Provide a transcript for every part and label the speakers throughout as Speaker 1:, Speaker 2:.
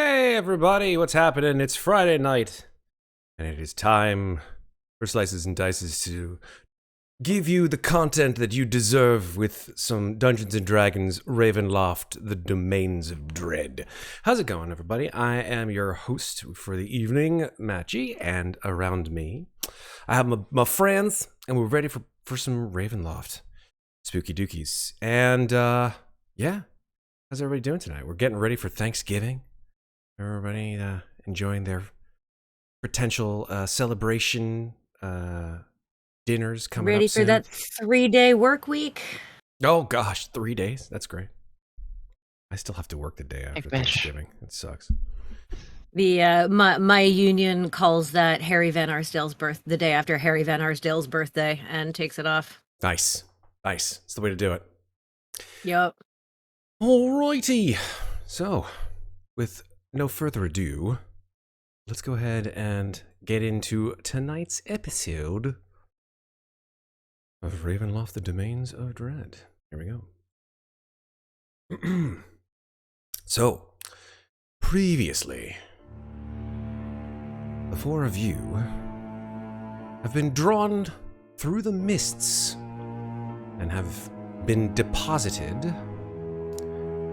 Speaker 1: Hey everybody, what's happening? It's Friday night, and it is time for Slices and Dices to give you the content that you deserve with some Dungeons & Dragons Ravenloft, the Domains of Dread. How's it going, everybody? I am your host for the evening, Matchy, and around me, I have my friends, and we're ready for some Ravenloft spooky dookies. And, yeah, how's everybody doing tonight? We're getting ready for Thanksgiving. Everybody enjoying their potential celebration dinners coming
Speaker 2: Ready
Speaker 1: up
Speaker 2: for
Speaker 1: soon.
Speaker 2: that 3-day work week?
Speaker 1: Oh gosh, 3 days? That's great. I still have to work the day after Thanksgiving. It sucks.
Speaker 2: The my union calls that Harry Van Arsdale's the day after Harry Van Arsdale's birthday, and takes it off.
Speaker 1: Nice. It's the way to do it.
Speaker 2: Yep.
Speaker 1: Alrighty. So, with no further ado, let's go ahead and get into tonight's episode of Ravenloft, the Domains of Dread. Here we go. So, previously, the four of you have been drawn through the mists and have been deposited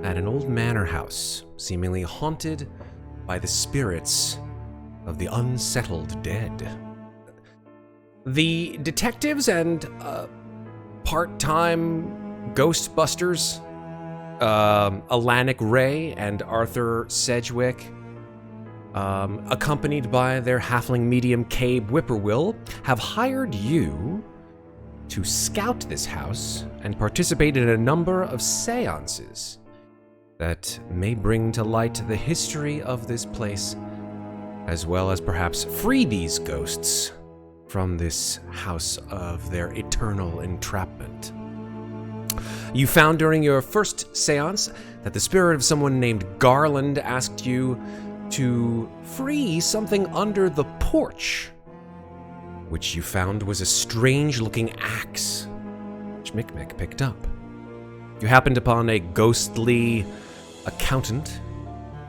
Speaker 1: at an old manor house, seemingly haunted by the spirits of the unsettled dead. The detectives and part-time ghostbusters, Alanic Ray and Arthur Sedgwick, accompanied by their halfling medium Cabe Whippoorwill, have hired you to scout this house and participate in a number of seances that may bring to light the history of this place, as well as perhaps free these ghosts from this house of their eternal entrapment. You found during your first seance that the spirit of someone named Garland asked you to free something under the porch, which you found was a strange-looking axe, which Mikmick picked up. You happened upon a ghostly accountant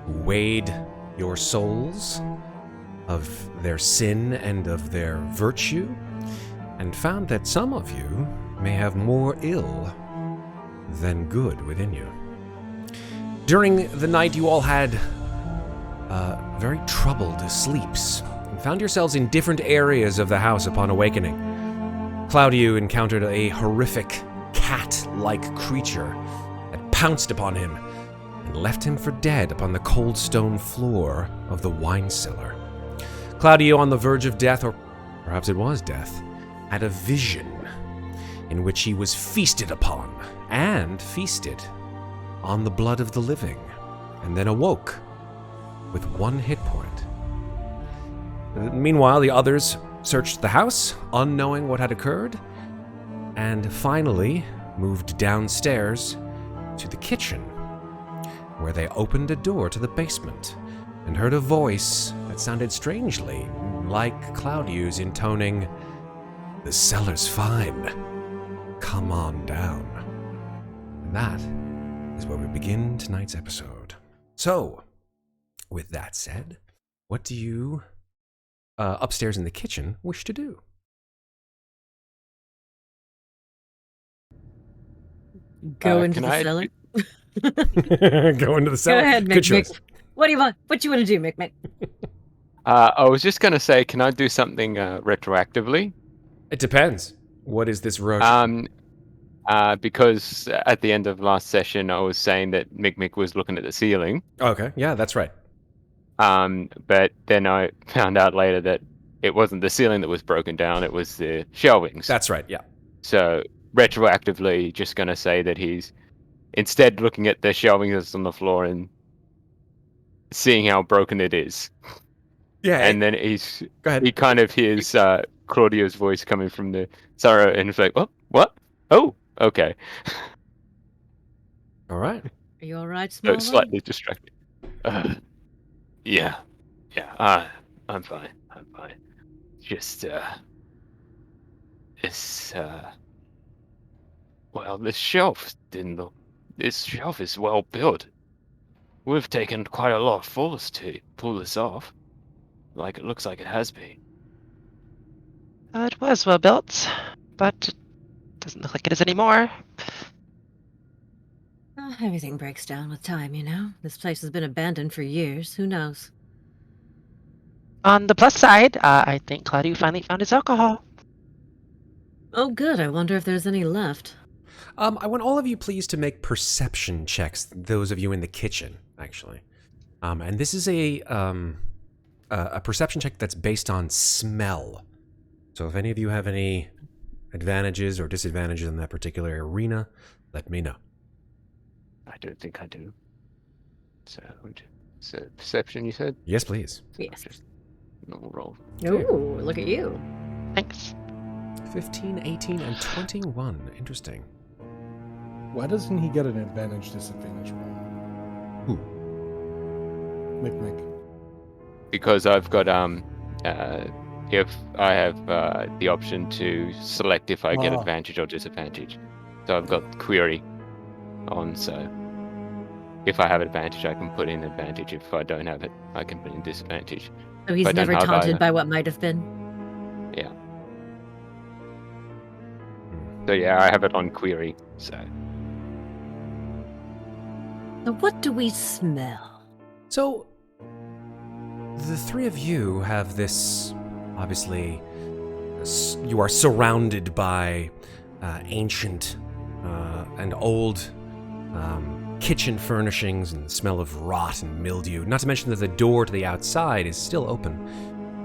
Speaker 1: who weighed your souls of their sin and of their virtue, and found that some of you may have more ill than good within you. During the night, you all had very troubled sleeps, and found yourselves in different areas of the house upon awakening. Claudiu encountered a horrific cat-like creature that pounced upon him and left him for dead upon the cold stone floor of the wine cellar. Claudiu, on the verge of death, or perhaps it was death, had a vision in which he was feasted upon, and feasted on the blood of the living, and then awoke with 1 hit point. Meanwhile, the others searched the house, unknowing what had occurred, and finally moved downstairs to the kitchen, where they opened a door to the basement and heard a voice that sounded strangely like Claudiu's, intoning, "The cellar's fine. Come on down." And that is where we begin tonight's episode. So, with that said, what do you, upstairs in the kitchen, wish to do?
Speaker 2: Go into the cellar.
Speaker 1: Go into the cellar.
Speaker 2: Go ahead,
Speaker 1: Good
Speaker 2: Mikmick.
Speaker 1: choice.
Speaker 2: What do you want? What you want to do, Mikmick?
Speaker 3: I was just going to say, can I do something retroactively?
Speaker 1: It depends. What is this rush?
Speaker 3: Because at the end of last session, I was saying that Mikmick was looking at the ceiling.
Speaker 1: Okay, yeah, that's right.
Speaker 3: But then I found out later that it wasn't the ceiling that was broken down, it was the shelvings.
Speaker 1: That's right, yeah.
Speaker 3: So, retroactively, just going to say that he's instead looking at the shelving that's on the floor and seeing how broken it is.
Speaker 1: Yeah.
Speaker 3: And then
Speaker 1: Go ahead.
Speaker 3: he kind of hears Claudiu's voice coming from the sorrow, and it's like, what? Oh, okay.
Speaker 1: All right.
Speaker 2: Are you all right, small one?
Speaker 3: Slightly distracted. Yeah. I'm fine. Just, well, this shelf is well built. we've taken quite a lot of force to pull this off. Like it looks like it has been.
Speaker 4: It was well built, but it doesn't look like it is anymore.
Speaker 2: Well, everything breaks down with time, you know? This place has been abandoned for years. Who knows?
Speaker 4: On the plus side, I think Claudiu finally found his alcohol.
Speaker 2: Oh, good. I wonder if there's any left.
Speaker 1: I want all of you please to make perception checks, those of you in the kitchen, actually. And this is a perception check that's based on smell. So if any of you have any advantages or disadvantages in that particular arena, let me know.
Speaker 3: I don't think I do. So perception, you said?
Speaker 1: Yes, please.
Speaker 2: Yes.
Speaker 3: Just normal roll.
Speaker 2: Ooh, look at you.
Speaker 4: Thanks.
Speaker 1: 15, 18, and 21. Interesting.
Speaker 5: Why doesn't he get an advantage-disadvantage roll?
Speaker 1: Who?
Speaker 5: Mikmick.
Speaker 3: Because I've got if I have the option to select if I get
Speaker 5: Ah.
Speaker 3: advantage or disadvantage. So I've got query on, so if I have advantage I can put in advantage. If I don't have it, I can put in disadvantage.
Speaker 2: So he's
Speaker 3: But then
Speaker 2: never
Speaker 3: how about-
Speaker 2: taunted by what might have been.
Speaker 3: Yeah. So yeah, I have it on query, so
Speaker 2: So what do we smell?
Speaker 1: So, the three of you have this, obviously, you are surrounded by ancient and old kitchen furnishings and the smell of rot and mildew. Not to mention that the door to the outside is still open,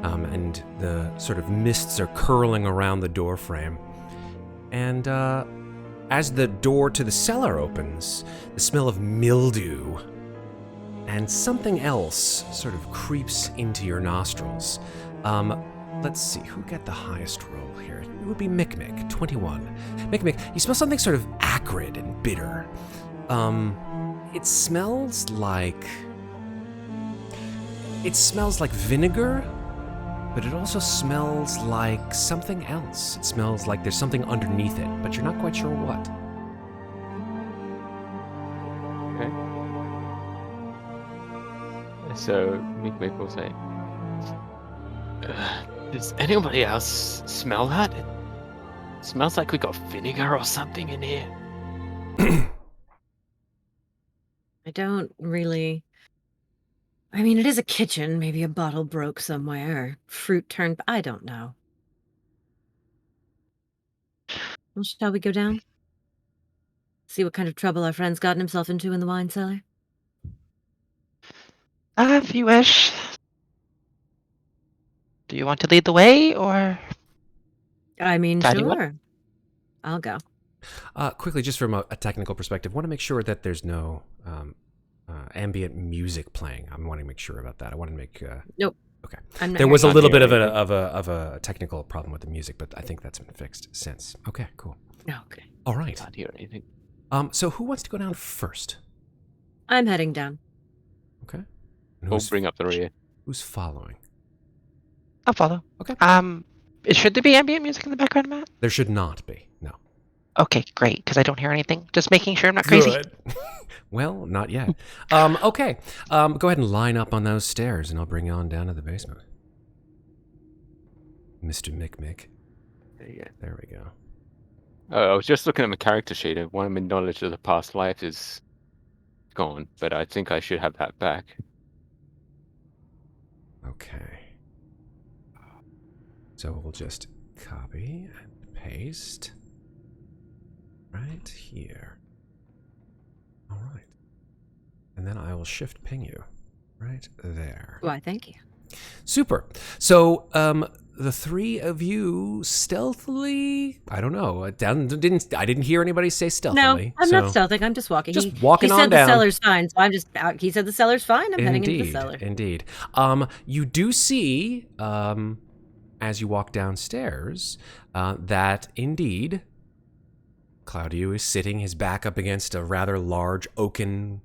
Speaker 1: and the sort of mists are curling around the door frame. And as the door to the cellar opens, the smell of mildew and something else sort of creeps into your nostrils. Let's see, who got the highest roll here? It would be Mikmick, 21. Mikmick, you smell something sort of acrid and bitter. It smells like vinegar, but it also smells like something else. It smells like there's something underneath it, but you're not quite sure what.
Speaker 3: okay. So Mikmick will say, does anybody else smell that? It smells like we got vinegar or something in here.
Speaker 2: I don't really. I mean, it is a kitchen. Maybe a bottle broke somewhere, or fruit turned. I don't know. Well, shall we go down? See what kind of trouble our friend's gotten himself into in the wine cellar?
Speaker 4: If you wish. Do you want to lead the way, or?
Speaker 2: I mean,
Speaker 4: Daddy, what?
Speaker 2: sure. I'll go.
Speaker 1: Quickly, just from a technical perspective, want to make sure that there's no ambient music playing. I want to make sure about that. I want to make.
Speaker 2: Nope.
Speaker 1: Okay.
Speaker 2: I'm not
Speaker 1: There was a
Speaker 3: Not
Speaker 1: little bit
Speaker 3: hearing
Speaker 1: of a technical problem with the music, but I think that's been fixed since. Okay, cool.
Speaker 2: Okay.
Speaker 1: All right.
Speaker 3: Can't hear anything.
Speaker 1: So who wants to go down first?
Speaker 2: I'm heading down.
Speaker 1: Okay. And
Speaker 3: We'll bring up the rear.
Speaker 1: who's following?
Speaker 4: I'll follow.
Speaker 1: Okay.
Speaker 4: Should there be ambient music in the background, Matt?
Speaker 1: There should not be. No.
Speaker 4: Okay, great, because I don't hear anything. Just making sure I'm not crazy.
Speaker 1: Well, not yet. Okay. Go ahead and line up on those stairs, and I'll bring you on down to the basement. Mr. Mikmick.
Speaker 3: There you go.
Speaker 1: There we go.
Speaker 3: I was just looking at my character sheet, and one of my knowledge of the past life is gone, but I think I should have that back.
Speaker 1: Okay. So we'll just copy and paste right here. All right. And then I will shift ping you right there.
Speaker 2: Why, thank you.
Speaker 1: Super. So, the three of you stealthily, I don't know, I didn't hear anybody say
Speaker 2: No,
Speaker 1: stealthily.
Speaker 2: I'm
Speaker 1: so
Speaker 2: not stealthing. I'm just walking.
Speaker 1: Just walking
Speaker 2: he
Speaker 1: on
Speaker 2: said
Speaker 1: down.
Speaker 2: the cellar's fine, so I'm just out. He said the cellar's fine. I'm heading into the cellar.
Speaker 1: Indeed. You do see, as you walk downstairs, that indeed Claudiu is sitting, his back up against a rather large oaken,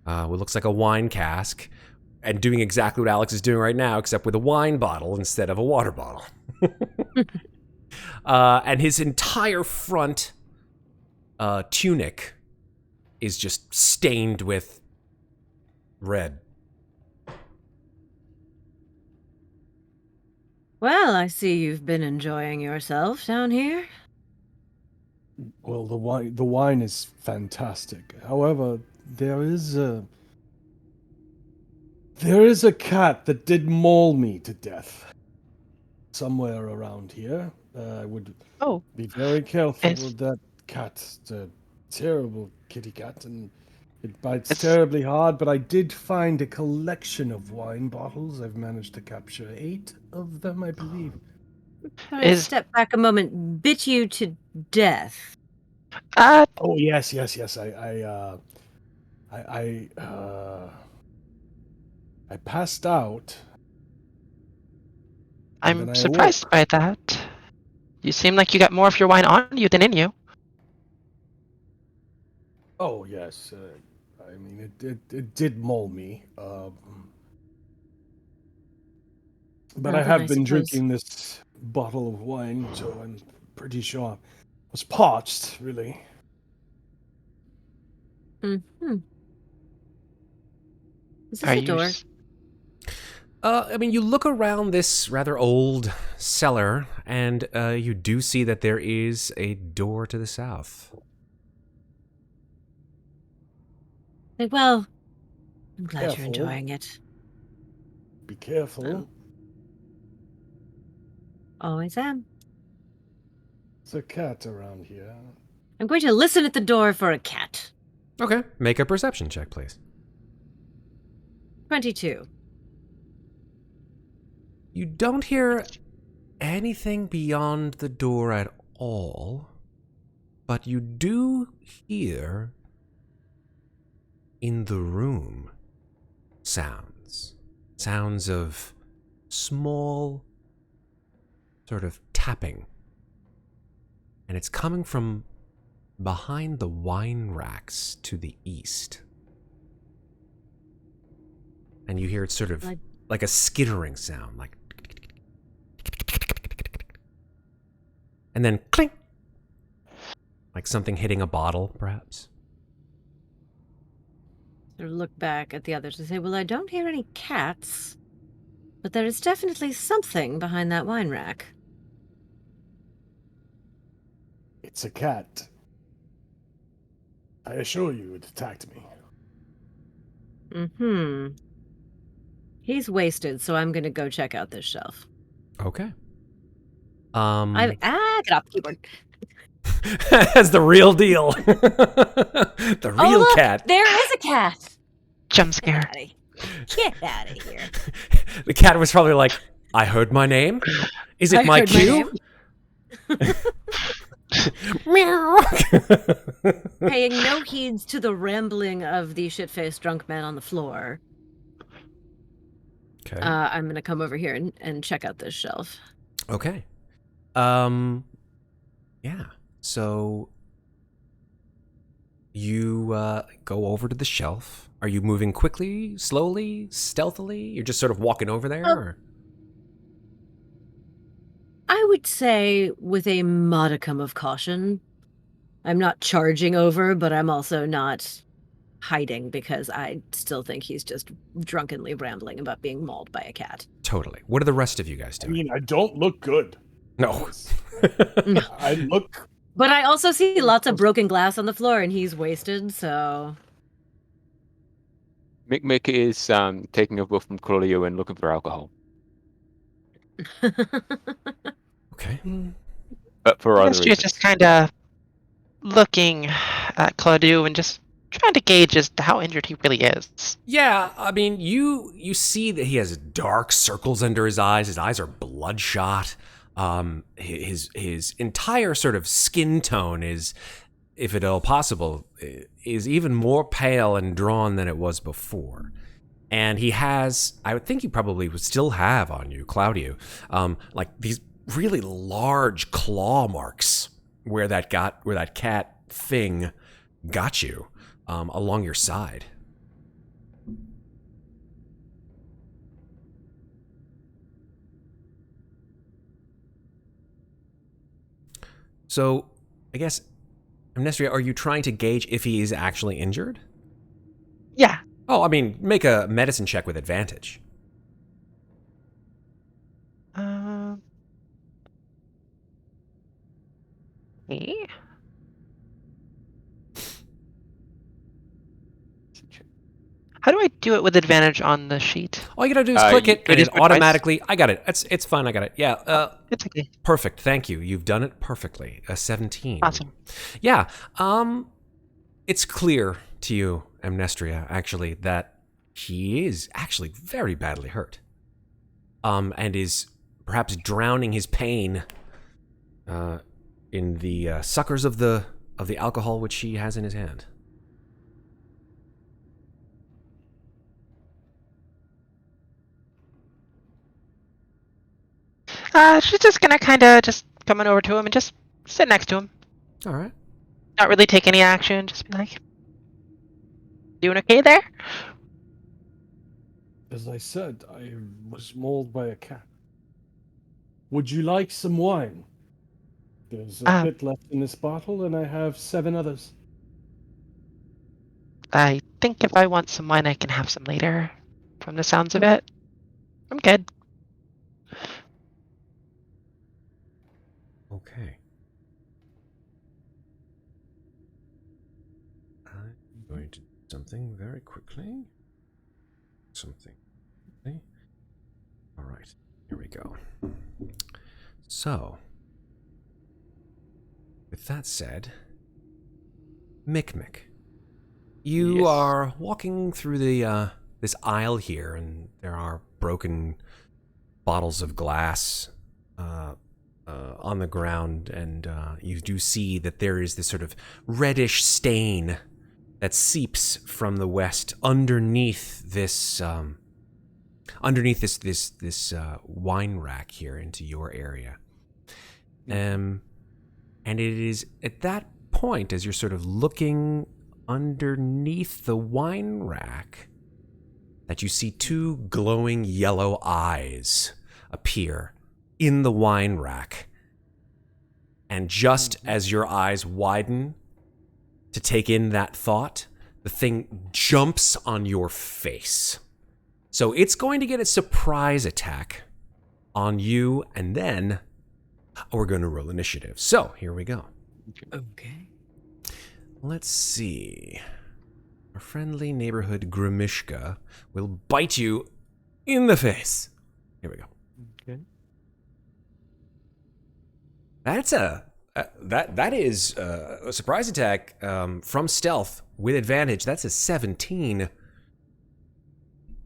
Speaker 1: what looks like a wine cask, and doing exactly what Alex is doing right now, except with a wine bottle instead of a water bottle. And his entire front tunic is just stained with red.
Speaker 2: Well, I see you've been enjoying yourself down here.
Speaker 5: Well, the wine is fantastic. However, there is a cat that did maul me to death somewhere around here. I would
Speaker 4: Oh,
Speaker 5: be very careful
Speaker 4: It's-
Speaker 5: with that cat. It's a terrible kitty cat, and it bites
Speaker 4: It's-
Speaker 5: terribly hard. But I did find a collection of wine bottles. I've managed to capture 8 of them, I believe.
Speaker 2: Can I
Speaker 4: Is-
Speaker 2: step back a moment? Bit you to death.
Speaker 5: Oh yes. I passed out. And then
Speaker 4: I'm
Speaker 5: I
Speaker 4: surprised
Speaker 5: awoke.
Speaker 4: by that. You seem like you got more of your wine on you than in you.
Speaker 5: Oh yes. I mean, it did maul me. But I
Speaker 2: Well, then
Speaker 5: have
Speaker 2: I
Speaker 5: been
Speaker 2: suppose-
Speaker 5: drinking this bottle of wine, so I'm pretty sure I was parched, really.
Speaker 2: Mm-hmm. Is this
Speaker 4: Are
Speaker 2: a
Speaker 4: you
Speaker 2: door?
Speaker 4: s-
Speaker 1: I mean, you look around this rather old cellar, and you do see that there is a door to the south.
Speaker 2: Well, I'm glad
Speaker 5: Careful.
Speaker 2: you're enjoying it.
Speaker 5: Be careful.
Speaker 2: Oh. Always am.
Speaker 5: There's a cat around here.
Speaker 2: I'm going to listen at the door for a cat.
Speaker 1: Okay, make a perception check, please.
Speaker 2: 22.
Speaker 1: You don't hear anything beyond the door at all, but you do hear in the room sounds of small sort of tapping, and it's coming from behind the wine racks to the east, and you hear it sort of like a skittering sound, like, and then clink, like something hitting a bottle, perhaps.
Speaker 2: Sort of look back at the others and say, well, I don't hear any cats, but there is definitely something behind that wine rack.
Speaker 5: It's a cat. I assure you, it attacked me.
Speaker 2: Mm-hmm. He's wasted, so I'm going to go check out this shelf.
Speaker 1: Okay.
Speaker 2: Get off the keyboard.
Speaker 1: That's the real deal. The
Speaker 2: Oh,
Speaker 1: real
Speaker 2: look,
Speaker 1: cat.
Speaker 2: there is a cat.
Speaker 4: Jump scare.
Speaker 2: Get out of here.
Speaker 1: The cat was probably like, I heard my name. Is it
Speaker 2: I
Speaker 1: my
Speaker 2: heard my
Speaker 1: cue? Meow.
Speaker 2: Paying no heeds to the rambling of the shit-faced drunk man on the floor.
Speaker 1: Okay.
Speaker 2: I'm going to come over here and check out this shelf.
Speaker 1: Okay. Yeah. So you go over to the shelf. Are you moving quickly, slowly, stealthily? You're just sort of walking over there? Or?
Speaker 2: I would say with a modicum of caution. I'm not charging over, but I'm also not hiding because I still think he's just drunkenly rambling about being mauled by a cat.
Speaker 1: Totally. What are the rest of you guys
Speaker 5: I
Speaker 1: doing?
Speaker 5: mean, I don't look good.
Speaker 1: No.
Speaker 5: I look.
Speaker 2: But I also see lots of broken glass on the floor, and he's wasted, so...
Speaker 3: Mikmick is taking a whiff from Claudiu and looking for alcohol.
Speaker 1: Okay.
Speaker 3: But for other
Speaker 4: Amnestria is
Speaker 3: reasons.
Speaker 4: just kind of looking at Claudiu and just trying to gauge as to how injured he really is.
Speaker 1: Yeah, I mean, you see that he has dark circles under his eyes. His eyes are bloodshot. His entire sort of skin tone is, if at all possible, is even more pale and drawn than it was before. And he has, I would think you probably would still have on you, Claudiu, like these really large claw marks where that cat thing got you, along your side. So, I guess, Amnestria, are you trying to gauge if he is actually injured?
Speaker 4: Yeah,
Speaker 1: Oh, I mean, make a medicine check with advantage.
Speaker 4: Okay. How do I do it with advantage on the sheet?
Speaker 1: All you gotta do is click it,
Speaker 3: it
Speaker 1: and
Speaker 3: is
Speaker 1: it
Speaker 3: twice.
Speaker 1: automatically. I got it. It's fine. I got it. Yeah.
Speaker 4: It's okay.
Speaker 1: Perfect. Thank you. You've done it perfectly. A 17.
Speaker 4: Awesome.
Speaker 1: Yeah. It's clear to you, Amnestria, actually, that he is actually very badly hurt. And is perhaps drowning his pain in the suckers of the alcohol which he has in his hand.
Speaker 4: She's just gonna kind of just coming over to him and just sit next to him.
Speaker 1: All right.
Speaker 4: Not really take any action. Just be like, "Doing okay there?"
Speaker 5: As I said, I was mauled by a cat. Would you like some wine? There's a bit left in this bottle, and I have 7 others.
Speaker 4: I think if I want some wine, I can have some later. From the sounds of it, I'm good.
Speaker 1: Okay. I'm going to do something very quickly. Okay. All right. Here we go. So, with that said, Mikmick, you
Speaker 3: Yes.
Speaker 1: are walking through the this aisle here, and there are broken bottles of glass on the ground, and you do see that there is this sort of reddish stain that seeps from the west underneath this wine rack here into your area. And it is at that point, as you're sort of looking underneath the wine rack, that you see 2 glowing yellow eyes appear in the wine rack. And just as your eyes widen to take in that thought, the thing jumps on your face. So it's going to get a surprise attack on you, and then we're going to roll initiative. So here we go.
Speaker 2: Okay.
Speaker 1: Let's see. Our friendly neighborhood Grimishka will bite you in the face. Here we go.
Speaker 3: Okay.
Speaker 1: That's that is a surprise attack from stealth with advantage. That's a 17.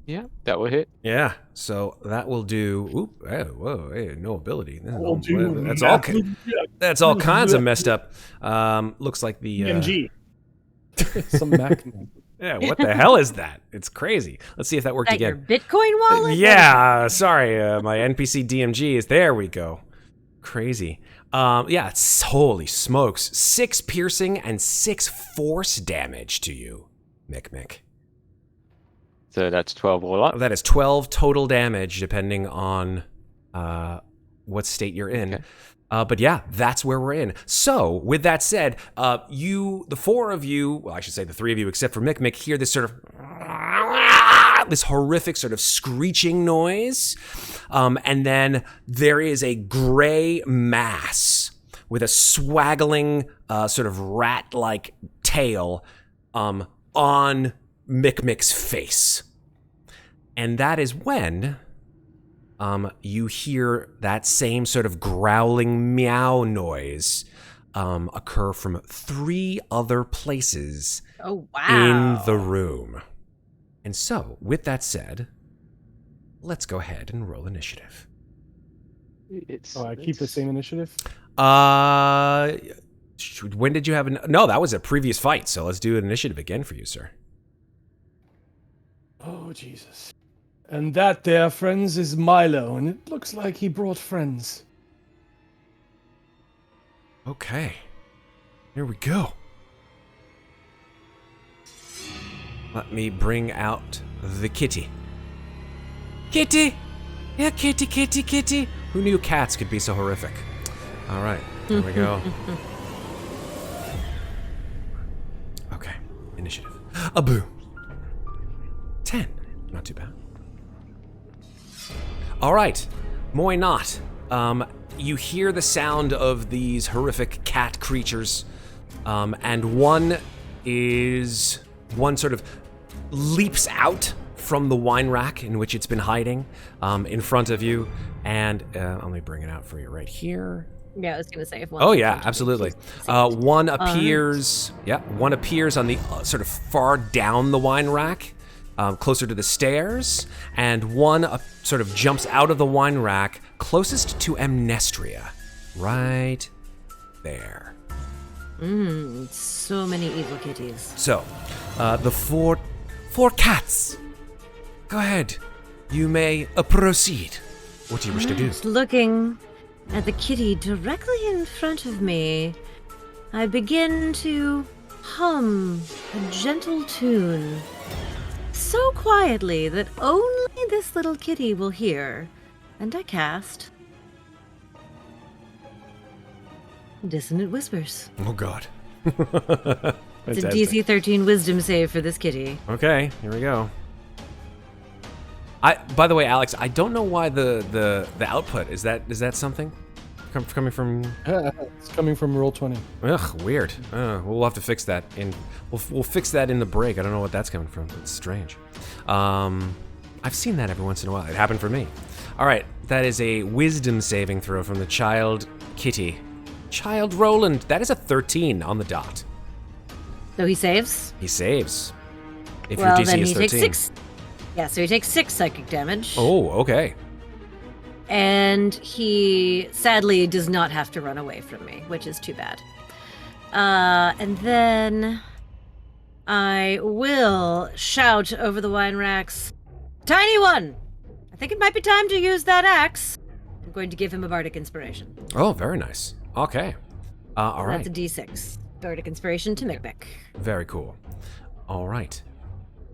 Speaker 3: Yeah, that will hit.
Speaker 1: Yeah, so that will do. Oop! Hey, whoa! Hey, no ability.
Speaker 5: That's
Speaker 1: That's all kinds of messed up. Looks like the
Speaker 5: DMG. Some Mac.
Speaker 1: Yeah, what the hell is that? It's crazy. Let's see if that worked
Speaker 2: Is that your
Speaker 1: again.
Speaker 2: Bitcoin wallet?
Speaker 1: Yeah, sorry, my NPC DMG is there. We go. Crazy. Yeah, it's, holy smokes! 6 piercing and 6 force damage to you, Mikmick.
Speaker 3: So that's 12 all up.
Speaker 1: That is 12 total damage, depending on what state you're in.
Speaker 3: Okay.
Speaker 1: But yeah, that's where we're in. So, with that said, the 4 of you, well, I should say the 3 of you, except for Mikmick, hear this sort of, this horrific sort of screeching noise. And then there is a gray mass with a swaggling, sort of rat-like tail on Mikmick's face. And that is when you hear that same sort of growling meow noise occur from 3 other places
Speaker 2: Oh, wow.
Speaker 1: in the room. And so, with that said, let's go ahead and roll initiative.
Speaker 5: I keep the same initiative?
Speaker 1: When did you have no, that was a previous fight, so let's do an initiative again for you, sir.
Speaker 5: Oh, Jesus. And that there, friends, is Milo, and it looks like he brought friends.
Speaker 1: Okay. Here we go. Let me bring out the kitty. Kitty! Yeah, kitty, kitty, kitty. Who knew cats could be so horrific? All right, here we go. Okay, initiative. A boo. Not too bad. All right, Muadnhait. You hear the sound of these horrific cat creatures, and one sort of leaps out from the wine rack in which it's been hiding in front of you, and let me bring it out for you right here.
Speaker 2: Yeah, I was gonna say if one.
Speaker 1: Oh yeah, absolutely. One appears. One appears on the sort of far down the wine rack, closer to the stairs, and one sort of jumps out of the wine rack closest to Amnestria, right there.
Speaker 2: So many evil kitties.
Speaker 1: So, the four cats. Go ahead. You may proceed. What do you wish to do?
Speaker 2: Just looking at the kitty directly in front of me, I begin to hum a gentle tune, so quietly that only this little kitty will hear, and I cast Dissonant Whispers.
Speaker 1: Oh God.
Speaker 2: It's a DC 13 Wisdom save for this kitty.
Speaker 1: Okay, here we go. By the way, Alex, I don't know why the output is that something coming from?
Speaker 5: It's coming from Roll20.
Speaker 1: Ugh, weird. We'll have to fix that we'll fix that in the break. I don't know what that's coming from. It's strange. I've seen that every once in a while. It happened for me. All right, that is a wisdom saving throw from the child kitty. Child Roland. That is a 13 on the dot.
Speaker 2: So he saves?
Speaker 1: He saves. If
Speaker 2: Well,
Speaker 1: your DC
Speaker 2: then
Speaker 1: is
Speaker 2: he
Speaker 1: 13.
Speaker 2: takes 6. Yeah, so he takes 6 psychic damage.
Speaker 1: Oh, okay.
Speaker 2: And he sadly does not have to run away from me, which is too bad. And then I will shout over the wine racks, Tiny One! I think it might be time to use that axe. I'm going to give him a Bardic Inspiration.
Speaker 1: Oh, very nice. Okay. All right.
Speaker 2: That's a D6. Bardic Inspiration to Mikmick.
Speaker 1: Very cool. All right.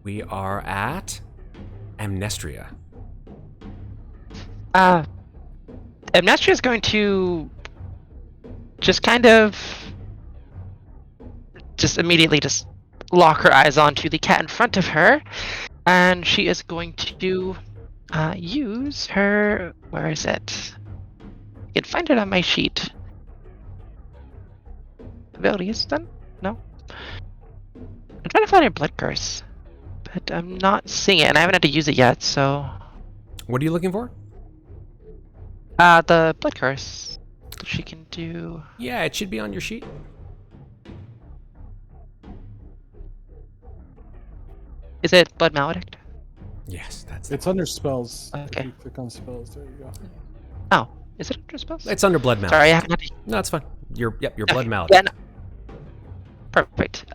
Speaker 1: We are at Amnestria.
Speaker 4: Amnestria is going to just kind of immediately lock her eyes onto the cat in front of her, and she is going to use her. Where is it? You can find it on my sheet. Abilities then? No. I'm trying to find her blood curse, but I'm not seeing it, and I haven't had to use it yet. So.
Speaker 1: What are you looking for?
Speaker 4: The blood curse that she can do.
Speaker 1: Yeah, it should be on your sheet.
Speaker 4: Is it blood maledict?
Speaker 1: Yes, that's
Speaker 5: It's under spells.
Speaker 4: Okay.
Speaker 5: If you click on spells, there you go.
Speaker 4: Oh, is it under spells?
Speaker 1: It's under blood maledict.
Speaker 4: Sorry, I haven't had to.
Speaker 1: No, it's fine. Your blood maledict.
Speaker 4: Yeah, no. Perfect.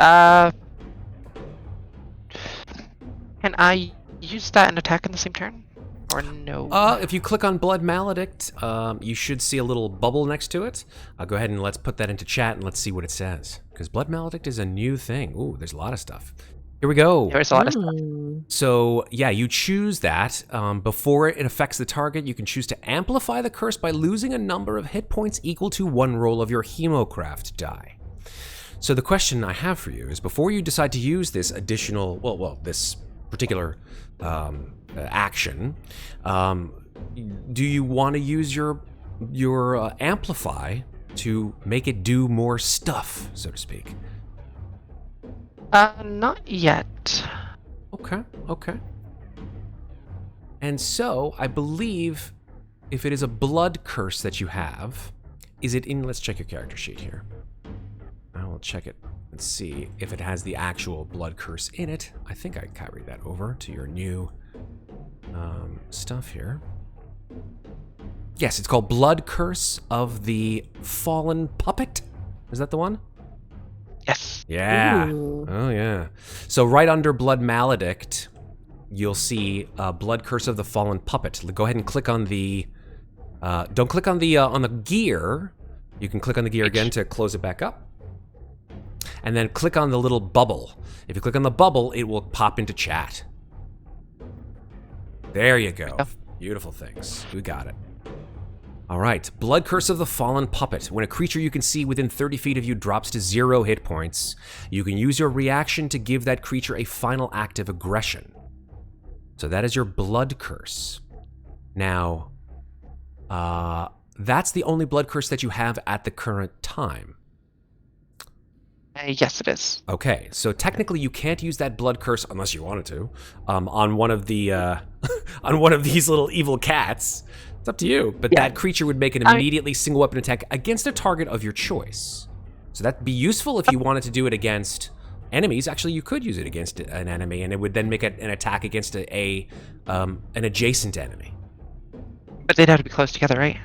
Speaker 4: Can I use that and attack in the same turn? Or no?
Speaker 1: If you click on blood maledict, you should see a little bubble next to it. Go ahead and let's put that into chat and let's see what it says. Because blood maledict is a new thing. Ooh, there's a lot of stuff. Here we go.
Speaker 4: There's a lot of stuff.
Speaker 1: So, yeah, you choose that. Before it affects the target, you can choose to amplify the curse by losing a number of hit points equal to one roll of your Hemocraft die. So the question I have for you is, before you decide to use this additional, this particular action, do you want to use your amplify to make it do more stuff, so to speak?
Speaker 4: Not yet.
Speaker 1: Okay. And so, I believe if it is a blood curse that you have, is it in, let's check your character sheet here. I will check it and see if it has the actual blood curse in it. I think I carried that over to your new stuff here. Yes, it's called Blood Curse of the Fallen Puppet. Is that the one?
Speaker 4: Yes.
Speaker 1: Yeah.
Speaker 2: Ooh.
Speaker 1: Oh, yeah. So right under Blood Maledict, you'll see Blood Curse of the Fallen Puppet. Go ahead and click on the... don't click on the gear. You can click on the gear again to close it back up. And then click on the little bubble. If you click on the bubble, it will pop into chat. There you go. Beautiful things. We got it. All right. Blood Curse of the Fallen Puppet. When a creature you can see within 30 feet of you drops to 0 hit points, you can use your reaction to give that creature a final act of aggression. So that is your blood curse. Now, that's the only blood curse that you have at the current time.
Speaker 4: Yes, it is.
Speaker 1: Okay, so technically you can't use that blood curse unless you wanted to on one of the on one of these little evil cats. It's up to you, but
Speaker 4: Yeah.
Speaker 1: that creature would make an immediately single weapon attack against a target of your choice. So that'd be useful if you wanted to do it against enemies. Actually, you could use it against an enemy, and it would then make an attack against an adjacent enemy.
Speaker 4: But they'd have to be close together, right?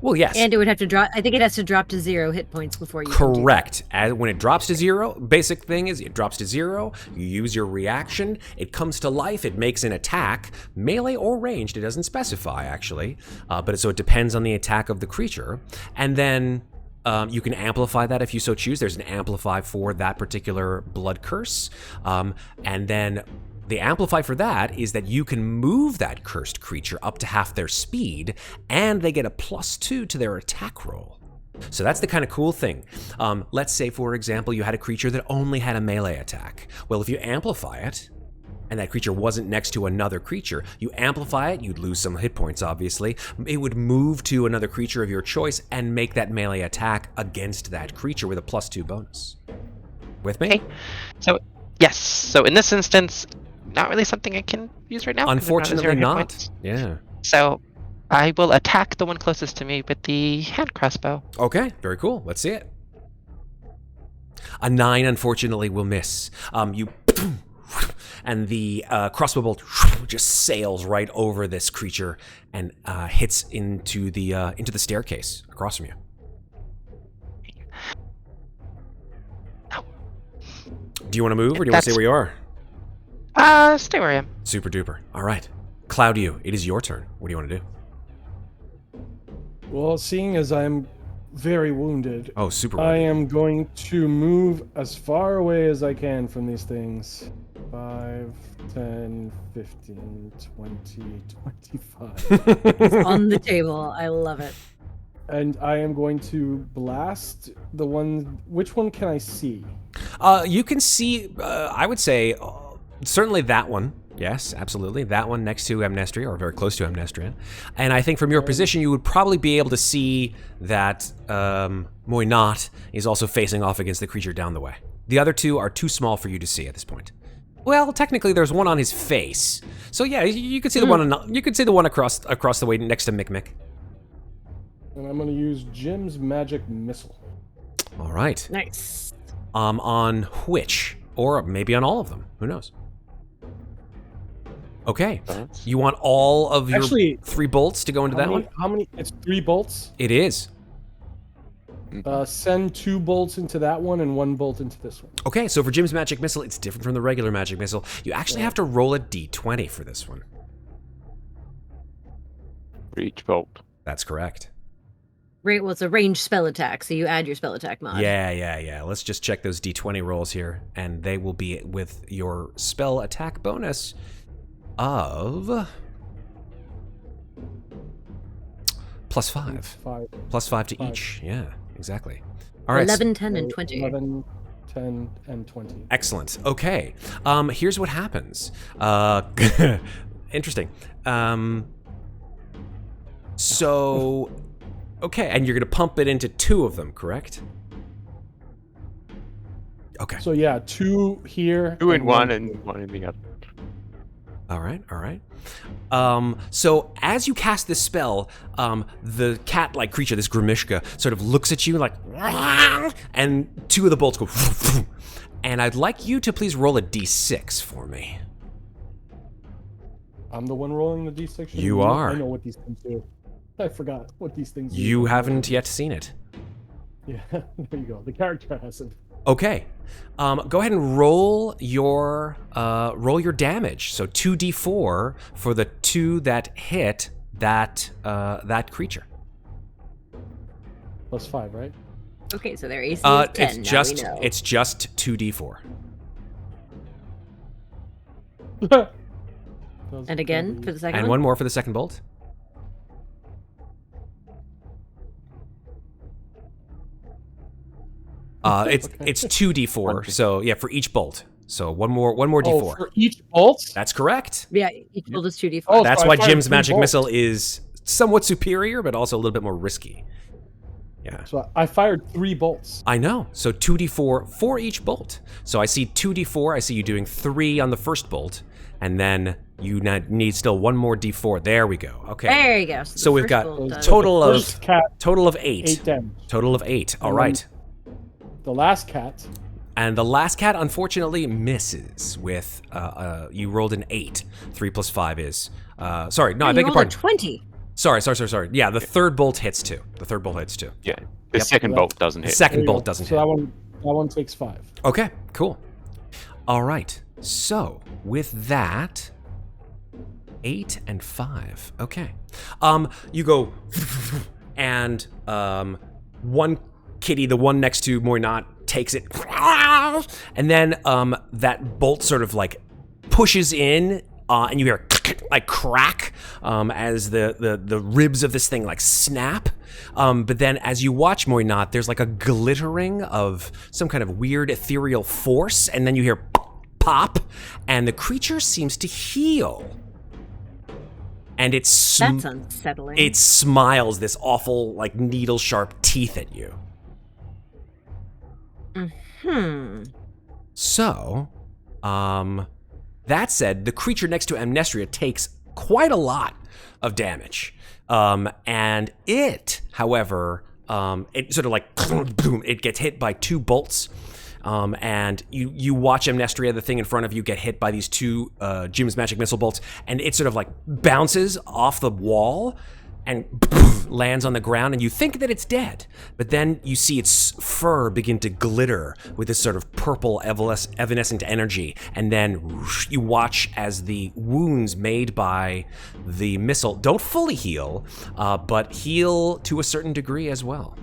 Speaker 1: Well, yes.
Speaker 2: And it would have to drop. I think it has to drop to 0 hit points before you. can do that.
Speaker 1: Correct. When it drops to 0, basic thing is it drops to 0, you use your reaction, it comes to life, it makes an attack, melee or ranged, it doesn't specify actually, so it depends on the attack of the creature, and then you can amplify that if you so choose. There's an amplify for that particular blood curse, and then the amplify for that is that you can move that cursed creature up to half their speed, and they get a +2 to their attack roll. So that's the kind of cool thing. Let's say, for example, you had a creature that only had a melee attack. Well, if you amplify it, and that creature wasn't next to another creature, you amplify it, you'd lose some hit points, obviously. It would move to another creature of your choice and make that melee attack against that creature with a +2 bonus. With me?
Speaker 4: Okay. So, yes. So in this instance, not really something I can use right now. 'cause I'm
Speaker 1: Unfortunately
Speaker 4: at 0 hit
Speaker 1: not.
Speaker 4: points.
Speaker 1: Yeah.
Speaker 4: So I will attack the one closest to me with the hand crossbow.
Speaker 1: Okay, very cool. Let's see it. A 9, unfortunately, will miss. And the crossbow bolt just sails right over this creature and hits into the staircase across from you. Do you want to move, or do you want to stay where you are?
Speaker 4: Stay where I am.
Speaker 1: Super duper. All right, Claudiu, it is your turn. What do you want to do?
Speaker 5: Well, seeing as I'm very wounded,
Speaker 1: Oh, super.
Speaker 5: I
Speaker 1: wounded.
Speaker 5: am going to move as far away as I can from these things. 5, 10, 15, 20, 25.
Speaker 2: On the table. I love it.
Speaker 5: And I am going to blast the one. Which one can I see?
Speaker 1: You can see. I would say certainly that one. Yes, absolutely. That one next to Amnestria, or very close to Amnestria. And I think from your position, you would probably be able to see that Muadnhait is also facing off against the creature down the way. The other two are too small for you to see at this point. Well, technically, there's one on his face. So yeah, you could see the one. You could see the one across the way next to Mikmick.
Speaker 5: And I'm going to use Jim's magic missile.
Speaker 1: All right.
Speaker 2: Nice.
Speaker 1: On which, or maybe on all of them. Who knows? Okay. You want all of your 3 bolts to go into that one?
Speaker 5: How many? It's 3 bolts.
Speaker 1: It is.
Speaker 5: Send 2 bolts into that one and 1 bolt into this one.
Speaker 1: Okay, so for Jim's magic missile, it's different from the regular magic missile. You actually have to roll a d20 for this one.
Speaker 3: For each bolt.
Speaker 1: That's correct.
Speaker 2: Right, well, it's a ranged spell attack, so you add your spell attack mod.
Speaker 1: Yeah. Let's just check those d20 rolls here, and they will be with your spell attack bonus of +5.
Speaker 5: 5.
Speaker 1: +5 to
Speaker 5: 5.
Speaker 1: each. Yeah, exactly. All right.
Speaker 2: 11, 10, and 20.
Speaker 5: 11, 10, and 20.
Speaker 1: Excellent. Okay. Here's what happens. Interesting. So, okay, and you're going to pump it into 2 of them, correct? Okay.
Speaker 5: So yeah, 2 here.
Speaker 3: 2 in one and 1 in the other.
Speaker 1: All right. So as you cast this spell, the cat-like creature, this Grimishka, sort of looks at you like, and 2 of the bolts go, and I'd like you to please roll a d6 for me.
Speaker 5: I'm the one rolling the d6.
Speaker 1: You are.
Speaker 5: I know what these things do. I forgot what these things do.
Speaker 1: You haven't yet seen it.
Speaker 5: Yeah, there you go. The character hasn't.
Speaker 1: Okay. Go ahead and roll your damage. So 2d4 for the 2 that hit that creature.
Speaker 5: +5, right?
Speaker 2: Okay, so their AC is 10.
Speaker 1: It's just 2d4.
Speaker 2: And again for the second
Speaker 1: And
Speaker 2: one?
Speaker 1: one more for the second bolt. It's 2d4. So yeah, for each bolt. So one more
Speaker 5: Oh,
Speaker 1: d4.
Speaker 5: for each bolt?
Speaker 1: That's correct.
Speaker 2: Yeah, equal to 2d4.
Speaker 5: Oh,
Speaker 1: That's
Speaker 5: so I
Speaker 1: why
Speaker 5: fired
Speaker 1: Jim's
Speaker 5: 3
Speaker 1: magic
Speaker 5: bolts.
Speaker 1: missile is somewhat superior, but also a little bit more risky. Yeah.
Speaker 5: So I fired 3 bolts.
Speaker 1: I know. So 2d4 for each bolt. So I see 2d4. I see you doing 3 on the first bolt, and then you need still one more d4. There we go. Okay.
Speaker 2: There you go.
Speaker 1: So
Speaker 2: the
Speaker 1: we've
Speaker 2: first
Speaker 1: got
Speaker 2: bolt does-
Speaker 1: total
Speaker 5: the
Speaker 1: of
Speaker 5: first cat,
Speaker 1: total of 8.
Speaker 5: 8 damage.
Speaker 1: Total of 8. All
Speaker 5: And
Speaker 1: right.
Speaker 5: The last cat,
Speaker 1: And the last cat unfortunately misses with you rolled an 8. 3 plus 5 is sorry. No, I
Speaker 2: you
Speaker 1: beg your
Speaker 2: rolled a
Speaker 1: pardon.
Speaker 2: 20.
Speaker 1: Sorry. Yeah, the third bolt hits too.
Speaker 3: Yeah. The second
Speaker 1: Yep.
Speaker 3: bolt doesn't
Speaker 1: The
Speaker 3: hit.
Speaker 1: second
Speaker 5: there you
Speaker 1: bolt
Speaker 5: go.
Speaker 1: doesn't
Speaker 5: so
Speaker 1: hit.
Speaker 5: that one takes 5.
Speaker 1: Okay, cool. All right. So with that, 8 and 5. Okay. You go, and one kitty, the one next to Muadnhait, takes it, and then that bolt sort of like pushes in, and you hear like crack as the ribs of this thing like snap. But then as you watch Muadnhait, there's like a glittering of some kind of weird ethereal force, and then you hear pop, and the creature seems to heal. And
Speaker 2: That's unsettling.
Speaker 1: it smiles this awful, like, needle-sharp teeth at you. So, that said, the creature next to Amnestria takes quite a lot of damage. And it, however, it sort of like, boom, it gets hit by 2 bolts. And you watch Amnestria, the thing in front of you, get hit by these 2 Jim's magic missile bolts, and it sort of like bounces off the wall and lands on the ground, and you think that it's dead. But then you see its fur begin to glitter with this sort of purple evanescent energy, and then whoosh, you watch as the wounds made by the missile don't fully heal, but heal to a certain degree as well.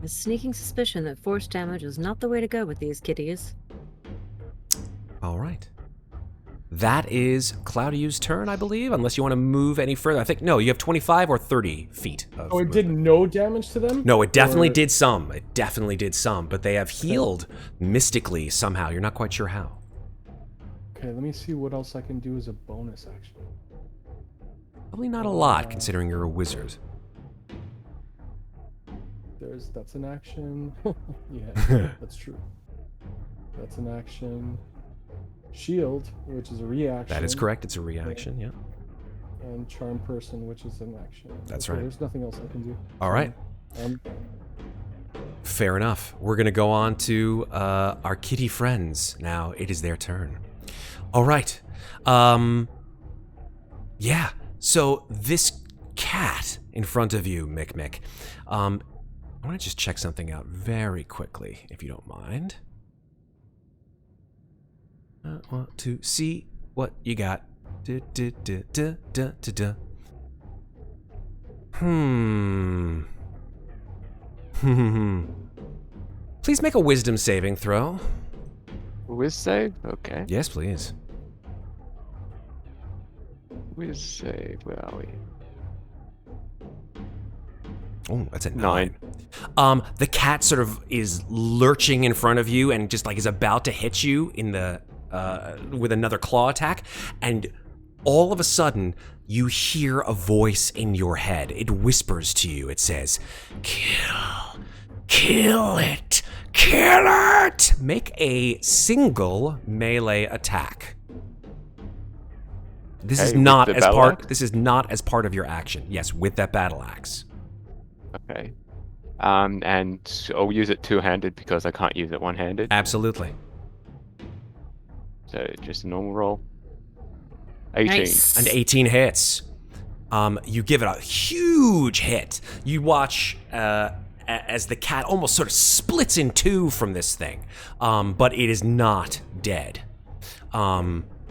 Speaker 2: A sneaking suspicion that force damage is not the way to go with these kitties.
Speaker 1: All right. That is Claudiu's turn, I believe, unless you want to move any further. I think, no, you have 25 or 30 feet. Of
Speaker 5: Oh, it
Speaker 1: movement.
Speaker 5: did no damage to them?
Speaker 1: No, it definitely
Speaker 5: Or-
Speaker 1: did some. It definitely did some, but they have healed mystically somehow. You're not quite sure how.
Speaker 5: Okay, let me see what else I can do as a bonus action.
Speaker 1: Probably not a lot, considering you're a wizard.
Speaker 5: That's an action. Yeah, that's true. That's an action. Shield, which is a reaction.
Speaker 1: That is correct. It's a reaction, yeah.
Speaker 5: And charm person, which is an action.
Speaker 1: That's
Speaker 5: Okay,
Speaker 1: right.
Speaker 5: There's nothing else I can do.
Speaker 1: All right.
Speaker 5: Um,
Speaker 1: Fair enough. We're going to go on to our kitty friends. Now it is their turn. All right. Yeah. So this cat in front of you, Mikmick. I want to just check something out very quickly, if you don't mind. I want to see what you got. Please make a wisdom saving throw.
Speaker 3: Wiz save? Okay.
Speaker 1: Yes, please.
Speaker 3: Wiz save. Where are we?
Speaker 1: Oh, that's a
Speaker 3: 9.
Speaker 1: 9. The cat sort of is lurching in front of you and just like is about to hit you in the with another claw attack, and all of a sudden you hear a voice in your head. It whispers to you. It says, "Kill it, kill it." Make a single melee attack. This is
Speaker 3: Okay, with
Speaker 1: not
Speaker 3: the
Speaker 1: as
Speaker 3: battle
Speaker 1: part.
Speaker 3: axe?
Speaker 1: This is not as part of your action. Yes, with that battle axe.
Speaker 3: Okay. And I'll use it two-handed because I can't use it one-handed.
Speaker 1: Absolutely.
Speaker 3: So just a normal roll. 18.
Speaker 2: Nice.
Speaker 1: And 18 hits. You give it a huge hit. You watch as the cat almost sort of splits in 2 from this thing, but it is not dead.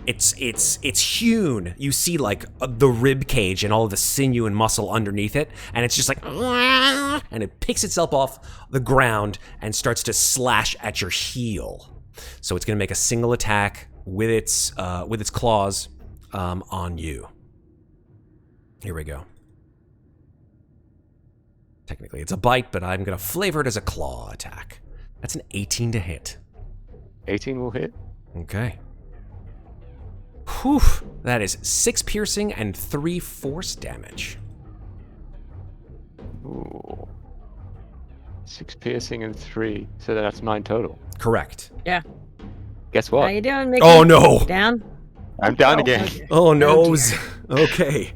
Speaker 1: It's hewn. You see like the rib cage and all of the sinew and muscle underneath it, and it's just like, and it picks itself off the ground and starts to slash at your heel. So it's going to make a single attack with its claws on you. Here we go. Technically, it's a bite, but I'm going to flavor it as a claw attack. That's an 18 to hit.
Speaker 3: 18 will hit.
Speaker 1: Okay. Whew. That is 6 piercing and 3 force damage.
Speaker 3: Ooh. 6 piercing and 3. So that's 9 total.
Speaker 1: Correct.
Speaker 2: Yeah.
Speaker 3: Guess
Speaker 2: How
Speaker 3: what?
Speaker 2: you doing, Mickey?
Speaker 1: Oh no!
Speaker 2: Down?
Speaker 3: I'm down again.
Speaker 2: Okay.
Speaker 1: Oh no!
Speaker 2: dear.
Speaker 1: Okay.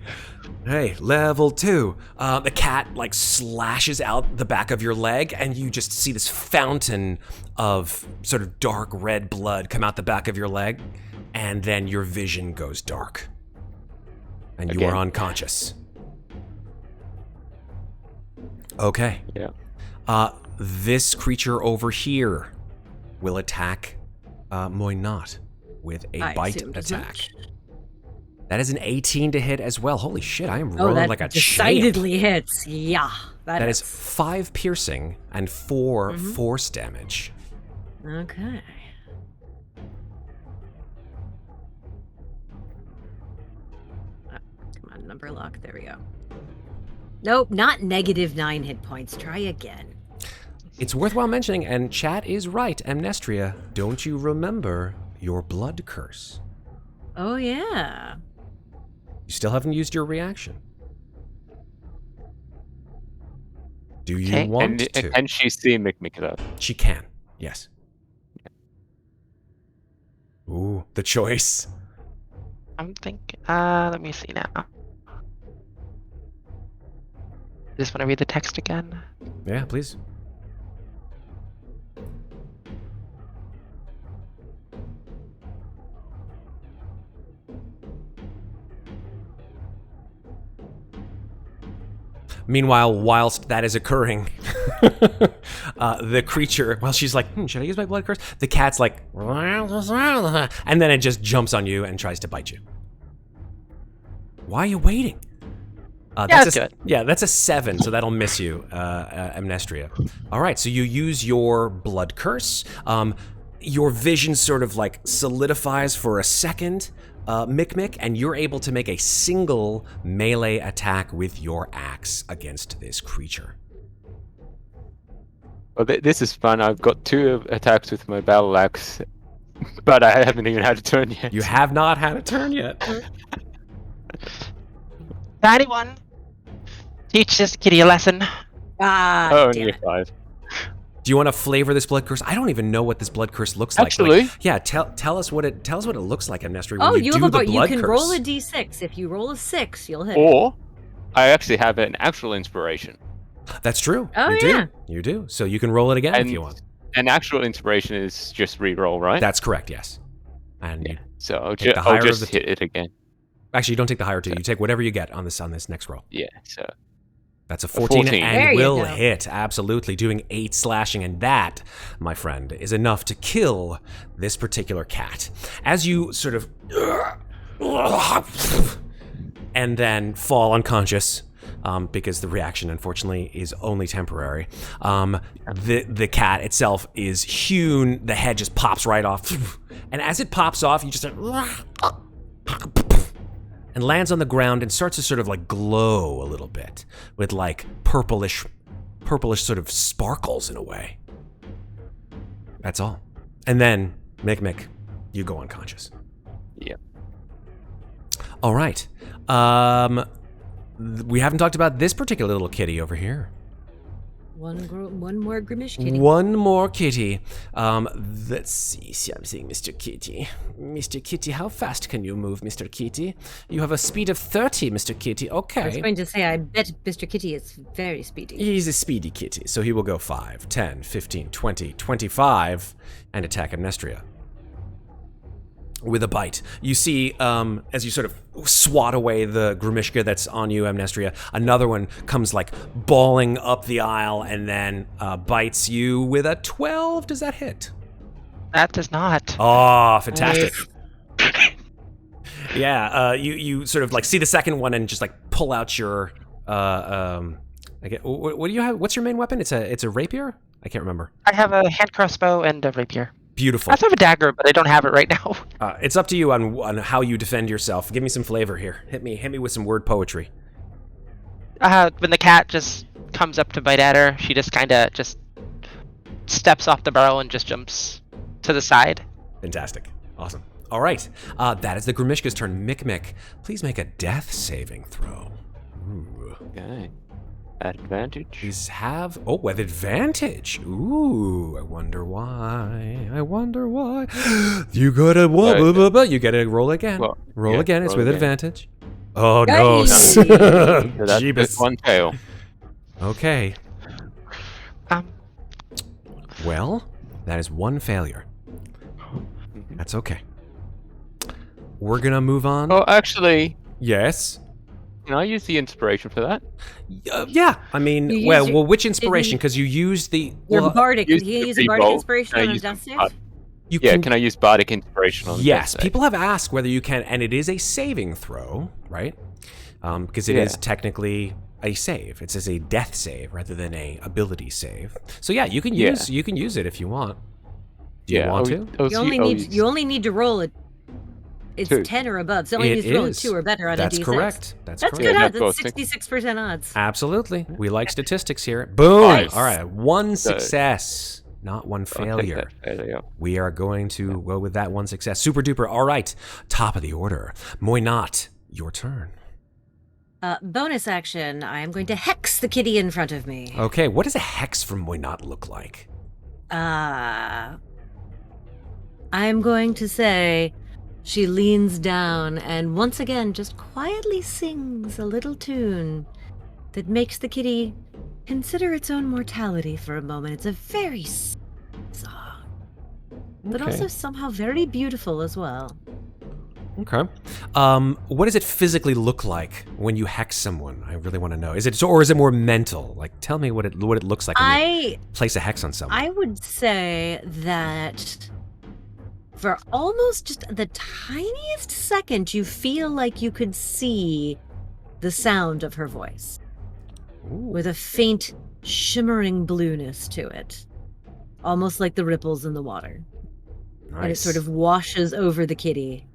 Speaker 1: Hey, level 2. The cat like slashes out the back of your leg, and you just see this fountain of sort of dark red blood come out the back of your leg, and then your vision goes dark, and you
Speaker 3: Again.
Speaker 1: are unconscious. Okay.
Speaker 3: Yeah.
Speaker 1: This creature over here will attack Muadnhait with a
Speaker 2: I
Speaker 1: bite
Speaker 2: assumed as
Speaker 1: attack.
Speaker 2: much.
Speaker 1: That is an 18 to hit as well. Holy shit, I am
Speaker 2: Oh,
Speaker 1: rolling
Speaker 2: that
Speaker 1: like a champ.
Speaker 2: decidedly hits. Yeah.
Speaker 1: That is
Speaker 2: hits.
Speaker 1: 5 piercing and 4
Speaker 2: Mhm.
Speaker 1: force damage.
Speaker 2: Okay. Ah, come on, number lock. There we go. Nope, not -9 hit points. Try again.
Speaker 1: It's worthwhile mentioning, and chat is right, Amnestria, don't you remember your blood curse?
Speaker 2: Oh, yeah.
Speaker 1: You still haven't used your reaction. Do you
Speaker 4: Okay.
Speaker 1: want
Speaker 3: And
Speaker 1: to?
Speaker 3: can she see Mikmick though?
Speaker 1: She can, yes. Ooh, the choice.
Speaker 4: I'm thinking. Let me see now. Just want to read the text again.
Speaker 1: Yeah, please. Meanwhile, whilst that is occurring, the creature, well, she's like, should I use my blood curse? The cat's like, and then it just jumps on you and tries to bite you. Why are you waiting?
Speaker 4: Let's do it.
Speaker 1: Yeah, that's a 7, so that'll miss you, Amnestria. All right, so you use your blood curse. Your vision sort of like solidifies for a second, Mikmick, and you're able to make a single melee attack with your axe against this creature.
Speaker 3: Well, this is fun. I've got 2 attacks with my battle axe, but I haven't even had a turn yet.
Speaker 1: You have not had a turn yet.
Speaker 4: 91. Teach this kitty a lesson.
Speaker 2: Ah,
Speaker 3: Oh,
Speaker 2: damn
Speaker 3: only
Speaker 2: it.
Speaker 3: a 5.
Speaker 1: Do you want to flavor this blood curse? I don't even know what this blood curse looks like.
Speaker 3: Actually,
Speaker 1: Like, yeah, tell us what it looks like, Amnestria.
Speaker 2: Oh,
Speaker 1: when
Speaker 2: you
Speaker 1: do
Speaker 2: have a
Speaker 1: the
Speaker 2: you
Speaker 1: blood
Speaker 2: can
Speaker 1: curse.
Speaker 2: roll a d6. If you roll a 6, you'll hit.
Speaker 3: or I actually have an actual inspiration.
Speaker 1: That's true.
Speaker 2: Oh,
Speaker 1: you
Speaker 2: yeah.
Speaker 1: do. You do. So you can roll it again if you want.
Speaker 3: An actual inspiration is just re-roll, right?
Speaker 1: That's correct. Yes. And
Speaker 3: yeah.
Speaker 1: you,
Speaker 3: So I'll,
Speaker 1: Take the higher
Speaker 3: I'll
Speaker 1: of
Speaker 3: just
Speaker 1: the
Speaker 3: hit it again.
Speaker 1: actually, you don't take the higher 2. You take whatever you get on this next roll.
Speaker 3: Yeah. So
Speaker 1: That's a 14,
Speaker 3: 14.
Speaker 1: and
Speaker 2: There you
Speaker 1: will
Speaker 2: go.
Speaker 1: hit, absolutely, doing 8 slashing, and that, my friend, is enough to kill this particular cat. As you sort of and then fall unconscious, because the reaction, unfortunately, is only temporary. The cat itself is hewn, the head just pops right off, and as it pops off, you just and lands on the ground and starts to sort of like glow a little bit with like purplish sort of sparkles in a way. That's all. And then, Mikmick, you go unconscious.
Speaker 3: Yep.
Speaker 1: All right. We haven't talked about this particular little kitty over here.
Speaker 2: One more Grimish kitty.
Speaker 1: One more kitty. Let's see something, Mr. Kitty. Mr. Kitty, how fast can you move, Mr. Kitty? You have a speed of 30, Mr. Kitty.
Speaker 2: I was
Speaker 1: Okay.
Speaker 2: going to say, I bet Mr. Kitty is very speedy.
Speaker 1: He's a speedy kitty, so he will go 5, 10, 15, 20, 25, and attack Amnestria. With a bite. You see, as you sort of swat away the Grimishka that's on you, Amnestria, another one comes like bawling up the aisle and then bites you with a 12. Does that hit?
Speaker 4: That does not.
Speaker 1: Oh, fantastic. Yeah, you sort of like see the second one and just like pull out your, what do you have? What's your main weapon? It's a rapier? I can't remember.
Speaker 4: I have a hand crossbow and a rapier.
Speaker 1: Beautiful.
Speaker 4: I also have a dagger, but I don't have it right now.
Speaker 1: It's up to you on how you defend yourself. Give me some flavor here. Hit me with some word poetry.
Speaker 4: When the cat just comes up to bite at her, she just kind of just steps off the barrel and just jumps to the side.
Speaker 1: Fantastic. Awesome. All right. That is the Grimishka's turn. Mikmick, please make a death saving throw. Ooh.
Speaker 3: Okay. Advantage.
Speaker 1: Please have... Oh, with advantage. Ooh, I wonder why. You got a... You get to roll again.
Speaker 3: Well,
Speaker 1: roll
Speaker 3: yeah,
Speaker 1: again. It's
Speaker 3: roll
Speaker 1: with
Speaker 3: again.
Speaker 1: advantage. Oh, no.
Speaker 2: Nice.
Speaker 3: So that's
Speaker 1: Jeebus.
Speaker 3: just one tail.
Speaker 1: Okay.
Speaker 4: Um,
Speaker 1: Well, that is one failure. That's okay. We're going to move on.
Speaker 3: Oh, actually,
Speaker 1: Yes.
Speaker 3: can I use the inspiration for that?
Speaker 1: Yeah. I mean,
Speaker 2: You
Speaker 1: well,
Speaker 2: use your-
Speaker 1: which inspiration? Because you used the...
Speaker 2: Your
Speaker 1: well,
Speaker 2: bardic.
Speaker 3: use
Speaker 2: Can you
Speaker 3: the
Speaker 2: use a bardic
Speaker 3: reroll.
Speaker 2: inspiration
Speaker 3: Can I
Speaker 2: on a
Speaker 3: use
Speaker 2: death
Speaker 3: the
Speaker 2: save?
Speaker 3: bard-
Speaker 1: you
Speaker 3: Yeah,
Speaker 1: can...
Speaker 3: can I use bardic inspiration on
Speaker 1: Yes,
Speaker 3: death save?
Speaker 1: people have asked whether you can, and it is a saving throw, right? Because it is
Speaker 3: Yeah.
Speaker 1: technically a save. It says a death save rather than a ability save. So yeah, you can
Speaker 3: Yeah.
Speaker 1: use it if you want. Do you
Speaker 3: Yeah,
Speaker 1: want
Speaker 3: I'll-
Speaker 1: to?
Speaker 3: I'll
Speaker 2: You only need to roll it. It's
Speaker 3: Two.
Speaker 2: 10 or above. So you only
Speaker 1: It
Speaker 2: need to roll a
Speaker 1: is.
Speaker 2: 2 or better on
Speaker 1: That's
Speaker 2: a D6.
Speaker 1: correct. That's
Speaker 2: That's
Speaker 1: correct.
Speaker 2: good
Speaker 3: Yeah,
Speaker 2: odds.
Speaker 3: both
Speaker 2: That's 66% odds.
Speaker 1: Absolutely. We like statistics here. Boom.
Speaker 3: Nice.
Speaker 1: All right, one
Speaker 3: So-
Speaker 1: success, not one
Speaker 3: I'll take
Speaker 1: failure.
Speaker 3: that failure.
Speaker 1: We are going to go with that one success. Super duper. All right. Top of the order. Moynat, your turn.
Speaker 2: Bonus action. I am going to hex the kitty in front of me.
Speaker 1: Okay, what does a hex from Moynat look like?
Speaker 2: I'm going to say she leans down and once again just quietly sings a little tune that makes the kitty consider its own mortality for a moment. It's a very sad song, but
Speaker 1: Okay.
Speaker 2: also somehow very beautiful as well.
Speaker 1: Okay. What does it physically look like when you hex someone? I really want to know. Is it or is it more mental? Like, tell me what it looks like when you place a hex on someone.
Speaker 2: I would say that for almost just the tiniest second, you feel like you could see the sound of her voice
Speaker 1: Ooh,
Speaker 2: with a faint, shimmering blueness to it, almost like the ripples in the water. And it
Speaker 1: nice.
Speaker 2: sort of washes over the kitty.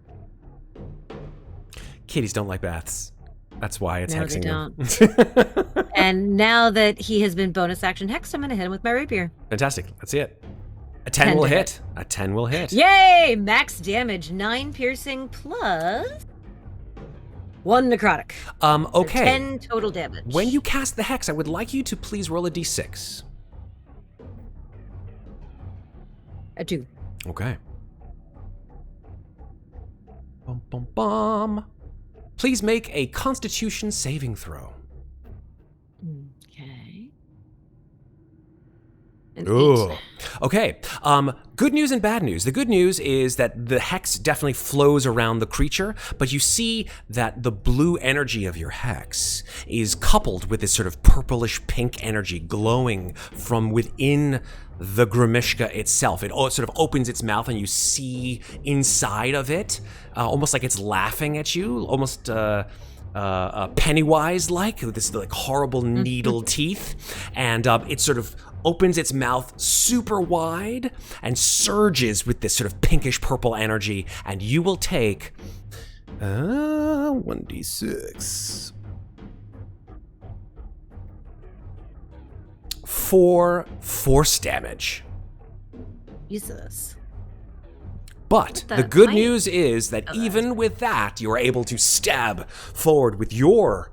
Speaker 1: Kitties don't like baths. That's why it's
Speaker 2: No, they
Speaker 1: hexing them.
Speaker 2: And now that he has been bonus action hexed, I'm going to hit him with my rapier.
Speaker 1: Fantastic. Let's see it. A 10
Speaker 2: 10
Speaker 1: will
Speaker 2: to
Speaker 1: hit. A 10 will hit.
Speaker 2: Yay! Max damage, 9 piercing plus 1 necrotic. So
Speaker 1: Okay.
Speaker 2: 10 total damage.
Speaker 1: When you cast the hex, I would like you to please roll a d6.
Speaker 2: A 2.
Speaker 1: Okay. Bum, bum, bum. Please make a Constitution saving throw.
Speaker 2: Okay. An
Speaker 1: Ooh.
Speaker 2: 8.
Speaker 1: Okay. Good news and bad news. The good news is that the hex definitely flows around the creature, but you see that the blue energy of your hex is coupled with this sort of purplish pink energy glowing from within the Grimishka itself. It sort of opens its mouth and you see inside of it, almost like it's laughing at you, almost Pennywise-like, with this like horrible needle teeth, and it sort of opens its mouth super wide and surges with this sort of pinkish purple energy, and you will take 1d6. 4 force damage.
Speaker 2: Jesus.
Speaker 1: But
Speaker 2: What
Speaker 1: the
Speaker 2: the-
Speaker 1: good
Speaker 2: I-
Speaker 1: news is that even with that, you're able to stab forward with your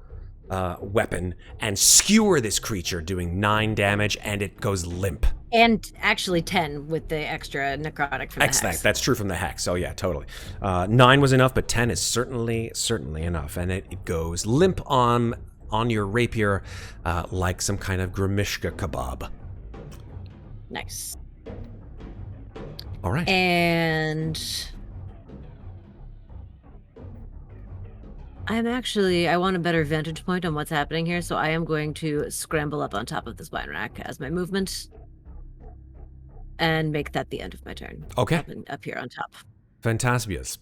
Speaker 1: weapon and skewer this creature, doing 9 damage, and it goes limp.
Speaker 2: And actually 10 with the extra necrotic from the
Speaker 1: Excellent.
Speaker 2: hex.
Speaker 1: That's true from the hex. Oh yeah, totally. 9 was enough, but 10 is certainly enough, and it goes limp on your rapier like some kind of Grimishka kebab.
Speaker 2: Nice.
Speaker 1: All right.
Speaker 2: And I want a better vantage point on what's happening here, so I am going to scramble up on top of this wine rack as my movement and make that the end of my turn.
Speaker 1: Okay.
Speaker 2: Up here on top.
Speaker 1: Fantastious.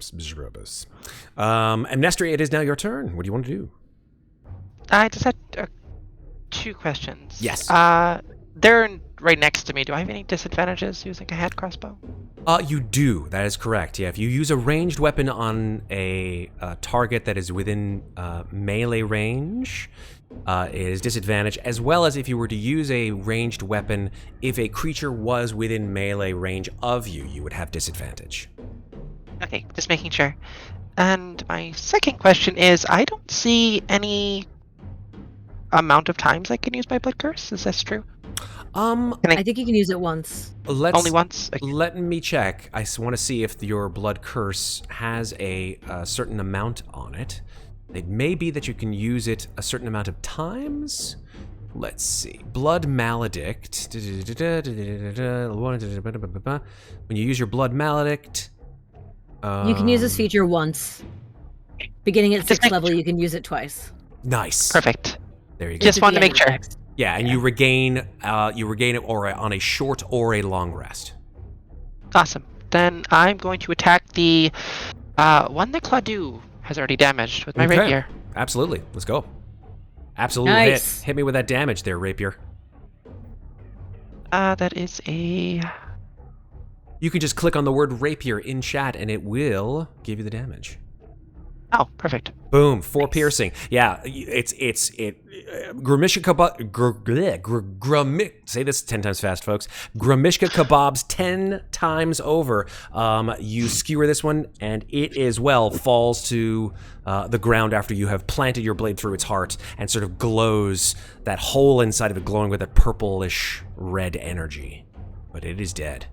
Speaker 1: Amnestria, it is now your turn. What do you want to do?
Speaker 4: I just had 2 questions.
Speaker 1: Yes.
Speaker 4: they're right next to me. Do I have any disadvantages using a hand crossbow?
Speaker 1: You do. That is correct. Yeah, if you use a ranged weapon on a target that is within melee range, it is disadvantage, as well as if you were to use a ranged weapon, if a creature was within melee range of you, you would have disadvantage.
Speaker 4: Okay, just making sure. And my second question is, I don't see any amount of times I can use my blood curse. Is this true?
Speaker 2: I think you can use it once.
Speaker 4: Only once? Okay.
Speaker 1: Let me check. I want to see if your blood curse has a certain amount on it. It may be that you can use it a certain amount of times. Let's see. Blood maledict. When you use your blood maledict,
Speaker 2: You can use this feature once. Beginning at
Speaker 4: Just
Speaker 2: 6th level, you can use it twice.
Speaker 1: Nice.
Speaker 4: Perfect.
Speaker 1: There you go.
Speaker 4: Just
Speaker 2: At
Speaker 4: wanted
Speaker 2: the
Speaker 4: to
Speaker 2: end
Speaker 4: make
Speaker 2: of the
Speaker 4: sure.
Speaker 2: text.
Speaker 1: Yeah, and you regain it or on a short or a long rest.
Speaker 4: Awesome. Then I'm going to attack the one that Claudiu has already damaged with my
Speaker 1: Okay.
Speaker 4: rapier.
Speaker 1: Absolutely. Let's go. Absolute
Speaker 2: Nice.
Speaker 1: hit. Hit me with that damage there, rapier.
Speaker 4: That is a...
Speaker 1: You can just click on the word rapier in chat and it will give you the damage.
Speaker 4: Oh, perfect.
Speaker 1: Boom, 4 piercing. Yeah, Gramishka kebab. Say this 10 times fast, folks. Gramishka kebabs 10 times over. You skewer this one, and it as well falls to the ground after you have planted your blade through its heart, and sort of glows. That hole inside of it glowing with a purplish red energy, but it is dead.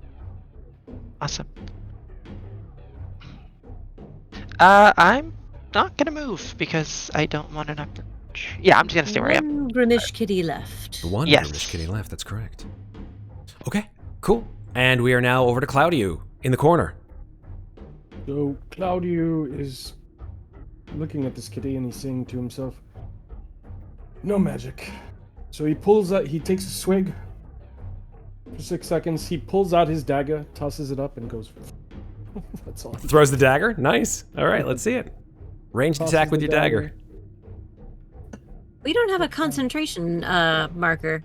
Speaker 4: Awesome. I'm not gonna move because I don't want an approach. Yeah, I'm just gonna stay where I am.
Speaker 2: One Grimish kitty left.
Speaker 1: The one
Speaker 4: Yes.
Speaker 1: British kitty left. That's correct. Okay, cool. And we are now over to Claudiu in the corner.
Speaker 5: So Claudiu is looking at this kitty and he's saying to himself, "No magic." So he pulls out. He takes a swig. For 6 seconds, he pulls out his dagger, tosses it up, and goes. That's all.
Speaker 1: Throws the dagger. Nice. All right, let's see it. Ranged
Speaker 5: Tosses
Speaker 1: attack with
Speaker 5: the
Speaker 1: your dagger.
Speaker 2: We don't have a concentration marker.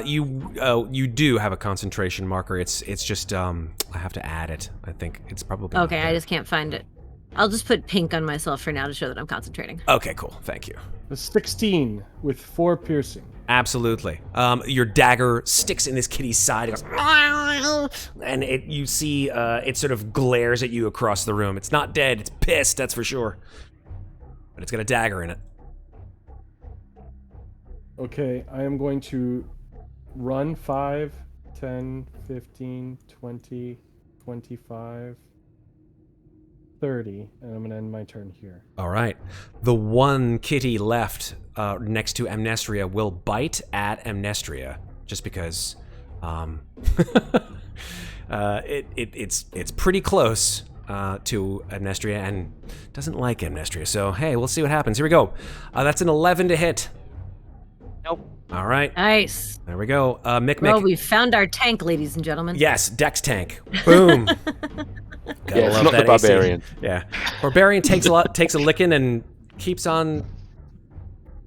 Speaker 1: You do have a concentration marker. It's just I have to add it. I think it's probably
Speaker 2: Okay,
Speaker 1: not
Speaker 2: I
Speaker 1: there.
Speaker 2: just can't find it. I'll just put pink on myself for now to show that I'm concentrating.
Speaker 1: Okay, cool. Thank you.
Speaker 5: A 16 with 4 piercing.
Speaker 1: Absolutely. Your dagger sticks in this kitty's side. It goes, and you see it sort of glares at you across the room. It's not dead. It's pissed, that's for sure. But it's got a dagger in it.
Speaker 5: Okay, I am going to run 5, 10, 15, 20, 25, 30, and I'm going to end my turn here.
Speaker 1: All right. The one kitty left next to Amnestria will bite at Amnestria, just because it's pretty close to Amnestria and doesn't like Amnestria. So hey, we'll see what happens. Here we go. That's an 11 to hit.
Speaker 4: Nope.
Speaker 1: All right.
Speaker 2: Nice.
Speaker 1: There we go. Mikmick.
Speaker 2: Well, we found our tank, ladies and gentlemen.
Speaker 1: Yes, Dex tank. Boom. Gotta
Speaker 3: Yeah, it's
Speaker 1: love
Speaker 3: not the
Speaker 1: that AC.
Speaker 3: barbarian.
Speaker 1: Yeah, barbarian takes a licking and keeps on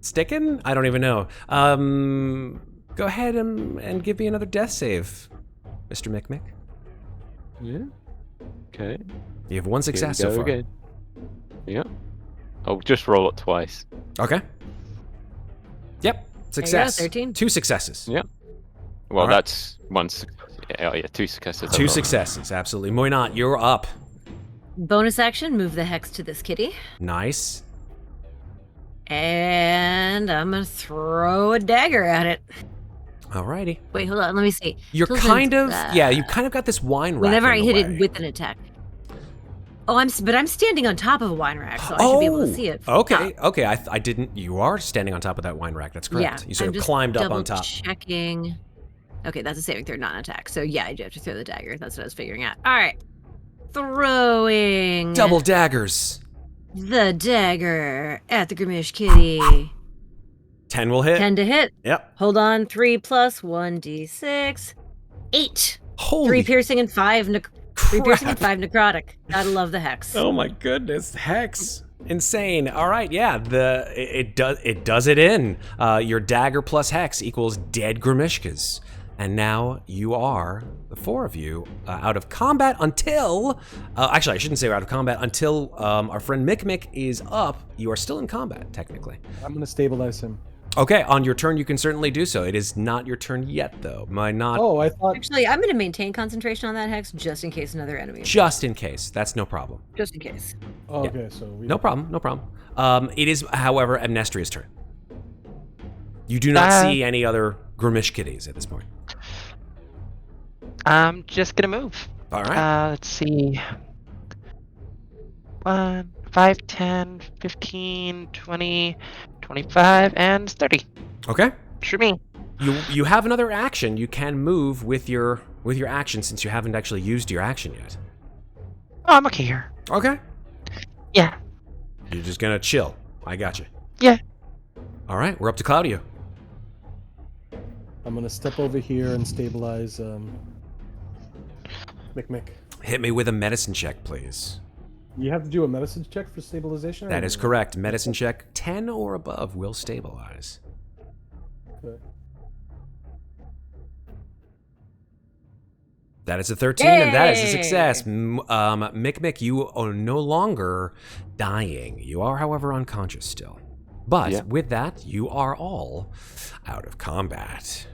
Speaker 1: sticking. I don't even know. Go ahead and give me another death save, Mr. Mikmick.
Speaker 3: Yeah. Okay.
Speaker 1: You have one success so far.
Speaker 3: Again. Yeah. I'll just roll it twice.
Speaker 1: Okay. Yep. Success.
Speaker 2: 13.
Speaker 1: 2 successes.
Speaker 3: Yeah. Well,
Speaker 1: All right.
Speaker 3: that's one. Oh yeah, 2 successes.
Speaker 1: 2 successes. Absolutely. Moynat, you're up.
Speaker 2: Bonus action, move the hex to this kitty.
Speaker 1: Nice.
Speaker 2: And I'm going to throw a dagger at it.
Speaker 1: Alrighty.
Speaker 2: Wait, hold on. Let me see.
Speaker 1: You're
Speaker 2: Tilden's,
Speaker 1: kind of you kind of got this wine rack.
Speaker 2: Whenever
Speaker 1: in
Speaker 2: I
Speaker 1: the
Speaker 2: hit
Speaker 1: way.
Speaker 2: it with an attack. Oh, but I'm standing on top of a wine rack, so I should be able to see it. from
Speaker 1: Okay,
Speaker 2: top.
Speaker 1: okay. I didn't. You are standing on top of that wine rack. That's correct.
Speaker 2: Yeah,
Speaker 1: You sort
Speaker 2: I'm
Speaker 1: of
Speaker 2: just
Speaker 1: climbed up on top.
Speaker 2: Checking. Okay, that's a saving throw, not an attack. So yeah, I do have to throw the dagger. That's what I was figuring out. All right, throwing
Speaker 1: Double daggers.
Speaker 2: the dagger at the Grimish kitty.
Speaker 1: 10 will hit.
Speaker 2: 10 to hit.
Speaker 1: Yep.
Speaker 2: Hold on. 3 plus 1d6. 8.
Speaker 1: Holy
Speaker 2: 3 piercing and 5 3 piercing and
Speaker 1: crap.
Speaker 2: 5 necrotic. Gotta love the hex.
Speaker 1: Oh my goodness, Hex. Insane. All right, yeah. It does it in. Your dagger plus hex equals dead Grimishkas. And now you are, the four of you, out of combat until... actually, I shouldn't say we're out of combat until our friend Mikmick is up. You are still in combat, technically.
Speaker 5: I'm going to stabilize him.
Speaker 1: Okay, on your turn, you can certainly do so. It is not your turn yet, though. I thought...
Speaker 2: Actually, I'm going to maintain concentration on that hex just in case another enemy.
Speaker 1: Just in case. That's no problem.
Speaker 2: Just in case.
Speaker 5: Oh,
Speaker 1: Yeah.
Speaker 5: okay, so...
Speaker 1: No problem. It is, however, Amnestria's turn. You do not see any other Grimish kitties at this point.
Speaker 4: I'm just gonna move.
Speaker 1: All right.
Speaker 4: Let's see. 1, 5, 10, 15, 20, 25, and 30.
Speaker 1: Okay.
Speaker 4: Shoot me.
Speaker 1: You have another action. You can move with your action since you haven't actually used your action yet.
Speaker 4: Oh, I'm okay here.
Speaker 1: Okay.
Speaker 4: Yeah.
Speaker 1: You're just gonna chill. I got you.
Speaker 4: Yeah.
Speaker 1: All right. We're up to Claudiu.
Speaker 5: I'm going to step over here and stabilize Mikmick.
Speaker 1: Hit me with a medicine check, please.
Speaker 5: You have to do a medicine check for stabilization?
Speaker 1: That is correct. Medicine check 10 or above will stabilize.
Speaker 5: Okay.
Speaker 1: That is a 13, and that is a success. Mikmick, you are no longer dying. You are, however, unconscious still. But with that, you are all out of combat.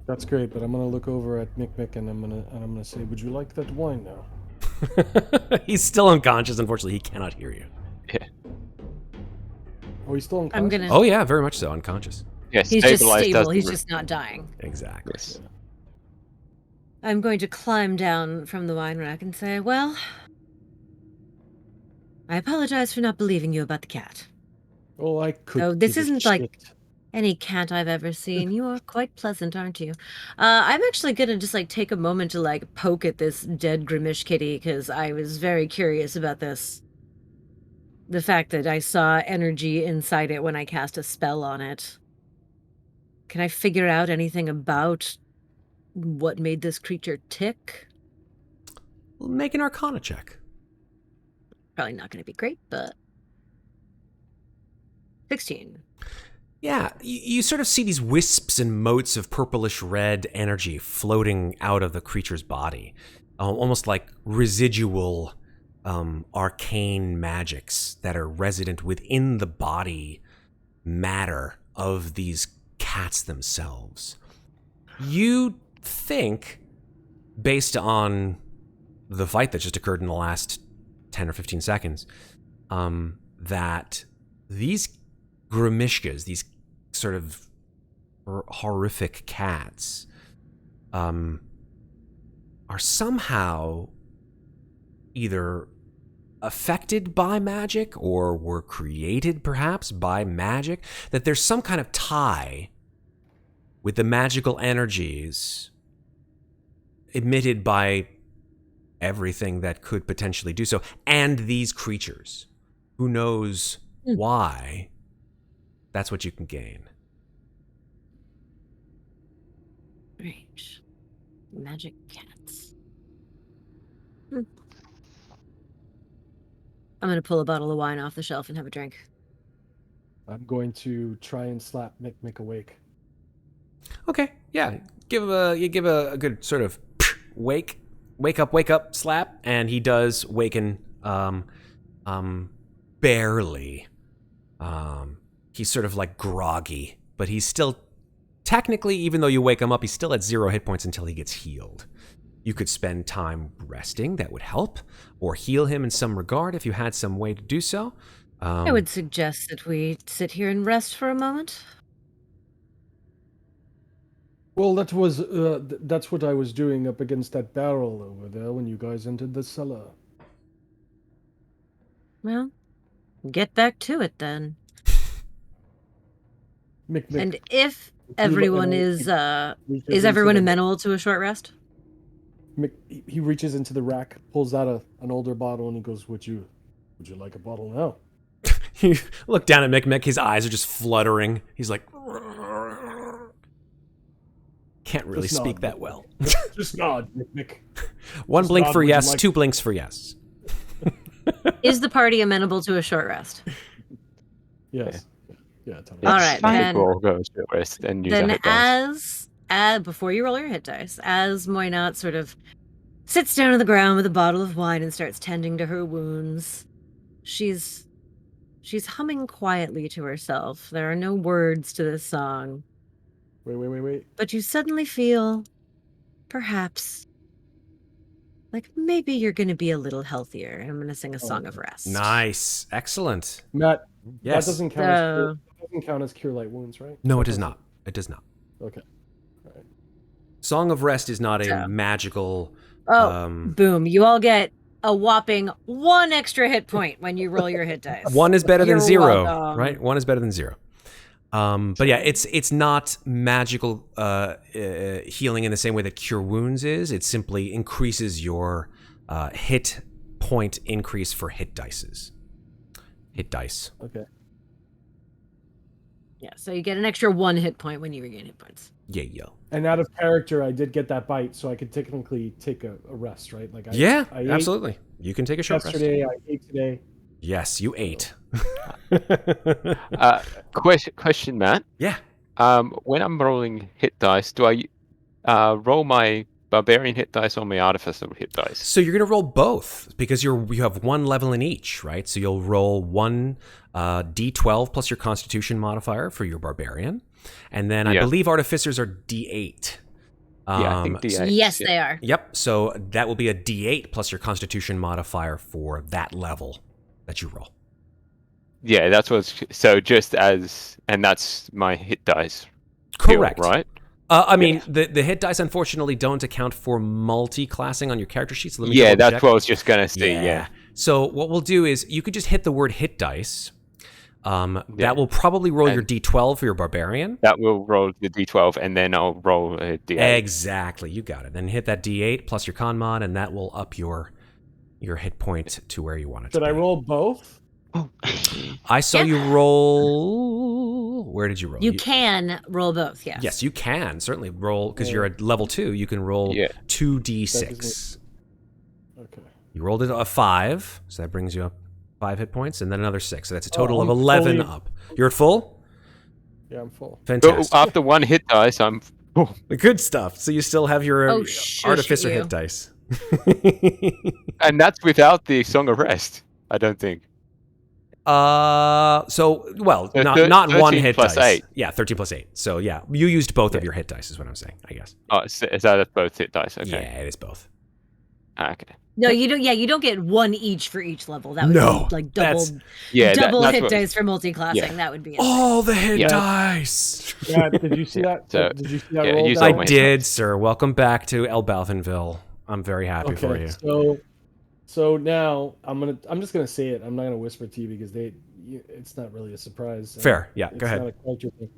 Speaker 5: That's great, but I'm going to look over at Mikmick and I'm going to say, would you like that wine now?
Speaker 1: He's still unconscious. Unfortunately, he cannot hear you.
Speaker 3: Yeah.
Speaker 5: Oh, he's still unconscious?
Speaker 2: I'm going to...
Speaker 1: Oh, yeah, very much so. Unconscious.
Speaker 3: Yeah,
Speaker 2: He's just
Speaker 3: stabilized
Speaker 2: stable.
Speaker 3: doesn't
Speaker 2: He's
Speaker 3: re-
Speaker 2: just not dying.
Speaker 1: Exactly.
Speaker 3: Yes.
Speaker 2: I'm going to climb down from the wine rack and say, well, I apologize for not believing you about the cat.
Speaker 5: Oh, I could.
Speaker 2: Oh, this
Speaker 5: give a
Speaker 2: isn't like
Speaker 5: shit.
Speaker 2: any cat I've ever seen. You are quite pleasant, aren't you? I'm actually gonna just like take a moment to like poke at this dead Grimish kitty because I was very curious about this. The fact that I saw energy inside it when I cast a spell on it. Can I figure out anything about what made this creature tick?
Speaker 1: Make an Arcana check.
Speaker 2: Probably not going to be great, but 16.
Speaker 1: Yeah, you sort of see these wisps and motes of purplish red energy floating out of the creature's body, almost like residual arcane magics that are resident within the body matter of these cats themselves. You think, based on the fight that just occurred in the last 10 or 15 seconds, that these Grimishkas, these sort of horrific cats, are somehow either affected by magic or were created perhaps by magic, that there's some kind of tie with the magical energies emitted by everything that could potentially do so, and these creatures. Who knows why? That's what you can gain.
Speaker 2: Strange. Magic cats. I'm going to pull a bottle of wine off the shelf and have a drink.
Speaker 5: I'm going to try and slap Mikmick awake.
Speaker 1: Okay, yeah. You give a good sort of wake up slap, and he does waken barely. He's sort of like groggy, but he's still technically, even though you wake him up, he's still at 0 hit points until he gets healed. You could spend time resting, that would help, or heal him in some regard if you had some way to do so.
Speaker 2: I would suggest that we sit here and rest for a moment.
Speaker 5: Well, that's what I was doing up against that barrel over there when you guys entered the cellar.
Speaker 2: Well, get back to it then.
Speaker 5: Mikmick,
Speaker 2: And if
Speaker 5: you
Speaker 2: everyone
Speaker 5: reaches
Speaker 2: is
Speaker 5: into
Speaker 2: everyone
Speaker 5: the-
Speaker 2: aloneable to a short rest?
Speaker 5: He reaches into the rack, pulls out an older bottle, and he goes, Would you like a bottle now?
Speaker 1: You look down at Mikmick, his eyes are just fluttering. He's like, can't really
Speaker 5: Just
Speaker 1: speak
Speaker 5: nod,
Speaker 1: that well.
Speaker 5: Just nod, Mikmick.
Speaker 1: One
Speaker 5: Just
Speaker 1: blink
Speaker 5: nod,
Speaker 1: for
Speaker 5: would you
Speaker 1: yes,
Speaker 5: like-
Speaker 1: 2 blinks for yes.
Speaker 2: Is the party amenable to a short rest?
Speaker 5: Yes. Yeah, totally.
Speaker 2: All
Speaker 4: It's
Speaker 2: right,
Speaker 4: fine.
Speaker 2: then-
Speaker 3: We'll go to rest and use our
Speaker 2: Then
Speaker 3: hit dice.
Speaker 2: before you roll your hit dice, as Moynat sort of sits down on the ground with a bottle of wine and starts tending to her wounds, she's humming quietly to herself. There are no words to this song,
Speaker 5: Wait.
Speaker 2: but you suddenly feel, perhaps, like maybe you're going to be a little healthier. I'm going to sing a song of rest.
Speaker 1: Nice. Excellent.
Speaker 5: Matt,
Speaker 1: Yes.
Speaker 5: that doesn't count as cure light wounds, right?
Speaker 1: No, it does not. It does not.
Speaker 5: Okay.
Speaker 1: Song of Rest is not a
Speaker 2: So-
Speaker 1: magical.
Speaker 2: Oh, boom. You all get a whopping 1 extra hit point when you roll your hit dice.
Speaker 1: One is better than
Speaker 2: You're
Speaker 1: 0,
Speaker 2: welcome.
Speaker 1: right? 1 is better than 0. But yeah, it's not magical healing in the same way that Cure Wounds is. It simply increases your hit point increase for hit dice.
Speaker 5: Okay.
Speaker 2: Yeah, so you get an extra 1 hit point when you regain hit points.
Speaker 1: Yeah.
Speaker 5: And out of character, I did get that bite, so I could technically take a rest, right? Like I ate
Speaker 1: Absolutely. You can take a short rest.
Speaker 5: yesterday, I ate today.
Speaker 1: Yes, you ate.
Speaker 3: Question, Matt.
Speaker 1: Yeah.
Speaker 3: When I'm rolling hit dice, do I roll my barbarian hit dice or my artificer hit dice?
Speaker 1: So you're going to roll both because you have 1 level in each, right? So you'll roll 1 d12 plus your constitution modifier for your barbarian. And then I believe artificers are d8.
Speaker 3: I think d8.
Speaker 2: Yes, they are.
Speaker 1: Yep. So that will be a d8 plus your constitution modifier for that level that you roll.
Speaker 3: Yeah, that's what's so and that's my hit dice.
Speaker 1: Correct.
Speaker 3: Right?
Speaker 1: I mean, the hit dice unfortunately don't account for multi-classing on your character sheet. So let me
Speaker 3: Yeah,
Speaker 1: double
Speaker 3: that's
Speaker 1: check.
Speaker 3: what I was just gonna say. Yeah.
Speaker 1: So what we'll do is you could just hit the word hit dice. That will probably roll your d12 for your barbarian.
Speaker 3: That will roll the d12, and then I'll roll a d8.
Speaker 1: Exactly, you got it. Then hit that d8 plus your con mod, and that will up your hit point to where you want it to
Speaker 5: Should
Speaker 1: be.
Speaker 5: I roll both?
Speaker 4: Oh.
Speaker 1: I saw you roll. Where did you roll?
Speaker 2: You can roll both, yes.
Speaker 1: Yes, you can certainly roll because you're at level 2. You can roll 2d6.
Speaker 5: Okay.
Speaker 1: You rolled it a 5, so that brings you up 5 hit points, and then another 6. So that's a total of
Speaker 5: I'm
Speaker 1: 11
Speaker 5: fully-
Speaker 1: up. You're at full?
Speaker 5: Yeah, I'm full.
Speaker 1: Fantastic.
Speaker 3: After 1 hit dice, I'm.
Speaker 1: Good stuff. So you still have your
Speaker 2: shush
Speaker 1: artificer
Speaker 2: you.
Speaker 1: hit dice.
Speaker 3: And that's without the Song of Rest, I don't think.
Speaker 1: Not
Speaker 3: So
Speaker 1: one
Speaker 3: 13
Speaker 1: hit
Speaker 3: plus
Speaker 1: dice.
Speaker 3: 8.
Speaker 1: Yeah, 13 plus 8. So yeah, you used both of your hit dice is what I'm saying, I guess.
Speaker 3: Oh, is that both hit dice? Okay.
Speaker 1: Yeah, it is both.
Speaker 3: Okay.
Speaker 2: No, you don't. Yeah, you don't get 1 each for each level. That would
Speaker 1: No,
Speaker 2: be like double,
Speaker 1: that's-
Speaker 3: Yeah,
Speaker 2: double
Speaker 3: that's
Speaker 2: hit
Speaker 3: what-
Speaker 2: dice for multi-classing.
Speaker 3: Yeah.
Speaker 2: That would be insane.
Speaker 1: All the hit
Speaker 3: Yeah.
Speaker 1: dice.
Speaker 5: Yeah, did you see that?
Speaker 3: So,
Speaker 5: Did you see that
Speaker 3: yeah,
Speaker 5: roll?
Speaker 3: use
Speaker 5: down?
Speaker 3: all my
Speaker 1: I
Speaker 3: hit
Speaker 1: did,
Speaker 3: dice.
Speaker 1: sir. Welcome back to El Balthanville. I'm very happy for you.
Speaker 5: So now I'm just gonna say it. I'm not gonna whisper to you because it's not really a surprise.
Speaker 1: Fair. Yeah,
Speaker 5: It's
Speaker 1: go ahead.
Speaker 5: not a culture thing.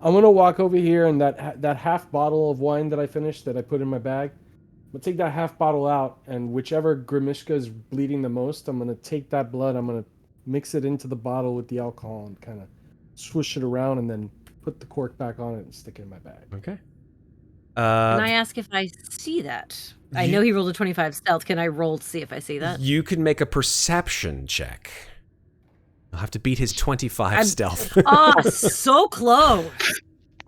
Speaker 5: I'm gonna walk over here and that half bottle of wine that I finished that I put in my bag. I'm gonna take that half bottle out, and whichever Grimishka is bleeding the most, I'm gonna take that blood. I'm gonna mix it into the bottle with the alcohol and kind of swoosh it around, and then put the cork back on it and stick it in my bag.
Speaker 1: Okay.
Speaker 2: Can I ask if I see that? I know he rolled a 25 stealth. Can I roll to see if I see that?
Speaker 1: You can make a perception check. You'll have to beat his 25 stealth.
Speaker 2: Oh, so close.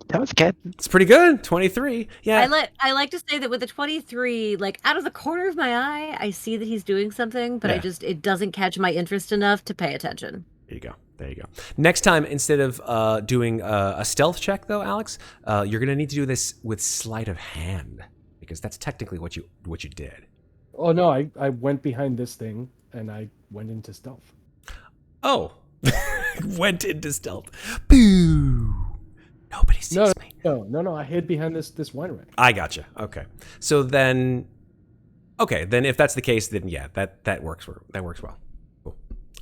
Speaker 4: That was good.
Speaker 1: It's pretty good. 23. Yeah.
Speaker 2: I like to say that with a 23, like out of the corner of my eye, I see that he's doing something, but
Speaker 1: Yeah.
Speaker 2: it doesn't catch my interest enough to pay attention.
Speaker 1: There you go. There you go. Next time, instead of doing a stealth check, though, Alex, you're going to need to do this with sleight of hand because that's technically what you did.
Speaker 5: Oh no, I went behind this thing and I went into stealth.
Speaker 1: Oh, went into stealth. Boo! Nobody sees me.
Speaker 5: No. I hid behind this wine rack.
Speaker 1: I gotcha. Okay. So then, then if that's the case, then yeah, that works. That works well. Cool.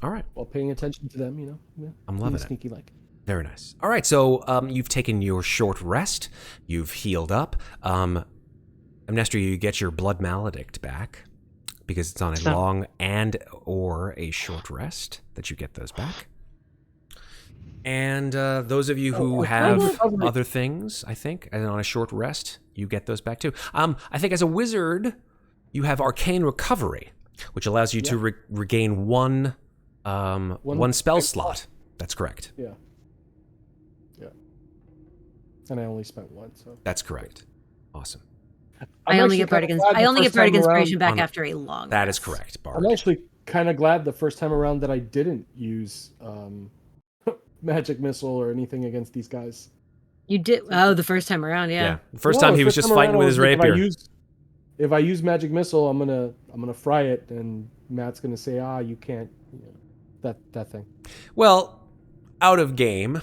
Speaker 1: All right.
Speaker 5: While paying attention to them, Yeah,
Speaker 1: I'm loving it.
Speaker 5: Sneaky like.
Speaker 1: Very nice. All right, so you've taken your short rest. You've healed up. Amnestria, you get your blood maledict back because it's on a long and or a short rest that you get those back. And those of you who have other things, I think, and on a short rest, you get those back too. I think as a wizard, you have arcane recovery. which allows you to regain one spell slot. That's correct.
Speaker 5: Yeah. And I only spent one, so
Speaker 1: That's correct. Awesome.
Speaker 2: I only get bardic inspiration back
Speaker 1: On-
Speaker 2: after a long
Speaker 1: That is
Speaker 2: rest.
Speaker 1: correct, Bard.
Speaker 5: I'm actually kind of glad the first time around that I didn't use magic missile or anything against these guys.
Speaker 2: You did the first time around, yeah.
Speaker 1: Yeah. The first time he was just fighting with his rapier.
Speaker 5: If I use magic missile, I'm gonna fry it, and Matt's gonna say, you can't. That thing.
Speaker 1: Well, out of game.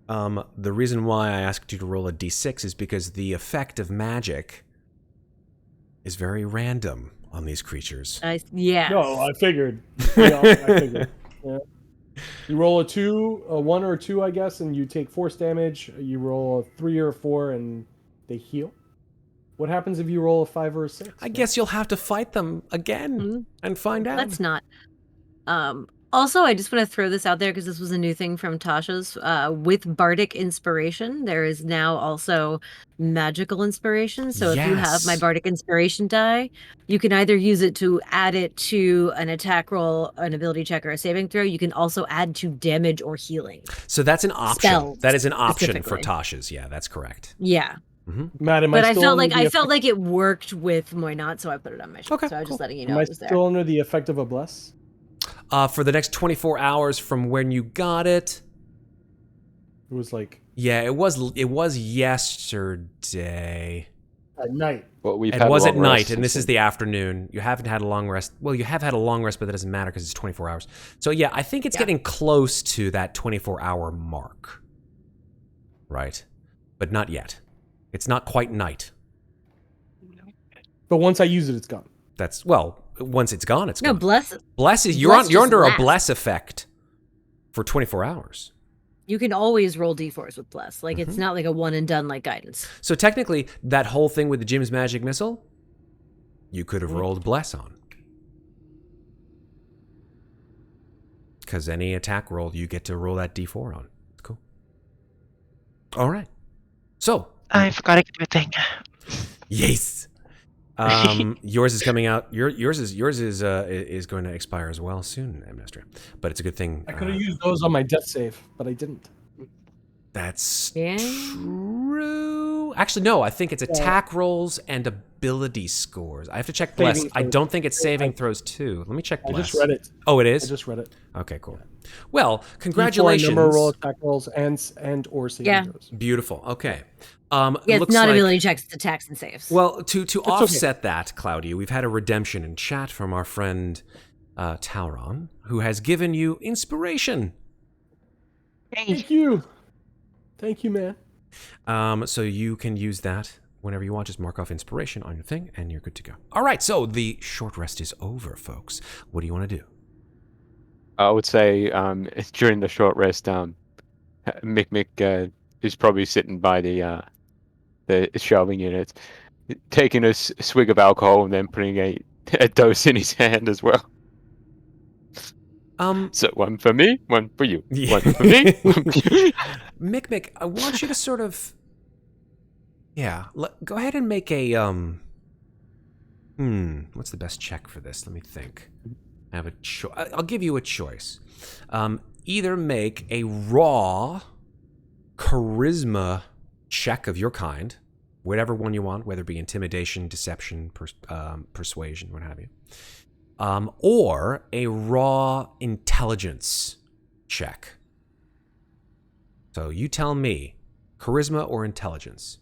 Speaker 1: The reason why I asked you to roll a d6 is because the effect of magic is very random on these creatures.
Speaker 2: Yeah.
Speaker 5: No, I figured. Yeah, I figured. Yeah. You roll a 1 or a 2, I guess, and you take force damage. You roll a 3 or a 4, and they heal. What happens if you roll a 5 or a 6?
Speaker 1: I guess you'll have to fight them again and find out.
Speaker 2: That's not. Also, I just want to throw this out there because this was a new thing from Tasha's. With Bardic Inspiration, there is now also Magical Inspiration. So if you have my Bardic Inspiration die, you can either use it to add it to an attack roll, an ability check, or a saving throw. You can also add to damage or healing.
Speaker 1: So that's an option.
Speaker 2: Spells,
Speaker 1: that is an option for
Speaker 2: specifically.
Speaker 1: Tasha's. Yeah, that's correct.
Speaker 2: Yeah.
Speaker 5: Matt,
Speaker 2: But I felt like it worked with Muadnħait, so I put it on my sheet.
Speaker 1: Okay,
Speaker 2: so I was
Speaker 1: cool.
Speaker 2: just letting you know
Speaker 5: Am I
Speaker 2: it was there.
Speaker 5: still under the effect of a bless?
Speaker 1: For the next 24 hours from when you got it.
Speaker 5: It was like
Speaker 1: Yeah, it was yesterday.
Speaker 5: at night.
Speaker 3: Well, we've
Speaker 1: It
Speaker 3: had
Speaker 1: was
Speaker 3: a
Speaker 1: at
Speaker 3: long
Speaker 1: night,
Speaker 3: rest
Speaker 1: and this
Speaker 3: since
Speaker 1: is the afternoon. You haven't had a long rest. Well, you have had a long rest, but that doesn't matter because it's 24 hours. So yeah, I think it's getting close to that 24-hour mark. Right? But not yet. It's not quite night.
Speaker 5: But once I use it, it's gone.
Speaker 1: That's, well, once it's gone, it's
Speaker 2: No,
Speaker 1: gone.
Speaker 2: bless.
Speaker 1: Bless is, you're
Speaker 2: Bless just
Speaker 1: under a
Speaker 2: lasts.
Speaker 1: bless effect for 24 hours.
Speaker 2: You can always roll d4s with bless. Like it's not like a one and done like guidance.
Speaker 1: So technically, that whole thing with the Jim's Magic Missile, you could have rolled bless on. Because any attack roll, you get to roll that d4 on. Cool. All right. So.
Speaker 4: I forgot to give a thing.
Speaker 1: Yes. Yours is coming out. Yours is going to expire as well soon, Amnestria. But it's a good thing.
Speaker 5: I could have used those on my death save, but I didn't.
Speaker 1: That's
Speaker 2: Yeah.
Speaker 1: true. Actually, no. I think it's attack rolls and ability scores. I have to check bless.
Speaker 5: Saving
Speaker 1: I
Speaker 5: throws.
Speaker 1: don't think it's saving throws too. Let me check
Speaker 5: I
Speaker 1: bless.
Speaker 5: just read it.
Speaker 1: Oh, it
Speaker 5: I
Speaker 1: is.
Speaker 5: just read it.
Speaker 1: Okay, cool. Well,
Speaker 5: D4
Speaker 1: congratulations.
Speaker 5: number roll attack rolls and or saving throws.
Speaker 1: Beautiful. Okay.
Speaker 2: Yeah,
Speaker 1: It
Speaker 2: it's
Speaker 1: looks
Speaker 2: not
Speaker 1: like,
Speaker 2: ability checks, it's attacks and saves.
Speaker 1: Well, to offset that, Claudiu, we've had a redemption in chat from our friend Tauron, who has given you inspiration.
Speaker 5: Thank you. Thank you, man.
Speaker 1: So you can use that whenever you want. Just mark off inspiration on your thing, and you're good to go. All right, so the short rest is over, folks. What do you want to do?
Speaker 3: I would say during the short rest, Mikmick is probably sitting by the shelving unit, taking a swig of alcohol and then putting a dose in his hand as well. So one for me, one for you.
Speaker 1: Yeah.
Speaker 3: One for me, one for you.
Speaker 1: Mikmick, I want you to sort of, go ahead and make a what's the best check for this? Let me think. I have a I'll give you a choice. Either make a raw charisma check of your kind, whatever one you want, whether it be intimidation, deception, persuasion, what have you, or a raw intelligence check. So you tell me, charisma or intelligence?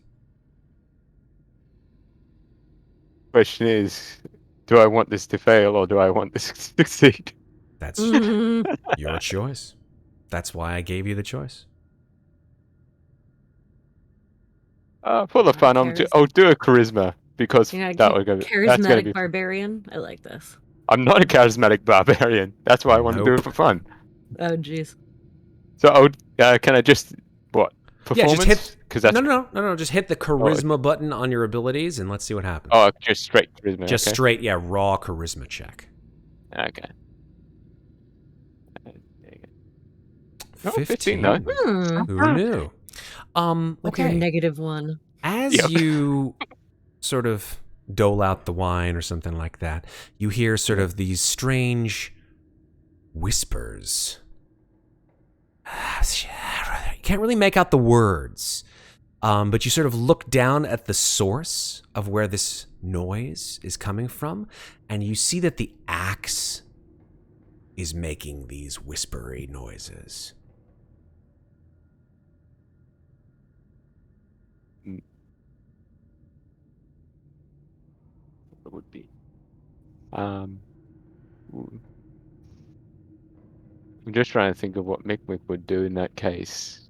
Speaker 3: Question is, do I want this to fail or do I want this to succeed?
Speaker 1: That's your choice. That's why I gave you the choice.
Speaker 3: For the fun, I'll do a charisma because
Speaker 2: Yeah,
Speaker 3: that would go. That's gonna
Speaker 2: charismatic
Speaker 3: be.
Speaker 2: barbarian. I like this.
Speaker 3: I'm not a charismatic barbarian. That's why I want to do it for fun.
Speaker 2: Oh, jeez.
Speaker 3: So can I just what? Performance?
Speaker 1: Yeah, just hit.
Speaker 3: 'Cause that's
Speaker 1: No. Just hit the charisma button on your abilities, and let's see what happens.
Speaker 3: Oh, just straight charisma.
Speaker 1: Just
Speaker 3: okay.
Speaker 1: straight, raw charisma check.
Speaker 3: Okay. Oh,
Speaker 1: 15.
Speaker 3: 15 though.
Speaker 1: Who knew?
Speaker 2: What's your
Speaker 1: Okay.
Speaker 2: -1?
Speaker 1: As
Speaker 3: Yep.
Speaker 1: you sort of dole out the wine or something like that, you hear sort of these strange whispers. You can't really make out the words, but you sort of look down at the source of where this noise is coming from, and you see that the axe is making these whispery noises.
Speaker 3: It would be. I'm just trying to think of what Mikmick would do in that case.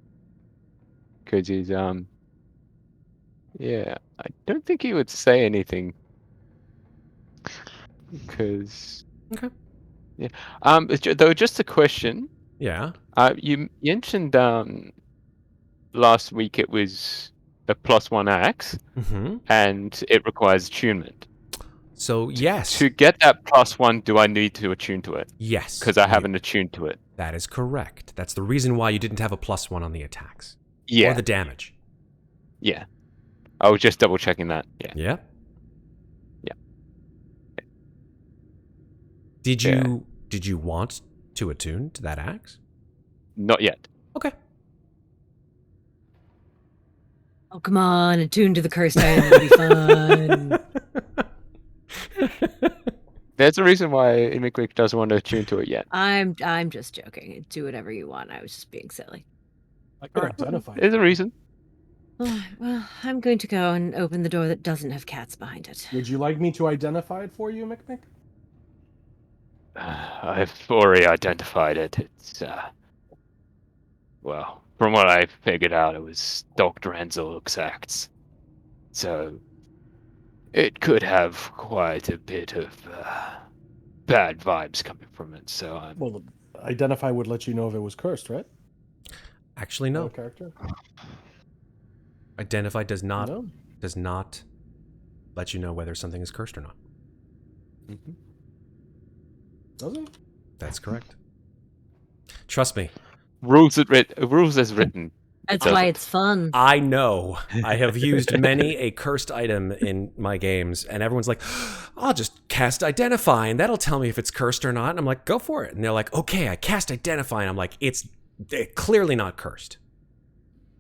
Speaker 3: Because he's, yeah, I don't think he would say anything. Because...
Speaker 1: Okay.
Speaker 3: Yeah. Though, just a question.
Speaker 1: Yeah.
Speaker 3: You mentioned, last week it was a +1 axe, and it requires attunement.
Speaker 1: So, yes.
Speaker 3: To get that +1, do I need to attune to it?
Speaker 1: Yes.
Speaker 3: Because I haven't attuned to it.
Speaker 1: That is correct. That's the reason why you didn't have a +1 on the attacks.
Speaker 3: Yeah.
Speaker 1: Or the damage.
Speaker 3: Yeah. I was just double checking that. Yeah.
Speaker 1: Yeah.
Speaker 3: Yeah.
Speaker 1: Did you want to attune to that axe?
Speaker 3: Not yet.
Speaker 1: Okay.
Speaker 2: Oh, come on, attune to the cursed item, it'll be fun.
Speaker 3: There's a reason why Mikmick doesn't want to attune to it yet.
Speaker 2: I'm just joking. Do whatever you want. I was just being silly.
Speaker 5: I could identify.
Speaker 3: There's a reason.
Speaker 2: Well, I'm going to go and open the door that doesn't have cats behind it.
Speaker 5: Would you like me to identify it for you, Mikmick?
Speaker 3: I've already identified it. It's, well, from what I figured out, it was Dr. Enzel's acts. So, it could have quite a bit of bad vibes coming from it. So,
Speaker 5: Well, identify would let you know if it was cursed, right?
Speaker 1: Actually, no.
Speaker 5: Character.
Speaker 1: Identify does not
Speaker 5: No.
Speaker 1: let you know whether something is cursed or not.
Speaker 3: Mm-hmm.
Speaker 5: Does it?
Speaker 1: That's correct. Trust me.
Speaker 3: rules as written.
Speaker 2: That's why it's fun.
Speaker 1: I know. I have used many a cursed item in my games, and everyone's like, I'll just cast Identify, and that'll tell me if it's cursed or not. And I'm like, go for it. And they're like, okay, I cast Identify, and I'm like, it's clearly not cursed.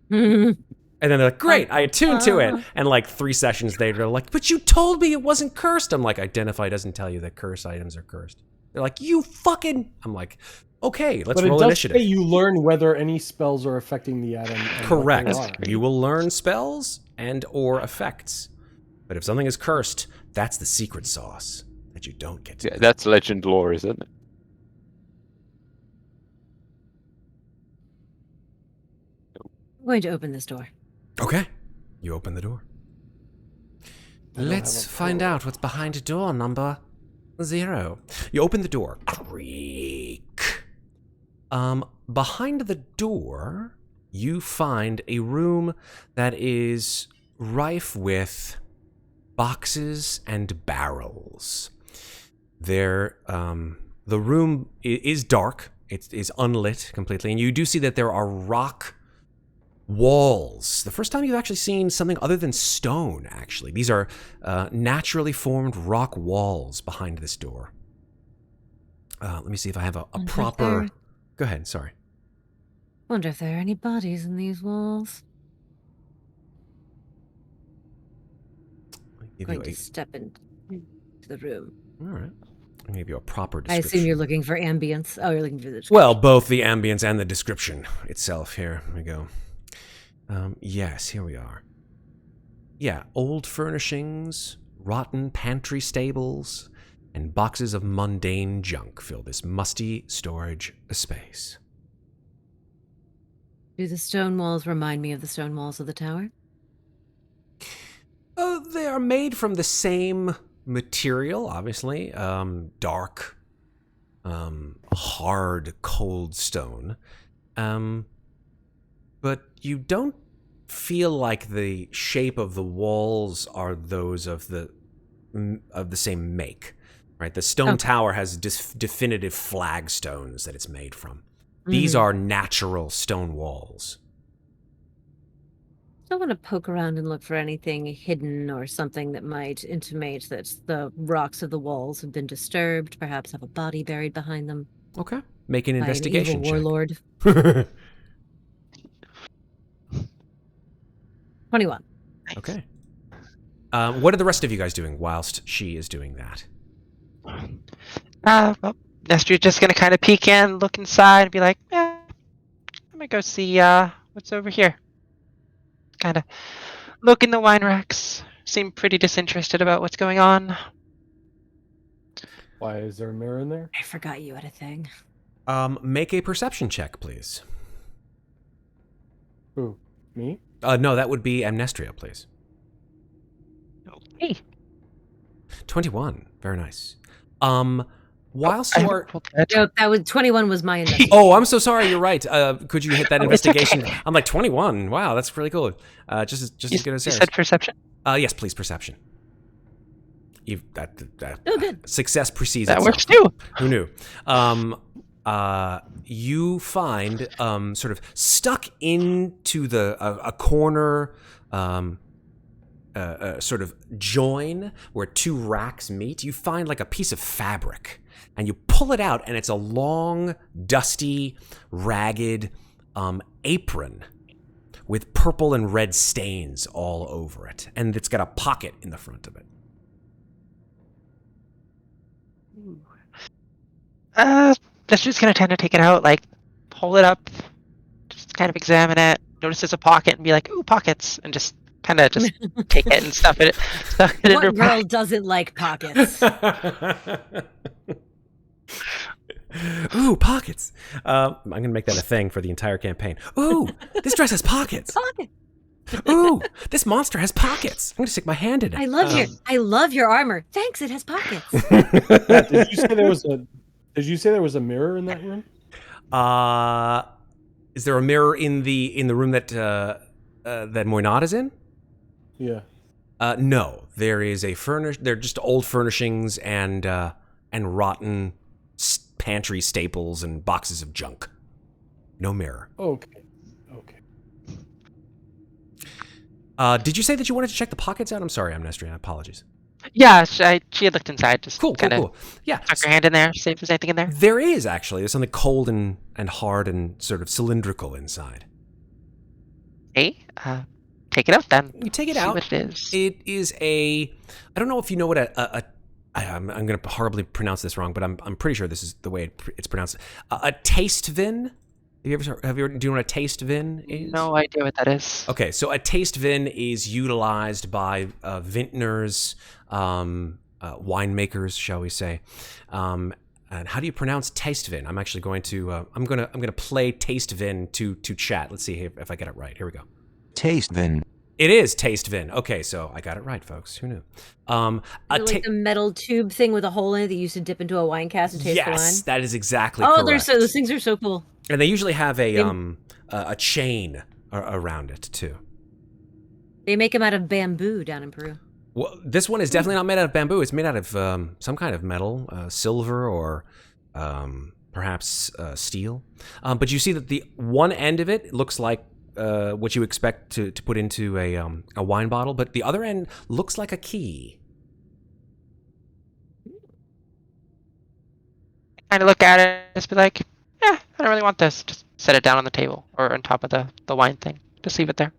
Speaker 1: And then they're like, great, I attuned to it. And like 3 sessions later, they're like, but you told me it wasn't cursed. I'm like, Identify doesn't tell you that cursed items are cursed. They're like, you fucking... I'm like, okay, let's roll initiative.
Speaker 5: But it does say you learn whether any spells are affecting the atom. And
Speaker 1: Correct.
Speaker 5: what they are.
Speaker 1: You will learn spells and or effects. But if something is cursed, that's the secret sauce that you don't get to.
Speaker 3: Yeah, that's legend lore, isn't it?
Speaker 2: I'm going to open this door.
Speaker 1: Okay. You open the door. Let's find out what's behind door number 0. You open the door. Creak. Behind the door, you find a room that is rife with boxes and barrels. The room is dark. It is unlit completely, and you do see that there are rock walls. The first time you've actually seen something other than stone, actually. These are naturally formed rock walls behind this door. Let me see if I have a proper... Go ahead, sorry.
Speaker 2: Wonder if there are any bodies in these walls. I'm going to step into the room.
Speaker 1: All right. I'll give you a proper
Speaker 2: I
Speaker 1: description.
Speaker 2: assume you're looking for ambience. Oh, you're looking for the description.
Speaker 1: Well, both the ambience and the description itself. Here we go. Yes, here we are. Yeah, old furnishings, rotten pantry stables, and boxes of mundane junk fill this musty storage space.
Speaker 2: Do the stone walls remind me of the stone walls of the tower?
Speaker 1: They are made from the same material, obviously. Dark, hard, cold stone. But you don't feel like the shape of the walls are those of the same make, right? The stone tower has definitive flagstones that it's made from. These are natural stone walls.
Speaker 2: I want to poke around and look for anything hidden or something that might intimate that the rocks of the walls have been disturbed, perhaps have a body buried behind them
Speaker 1: Okay. Make an
Speaker 2: by an evil
Speaker 1: investigation check.
Speaker 2: warlord. 21.
Speaker 1: Okay. What are the rest of you guys doing whilst she is doing that?
Speaker 4: Well, Nestria's just gonna kind of peek in, look inside, and be like, "Yeah, I'm gonna go see what's over here." Kind of look in the wine racks. Seem pretty disinterested about what's going on.
Speaker 5: Why is there a mirror in there?
Speaker 2: I forgot you had a thing.
Speaker 1: Make a perception check, please.
Speaker 5: Who? Me?
Speaker 1: No, that would be Amnestria, please.
Speaker 4: Okay.
Speaker 1: 21. Very nice. Whilst you are...
Speaker 2: No, that was 21 was my investigation.
Speaker 1: Oh, I'm so sorry. You're right. Could you hit that
Speaker 4: Oh, it's
Speaker 1: investigation?
Speaker 4: okay.
Speaker 1: I'm like 21. Wow, that's really cool. Just as good as
Speaker 4: You
Speaker 1: Sarah's.
Speaker 4: said perception?
Speaker 1: Yes, please, perception.
Speaker 2: Oh, good.
Speaker 1: Success precedes
Speaker 4: That
Speaker 1: itself.
Speaker 4: works too.
Speaker 1: Who knew? You find sort of stuck into a corner, sort of join where two racks meet. You find like a piece of fabric, and you pull it out, and it's a long, dusty, ragged apron with purple and red stains all over it, and it's got a pocket in the front of it.
Speaker 4: Just gonna tend to take it out, like pull it up, just kind of examine it, notice there's a pocket, and be like, "Ooh, pockets," and just kind of just take it and stuff it in her
Speaker 2: What girl
Speaker 4: pocket.
Speaker 2: doesn't like pockets?
Speaker 1: Ooh, pockets. I'm going to make that a thing for the entire campaign. Ooh, this dress has pockets.
Speaker 2: Pocket.
Speaker 1: Ooh, this monster has pockets. I'm going to stick my hand in it.
Speaker 2: I love your armor. Thanks, it has pockets.
Speaker 5: Did you say there was a mirror in that room?
Speaker 1: Is there a mirror in the room that that Muadnhait is in?
Speaker 5: Yeah.
Speaker 1: No, there is a they're just old furnishings and rotten pantry staples and boxes of junk. No mirror.
Speaker 5: Okay.
Speaker 1: Did you say that you wanted to check the pockets out? I'm sorry, Amnestria. Apologies.
Speaker 4: Yeah, she had looked inside, just
Speaker 1: Cool. Yeah.
Speaker 4: stuck her hand in there, see if there's anything in there.
Speaker 1: There is actually. There's something cold and hard and sort of cylindrical inside.
Speaker 4: Hey, take it out then.
Speaker 1: You take it
Speaker 4: See
Speaker 1: out.
Speaker 4: what it is.
Speaker 1: It is I don't know if you know what I'm going to horribly pronounce this wrong, but I'm pretty sure this is the way it's pronounced. A taste vin. Do you know what a taste vin is?
Speaker 4: No idea what that is.
Speaker 1: Okay, so a taste vin is utilized by vintners, winemakers, shall we say? And how do you pronounce taste vin? I'm actually going to I'm gonna play taste vin to chat. Let's see if I get it right. Here we go.
Speaker 6: Taste vin.
Speaker 1: It is taste vin. Okay, so I got it right, folks. Who knew?
Speaker 2: Like the metal tube thing with a hole in it that you used to dip into a wine cask and taste the wine.
Speaker 1: Yes, that is exactly
Speaker 2: Oh,
Speaker 1: correct.
Speaker 2: those things are so cool.
Speaker 1: And they usually have a chain around it too.
Speaker 2: They make them out of bamboo down in Peru.
Speaker 1: Well, this one is definitely not made out of bamboo. It's made out of some kind of metal, silver or perhaps steel. But you see that the one end of it looks like what you expect to put into a wine bottle, but the other end looks like a key.
Speaker 4: Kind of look at it, just be like, "Yeah, I don't really want this." Just set it down on the table or on top of the wine thing. Just leave it there.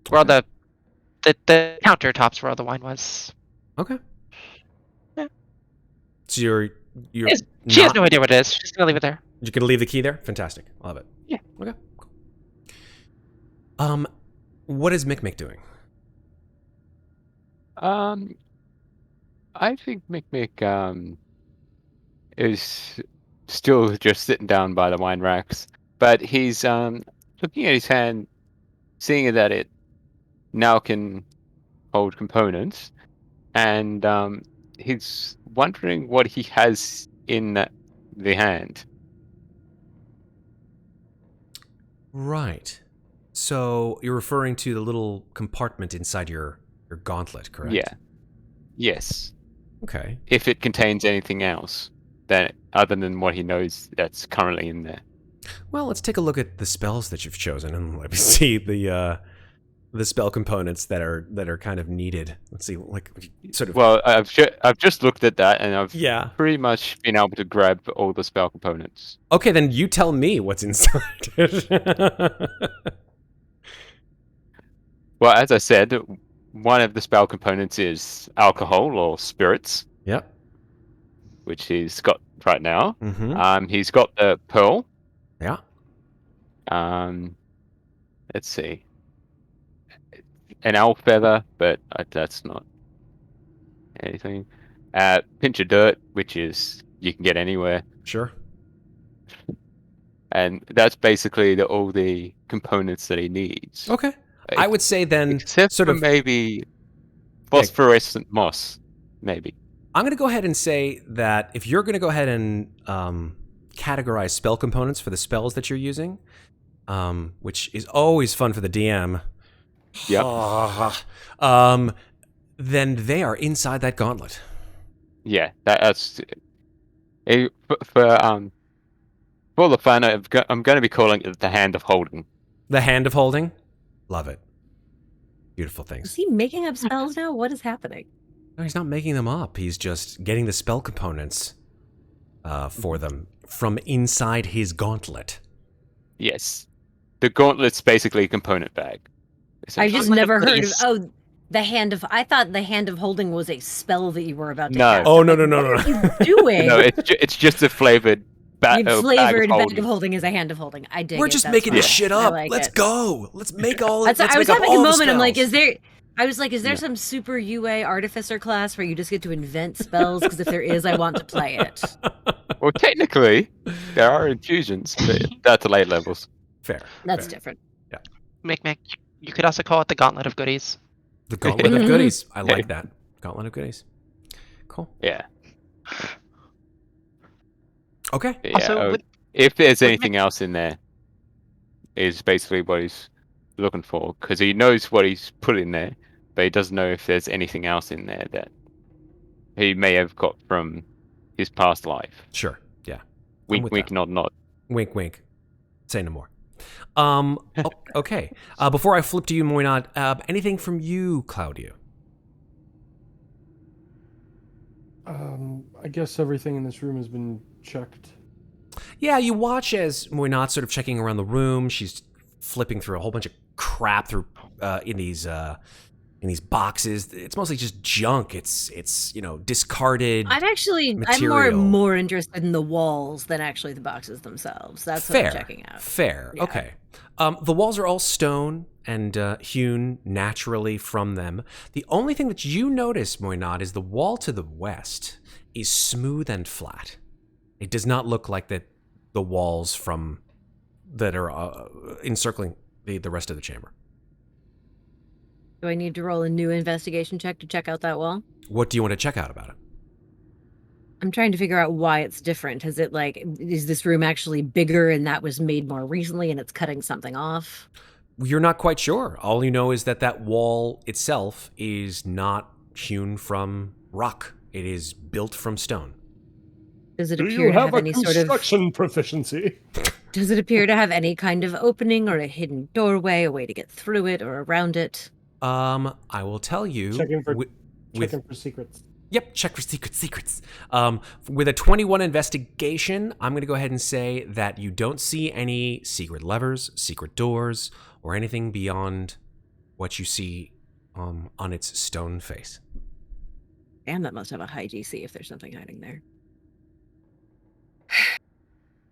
Speaker 4: Where all the countertops where all the wine was.
Speaker 1: Okay.
Speaker 4: Yeah.
Speaker 1: So you're
Speaker 4: She has no idea what it is. She's gonna leave it there.
Speaker 1: You're gonna leave the key there? Fantastic. I love it.
Speaker 4: Yeah.
Speaker 1: Okay. Cool. What is Mikmick doing?
Speaker 3: I think Mikmick is still just sitting down by the wine racks, but he's looking at his hand, seeing that it now can hold components, and he's wondering what he has in the hand.
Speaker 1: Right. So you're referring to the little compartment inside your gauntlet, correct?
Speaker 3: Yeah. Yes.
Speaker 1: Okay.
Speaker 3: If it contains anything else that other than what he knows that's currently in there.
Speaker 1: Well, let's take a look at the spells that you've chosen and let me see the spell components that are kind of needed. Let's see, like sort of.
Speaker 3: Well, I've just looked at that, and I've
Speaker 1: Yeah.
Speaker 3: pretty much been able to grab all the spell components.
Speaker 1: Okay, then you tell me what's inside it.
Speaker 3: Well, as I said, one of the spell components is alcohol or spirits,
Speaker 1: Yep.
Speaker 3: which he's got right now.
Speaker 1: Mm-hmm.
Speaker 3: He's got the pearl.
Speaker 1: Yeah.
Speaker 3: Let's see, an owl feather, but that's not anything. Pinch of dirt, which is you can get anywhere,
Speaker 1: Sure.
Speaker 3: and that's basically all the components that he needs.
Speaker 1: Okay. I would say then,
Speaker 3: Except
Speaker 1: sort
Speaker 3: for
Speaker 1: of.
Speaker 3: maybe phosphorescent moss, maybe.
Speaker 1: I'm going to go ahead and say that if you're going to go ahead and categorize spell components for the spells that you're using, which is always fun for the DM.
Speaker 3: Yep.
Speaker 1: Then they are inside that gauntlet.
Speaker 3: Yeah, that's for the fun. I'm going to be calling it the Hand of Holding.
Speaker 1: The Hand of Holding. Love it. Beautiful
Speaker 2: Is
Speaker 1: things.
Speaker 2: he making up spells now? What is happening?
Speaker 1: No, he's not making them up. He's just getting the spell components for them from inside his gauntlet.
Speaker 3: Yes, the gauntlet's basically a component bag.
Speaker 2: I just
Speaker 4: like a
Speaker 2: never heard of.
Speaker 4: place.
Speaker 2: Oh, the hand of. I thought the hand of holding was a spell that you were about to
Speaker 3: No.
Speaker 2: cast.
Speaker 1: Oh,
Speaker 2: I'm
Speaker 1: no,
Speaker 2: like,
Speaker 1: no, no,
Speaker 2: what
Speaker 1: no.
Speaker 2: are you doing?
Speaker 3: No, it's just a flavored
Speaker 2: You flavored
Speaker 3: bag
Speaker 2: bag of holding is a hand of holding. I dig it.
Speaker 1: We're just
Speaker 2: That's
Speaker 1: making
Speaker 2: fine.
Speaker 1: this shit
Speaker 2: I
Speaker 1: up.
Speaker 2: like
Speaker 1: Let's
Speaker 2: it.
Speaker 1: go. Let's make all.
Speaker 2: That's,
Speaker 1: let's
Speaker 2: I was
Speaker 1: make up
Speaker 2: having a
Speaker 1: all the
Speaker 2: moment. I'm like,
Speaker 1: spells.
Speaker 2: is there some super UA artificer class where you just get to invent spells? Because if there is, I want to play it.
Speaker 3: Well, technically, there are infusions, but that's late levels.
Speaker 1: Fair.
Speaker 2: That's
Speaker 1: fair.
Speaker 2: different.
Speaker 4: Mikmick, you could also call it the Gauntlet of Goodies.
Speaker 1: The Gauntlet of Goodies. I like that. Gauntlet of Goodies. Cool.
Speaker 3: Yeah.
Speaker 1: Okay.
Speaker 3: Yeah,
Speaker 4: Also,
Speaker 3: if there's
Speaker 4: with
Speaker 3: anything else in there, is basically what he's looking for, because he knows what he's put in there, but he doesn't know if there's anything else in there that he may have got from his past life.
Speaker 1: Sure. Yeah. I'm
Speaker 3: Wink,
Speaker 1: with
Speaker 3: wink,
Speaker 1: that.
Speaker 3: nod, nod.
Speaker 1: Wink, wink. Say no more. Okay. Before I flip to you, Muadnhait, anything from you, Claudiu?
Speaker 5: I guess everything in this room has been checked.
Speaker 1: Yeah, you watch as Muadnhait's sort of checking around the room. She's flipping through a whole bunch of crap through in these boxes. It's mostly just junk. It's discarded.
Speaker 2: I'm
Speaker 1: material.
Speaker 2: more interested in the walls than actually the boxes themselves. That's what I'm checking out.
Speaker 1: Fair.
Speaker 2: Yeah.
Speaker 1: Okay. The walls are all stone and hewn naturally from them. The only thing that you notice, Muadnhait, is the wall to the west is smooth and flat. It does not look like the walls from that are encircling the rest of the chamber.
Speaker 2: Do I need to roll a new investigation check to check out that wall?
Speaker 1: What do you want to check out about it?
Speaker 2: I'm trying to figure out why it's different. Is this room actually bigger and that was made more recently and it's cutting something off?
Speaker 1: You're not quite sure. All you know is that wall itself is not hewn from rock. It is built from stone.
Speaker 2: Does it
Speaker 5: Do
Speaker 2: appear
Speaker 5: you
Speaker 2: to
Speaker 5: have
Speaker 2: have
Speaker 5: a
Speaker 2: any sort of
Speaker 5: construction proficiency?
Speaker 2: Does it appear to have any kind of opening or a hidden doorway, a way to get through it or around it?
Speaker 1: I will tell you.
Speaker 5: Checking for
Speaker 1: with
Speaker 5: secrets.
Speaker 1: Yep, check for secrets. With a 21 investigation, I'm going to go ahead and say that you don't see any secret levers, secret doors, or anything beyond what you see on its stone face.
Speaker 2: Damn, that must have a high DC if there's something hiding there.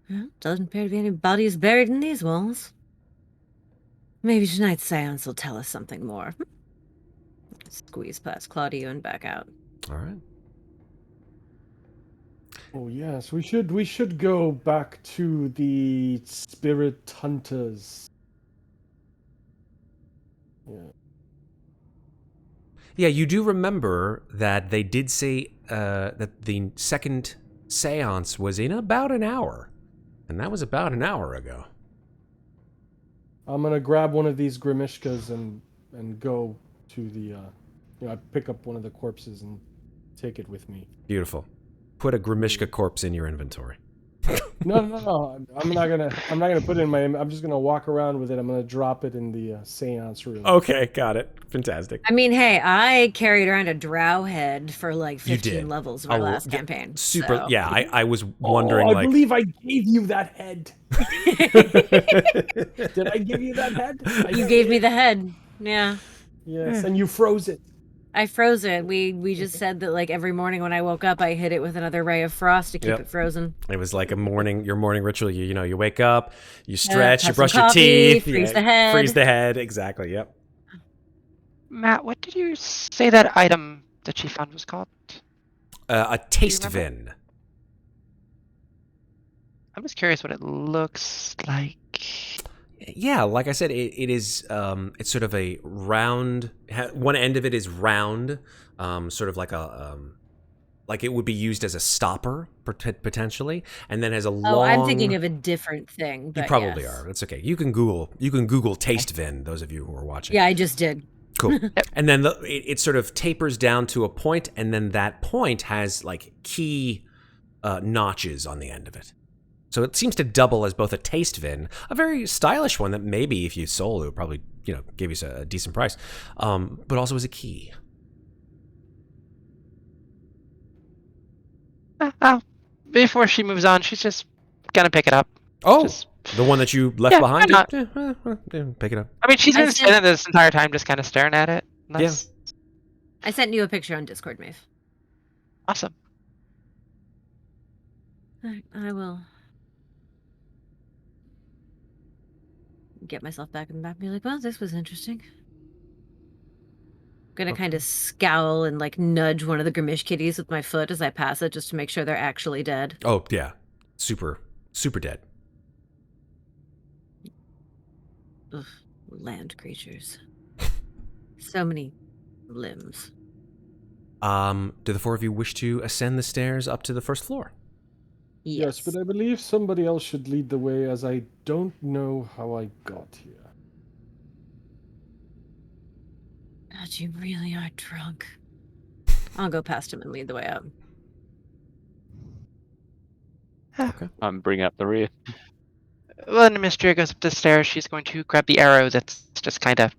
Speaker 2: Well, doesn't appear to be any bodies buried in these walls. Maybe tonight's seance will tell us something more. Squeeze past Claudiu and back out.
Speaker 1: All right.
Speaker 5: Oh yes, we should go back to the spirit hunters. Yeah.
Speaker 1: Yeah, you do remember that they did say that the second seance was in about an hour. And that was about an hour ago.
Speaker 5: I'm gonna grab one of these Grimishkas and go to the I pick up one of the corpses and take it with me.
Speaker 1: Beautiful. Put a Grimishka corpse in your inventory.
Speaker 5: No. I'm not gonna put it in my. I'm just gonna walk around with it. I'm gonna drop it in the seance room.
Speaker 1: Okay, got it. Fantastic.
Speaker 2: I mean, hey, I carried around a drow head for like
Speaker 1: You
Speaker 2: 15
Speaker 1: did.
Speaker 2: levels of our last
Speaker 1: Yeah,
Speaker 2: campaign.
Speaker 1: super.
Speaker 2: so.
Speaker 1: Yeah, I was wondering.
Speaker 5: I believe I gave you that head. Did I give you that head?
Speaker 2: You gave me the head. Yeah.
Speaker 5: Yes, and you froze it.
Speaker 2: I froze it. We just said that like every morning when I woke up, I hit it with another ray of frost to keep
Speaker 1: Yep.
Speaker 2: it frozen.
Speaker 1: It was like your morning ritual. You wake up, you stretch, you
Speaker 2: have
Speaker 1: brush
Speaker 2: some
Speaker 1: your
Speaker 2: coffee,
Speaker 1: teeth,
Speaker 2: freeze the head.
Speaker 1: freeze the head. Exactly. Yep.
Speaker 4: Matt, what did you say that item that she found was called?
Speaker 1: A taste
Speaker 4: remember?
Speaker 1: vin.
Speaker 4: I'm just curious what it looks like.
Speaker 1: Yeah, like I said, it is. It's sort of a round. One end of it is round, sort of like a. Like it would be used as a stopper potentially, and then has a long.
Speaker 2: Oh, I'm thinking of a different thing. But
Speaker 1: You probably
Speaker 2: yes.
Speaker 1: are. That's okay. You can Google taste vin. Those of you who are watching.
Speaker 2: Yeah, I just did.
Speaker 1: Cool. And then it sort of tapers down to a point, and then that point has like key notches on the end of it. So it seems to double as both a taste vin, a very stylish one that maybe if you sold, it would probably give you a decent price, but also as a key.
Speaker 4: Before she moves on, she's just gonna pick it up.
Speaker 1: Oh,
Speaker 4: Just-
Speaker 1: the one that you left
Speaker 4: Yeah,
Speaker 1: behind?
Speaker 4: why not?
Speaker 1: Yeah, pick it up.
Speaker 4: I mean, she's
Speaker 2: I
Speaker 4: been
Speaker 2: said-
Speaker 4: standing there this entire time, just kind of staring at it. That's
Speaker 2: I sent you a picture on Discord, Maeve.
Speaker 4: awesome.
Speaker 2: I will get myself back in the map and be like, well, this was interesting. I'm gonna kind of scowl and like nudge one of the Grimish kitties with my foot as I pass it just to make sure they're actually dead.
Speaker 1: Oh yeah, super dead.
Speaker 2: Ugh, land creatures. So many limbs.
Speaker 1: Do the four of you wish to ascend the stairs up to the first floor?
Speaker 5: Yes, but I believe somebody else should lead the way, as I don't know how I got here.
Speaker 2: God, you really are drunk. I'll go past him and lead the way up.
Speaker 3: Bring up the rear.
Speaker 4: When Amnestria goes up the stairs, she's going to grab the arrow that's just kind of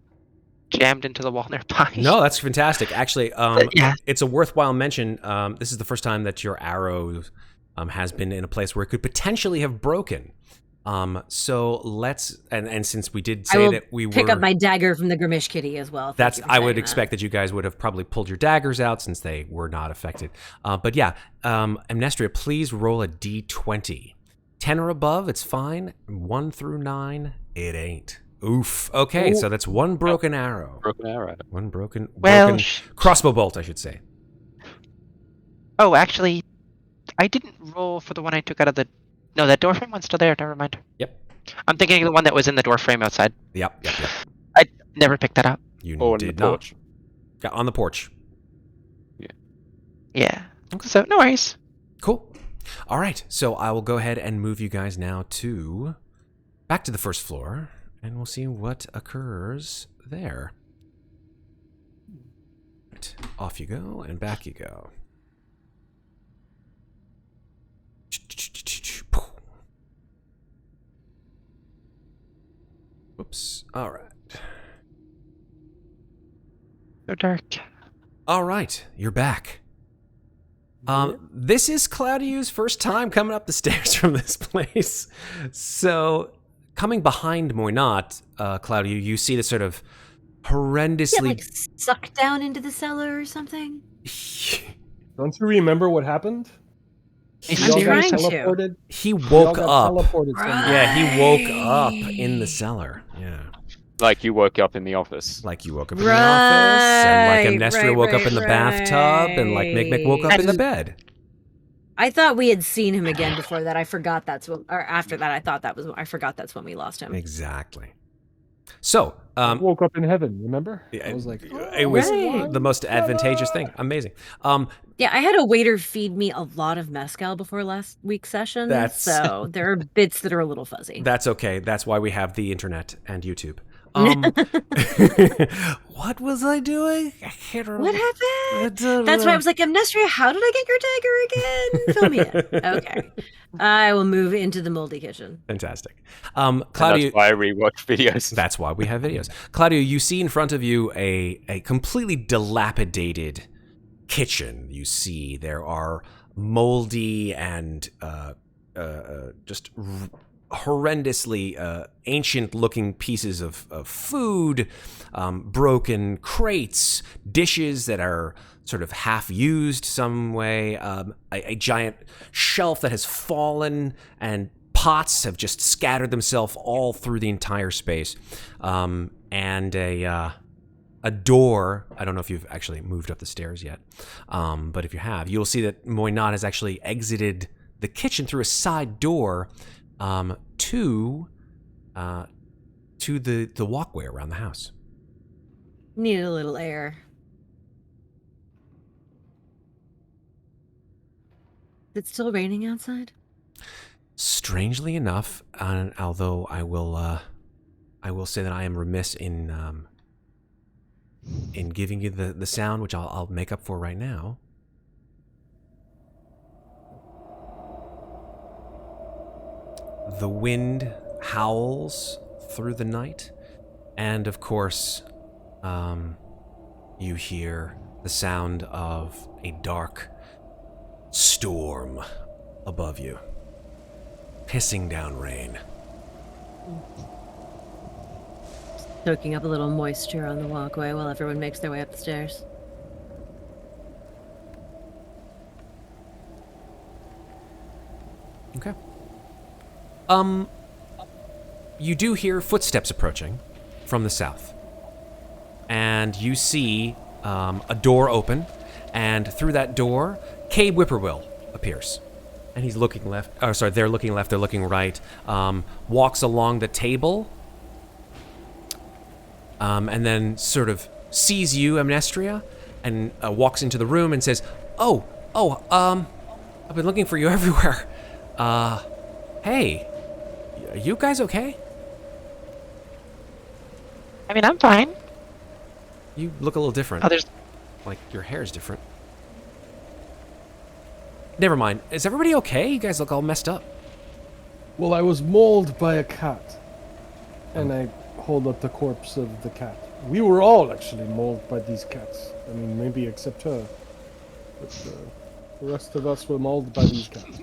Speaker 4: jammed into the wall nearby.
Speaker 1: No, that's fantastic. Actually,
Speaker 4: yeah.
Speaker 1: it's a worthwhile mention. This is the first time that your arrow has been in a place where it could potentially have broken. So let's and since we did say that we
Speaker 2: pick
Speaker 1: were
Speaker 2: up my dagger from the Grimish kitty as well.
Speaker 1: that's I would expect that you guys would have probably pulled your daggers out since they were not affected. But yeah, Amnestria, please roll a d20. 10 or above, it's fine. 1 through 9, it ain't. Oof. Okay, so that's one broken arrow.
Speaker 3: Broken arrow.
Speaker 1: One broken
Speaker 4: Well,
Speaker 1: crossbow bolt, I should say.
Speaker 4: Oh, actually, I didn't roll for the one I took out of the. No, that door frame one's still there. Never mind.
Speaker 1: Yep.
Speaker 4: I'm thinking of the one that was in the door frame outside.
Speaker 1: Yep.
Speaker 4: I never picked that up.
Speaker 1: You
Speaker 3: Or on
Speaker 1: did
Speaker 3: the
Speaker 1: not.
Speaker 3: porch.
Speaker 1: Yeah, on the porch.
Speaker 4: Yeah. So no worries.
Speaker 1: Cool. All right, so I will go ahead and move you guys now back to the first floor, and we'll see what occurs there. Right, off you go, and back you go. Whoops. All right.
Speaker 4: So dark.
Speaker 1: All right, you're back. This is Claudiu's first time coming up the stairs from this place. So, coming behind Muadnhait, Claudiu, you see this sort of horrendously...
Speaker 2: like sucked down into the cellar or something?
Speaker 5: Don't you remember what happened?
Speaker 4: He's
Speaker 5: We all got
Speaker 2: trying to.
Speaker 5: teleported.
Speaker 1: He
Speaker 5: We all
Speaker 1: woke
Speaker 5: got
Speaker 1: up.
Speaker 5: teleported somewhere.
Speaker 1: Yeah, he woke up in the cellar. Yeah.
Speaker 3: Like you woke up in the office.
Speaker 1: Like you woke up in the office, and like Amnestria woke up in the
Speaker 2: right.
Speaker 1: bathtub, and like Mikmick woke up in the bed.
Speaker 2: I thought we had seen him again before that. I forgot that's when, or after that, I forgot that's when we lost him.
Speaker 1: Exactly. So,
Speaker 5: I woke up in heaven, remember?
Speaker 1: yeah,
Speaker 5: I was like,
Speaker 1: it was
Speaker 2: right.
Speaker 1: the most advantageous thing. Amazing.
Speaker 2: Yeah, I had a waiter feed me a lot of mezcal before last week's session,
Speaker 1: That's-
Speaker 2: so there are bits that are a little fuzzy.
Speaker 1: That's okay. That's why we have the internet and YouTube. What was I doing? I can't remember.
Speaker 2: What happened? That's why I was like, Amnestria, how did I get your dagger again? Fill me in. Okay. I will move into the moldy kitchen.
Speaker 1: Fantastic.
Speaker 3: And
Speaker 1: Claudiu,
Speaker 3: that's why I rewatch videos.
Speaker 1: that's why we have videos. Claudiu, you see in front of you a completely dilapidated kitchen. You see there are moldy and just horrendously ancient-looking pieces of food, broken crates, dishes that are sort of half-used some way, a giant shelf that has fallen, and pots have just scattered themselves all through the entire space, and a door. I don't know if you've actually moved up the stairs yet, but if you have, you'll see that Muadnhait has actually exited the kitchen through a side door to the walkway around the house.
Speaker 2: Need a little air. Is it still raining outside?
Speaker 1: Strangely enough, although I will say that I am remiss in giving you the sound, which I'll make up for right now. The wind howls through the night, and of course, you hear the sound of a dark storm above you, pissing down rain.
Speaker 2: Soaking up a little moisture on the walkway while everyone makes their way up the stairs.
Speaker 1: Okay. You do hear footsteps approaching from the south. And you see a door open, and through that door, Cabe Whippoorwill appears. And he's looking left, they're looking left, they're looking right, walks along the table, and then sort of sees you, Amnestria, and walks into the room and says, I've been looking for you everywhere. Hey, are you guys okay?
Speaker 4: I mean, I'm fine.
Speaker 1: You look a little different.
Speaker 4: Oh, there's...
Speaker 1: Like, your hair's different. Never mind. Is everybody okay? You guys look all messed up.
Speaker 5: Well, I was mauled by a cat. And I hold up the corpse of the cat. We were all actually mauled by these cats. I mean, maybe except her. But the rest of us were mauled by these cats.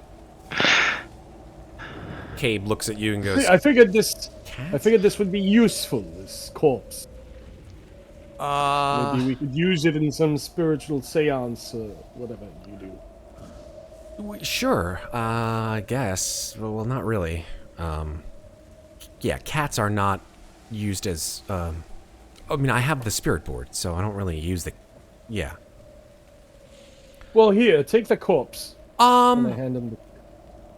Speaker 1: Cabe looks at you and goes,
Speaker 5: I figured this
Speaker 1: Cats?
Speaker 5: would be useful, this corpse. Maybe we could use it in some spiritual seance or whatever you do.
Speaker 1: Sure, I guess. Well, not really. Yeah, cats are not used as, I mean, I have the spirit board, so I don't really use the, yeah.
Speaker 5: Well, here, take the corpse. And I hand him the...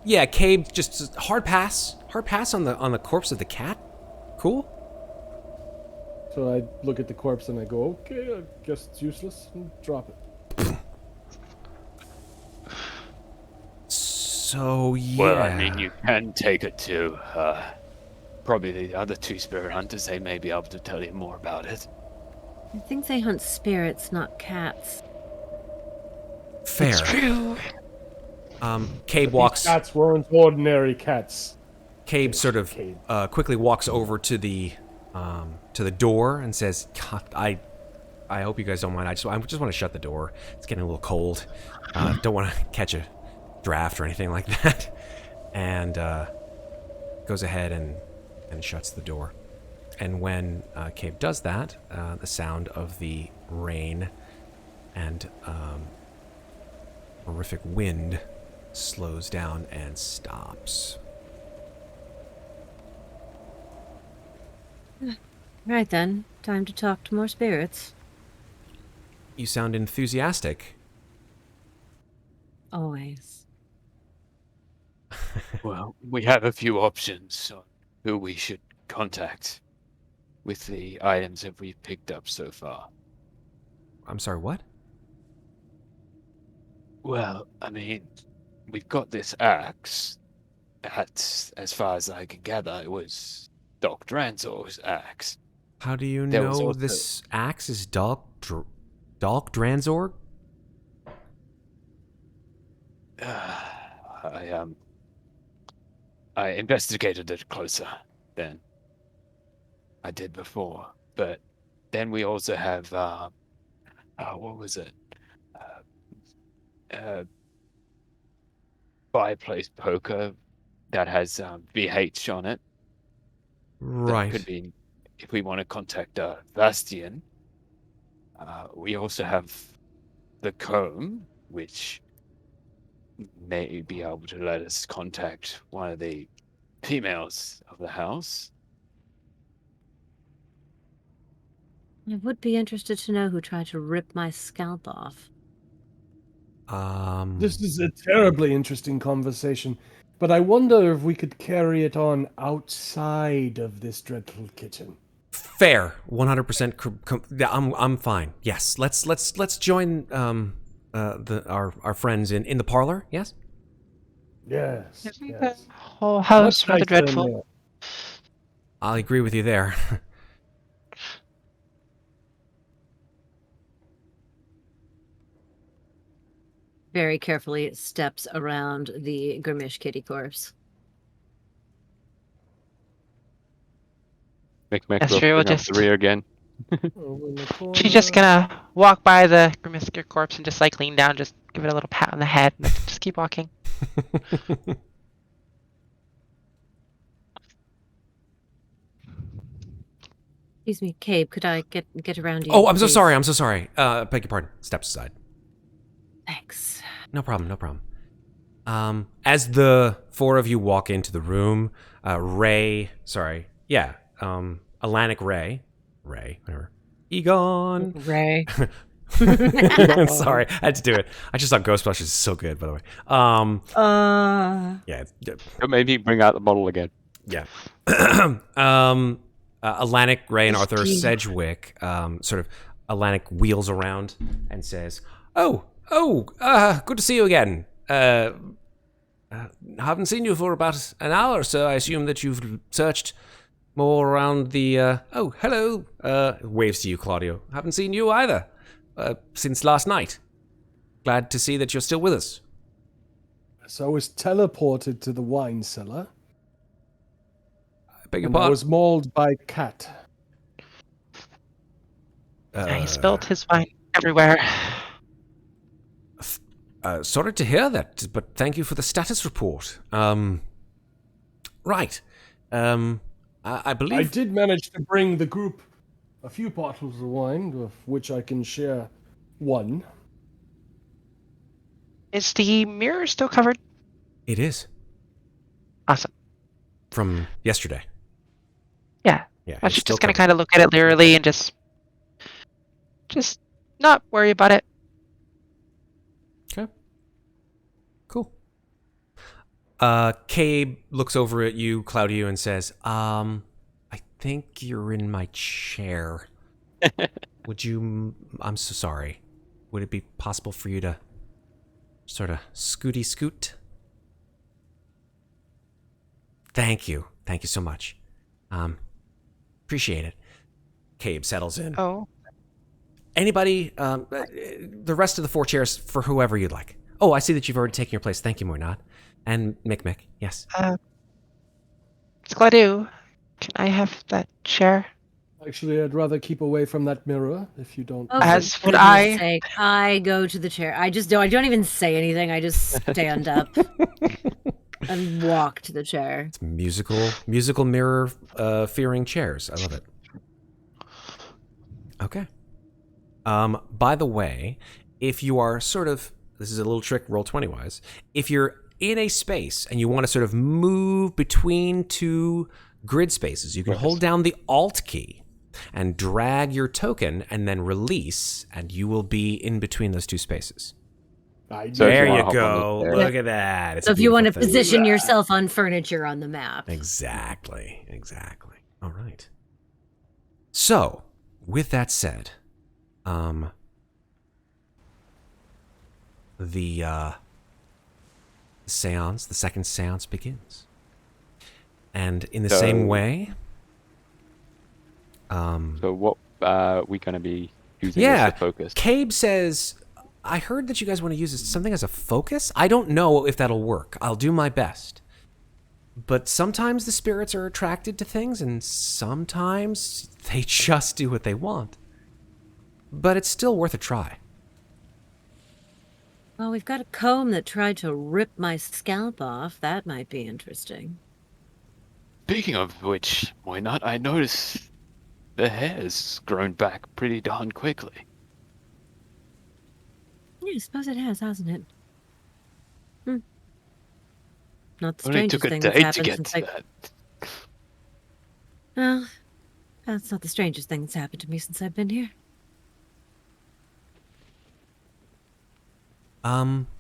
Speaker 1: Yeah, Cabe, just hard pass on the corpse of the cat. Cool.
Speaker 5: So I look at the corpse and I go, okay, I guess it's useless, and drop it.
Speaker 1: So, yeah.
Speaker 3: Well, I mean, you can take it to probably the other two spirit hunters. They may be able to tell you more about it.
Speaker 2: I think they hunt spirits, not cats.
Speaker 1: Fair.
Speaker 4: It's true.
Speaker 1: Cabe
Speaker 5: These
Speaker 1: walks.
Speaker 5: cats weren't ordinary cats.
Speaker 1: Cabe sort of quickly walks over to the door and says, God, I hope you guys don't mind. I just want to shut the door. It's getting a little cold. Don't want to catch a draft or anything like that. And goes ahead and shuts the door. And when Cabe does that, the sound of the rain and horrific wind slows down and stops.
Speaker 2: Right then, time to talk to more spirits.
Speaker 1: You sound enthusiastic.
Speaker 2: Always.
Speaker 3: Well, we have a few options on who we should contact with the items that we've picked up so far.
Speaker 1: I'm sorry, what?
Speaker 3: Well, I mean, we've got this axe. As far as I can gather, it was Dr. Ansor's axe.
Speaker 1: How do you
Speaker 3: There was
Speaker 1: know
Speaker 3: also-
Speaker 1: this axe is Dog Dranzor?
Speaker 3: I investigated it closer than I did before, but then we also have what was it? Uh, fireplace poker that has VH on it. That could
Speaker 1: Right.
Speaker 3: be if we want to contact Bastian. We also have the comb, which may be able to let us contact one of the females of the house.
Speaker 2: I would be interested to know who tried to rip my scalp off.
Speaker 5: This is a terribly interesting conversation, but I wonder if we could carry it on outside of this dreadful kitchen.
Speaker 1: Fair. 100%. Yeah, I'm fine. Yes. Let's join our friends in the parlor. Yes.
Speaker 5: Yes.
Speaker 4: Isn't the
Speaker 5: Yes.
Speaker 4: whole house
Speaker 5: Much
Speaker 4: rather
Speaker 5: nicer in
Speaker 4: dreadful?
Speaker 5: there.
Speaker 1: I'll agree with you there.
Speaker 2: Very carefully steps around the Grimish kitty corpse.
Speaker 3: Mikmick
Speaker 4: Yes,
Speaker 3: will
Speaker 4: sure, we'll
Speaker 3: bring up
Speaker 4: just-
Speaker 3: the rear again.
Speaker 5: Over in the
Speaker 4: She's just
Speaker 5: corner.
Speaker 4: gonna walk by the Grimisker corpse and just like lean down, just give it a little pat on the head, and just keep walking.
Speaker 2: Excuse me, Cabe, could I get around you?
Speaker 1: Oh, I'm so
Speaker 2: please?
Speaker 1: sorry. I'm so sorry. Beg your pardon. Steps aside.
Speaker 2: Thanks.
Speaker 1: No problem. No problem. As the four of you walk into the room, Alanic Ray, whatever. Egon.
Speaker 2: Ray.
Speaker 1: Sorry, I had to do it. I just thought Ghostbusters is so good, by the way. Yeah,
Speaker 3: Maybe bring out the model again.
Speaker 1: yeah. Alanic Ray and Arthur Sedgwick, sort of, Alanic wheels around and says, good to see you again. Haven't seen you for about an hour, so I assume that you've searched more around the, hello, waves to you, Claudiu. Haven't seen you either, since last night. Glad to see that you're still with us.
Speaker 5: So I was teleported to the wine cellar,
Speaker 1: Beg your
Speaker 5: and I
Speaker 1: pardon.
Speaker 5: was mauled by cat.
Speaker 4: He spilled his wine everywhere.
Speaker 1: Sorry to hear that, but thank you for the status report. Right. I believe...
Speaker 5: I did manage to bring the group a few bottles of wine, of which I can share one.
Speaker 4: Is the mirror still covered?
Speaker 1: It is.
Speaker 4: Awesome.
Speaker 1: From yesterday.
Speaker 4: Yeah.
Speaker 1: Yeah,
Speaker 4: I'm
Speaker 1: it's
Speaker 4: just
Speaker 1: still
Speaker 4: gonna
Speaker 1: covered.
Speaker 4: kind of look at it leerily and just not worry about it.
Speaker 1: Okay. Cool. Cabe looks over at you, Claudiu, and says, I think you're in my chair. Would you... I'm so sorry. Would it be possible for you to sort of scooty scoot? Thank you. Thank you so much. Appreciate it. Cabe settles in.
Speaker 4: Oh.
Speaker 1: Anybody, the rest of the four chairs for whoever you'd like. Oh, I see that you've already taken your place. Thank you, Muadnhait. And Mikmick, yes.
Speaker 4: It's Claudiu. Can I have that chair?
Speaker 5: Actually, I'd rather keep away from that mirror, if you don't.
Speaker 2: Oh,
Speaker 4: As
Speaker 2: for
Speaker 4: would
Speaker 2: goodness
Speaker 4: I.
Speaker 2: sake, I go to the chair. I don't even say anything. I just stand up and walk to the chair.
Speaker 1: It's musical mirror fearing chairs. I love it. Okay. By the way, if you are sort of, this is a little trick roll 20 wise, if you're in a space and you want to sort of move between two grid spaces, you can hold down the Alt key and drag your token and then release, and you will be in between those two spaces.
Speaker 5: I
Speaker 3: So if
Speaker 1: There
Speaker 3: you
Speaker 1: you
Speaker 3: wanna hop on
Speaker 1: go.
Speaker 3: the chair.
Speaker 1: Look at that. It's
Speaker 2: So
Speaker 1: a
Speaker 2: if you want to
Speaker 1: beautiful thing.
Speaker 2: position yourself on furniture on the map.
Speaker 1: Exactly. All right. So, with that said, the seance, the second seance begins. And in the same way,
Speaker 3: So what are we going to be using as
Speaker 1: Yeah,
Speaker 3: the focus?
Speaker 1: Cabe says, I heard that you guys want to use something as a focus. I don't know if that'll work. I'll do my best. But sometimes the spirits are attracted to things, and sometimes they just do what they want. But it's still worth a try.
Speaker 2: Well, we've got a comb that tried to rip my scalp off. That might be interesting.
Speaker 3: Speaking of which, why not? I noticed the hair's grown back pretty darn quickly.
Speaker 2: Yeah, I suppose it has, hasn't it? Not the
Speaker 3: Only
Speaker 2: strangest
Speaker 3: took a
Speaker 2: thing that's
Speaker 3: day to
Speaker 2: happened
Speaker 3: get
Speaker 2: since
Speaker 3: to
Speaker 2: I...
Speaker 3: that.
Speaker 2: Well, that's not the strangest thing that's happened to me since I've been here.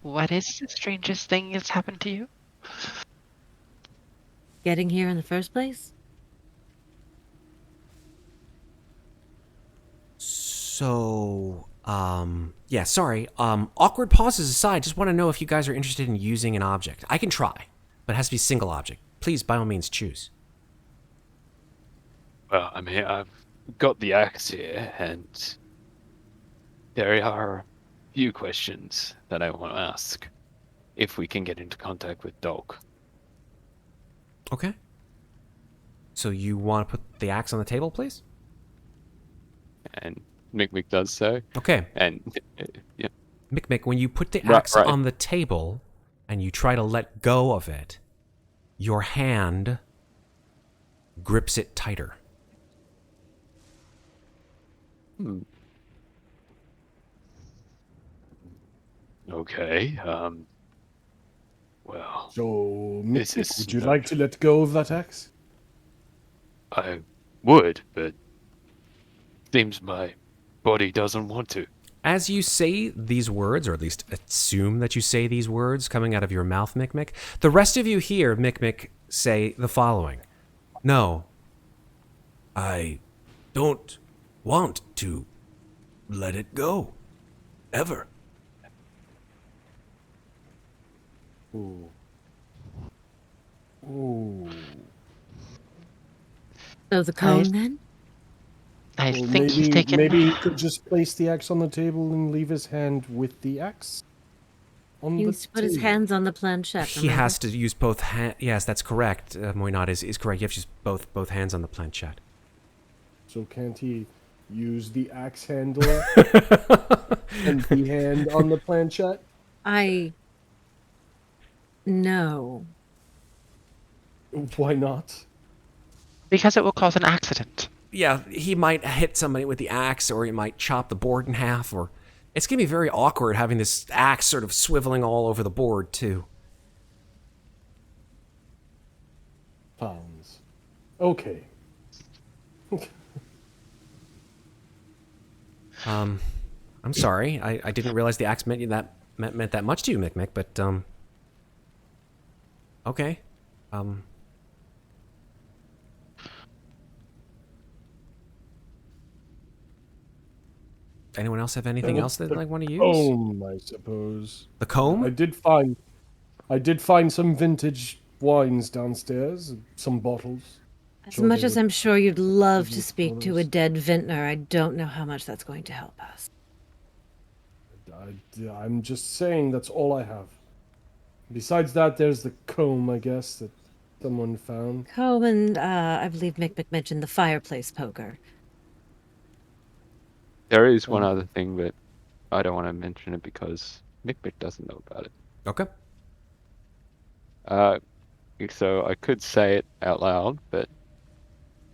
Speaker 4: What is the strangest thing that's happened to you?
Speaker 2: Getting here in the first place?
Speaker 1: So, yeah, sorry. Awkward pauses aside, just want to know if you guys are interested in using an object. I can try, but it has to be a single object. Please, by all means, choose.
Speaker 3: Well, I mean, I've got the axe here, and there are a few questions that I want to ask if we can get into contact with Dolk.
Speaker 1: Okay. So you want to put the axe on the table, please?
Speaker 3: And Mikmick does so.
Speaker 1: Okay.
Speaker 3: And yeah,
Speaker 1: Mikmick, when you put the
Speaker 3: Right,
Speaker 1: axe
Speaker 3: right.
Speaker 1: on the table and you try to let go of it, your hand grips it tighter.
Speaker 3: Okay. Well,
Speaker 5: So,
Speaker 3: This
Speaker 5: Mikmick,
Speaker 3: is
Speaker 5: would you
Speaker 3: not-
Speaker 5: like to let go of that axe?
Speaker 3: I would, but seems my body doesn't want to.
Speaker 1: As you say these words, or at least assume that you say these words coming out of your mouth, Mikmick, the rest of you hear Mikmick say the following. No, I don't want to let it go. Ever.
Speaker 5: Ooh. Ooh.
Speaker 2: So the comb, then?
Speaker 4: I
Speaker 5: Well,
Speaker 4: think he's taken.
Speaker 5: maybe he could just place the axe on the table and leave his hand with the axe on
Speaker 2: He
Speaker 5: the
Speaker 2: needs to put his
Speaker 5: table.
Speaker 2: hands on the planchette.
Speaker 1: He
Speaker 2: remember?
Speaker 1: has to use both hands. Yes, that's correct. Moynat is correct. You have to use both hands on the planchette.
Speaker 5: So can't he use the axe handle and the hand on the planchette?
Speaker 2: No.
Speaker 5: Why not?
Speaker 4: Because it will cause an accident.
Speaker 1: Yeah, he might hit somebody with the axe, or he might chop the board in half, or it's gonna be very awkward having this axe sort of swiveling all over the board too.
Speaker 5: Pounds. Okay.
Speaker 1: I'm sorry. I didn't realize the axe meant that much to you, Mikmick. But okay. Anyone else have anything else that they want to use?
Speaker 5: Comb, I suppose.
Speaker 1: The comb?
Speaker 5: I did find some vintage wines downstairs, some bottles.
Speaker 2: As
Speaker 5: Sure,
Speaker 2: much
Speaker 5: they
Speaker 2: as
Speaker 5: would
Speaker 2: I'm sure you'd love
Speaker 5: give
Speaker 2: to
Speaker 5: you
Speaker 2: speak to a
Speaker 5: photos.
Speaker 2: dead vintner, I don't know how much that's going to help us.
Speaker 5: I'm just saying that's all I have. Besides that, there's the comb, I guess, that someone found.
Speaker 2: Comb and I believe Mikmick mentioned the fireplace poker.
Speaker 3: There is one other thing, but I don't want to mention it because Mikmick doesn't know about it.
Speaker 1: Okay.
Speaker 3: So I could say it out loud, but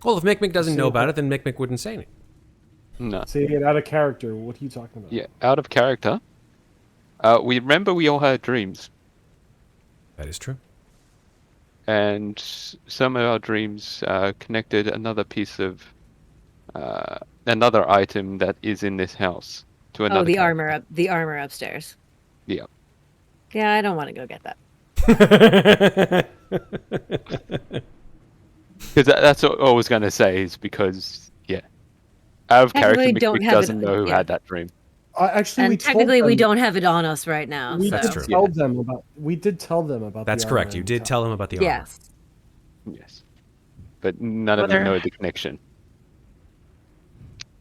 Speaker 1: Well, if Mikmick doesn't
Speaker 5: Say
Speaker 1: know
Speaker 5: it
Speaker 1: about
Speaker 5: out-
Speaker 1: it, then Mikmick wouldn't say anything.
Speaker 3: no.
Speaker 5: Saying it out of character, what are you talking about?
Speaker 3: Yeah, out of character. We remember we all had dreams,
Speaker 1: That is true.
Speaker 3: and some of our dreams connected another piece of another item that is in this house to another.
Speaker 2: Oh, the
Speaker 3: character.
Speaker 2: the armor upstairs.
Speaker 3: Yeah.
Speaker 2: Yeah, I don't want to go get that.
Speaker 3: Because that's what I was going to say is because, yeah, out of character,
Speaker 2: Technically, don't
Speaker 3: Mikmick
Speaker 2: have it-
Speaker 3: doesn't know who
Speaker 2: yeah.
Speaker 3: had that dream.
Speaker 5: Actually, we
Speaker 2: And technically,
Speaker 5: told
Speaker 2: we
Speaker 5: them,
Speaker 2: don't have it on us right now.
Speaker 5: We
Speaker 2: so.
Speaker 1: That's
Speaker 5: did
Speaker 1: true.
Speaker 5: tell them about. We did tell them about.
Speaker 1: That's
Speaker 5: the
Speaker 1: correct.
Speaker 5: armor
Speaker 1: You
Speaker 5: and
Speaker 1: did
Speaker 5: stuff.
Speaker 1: tell him about the armor.
Speaker 2: Yes.
Speaker 3: Yes. But none of them
Speaker 4: Whether-
Speaker 3: know the connection.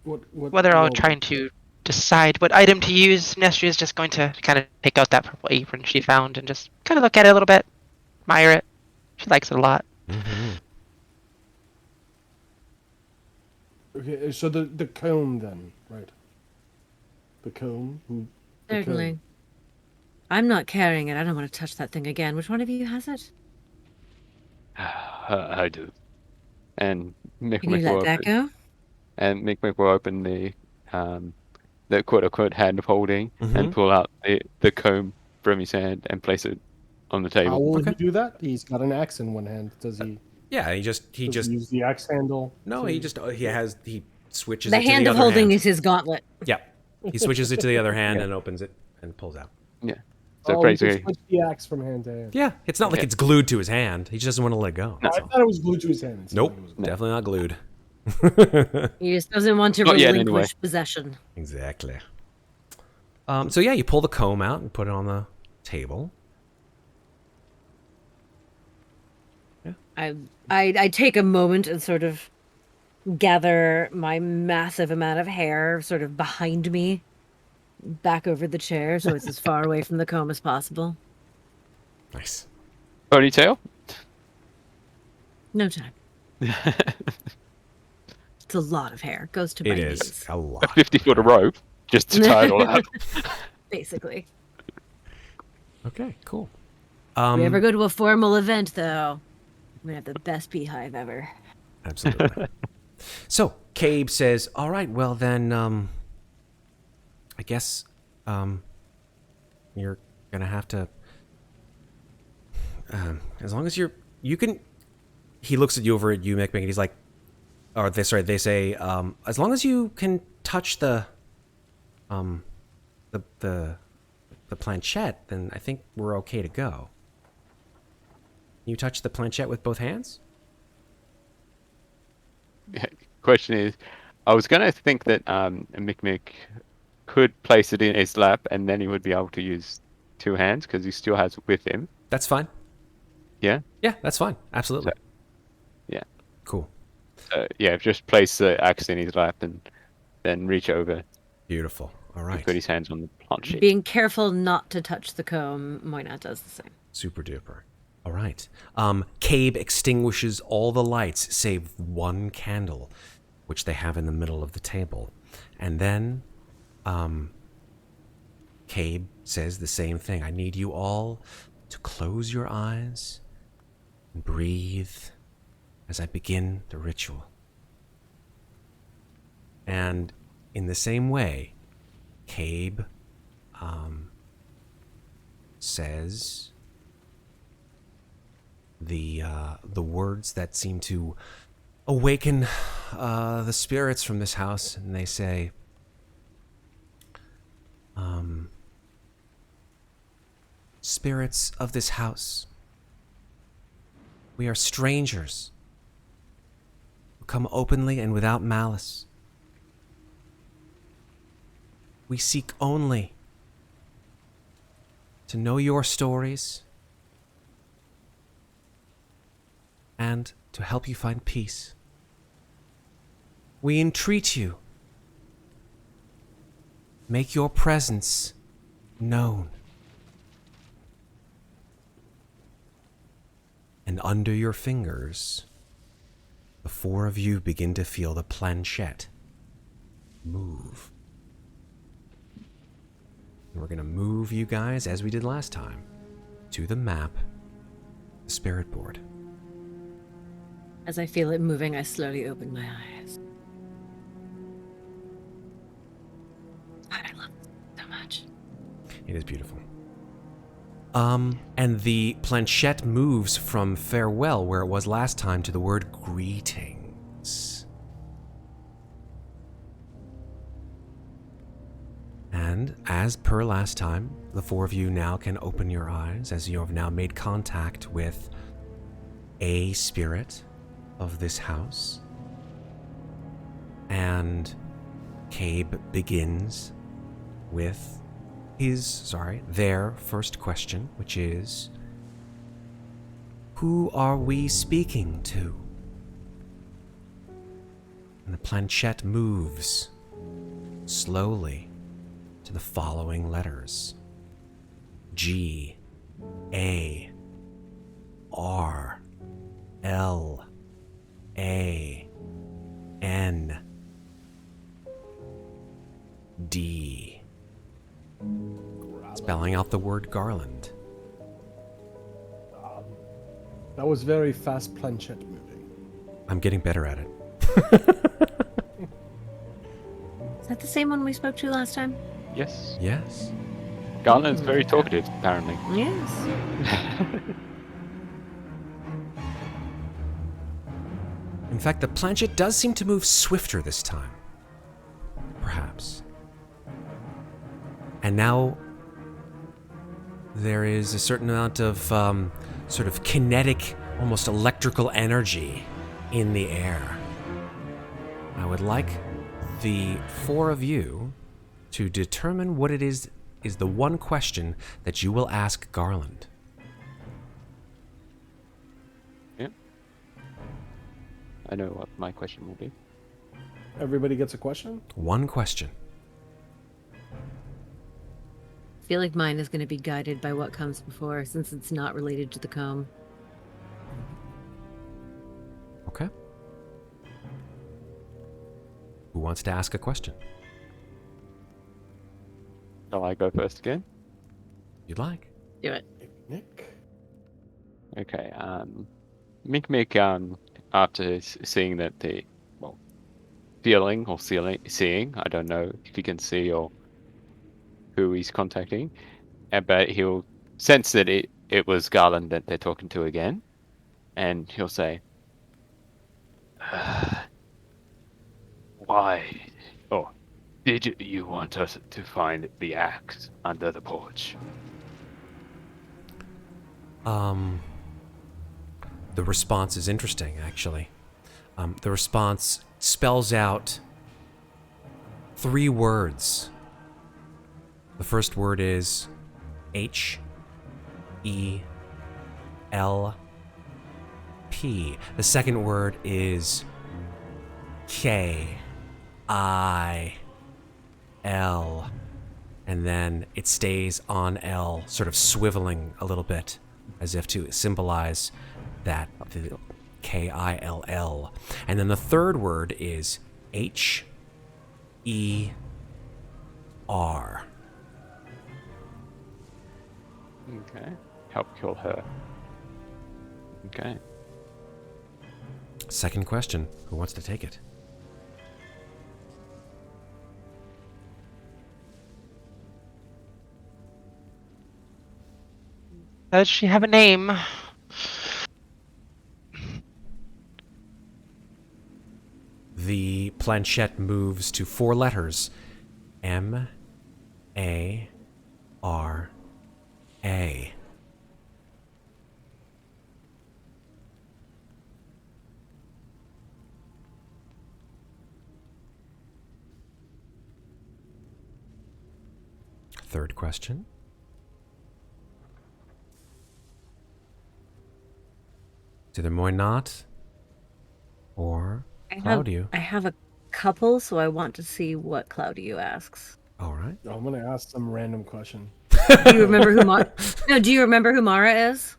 Speaker 4: While they're all trying to decide what item to use, Amnestria is just going to kind of take out that purple apron she found and just kind of look at it a little bit, admire it. She likes it a lot.
Speaker 1: Mm-hmm.
Speaker 5: Okay, so the comb then, right? The comb? The
Speaker 2: Certainly.
Speaker 5: comb.
Speaker 2: I'm not carrying it. I don't want to touch that thing again. Which one of you has it?
Speaker 3: I do. And
Speaker 2: Can you
Speaker 3: Mikmick
Speaker 2: let
Speaker 3: will
Speaker 2: that
Speaker 3: open,
Speaker 2: go?
Speaker 3: and Mikmick will open the quote unquote hand of holding
Speaker 1: Mhm.
Speaker 3: and pull out the comb from his hand and place it on the
Speaker 5: How
Speaker 3: table.
Speaker 5: will
Speaker 1: Okay.
Speaker 5: he do that? He's got an axe in one hand. Does he?
Speaker 1: Yeah, he
Speaker 5: Does
Speaker 1: just
Speaker 5: he use the axe handle?
Speaker 1: no,
Speaker 5: to-
Speaker 1: he switches
Speaker 2: The
Speaker 1: it to
Speaker 2: hand
Speaker 1: the
Speaker 2: of
Speaker 1: other
Speaker 2: holding
Speaker 1: hand.
Speaker 2: is his gauntlet.
Speaker 1: Yeah, he switches it to the other hand
Speaker 3: Yeah.
Speaker 1: and opens it and pulls out.
Speaker 3: Yeah. So
Speaker 5: Oh, he can
Speaker 3: basically,
Speaker 5: switch the axe from hand to hand.
Speaker 1: Yeah, it's not like
Speaker 3: Yeah.
Speaker 1: it's glued to his hand. He just doesn't want to let go.
Speaker 5: I
Speaker 1: That's all.
Speaker 5: thought it was glued to his hand. It seemed
Speaker 1: Nope,
Speaker 5: like it was-
Speaker 3: No.
Speaker 1: definitely not glued.
Speaker 2: He just doesn't want to
Speaker 3: Not yet,
Speaker 2: relinquish
Speaker 3: anyway.
Speaker 2: possession.
Speaker 1: Exactly. So yeah, you pull the comb out and put it on the table.
Speaker 2: I take a moment and sort of gather my massive amount of hair sort of behind me, back over the chair, so it's as far away from the comb as possible.
Speaker 1: Nice.
Speaker 3: ponytail.
Speaker 2: No time. It's a lot of hair. Goes to my
Speaker 1: It is
Speaker 2: knees,
Speaker 1: a
Speaker 3: A
Speaker 1: lot.
Speaker 3: 50-foot of rope just to tie it all up.
Speaker 2: basically.
Speaker 1: Okay, cool.
Speaker 2: If we ever go to a formal event, though, we're gonna have the best beehive ever.
Speaker 1: Absolutely. So, Cabe says, all right, well then, I guess, you're gonna have to, as long as you can, he looks at you over at you, Mikmick, and he's like, or they say, as long as you can touch the planchette, then I think we're okay to go. You touch the planchette with both hands?
Speaker 3: Question is, I was gonna think that Mikmick could place it in his lap and then he would be able to use two hands because he still has it with him.
Speaker 1: That's fine.
Speaker 3: Yeah.
Speaker 1: Yeah, that's fine. Absolutely.
Speaker 3: Yeah.
Speaker 1: Cool.
Speaker 3: Yeah, just place the axe in his lap and then reach over
Speaker 1: Beautiful. All
Speaker 3: and
Speaker 1: right.
Speaker 3: put his hands on the planche.
Speaker 2: Being careful not to touch the comb, Moina does the same.
Speaker 1: Super duper. All right. Cabe extinguishes all the lights save one candle, which they have in the middle of the table. And then, Cabe says the same thing. I need you all to close your eyes and breathe as I begin the ritual. And in the same way, Cabe says the words that seem to awaken the spirits from this house, and they say, spirits of this house, we are strangers who come openly and without malice. We seek only to know your stories and to help you find peace. We entreat you. Make your presence known. And under your fingers, the four of you begin to feel the planchette move. And we're going to move you guys, as we did last time, to the map, the spirit board.
Speaker 2: As I feel it moving, I slowly open my eyes. God, I love it so much.
Speaker 1: It is beautiful. And the planchette moves from farewell, where it was last time, to the word greetings. And as per last time, the four of you now can open your eyes as you have now made contact with a spirit of this house. And Cabe begins with their first question, which is, who are we speaking to? And the planchette moves slowly to the following letters: G, A, R, L, A, N, D. Spelling out the word garland.
Speaker 5: That was very fast planchette moving.
Speaker 1: I'm getting better at it.
Speaker 2: Is that the same one we spoke to last time?
Speaker 3: Yes.
Speaker 1: Yes.
Speaker 3: Garland's very talkative, apparently.
Speaker 2: Yes.
Speaker 1: In fact, the planchette does seem to move swifter this time. Perhaps. And now there is a certain amount of sort of kinetic, almost electrical energy in the air. I would like the four of you to determine what it is the one question that you will ask Garland.
Speaker 3: Yeah. I know what my question will be.
Speaker 5: Everybody gets a question?
Speaker 1: One question.
Speaker 2: I feel like mine is going to be guided by what comes before, since it's not related to the comb.
Speaker 1: Okay. Who wants to ask a question?
Speaker 3: Shall I go first again?
Speaker 1: You'd like.
Speaker 2: Do it.
Speaker 5: Nick?
Speaker 3: Okay. Mikmick, after seeing that feeling or seeing, I don't know if he can see or who he's contacting, but he'll sense that it was Garland that they're talking to again, and he'll say, "Why? Oh, did you want us to find the axe under the porch?"
Speaker 1: The response is interesting, actually. The response spells out 3 words. The first word is H-E-L-P. The second word is K-I-L. And then it stays on L, sort of swiveling a little bit, as if to symbolize that, the K-I-L-L. And then the third word is H-E-R.
Speaker 3: Okay. Help kill her. Okay.
Speaker 1: Second question. Who wants to take it?
Speaker 4: Does she have a name?
Speaker 1: The planchette moves to 4 letters. M-A-R-A. Third question. It's either Moynat or Claudiu.
Speaker 2: I have a couple, so I want to see what Claudiu asks.
Speaker 1: All right.
Speaker 5: I'm gonna ask some random question.
Speaker 2: Do you remember who do you remember who Mara is?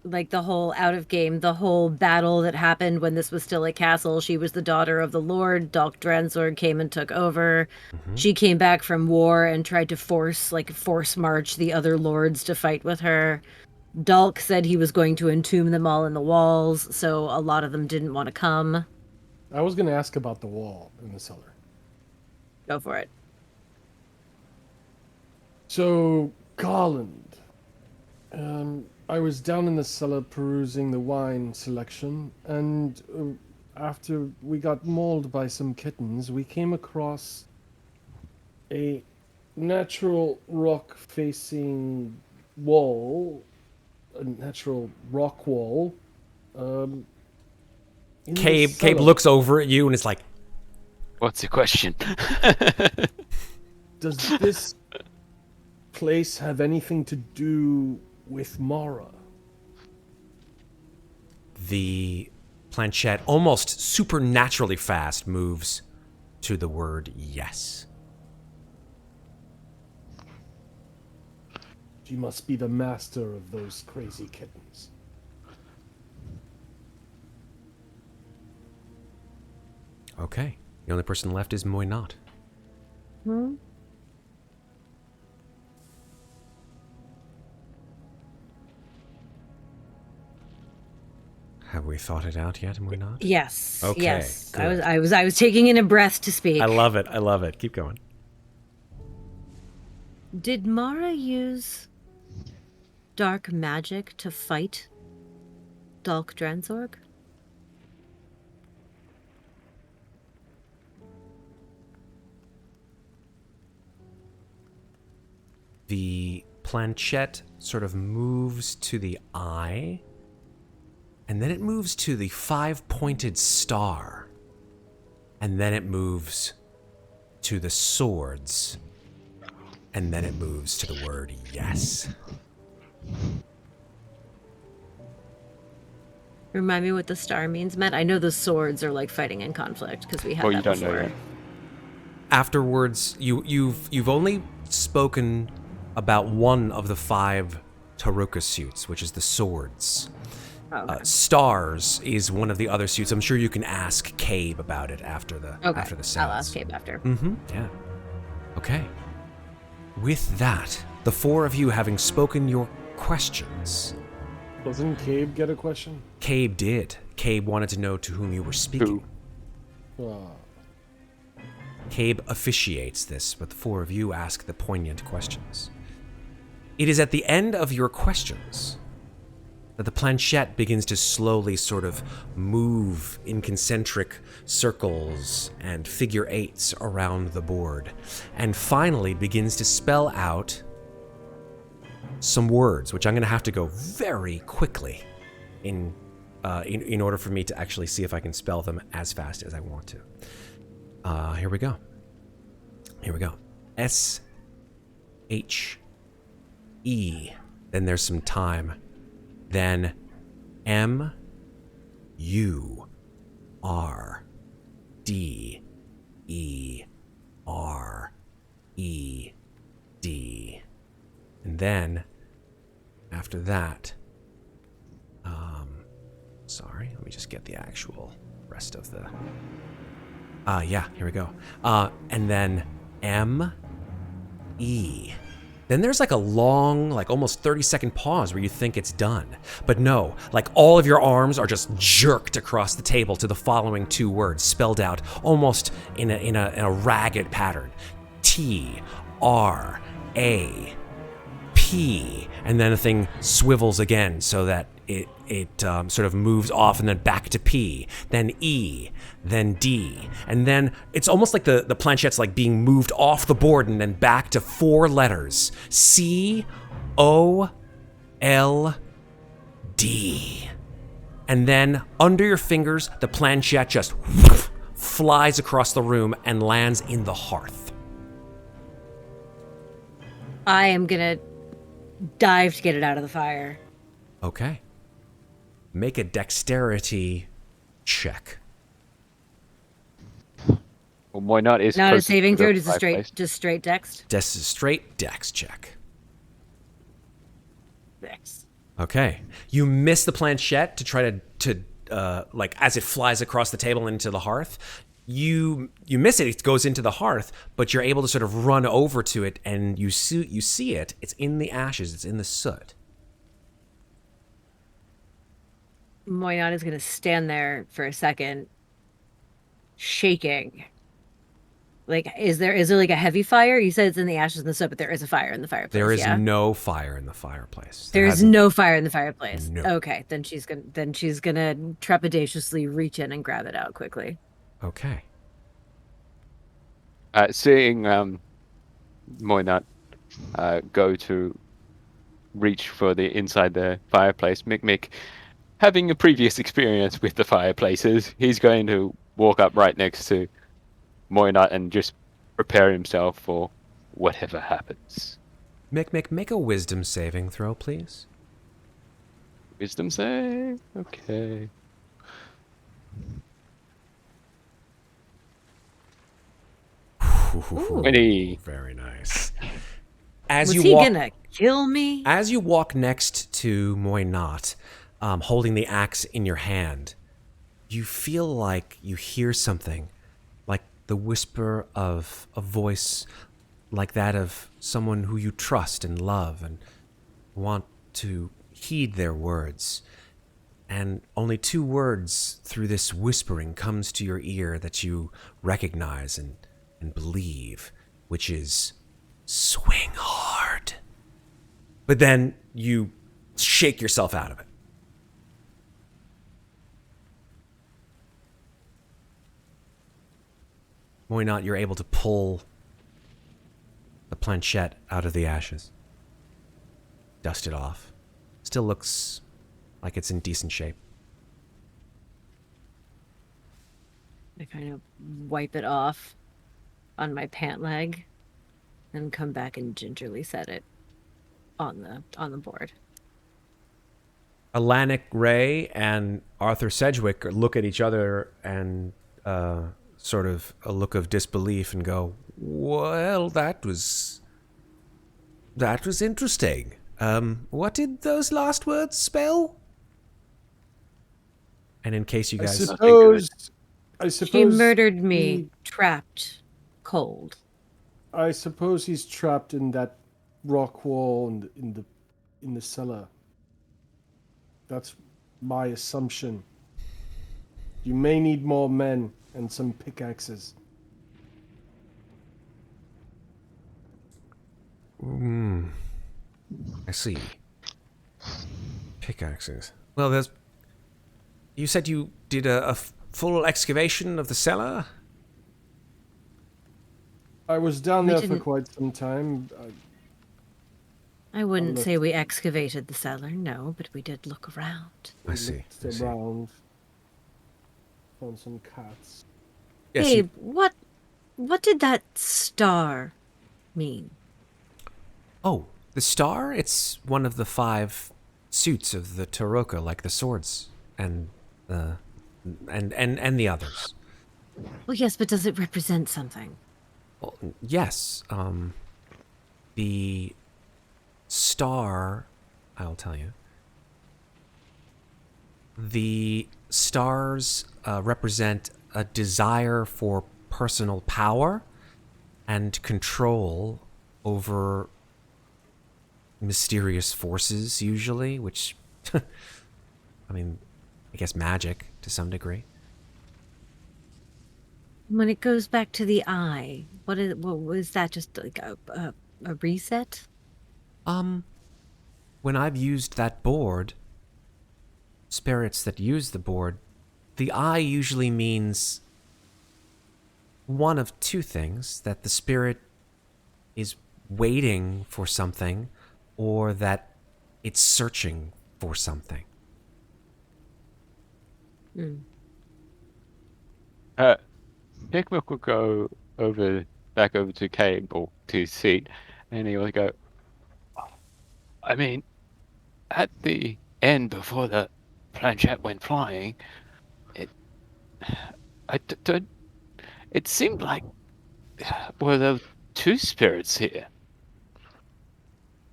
Speaker 2: Like the whole out of game, the whole battle that happened when this was still a castle. She was the daughter of the Lord. Dalk Dransord came and took over.
Speaker 1: Mm-hmm.
Speaker 2: She came back from war and tried to force march the other lords to fight with her. Dalk said he was going to entomb them all in the walls, so a lot of them didn't want to come.
Speaker 5: I was gonna ask about the wall in the cellar.
Speaker 2: Go for it.
Speaker 5: So, Garland. I was down in the cellar perusing the wine selection, and after we got mauled by some kittens, we came across a natural rock-facing wall, a natural rock wall. In the
Speaker 1: Cabe
Speaker 5: cellar.
Speaker 1: looks over at you and is like,
Speaker 3: What's the question?
Speaker 5: Does this place have anything to do with Mara?
Speaker 1: the planchette, almost supernaturally fast, moves to the word yes.
Speaker 5: She must be the master of those crazy kittens.
Speaker 1: Okay. The only person left is Muadnhait.
Speaker 2: Hmm?
Speaker 1: Have we thought it out yet, Muadnhait?
Speaker 2: Yes.
Speaker 1: Okay,
Speaker 2: Yes.
Speaker 1: good.
Speaker 2: I was taking in a breath to speak.
Speaker 1: I love it. I love it. Keep going.
Speaker 2: Did Mara use dark magic to fight Dalk Dransorg?
Speaker 1: The planchette sort of moves to the eye, and then it moves to the 5-pointed star, and then it moves to the swords, and then it moves to the word yes.
Speaker 2: Remind me what the star means, Matt. I know the swords are like fighting in conflict because we had
Speaker 3: Well,
Speaker 2: that
Speaker 3: you don't
Speaker 2: before.
Speaker 3: know yet.
Speaker 1: Afterwards, you've only spoken about one of the 5 Taruka suits, which is the swords.
Speaker 2: Oh, okay.
Speaker 1: Stars is one of the other suits. I'm sure you can ask Cabe about it after the
Speaker 2: Okay.
Speaker 1: after the
Speaker 2: I'll
Speaker 1: sounds.
Speaker 2: ask Cabe after.
Speaker 1: Mm-hmm. Yeah. Okay. With that, the 4 of you having spoken your questions,
Speaker 5: Doesn't Cabe get a question?
Speaker 1: Cabe did. Cabe wanted to know to whom you were speaking.
Speaker 3: Who?
Speaker 1: Cabe officiates this, but the 4 of you ask the poignant questions. It is at the end of your questions that the planchette begins to slowly sort of move in concentric circles and figure 8s around the board, and finally begins to spell out some words, which I'm going to have to go very quickly in order for me to actually see if I can spell them as fast as I want to. Here we go. S-H-E. Then there's some time. Then M-U-R-D-E-R-E-D. And then, after that, sorry, let me just get the actual rest of the... yeah, here we go. And then M-E. Then there's like a long, like almost 30-second pause where you think it's done. But no, like all of your arms are just jerked across the table to the following 2 words, spelled out almost in a ragged pattern. T-R-A-P. And then the thing swivels again so that it sort of moves off and then back to P, then E, then D, and then it's almost like the planchette's like being moved off the board and then back to 4 letters, C-O-L-D. And then under your fingers, the planchette just flies across the room and lands in the hearth.
Speaker 2: I am gonna dive to get it out of the fire.
Speaker 1: Okay. Make a dexterity check.
Speaker 3: Well, why not? Is
Speaker 2: Not a
Speaker 3: closest to
Speaker 2: saving
Speaker 3: the
Speaker 2: throw, just a
Speaker 3: fireplace.
Speaker 2: straight dex.
Speaker 1: This is straight dex check.
Speaker 2: Dex.
Speaker 1: Okay. You miss the planchette to try to like as it flies across the table into the hearth. You miss it. It goes into the hearth, but you're able to sort of run over to it, and you see it. It's in the ashes. It's in the soot.
Speaker 2: Muadnhait is gonna stand there for a second, shaking. Like, is there like a heavy fire? You said it's in the ashes and the soot, but there is a fire in the fireplace.
Speaker 1: There is
Speaker 2: yeah?
Speaker 1: no fire in the fireplace.
Speaker 2: There is no fire in the fireplace.
Speaker 1: No.
Speaker 2: Okay, then she's gonna trepidatiously reach in and grab it out quickly.
Speaker 1: Okay.
Speaker 3: Seeing Muadnhait go to reach for the inside the fireplace, Mikmick, having a previous experience with the fireplaces, he's going to walk up right next to Muadnhait and just prepare himself for whatever happens.
Speaker 1: Mikmick, make a wisdom saving throw, please.
Speaker 3: Wisdom save? Okay.
Speaker 2: Ooh.
Speaker 3: 20.
Speaker 1: Very nice. As
Speaker 2: Was
Speaker 1: you
Speaker 2: he
Speaker 1: walk,
Speaker 2: gonna kill me?
Speaker 1: as you walk next to Muadnhait, holding the axe in your hand, you feel like you hear something, like the whisper of a voice, like that of someone who you trust and love and want to heed their words. And only 2 words through this whispering comes to your ear that you recognize and believe, which is swing hard. But then you shake yourself out of it. Muadnhait, you're able to pull the planchette out of the ashes. Dust it off. Still looks like it's in decent shape.
Speaker 2: I kind of wipe it off on my pant leg and come back and gingerly set it on the board.
Speaker 1: Alanic Ray and Arthur Sedgwick look at each other and sort of a look of disbelief and go, "Well, that was interesting. What did those last words spell?" And in case you
Speaker 5: I
Speaker 1: guys,
Speaker 5: suppose
Speaker 2: She murdered me,
Speaker 5: he-
Speaker 2: trapped, cold.
Speaker 5: I suppose he's trapped in that rock wall in the cellar. That's my assumption. You may need more men and some pickaxes.
Speaker 1: I see. Pickaxes. Well, there's. You said you did a full excavation of the cellar?
Speaker 5: I was down
Speaker 2: We
Speaker 5: there for
Speaker 2: didn't-
Speaker 5: quite some time.
Speaker 2: I wouldn't
Speaker 5: looked.
Speaker 2: say we excavated the cellar, no, but we did look around.
Speaker 1: I see.
Speaker 5: Looked around. Found some cats.
Speaker 1: Yes, you-
Speaker 2: Babe, what did that star mean?
Speaker 1: Oh, the star? It's one of the 5 suits of the Taroka, like the swords and the others.
Speaker 2: Well, yes, but does it represent something?
Speaker 1: Well, yes. The star, I'll tell you. The stars represent a desire for personal power and control over mysterious forces, usually, which, I mean, I guess magic to some degree.
Speaker 2: When it goes back to the eye, what was that? Just like a reset?
Speaker 1: When I've used that board, spirits that use the board, the eye usually means one of 2 things: that the spirit is waiting for something, or that it's searching for something.
Speaker 3: Mikmick will go back over to Cabe or to his seat, and he will go, I mean, at the end before the planchette went flying, it seemed like, well, there were 2 spirits here.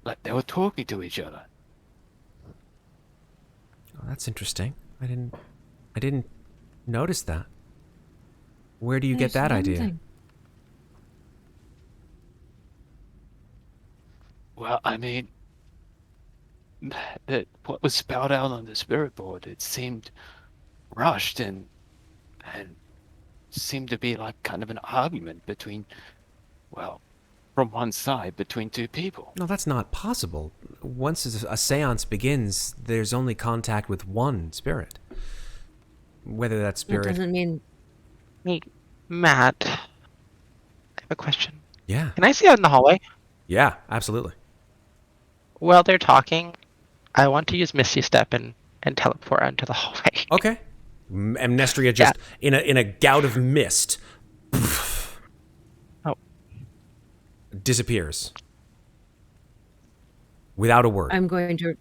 Speaker 3: Like they were talking to each other.
Speaker 1: Oh, that's interesting. I didn't notice that. Where do you get that idea?
Speaker 2: Something.
Speaker 3: Well, I mean, that what was spelled out on the spirit board, it seemed rushed and seemed to be like kind of an argument between, well, from one side between 2 people.
Speaker 1: No, that's not possible. Once a seance begins, there's only contact with one spirit. Whether that
Speaker 2: That
Speaker 1: spirit...
Speaker 2: doesn't mean
Speaker 4: Hey, Matt, I have a question.
Speaker 1: Yeah.
Speaker 4: Can I see out in the hallway?
Speaker 1: Yeah, absolutely.
Speaker 4: While they're talking, I want to use Misty Step and teleport out into the hallway.
Speaker 1: Okay. Amnestria just, in a gout of mist,
Speaker 4: Oh.
Speaker 1: disappears. Without a word.
Speaker 2: I'm going to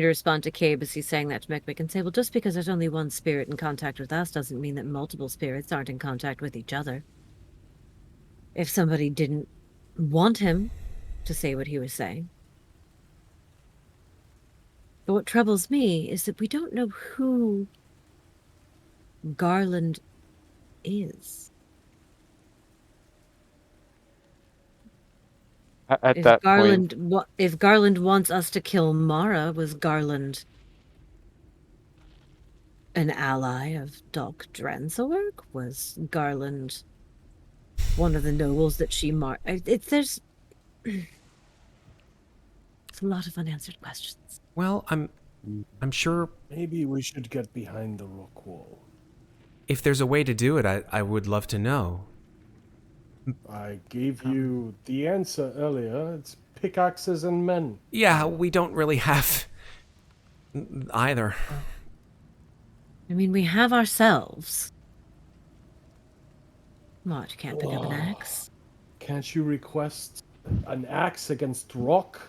Speaker 2: respond to Cabe as he's saying that to Mikmick and say, well, just because there's only one spirit in contact with us doesn't mean that multiple spirits aren't in contact with each other. if somebody didn't want him to say what he was saying. But what troubles me is that we don't know who Garland is.
Speaker 3: At
Speaker 2: If
Speaker 3: that
Speaker 2: Garland,
Speaker 3: point,
Speaker 2: if Garland wants us to kill Mara, was Garland an ally of Doc Dranzelberg? Was Garland one of the nobles that she there's it's a lot of unanswered questions.
Speaker 1: Well, I'm sure
Speaker 5: Maybe we should get behind the rock wall.
Speaker 1: if there's a way to do it, I would love to know.
Speaker 5: I gave you the answer earlier. It's pickaxes and men.
Speaker 1: Yeah, we don't really have either.
Speaker 2: I mean, we have ourselves. What, you can't pick up an axe?
Speaker 5: Can't you request an axe against rock?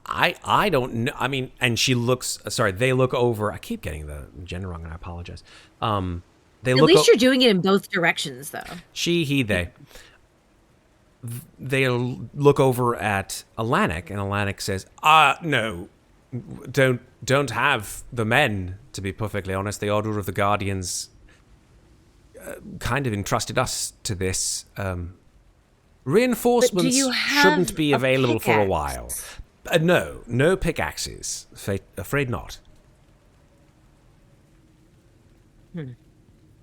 Speaker 1: I don't know. I mean, and she looks. Sorry, they look over. I keep getting the gender wrong, and I apologize. They
Speaker 2: At
Speaker 1: look.
Speaker 2: least you're doing it in both directions, though.
Speaker 1: She, he, they. They look over at Alanik, and Alanik says, no, don't have the men, to be perfectly honest. The Order of the Guardians kind of entrusted us to this. Reinforcements shouldn't be available for a while. No pickaxes. Afraid not.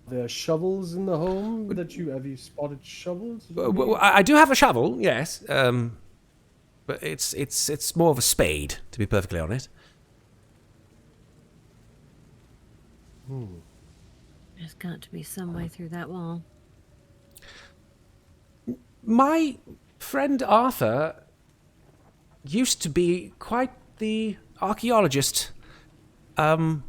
Speaker 5: There are shovels in the home that have you spotted shovels?
Speaker 1: Well, I do have a shovel, yes. But it's more of a spade, to be perfectly honest.
Speaker 2: There's got to be some way through that wall.
Speaker 1: My friend Arthur used to be quite the archaeologist. Arthur,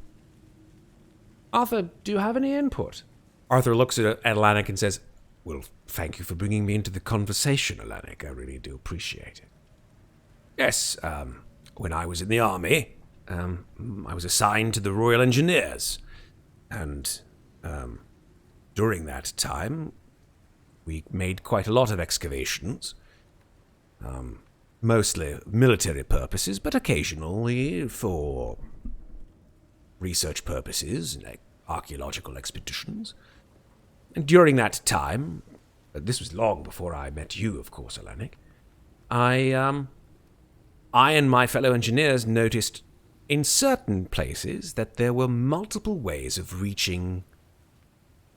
Speaker 1: do you have any input? Arthur looks at Alanik and says, well, thank you for bringing me into the conversation, Alanik. I really do appreciate it. Yes, when I was in the army, I was assigned to the Royal Engineers. And during that time, we made quite a lot of excavations. Mostly military purposes, but occasionally for research purposes, like archaeological expeditions. And during that time, this was long before I met you, of course, Alanik, I and my fellow engineers noticed in certain places that there were multiple ways of reaching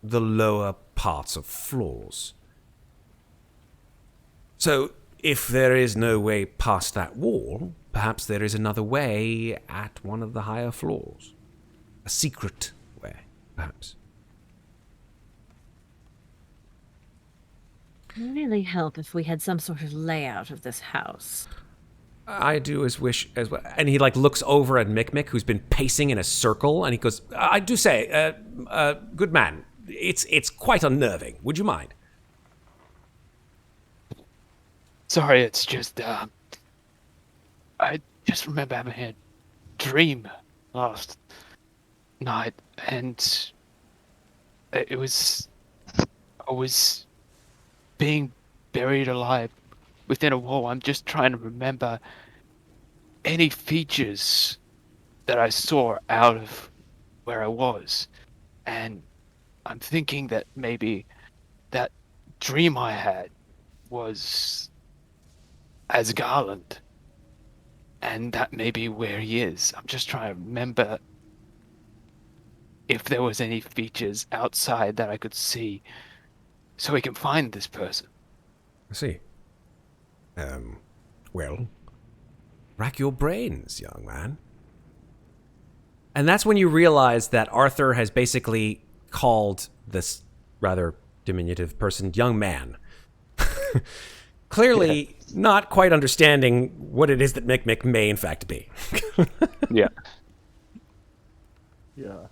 Speaker 1: the lower parts of floors. So, if there is no way past that wall, perhaps there is another way at one of the higher floors. A secret way, perhaps.
Speaker 2: It would really help if we had some sort of layout of this house.
Speaker 1: I do wish as well. And he looks over at Mikmick, who's been pacing in a circle, and he goes, I do say, good man, it's quite unnerving. Would you mind?
Speaker 3: sorry, it's just I just remember having a dream last night, and it was I was being buried alive within a wall. I'm just trying to remember any features that I saw out of where I was, and I'm thinking that maybe that dream I had was as Garland, and that may be where he is. I'm just trying to remember if there was any features outside that I could see so we can find this person.
Speaker 1: I see. Well, rack your brains, young man. And that's when you realize that Arthur has basically called this rather diminutive person young man. Clearly not quite understanding what it is that Mikmick may in fact be.
Speaker 3: Yeah.
Speaker 5: Yeah.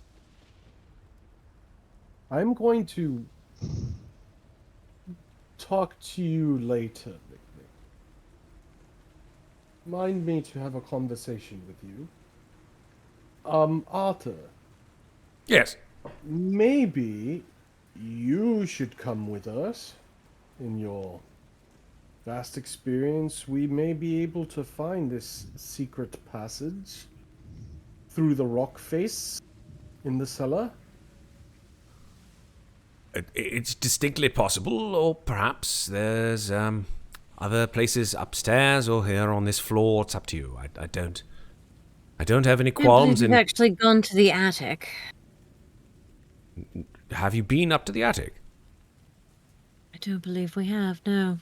Speaker 5: I'm going to talk to you later, Mikmick. Mind me to have a conversation with you. Arthur,
Speaker 1: Yes.
Speaker 5: maybe you should come with us in your vast experience, we may be able to find this secret passage through the rock face in the cellar.
Speaker 1: It's distinctly possible, or perhaps there's other places upstairs or here on this floor. It's up to you. I don't have any
Speaker 2: I
Speaker 1: qualms
Speaker 2: believe
Speaker 1: in.
Speaker 2: we've actually gone to the attic.
Speaker 1: Have you been up to the attic?
Speaker 2: I don't believe we have, no.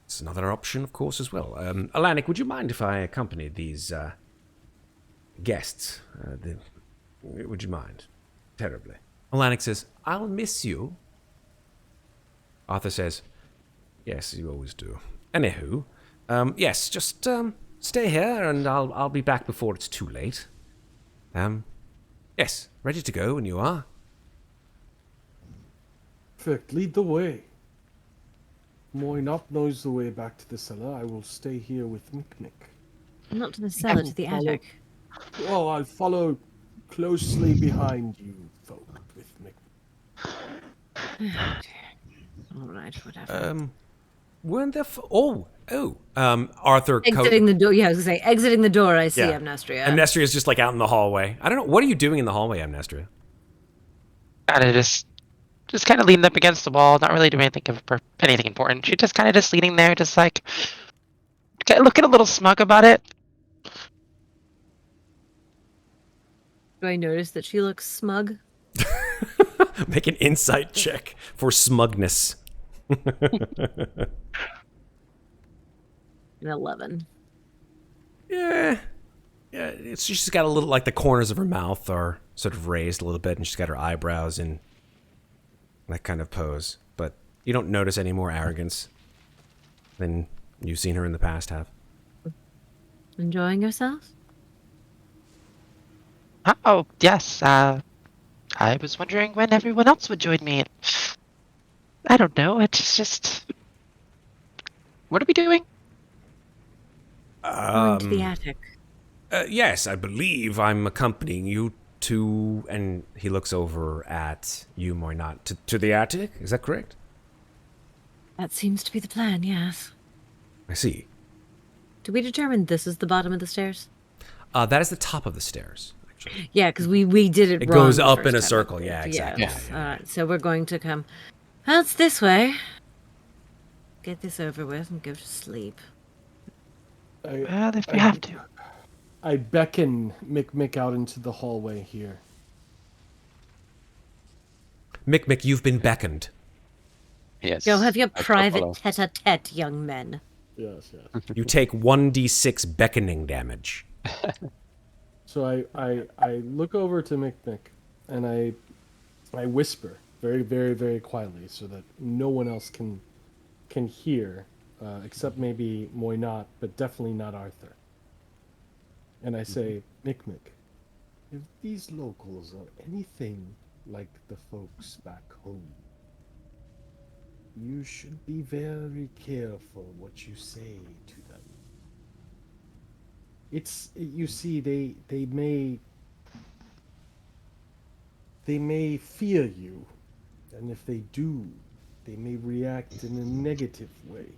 Speaker 1: It's another option, of course, as well. Alanik, would you mind if I accompanied these guests? Would you mind? Terribly. Alanik says, I'll miss you. Arthur says, yes, you always do. Anywho, yes, just stay here and I'll be back before it's too late. Yes, ready to go when you are.
Speaker 5: Perfect. Lead the way. Moynop knows the way back to the cellar. I will stay here with Mikmick.
Speaker 2: Not to the cellar, to the
Speaker 5: Follow-
Speaker 2: attic.
Speaker 5: Oh, I'll follow closely behind you, folk, with Mikmick.
Speaker 2: All right, whatever.
Speaker 1: Weren't there? Arthur.
Speaker 2: Exiting the door. Yeah, I was gonna say, exiting the door. I see
Speaker 1: Yeah.
Speaker 2: Amnestria.
Speaker 1: Amnestria is just like out in the hallway. I don't know. What are you doing in the hallway, Amnestria?
Speaker 4: Kind of just kind of leaning up against the wall, not really doing anything important. She's just kind of just leaning there, just like looking a little smug about it.
Speaker 2: Do I notice that she looks smug?
Speaker 1: Make an insight check for smugness.
Speaker 2: An 11.
Speaker 1: Yeah. She's got a little, like the corners of her mouth are sort of raised a little bit, and she's got her eyebrows in that kind of pose. But you don't notice any more arrogance than you've seen her in the past have.
Speaker 2: Enjoying yourself?
Speaker 4: Oh, yes. I was wondering when everyone else would join me. I don't know. It's just. What are we doing?
Speaker 2: Going to the attic.
Speaker 1: Yes, I believe I'm accompanying you to, and he looks over at you, Moynot, to the attic. Is that correct?
Speaker 2: That seems to be the plan, yes.
Speaker 1: I see.
Speaker 2: Did we determine this is the bottom of the stairs?
Speaker 1: That is the top of the stairs, actually.
Speaker 2: Yeah, because we did it
Speaker 1: It
Speaker 2: wrong
Speaker 1: goes
Speaker 2: the
Speaker 1: up
Speaker 2: first
Speaker 1: in a
Speaker 2: time.
Speaker 1: circle. Yeah, exactly.
Speaker 2: Yes. All right, so we're going to come. Well, it's this way. Get this over with and go to sleep.
Speaker 4: Well, if we have to.
Speaker 5: I beckon Mikmick out into the hallway here.
Speaker 1: Mikmick, you've been beckoned.
Speaker 3: Yes.
Speaker 2: Go have your
Speaker 3: I shall
Speaker 2: private
Speaker 3: follow.
Speaker 2: tete-a-tete, young men.
Speaker 5: Yes.
Speaker 1: You take 1d6 beckoning damage.
Speaker 5: So I look over to Mikmick and I whisper very, very, very quietly so that no one else can hear, except maybe Moynot, but definitely not Arthur. And I say, Mikmick, if these locals are anything like the folks back home, you should be very careful what you say to them. You see, they may fear you, and if they do, they may react in a negative way.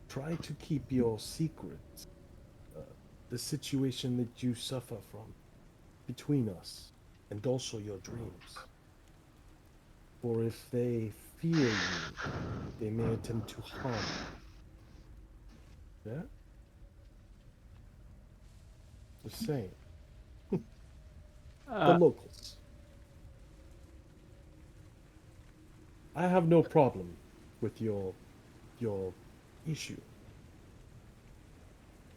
Speaker 5: Try to keep your secret, the situation that you suffer from, between us, and also your dreams. For if they fear you, they may attempt to harm you. Yeah? Just saying. The locals. I have no problem with your issue.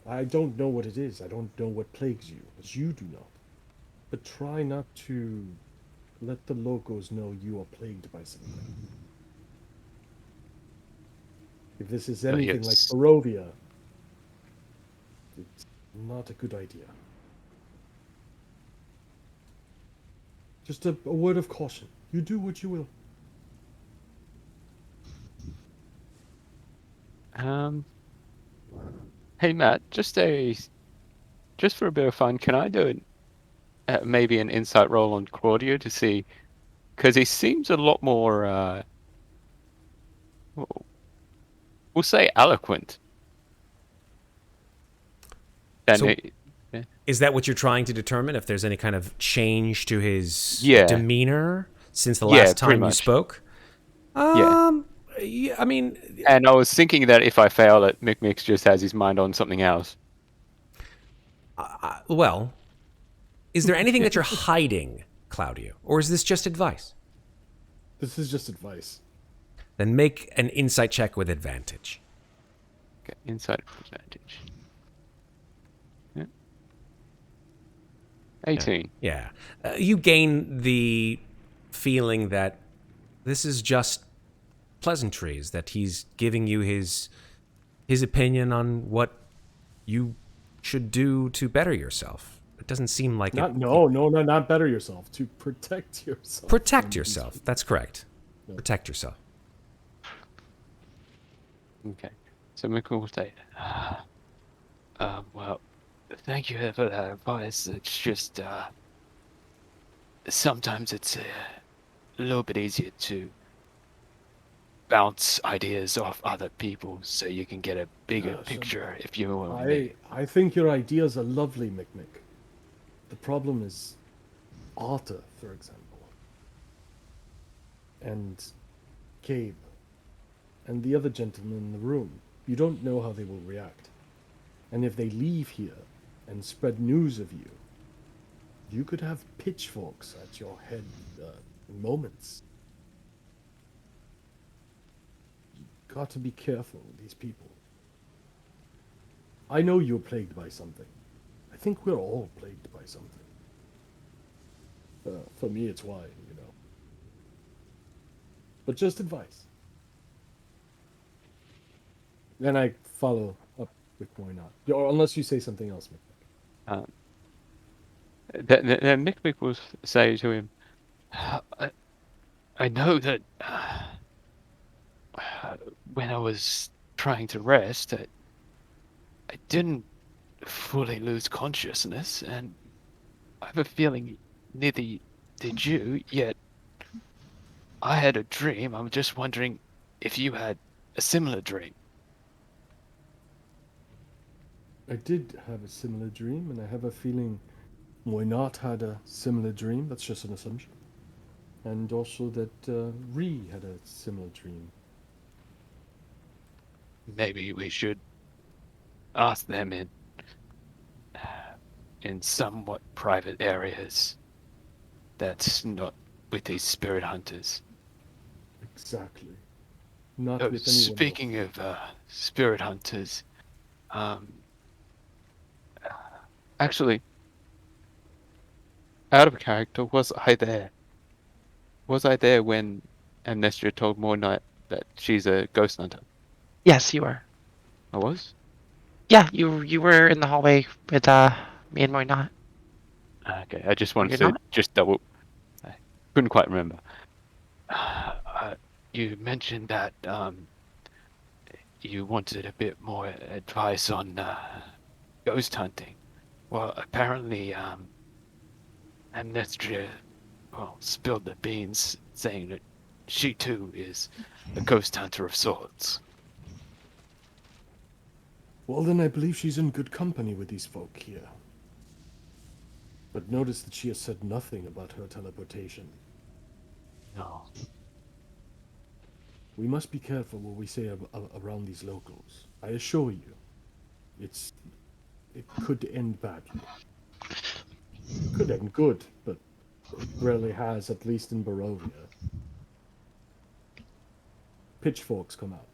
Speaker 5: I don't know what it is. I don't know what plagues you, as you do not. But try not to let the locals know you are plagued by something. If this is anything like
Speaker 3: yes.
Speaker 5: Barovia, it's not a good idea. Just a word of caution. You do what you will.
Speaker 3: Hey Matt, just for a bit of fun, can I do maybe an insight roll on Claudiu to see, because he seems a lot more We'll say eloquent. And
Speaker 1: So- Is that what you're trying to determine? If there's any kind of change to his
Speaker 3: Yeah.
Speaker 1: demeanor since the
Speaker 3: Yeah,
Speaker 1: last
Speaker 3: pretty
Speaker 1: time you
Speaker 3: much.
Speaker 1: spoke?
Speaker 3: Yeah.
Speaker 1: Yeah, I mean,
Speaker 3: And I was thinking that if I fail, that Mikmick just has his mind on something else.
Speaker 1: well, is there anything that you're hiding, Claudiu? Or is this just advice?
Speaker 5: This is just advice.
Speaker 1: Then make an insight check with advantage.
Speaker 3: Okay, insight advantage. Yeah. 18.
Speaker 1: Yeah. You gain the feeling that this is just pleasantries, that he's giving you his opinion on what you should do to better yourself. It doesn't seem like
Speaker 5: Not better yourself. To protect yourself.
Speaker 1: Protect yourself. That's correct.
Speaker 5: Yeah.
Speaker 1: Protect yourself.
Speaker 3: Okay. So Mikmick will say, well, thank you for that advice. It's just, sometimes it's a little bit easier to bounce ideas off other people so you can get a bigger picture, if you know what I mean.
Speaker 5: I think your ideas are lovely, Mikmick. The problem is Arthur, for example, and Gabe, and the other gentleman in the room. You don't know how they will react. And if they leave here and spread news of you, you could have pitchforks at your head in moments. You've got to be careful with these people. I know you're plagued by something. I think we're all plagued by something. For me, it's wine, you know. But just advice. Then I follow up with why not. Or unless you say something else, Mikmick.
Speaker 3: Then Mikmick will say to him, I know that when I was trying to rest, I didn't fully lose consciousness, and I have a feeling neither did you, yet I had a dream. I'm just wondering if you had a similar dream.
Speaker 5: I did have a similar dream, and I have a feeling Moynat had a similar dream. That's just an assumption. And also that Ree had a similar dream.
Speaker 3: Maybe we should ask them in somewhat private areas. That's not with these spirit hunters.
Speaker 5: Exactly. Not
Speaker 3: Oh,
Speaker 5: with anyone
Speaker 3: speaking
Speaker 5: else.
Speaker 3: of spirit hunters, actually, out of character, was I there? Was I there when Amnestria told Muadnhait that she's a ghost hunter?
Speaker 4: Yes, you are.
Speaker 3: I was?
Speaker 4: Yeah, you were in the hallway with me and Muadnhait.
Speaker 3: Okay, I just wanted
Speaker 4: You're
Speaker 3: to
Speaker 4: not?
Speaker 3: just double. I couldn't quite remember. You mentioned that you wanted a bit more advice on ghost hunting. Well, apparently, Amnestria, spilled the beans, saying that she too is a ghost hunter of sorts.
Speaker 5: Well, then I believe she's in good company with these folk here. But notice that she has said nothing about her teleportation.
Speaker 3: No.
Speaker 5: We must be careful what we say around these locals. I assure you, it could end badly. It could end good, but it rarely has, at least in Barovia. Pitchforks come out.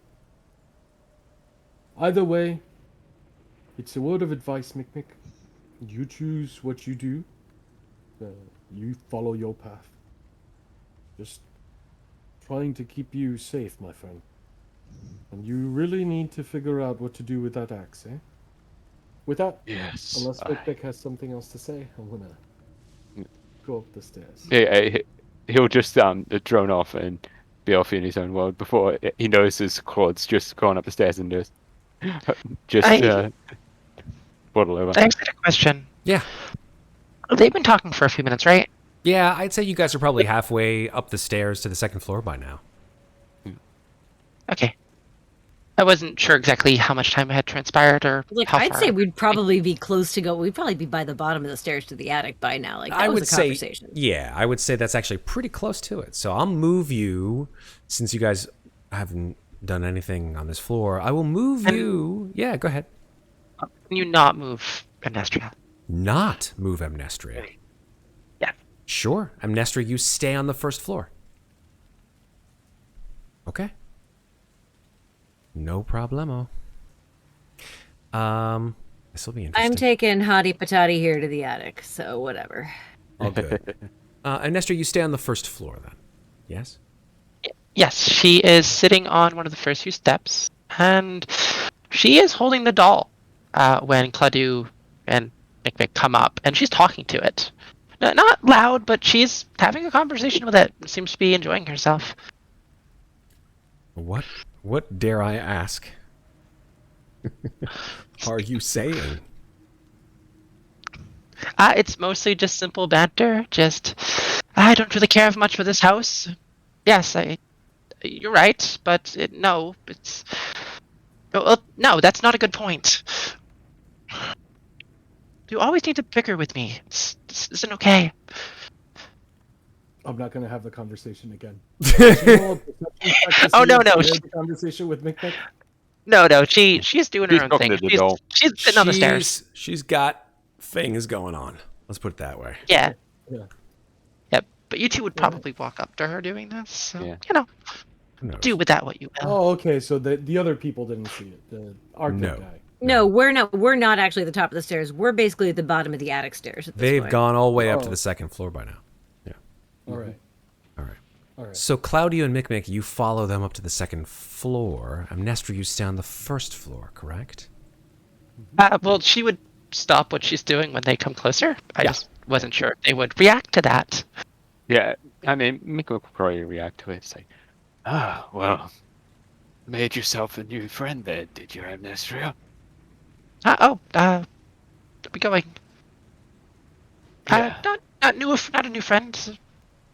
Speaker 5: Either way, it's a word of advice, Mikmick. You choose what you do. You follow your path. Just trying to keep you safe, my friend. And you really need to figure out what to do with that axe, eh? With that,
Speaker 3: Yes.
Speaker 5: unless Mikmick has something else to say, I'm gonna go up the stairs.
Speaker 3: He'll just drone off and be off in his own world before he notices Claude's just gone up the stairs and just waddle over.
Speaker 4: I actually had a question.
Speaker 1: Yeah.
Speaker 4: They've been talking for a few minutes, right?
Speaker 1: Yeah, I'd say you guys are probably halfway up the stairs to the second floor by now.
Speaker 4: Okay. I wasn't sure exactly how much time had transpired or
Speaker 2: Like,
Speaker 4: how
Speaker 2: I'd
Speaker 4: far.
Speaker 2: say we'd probably be close to go. We'd probably be by the bottom of the stairs to the attic by now. Like, that
Speaker 1: I
Speaker 2: was
Speaker 1: would
Speaker 2: a
Speaker 1: say,
Speaker 2: conversation.
Speaker 1: yeah, I would say that's actually pretty close to it. So I'll move you, since you guys haven't done anything on this floor. I will move
Speaker 4: And-
Speaker 1: you. Yeah, go ahead.
Speaker 4: Can you not move Amnestria?
Speaker 1: Not move Amnestria.
Speaker 4: Yeah.
Speaker 1: Sure, Amnestria, you stay on the first floor. Okay. No problemo. This will be interesting.
Speaker 2: I'm taking Hottie Patati here to the attic, so whatever.
Speaker 1: All good. Amnestria, you stay on the first floor then. Yes?
Speaker 4: Yes, she is sitting on one of the first few steps, and she is holding the doll when Claudiu and Mikmick come up, and she's talking to it. Not loud, but she's having a conversation with it. Seems to be enjoying herself.
Speaker 1: What dare I ask? Are you saying?
Speaker 4: It's mostly just simple banter. Just, I don't really care much for this house. Yes, you're right, but no, it's... no, that's not a good point. You always need to bicker with me. This isn't okay.
Speaker 5: I'm not going to have the conversation again.
Speaker 4: Oh, no.
Speaker 5: The conversation with Mikmick?
Speaker 4: No, she's doing her own thing. She's sitting on the stairs.
Speaker 1: She's got things going on. Let's put it that way.
Speaker 4: Yeah.
Speaker 5: Yeah.
Speaker 4: Yep. But you two would probably walk up to her doing this. So,
Speaker 3: Yeah.
Speaker 1: Who knows?
Speaker 4: do with that what you will.
Speaker 5: Oh, okay. So the other people didn't see it. The Arctic
Speaker 1: No.
Speaker 5: guy.
Speaker 2: No, we're not actually at the top of the stairs. We're basically at the bottom of the attic stairs at this
Speaker 1: They've
Speaker 2: point.
Speaker 1: gone all the way up to
Speaker 5: Oh.
Speaker 1: the second floor by now. Yeah.
Speaker 5: All right.
Speaker 1: All right.
Speaker 5: All right.
Speaker 1: So Claudiu and Mikmick, you follow them up to the second floor. Amnestria, you stay on the first floor, correct?
Speaker 4: Well, she would stop what she's doing when they come closer. I just wasn't sure if they would react to that.
Speaker 3: Yeah, I mean, Mikmick will probably react to it. Say, well, made yourself a new friend there, did you, Amnestria?
Speaker 4: We going?
Speaker 3: Yeah.
Speaker 4: Not a new friend,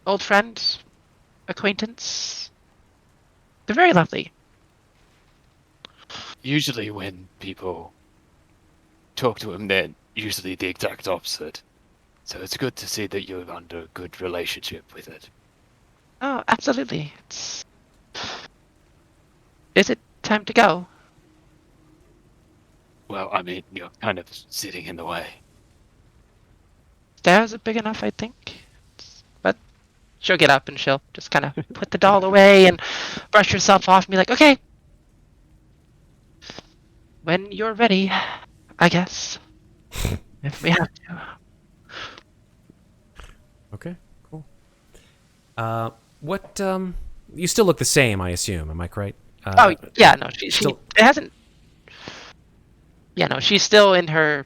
Speaker 4: old friend, acquaintance. They're very lovely.
Speaker 3: Usually when people talk to him, they're usually the exact opposite. So it's good to see that you're under a good relationship with it.
Speaker 4: Oh, absolutely. Is it time to go?
Speaker 3: Well, I mean, you're kind of sitting in the way.
Speaker 4: Stairs are big enough, I think. But she'll get up and she'll just kind of put the doll away and brush herself off and be like, okay. When you're ready, I guess. If we have to.
Speaker 1: Okay, cool. What, you still look the same, I assume, am I correct?
Speaker 4: Yeah, no, she
Speaker 1: still-
Speaker 4: it hasn't... Yeah, no, she's still in her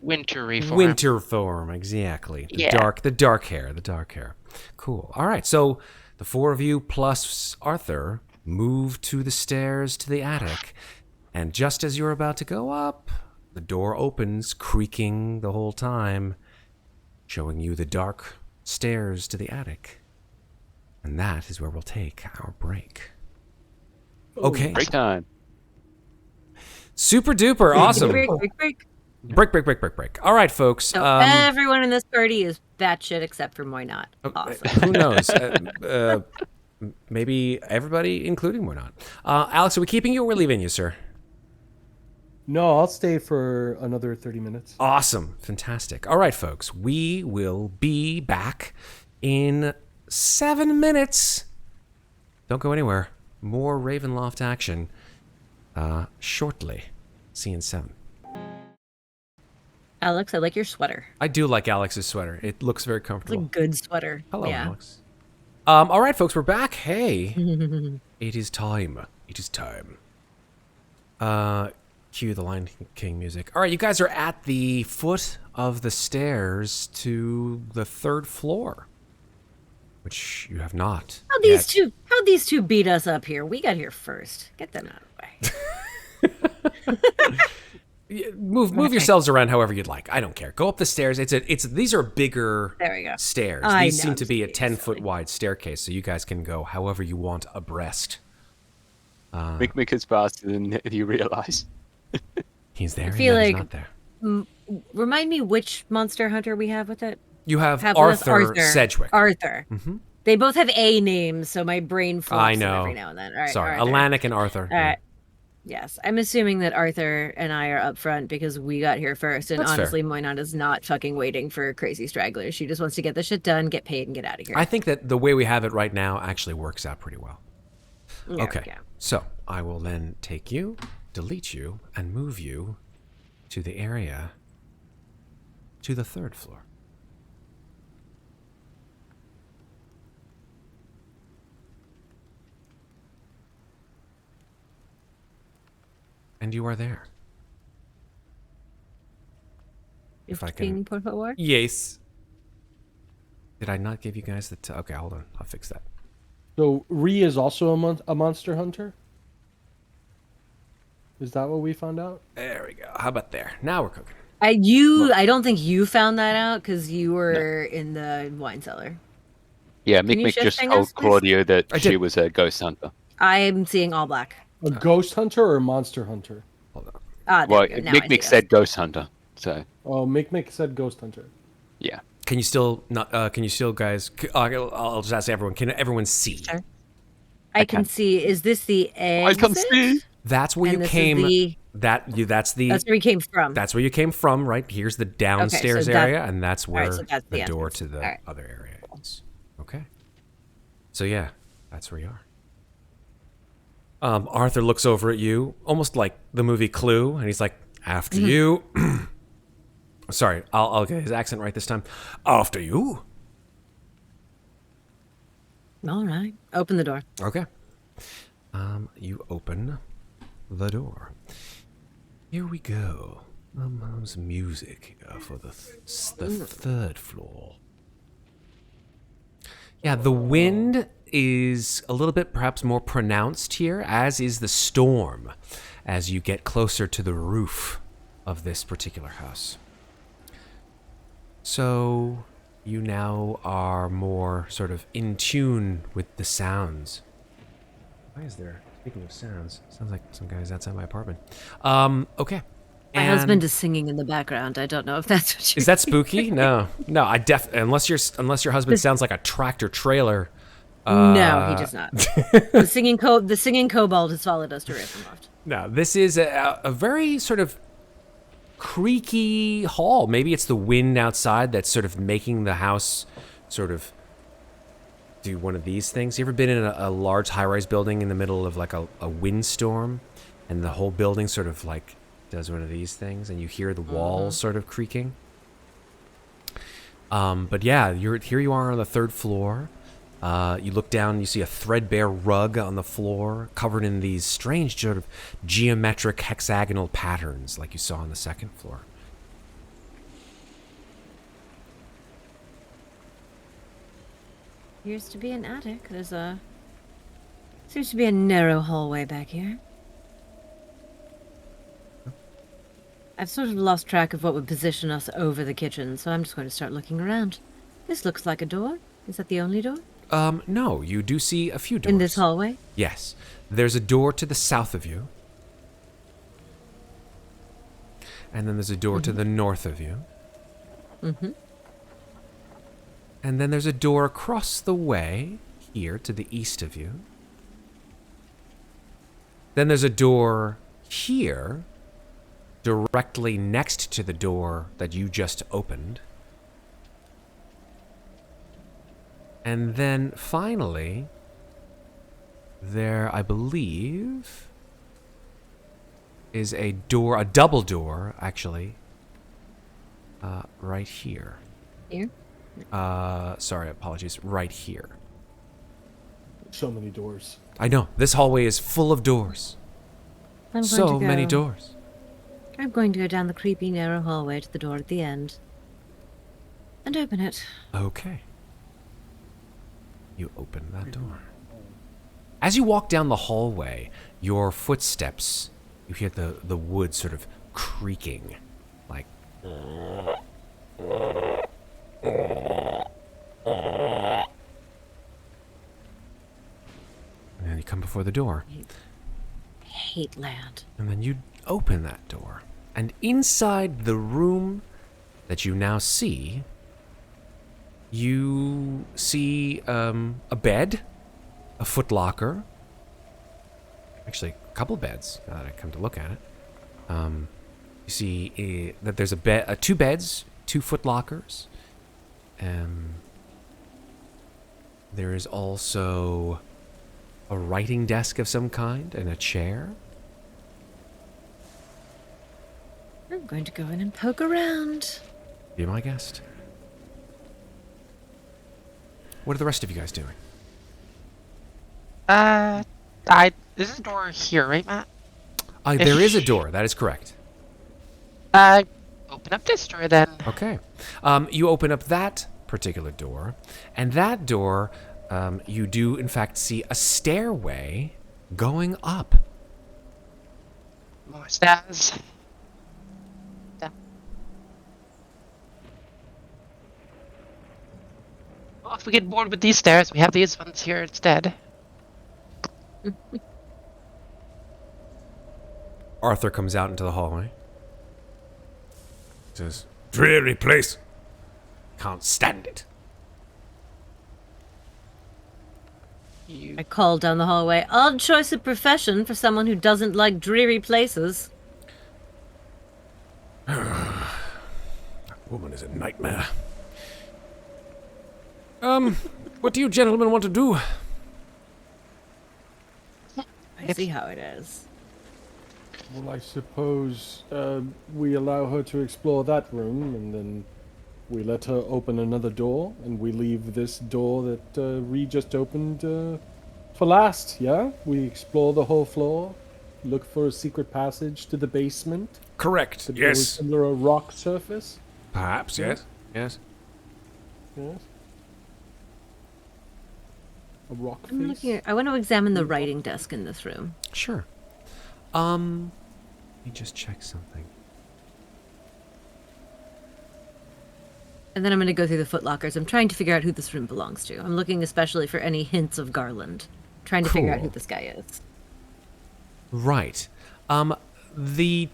Speaker 4: wintery form.
Speaker 1: Winter form, exactly. The
Speaker 4: Yeah.
Speaker 1: dark hair. Cool. All right, so the four of you plus Arthur move to the stairs to the attic. And just as you're about to go up, the door opens, creaking the whole time, showing you the dark stairs to the attic. And that is where we'll take our break. Okay.
Speaker 3: Break time.
Speaker 1: Super duper awesome.
Speaker 2: Break.
Speaker 1: Break. All right, folks.
Speaker 2: So everyone in this party is batshit except for Moynot. Awesome.
Speaker 1: Who knows? Maybe everybody, including Moynot. Alex, are we keeping you or we're leaving you, sir?
Speaker 5: No, I'll stay for another 30 minutes.
Speaker 1: Awesome. Fantastic. All right, folks. We will be back in 7 minutes. Don't go anywhere. More Ravenloft action shortly. See you in 7.
Speaker 2: Alex, I like your sweater.
Speaker 1: I do like Alex's sweater. It looks very
Speaker 2: It's a
Speaker 1: comfortable.
Speaker 2: good sweater.
Speaker 1: Hello,
Speaker 2: Yeah.
Speaker 1: Alex. All right, folks. We're back. Hey. It is time. Cue the Lion King music. All right, you guys are at the foot of the stairs to the 3rd floor, which you have not.
Speaker 2: How'd these two beat us up here? We got here first. Get them out of the way.
Speaker 1: Move yourselves around however you'd like. I don't care. Go up the stairs. These are bigger
Speaker 2: There we go.
Speaker 1: stairs.
Speaker 2: I
Speaker 1: These
Speaker 2: know,
Speaker 1: seem
Speaker 2: I'm
Speaker 1: to be a
Speaker 2: just being
Speaker 1: 10-foot
Speaker 2: silly.
Speaker 1: wide staircase, so you guys can go however you want abreast.
Speaker 3: Mikmick is faster than you realize.
Speaker 1: He's there,
Speaker 2: I
Speaker 1: and
Speaker 2: feel
Speaker 1: then he's
Speaker 2: like-
Speaker 1: not there.
Speaker 2: Remind me which monster hunter we have with it.
Speaker 1: You have
Speaker 2: Have with us
Speaker 1: Arthur Sedgwick.
Speaker 2: Arthur.
Speaker 1: Mhm.
Speaker 2: They both have A names, so my brain flips
Speaker 1: I
Speaker 2: them
Speaker 1: know.
Speaker 2: every now and then. All right,
Speaker 1: Sorry,
Speaker 2: Arthur.
Speaker 1: Alanic and Arthur.
Speaker 2: All right. Yes, I'm assuming that Arthur and I are up front because we got here first, and
Speaker 1: That's fair.
Speaker 2: honestly, Moynon is not fucking waiting for crazy stragglers. She just wants to get the shit done, get paid, and get out of here.
Speaker 1: I think that the way we have it right now actually works out pretty well.
Speaker 2: Yeah,
Speaker 1: Okay,
Speaker 2: yeah.
Speaker 1: so I will then take you, delete you, and move you to the area to the 3rd floor. And you are there. If I can-
Speaker 2: Por favor.
Speaker 1: Yes. Did I not give you guys the... Okay, hold on. I'll fix that.
Speaker 5: So Ree is also a monster hunter? Is that what we found out?
Speaker 1: There we go. How about there? Now we're cooking.
Speaker 2: I don't think you found that out because you were in the wine cellar.
Speaker 3: Yeah,
Speaker 2: Can you
Speaker 3: Mikmick
Speaker 2: shift
Speaker 3: just
Speaker 2: thing
Speaker 3: told
Speaker 2: us, please?
Speaker 3: Claudiu that
Speaker 1: I
Speaker 3: she
Speaker 1: did.
Speaker 3: was a ghost hunter.
Speaker 2: I'm seeing all black.
Speaker 5: A ghost hunter or a monster hunter?
Speaker 1: Hold on.
Speaker 2: Ah, there
Speaker 3: Well,
Speaker 2: we go. Now I see
Speaker 3: Mikmick
Speaker 2: us.
Speaker 3: said ghost hunter, so
Speaker 5: Oh, Mikmick said ghost hunter.
Speaker 3: yeah.
Speaker 1: Can you still not? Can you still, guys? I'll just ask everyone. Can everyone see?
Speaker 2: Sure. I can see. Is this the exit?
Speaker 3: I can see.
Speaker 1: That's where
Speaker 2: And
Speaker 1: you
Speaker 2: this is
Speaker 1: came.
Speaker 2: the-
Speaker 1: That's the.
Speaker 2: That's where we came from.
Speaker 1: That's where you came from, right? Here's the downstairs
Speaker 2: that-
Speaker 1: area, and that's where
Speaker 2: right, so that's
Speaker 1: the
Speaker 2: the
Speaker 1: door
Speaker 2: entrance.
Speaker 1: to the
Speaker 2: Alright.
Speaker 1: other area is. Okay. So yeah, that's where you are. Arthur looks over at you, almost like the movie Clue, and he's like, "After you." Sorry, I'll get his accent right this time. After you.
Speaker 2: All right. Open the door.
Speaker 1: Okay. You open the door. Here we go. Some music for the 3rd floor. Yeah, the wind is a little bit perhaps more pronounced here, as is the storm, as you get closer to the roof of this particular house. So you now are more sort of in tune with the sounds. Why is there, speaking of sounds, sounds like some guys outside my apartment. Okay.
Speaker 2: My husband is singing in the background. I don't know if that's what you.
Speaker 1: Is that spooky? No. Unless your husband sounds like a tractor trailer.
Speaker 2: No, he does not. The singing kobold has followed us to Ravenloft.
Speaker 1: No, this is a very sort of creaky hall. Maybe it's the wind outside that's sort of making the house sort of do one of these things. You ever been in a large high-rise building in the middle of like a windstorm, and the whole building sort of like does one of these things, and you hear the walls sort of creaking? But yeah, here you are on the 3rd floor. You look down, you see a threadbare rug on the floor covered in these strange sort of geometric hexagonal patterns like you saw on the 2nd floor.
Speaker 2: Appears to be an attic. Seems to be a narrow hallway back here. I've sort of lost track of what would position us over the kitchen, so I'm just going to start looking around. This looks like a door. Is that the only door?
Speaker 1: No, you do see a few doors.
Speaker 2: In this hallway?
Speaker 1: Yes. There's a door to the south of you. And then there's a door to the north of you.
Speaker 2: Mm-hmm.
Speaker 1: And then there's a door across the way, here, to the east of you. Then there's a door here, directly next to the door that you just opened. And then, finally, there, I believe, is a door, a double door, actually, right here.
Speaker 2: Here?
Speaker 1: Sorry, apologies, right here.
Speaker 5: So many doors.
Speaker 1: I know, this hallway is full of doors.
Speaker 2: I'm going
Speaker 1: So
Speaker 2: to
Speaker 1: many
Speaker 2: go-
Speaker 1: doors.
Speaker 2: I'm going to go down the creepy, narrow hallway to the door at the end. And open it.
Speaker 1: Okay. You open that door. As you walk down the hallway, your footsteps, you hear the wood sort of creaking, like... And then you come before the door.
Speaker 2: hate land.
Speaker 1: And then you open that door. And inside the room that you now see, you see a bed, a footlocker. Actually, a couple beds, now that I come to look at it. You see that there's two beds, 2 footlockers. There is also a writing desk of some kind and a chair.
Speaker 2: I'm going to go in and poke around.
Speaker 1: Be my guest. What are the rest of you guys doing?
Speaker 4: There's a door here, right, Matt?
Speaker 1: There is a door, that is correct.
Speaker 4: Open up this door then.
Speaker 1: Okay. You open up that particular door, and that door, you do in fact see a stairway going up.
Speaker 4: More stairs. Yeah. Well, if we get bored with these stairs, we have these ones here instead.
Speaker 1: Arthur comes out into the hallway. Says, "Dreary place. Can't stand it."
Speaker 2: I called down the hallway. Odd choice of profession for someone who doesn't like dreary places.
Speaker 1: That woman is a nightmare. What do you gentlemen want to do?
Speaker 2: I see how it is.
Speaker 5: Well, I suppose we allow her to explore that room, and then we let her open another door, and we leave this door that we just opened for last, yeah? We explore the whole floor, look for a secret passage to the basement.
Speaker 1: Correct,
Speaker 5: That
Speaker 1: yes.
Speaker 5: goes under a rock surface.
Speaker 1: Perhaps, yes. Yes.
Speaker 5: Yes. A rock
Speaker 2: I'm
Speaker 5: face.
Speaker 2: looking I want to examine the writing desk in this room.
Speaker 1: Sure. Let me just check something.
Speaker 2: And then I'm going to go through the footlockers. I'm trying to figure out who this room belongs to. I'm looking especially for any hints of Garland. Trying to figure out who
Speaker 1: Cool.
Speaker 2: this guy is.
Speaker 1: Right. The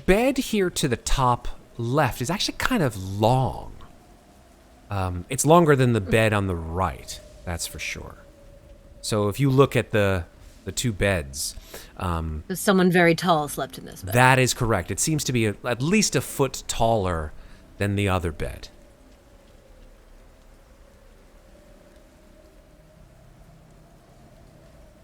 Speaker 1: bed here to the top left is actually kind of long. It's longer than the bed on the right, that's for sure. So if you look at the 2 beds,
Speaker 2: Someone very tall slept in this bed.
Speaker 1: that is correct. It seems to be at least a foot taller than the other bed.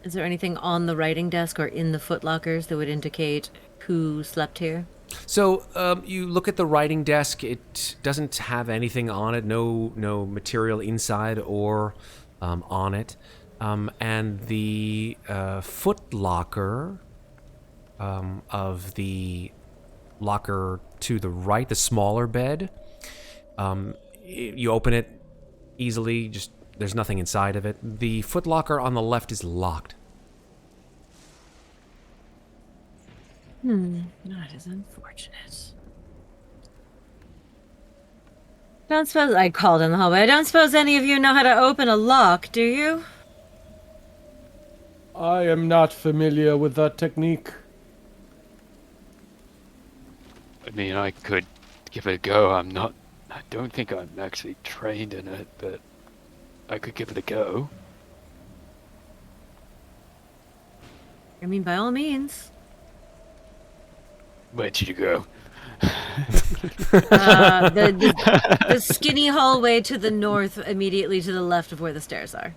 Speaker 2: Is there anything on the writing desk or in the footlockers that would indicate who slept here?
Speaker 1: So you look at the writing desk. It doesn't have anything on it. No material inside or on it. And the footlocker of the locker to the right, the smaller bed, you open it easily. Just there's nothing inside of it. The footlocker on the left is locked.
Speaker 2: That is unfortunate. Don't suppose I called in the hallway. I don't suppose any of you know how to open a lock, do you?
Speaker 5: I am not familiar with that technique.
Speaker 3: I mean, I could give it a go. I don't think I'm actually trained in it, but I could give it a go.
Speaker 2: I mean, by all means.
Speaker 3: Where'd you go?
Speaker 2: The skinny hallway to the north, immediately to the left of where the stairs are.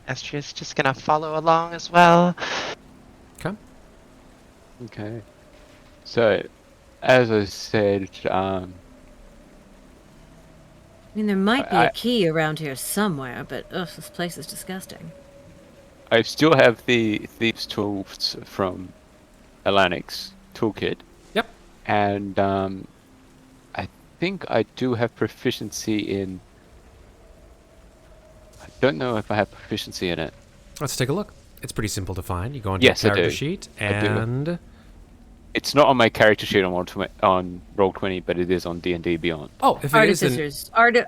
Speaker 4: Amnestria's just gonna follow along as well.
Speaker 1: Okay.
Speaker 3: Okay. So, as I said,
Speaker 2: I mean, there might be a key around here somewhere, but ugh, this place is disgusting.
Speaker 3: I still have the thieves' tools from Alanic's toolkit.
Speaker 1: Yep.
Speaker 3: And I think I do have proficiency in. I don't know if I have proficiency in it.
Speaker 1: Let's take a look. It's pretty simple to find. You go into
Speaker 3: Yes,
Speaker 1: your
Speaker 3: I
Speaker 1: character
Speaker 3: do.
Speaker 1: sheet,
Speaker 3: I do.
Speaker 1: and
Speaker 3: It's not on my character sheet on Roll20, but it is on D&D Beyond.
Speaker 1: Oh, if it is, then,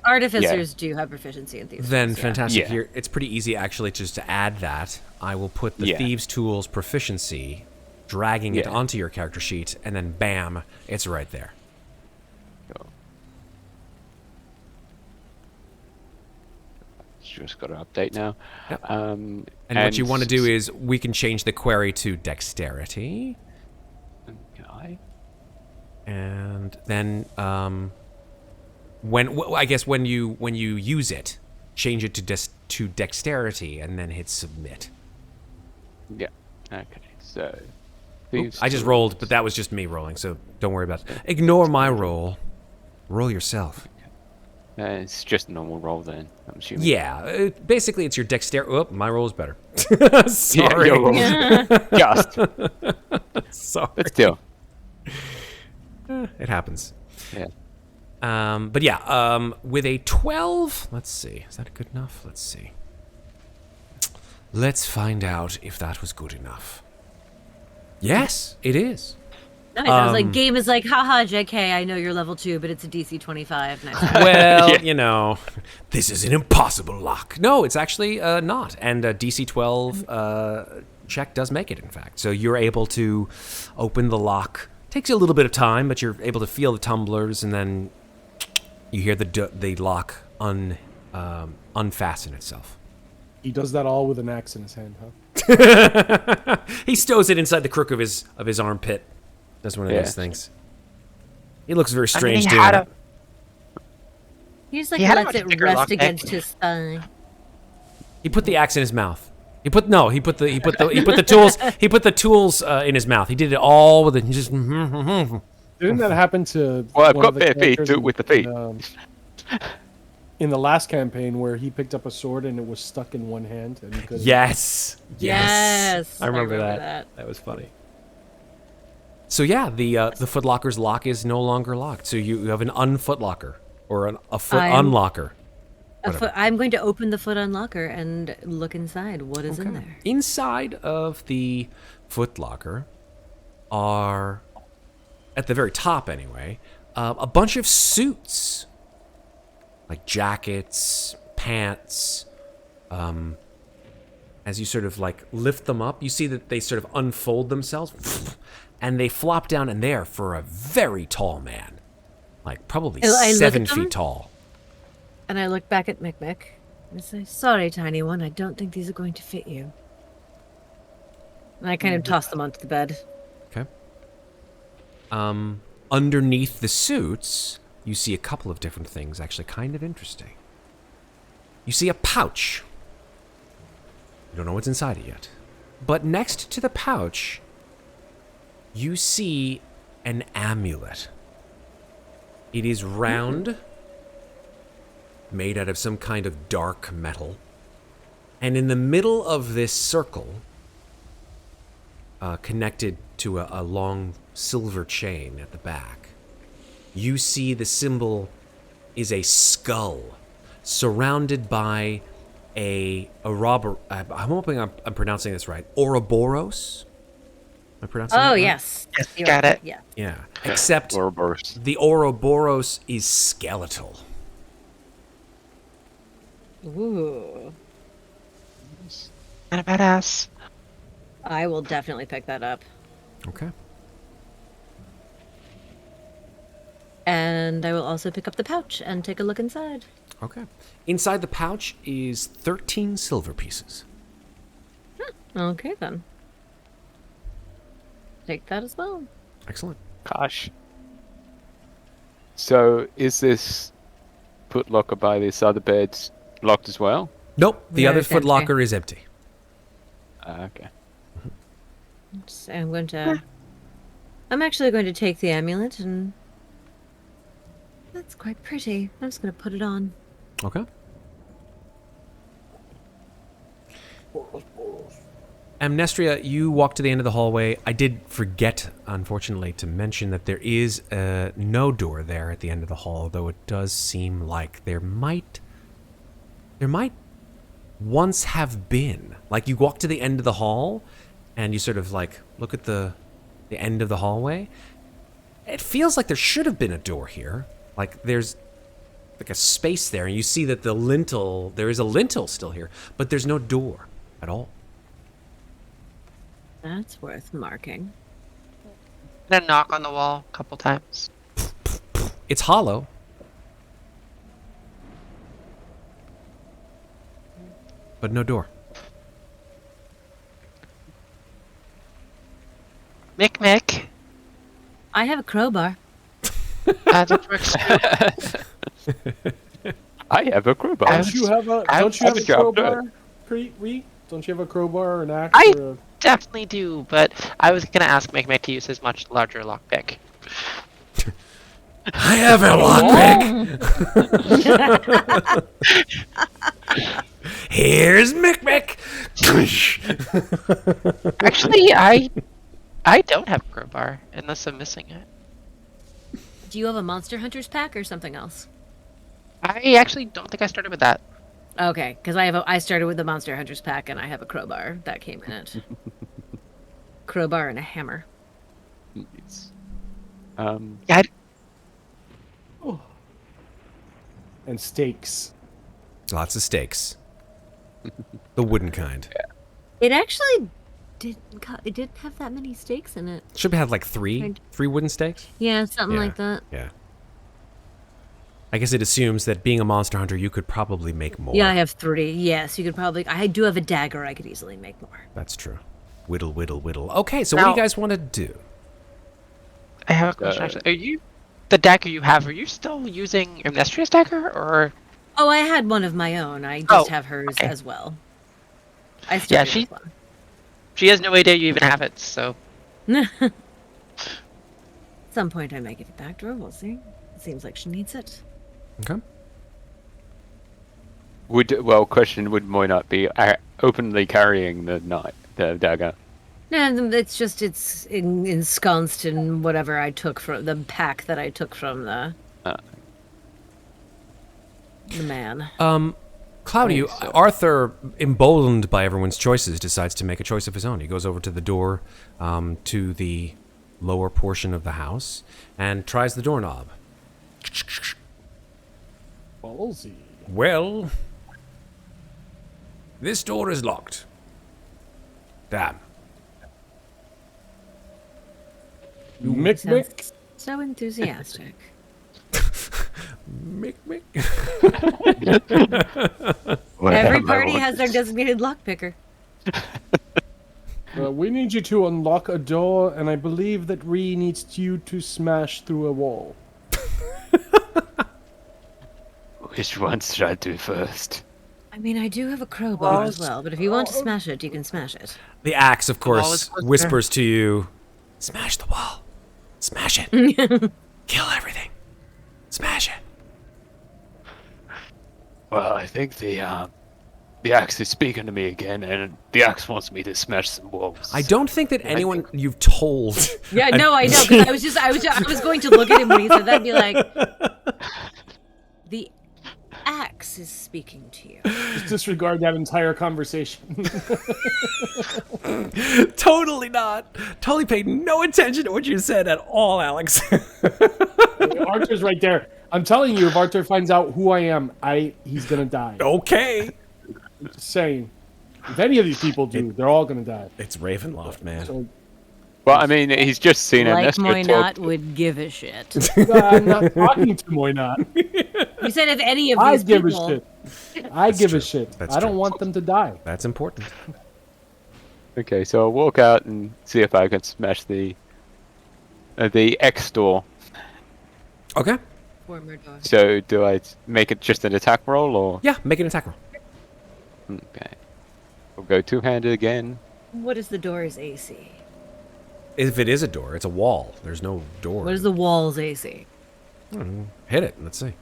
Speaker 2: Artificers do have proficiency in thieves.
Speaker 1: then
Speaker 2: tools, yeah.
Speaker 1: fantastic.
Speaker 3: Yeah.
Speaker 1: Here, it's pretty easy actually just to add that. I will put the
Speaker 3: Yeah.
Speaker 1: Thieves' Tools proficiency, dragging it
Speaker 3: Yeah.
Speaker 1: onto your character sheet, and then bam, it's right there.
Speaker 3: Just got to update now.
Speaker 1: Yep.
Speaker 3: And
Speaker 1: what you want to do is we can change the query to Dexterity,
Speaker 3: Okay.
Speaker 1: and then when you use it, change it to Dexterity, and then hit Submit.
Speaker 3: Yeah. Okay. So.
Speaker 1: Oop,
Speaker 3: Thieves'
Speaker 1: I just
Speaker 3: Tools.
Speaker 1: rolled, but that was just me rolling, so don't worry about it. Ignore my roll. Roll yourself.
Speaker 3: It's just a normal roll then, I'm assuming.
Speaker 1: Yeah, basically it's your dexterity. Oh, my roll is better.
Speaker 3: Yeah,
Speaker 1: Sorry.
Speaker 3: your roll. Just.
Speaker 1: Sorry.
Speaker 3: But still.
Speaker 1: It happens.
Speaker 3: Yeah.
Speaker 1: But yeah, with a 12, let's see. Is that good enough? Let's see. Let's find out if that was good enough. Yes, it is.
Speaker 2: Nice. I was like, game is like, haha, JK, I know you're level 2, but it's a DC 25. Nice.
Speaker 1: Well,
Speaker 3: Yeah.
Speaker 1: you know, this is an impossible lock. No, it's actually not. And a DC 12 check does make it, in fact. So you're able to open the lock. Takes you a little bit of time, but you're able to feel the tumblers, and then you hear the lock unfasten itself.
Speaker 5: He does that all with an axe in his hand, huh?
Speaker 1: He stows it inside the crook of his armpit. That's one of
Speaker 3: Yeah.
Speaker 1: those things. He looks very
Speaker 4: I mean,
Speaker 1: strange
Speaker 4: he
Speaker 1: doing
Speaker 4: had
Speaker 1: it.
Speaker 2: He just like
Speaker 4: He had a
Speaker 2: lets
Speaker 4: much
Speaker 2: it
Speaker 4: bigger
Speaker 2: rest
Speaker 4: lockpick.
Speaker 2: against his thigh.
Speaker 1: He put the axe in his mouth. He put the tools in his mouth. He did it all with it. He just
Speaker 5: Didn't that happen to?
Speaker 3: Well, I've
Speaker 5: one
Speaker 3: got
Speaker 5: of the
Speaker 3: bare feet,
Speaker 5: characters
Speaker 3: do it with the feet.
Speaker 5: In the last campaign, where he picked up a sword and it was stuck in one hand, and he couldn't.
Speaker 1: yes.
Speaker 2: Yes,
Speaker 1: I remember that. That was funny. So yeah, the footlocker's lock is no longer locked. So you have an unfootlocker or a foot unlocker.
Speaker 2: I'm going to open the foot unlocker and look inside. What is in there?
Speaker 1: Inside of the footlocker are, at the very top anyway, a bunch of suits, like jackets, pants. As you sort of like lift them up, you see that they sort of unfold themselves, and they flop down in there for a very tall man, like probably
Speaker 2: I look
Speaker 1: 7
Speaker 2: at them?
Speaker 1: feet tall.
Speaker 2: And I look back at Mikmick and say, "Sorry, tiny one. I don't think these are going to fit you." And I kind of toss them onto the bed.
Speaker 1: Okay. Underneath the suits, you see a couple of different things, actually kind of interesting. You see a pouch. You don't know what's inside it yet. But next to the pouch, you see an amulet. It is round, made out of some kind of dark metal. And in the middle of this circle, connected to a long silver chain at the back, you see the symbol is a skull surrounded by a robber. I'm hoping I'm pronouncing this right. Ouroboros? Am I pronouncing that
Speaker 2: Oh,
Speaker 1: right?
Speaker 2: yes.
Speaker 4: Yes,
Speaker 2: You're
Speaker 4: got
Speaker 2: right.
Speaker 4: it.
Speaker 2: Yeah.
Speaker 1: Yeah. Except
Speaker 3: Ouroboros.
Speaker 1: the Ouroboros is skeletal.
Speaker 2: Ooh.
Speaker 4: Kind of badass.
Speaker 2: I will definitely pick that up.
Speaker 1: Okay.
Speaker 2: And I will also pick up the pouch and take a look inside.
Speaker 1: Okay. Inside the pouch is 13 silver pieces.
Speaker 2: Okay, then. Take that as well.
Speaker 1: Excellent.
Speaker 3: Gosh. So is this footlocker by this other bed locked as well?
Speaker 1: Nope. The
Speaker 2: No,
Speaker 1: other
Speaker 2: it's empty.
Speaker 1: footlocker is empty.
Speaker 3: Okay.
Speaker 2: So I'm going to... I'm actually going to take the amulet and... That's quite pretty. I'm just going to put it on.
Speaker 1: Okay. Amnestria, you walk to the end of the hallway. I did forget, unfortunately, to mention that there is no door there at the end of the hall, though it does seem like there might once have been. Like, you walk to the end of the hall, and you sort of, like, look at the the end of the hallway. It feels like there should have been a door here. Like there's like a space there, and you see that there is a lintel still here, but there's no door at all.
Speaker 2: That's worth marking.
Speaker 4: Then knock on the wall a couple times.
Speaker 1: It's hollow. But no door.
Speaker 4: Mikmick.
Speaker 2: I have a crowbar.
Speaker 4: That works too.
Speaker 3: I have a crowbar.
Speaker 5: Don't you have a crowbar, Reed? Don't you have a crowbar or an axe?
Speaker 4: I-
Speaker 5: or a...
Speaker 4: Definitely do, but I was gonna ask Mikmick to use his much larger lockpick.
Speaker 1: I have a lockpick. Here's Mikmick.
Speaker 4: Actually, I don't have a crowbar unless I'm missing it.
Speaker 2: Do you have a Monster Hunter's pack or something else?
Speaker 4: I actually don't think I started with that.
Speaker 2: Okay, because I started with the Monster Hunter's pack and I have a crowbar that came in it. Crowbar and a hammer.
Speaker 3: It's,
Speaker 4: Yeah,
Speaker 5: And stakes.
Speaker 1: Lots of stakes. The wooden kind.
Speaker 2: It actually it didn't have that many stakes in it.
Speaker 1: Should have had like three wooden stakes.
Speaker 2: Yeah, something
Speaker 1: Yeah.
Speaker 2: like that.
Speaker 1: Yeah. I guess it assumes that being a monster hunter, you could probably make more.
Speaker 2: Yeah, I have 3. Yes, you could probably. I do have a dagger. I could easily make more.
Speaker 1: That's true. Whittle, whittle, whittle. Okay, so what do
Speaker 4: Now-
Speaker 1: you guys want to do?
Speaker 4: I have a question. Actually, are you the dagger you have? Are you still using Amnestria's dagger, or
Speaker 2: Oh, I had one of my own. I just
Speaker 4: Oh,
Speaker 2: have hers
Speaker 4: okay.
Speaker 2: as well. I started
Speaker 4: she-
Speaker 2: with one.
Speaker 4: she has no idea you even have it? So
Speaker 2: At some point, I may give it back to her. We'll see. It seems like she needs it.
Speaker 1: Okay.
Speaker 3: Question would Moy be openly carrying the dagger?
Speaker 2: No, it's just it's ensconced in whatever I took from the pack that I took from the man.
Speaker 1: Claudiu, Arthur, emboldened by everyone's choices, decides to make a choice of his own. He goes over to the door to the lower portion of the house and tries the doorknob.
Speaker 5: Ballsy.
Speaker 1: Well, this door is locked. Damn.
Speaker 5: Mikmick.
Speaker 2: Sounds so enthusiastic.
Speaker 1: Mick, Mick.
Speaker 2: Every party has their designated lockpicker.
Speaker 5: We need you to unlock a door, and I believe that Ree needs you to smash through a wall.
Speaker 3: Which one should I do first?
Speaker 2: I mean, I do have a crowbar as well, but if you want to smash it, you can smash it.
Speaker 1: The axe, of
Speaker 4: wall
Speaker 1: course,
Speaker 4: is closer.
Speaker 1: whispers to you, smash the wall. Smash it. Kill everything. Smash it.
Speaker 3: Well, I think the axe is speaking to me again, and the axe wants me to smash some walls.
Speaker 1: I don't think that anyone you've told.
Speaker 2: Yeah, no, I know, because I was going to look at him when he said that and be like, the axe is speaking to you.
Speaker 5: Just disregard that entire conversation.
Speaker 1: Totally not. Totally paid no attention to what you said at all, Alex.
Speaker 5: Arthur's right there. I'm telling you, if Arthur finds out who I am, he's gonna die.
Speaker 1: Okay.
Speaker 5: Just saying. If any of these people do, they're all gonna die.
Speaker 1: It's Ravenloft, man.
Speaker 5: So
Speaker 3: Well, I mean, he's just seen
Speaker 2: Like
Speaker 3: Amnestria
Speaker 2: Moynat
Speaker 3: talk.
Speaker 2: would give a shit.
Speaker 5: I'm not talking to Moynat.
Speaker 2: You said if any of
Speaker 5: I
Speaker 2: these
Speaker 5: give
Speaker 2: people...
Speaker 5: a shit. I give
Speaker 1: true.
Speaker 5: a shit.
Speaker 1: That's
Speaker 5: I don't
Speaker 1: true.
Speaker 5: want them to die.
Speaker 1: That's important.
Speaker 3: Okay, so I'll walk out and see if I can smash the X door.
Speaker 1: Okay.
Speaker 2: Former door.
Speaker 3: So do I make it just an attack roll, or
Speaker 1: Yeah, make an attack roll.
Speaker 3: okay? We'll go two-handed again.
Speaker 2: What is the door's AC?
Speaker 1: If it is a door, it's a wall. There's no door.
Speaker 2: What is the wall's AC?
Speaker 1: Hit it. Let's see.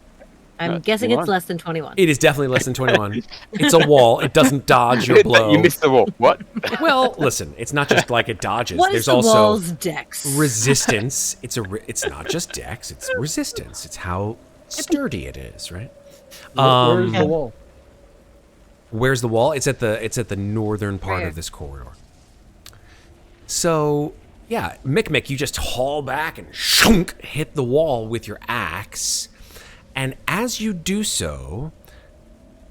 Speaker 2: I'm guessing it's
Speaker 3: 21.
Speaker 2: less than 21.
Speaker 1: It is definitely less than 21. It's a wall. It doesn't dodge your blow.
Speaker 3: You missed the wall. What?
Speaker 1: Well, listen, it's not just like it dodges.
Speaker 2: What is
Speaker 1: There's
Speaker 2: the
Speaker 1: also
Speaker 2: wall's dex?
Speaker 1: resistance. It's not just dex. It's resistance. It's how sturdy it is, right?
Speaker 5: Where's the wall?
Speaker 1: Where's the wall? It's at the northern part
Speaker 2: Right.
Speaker 1: of this corridor. So Yeah, Mikmick, you just haul back and shunk, hit the wall with your axe. And as you do so,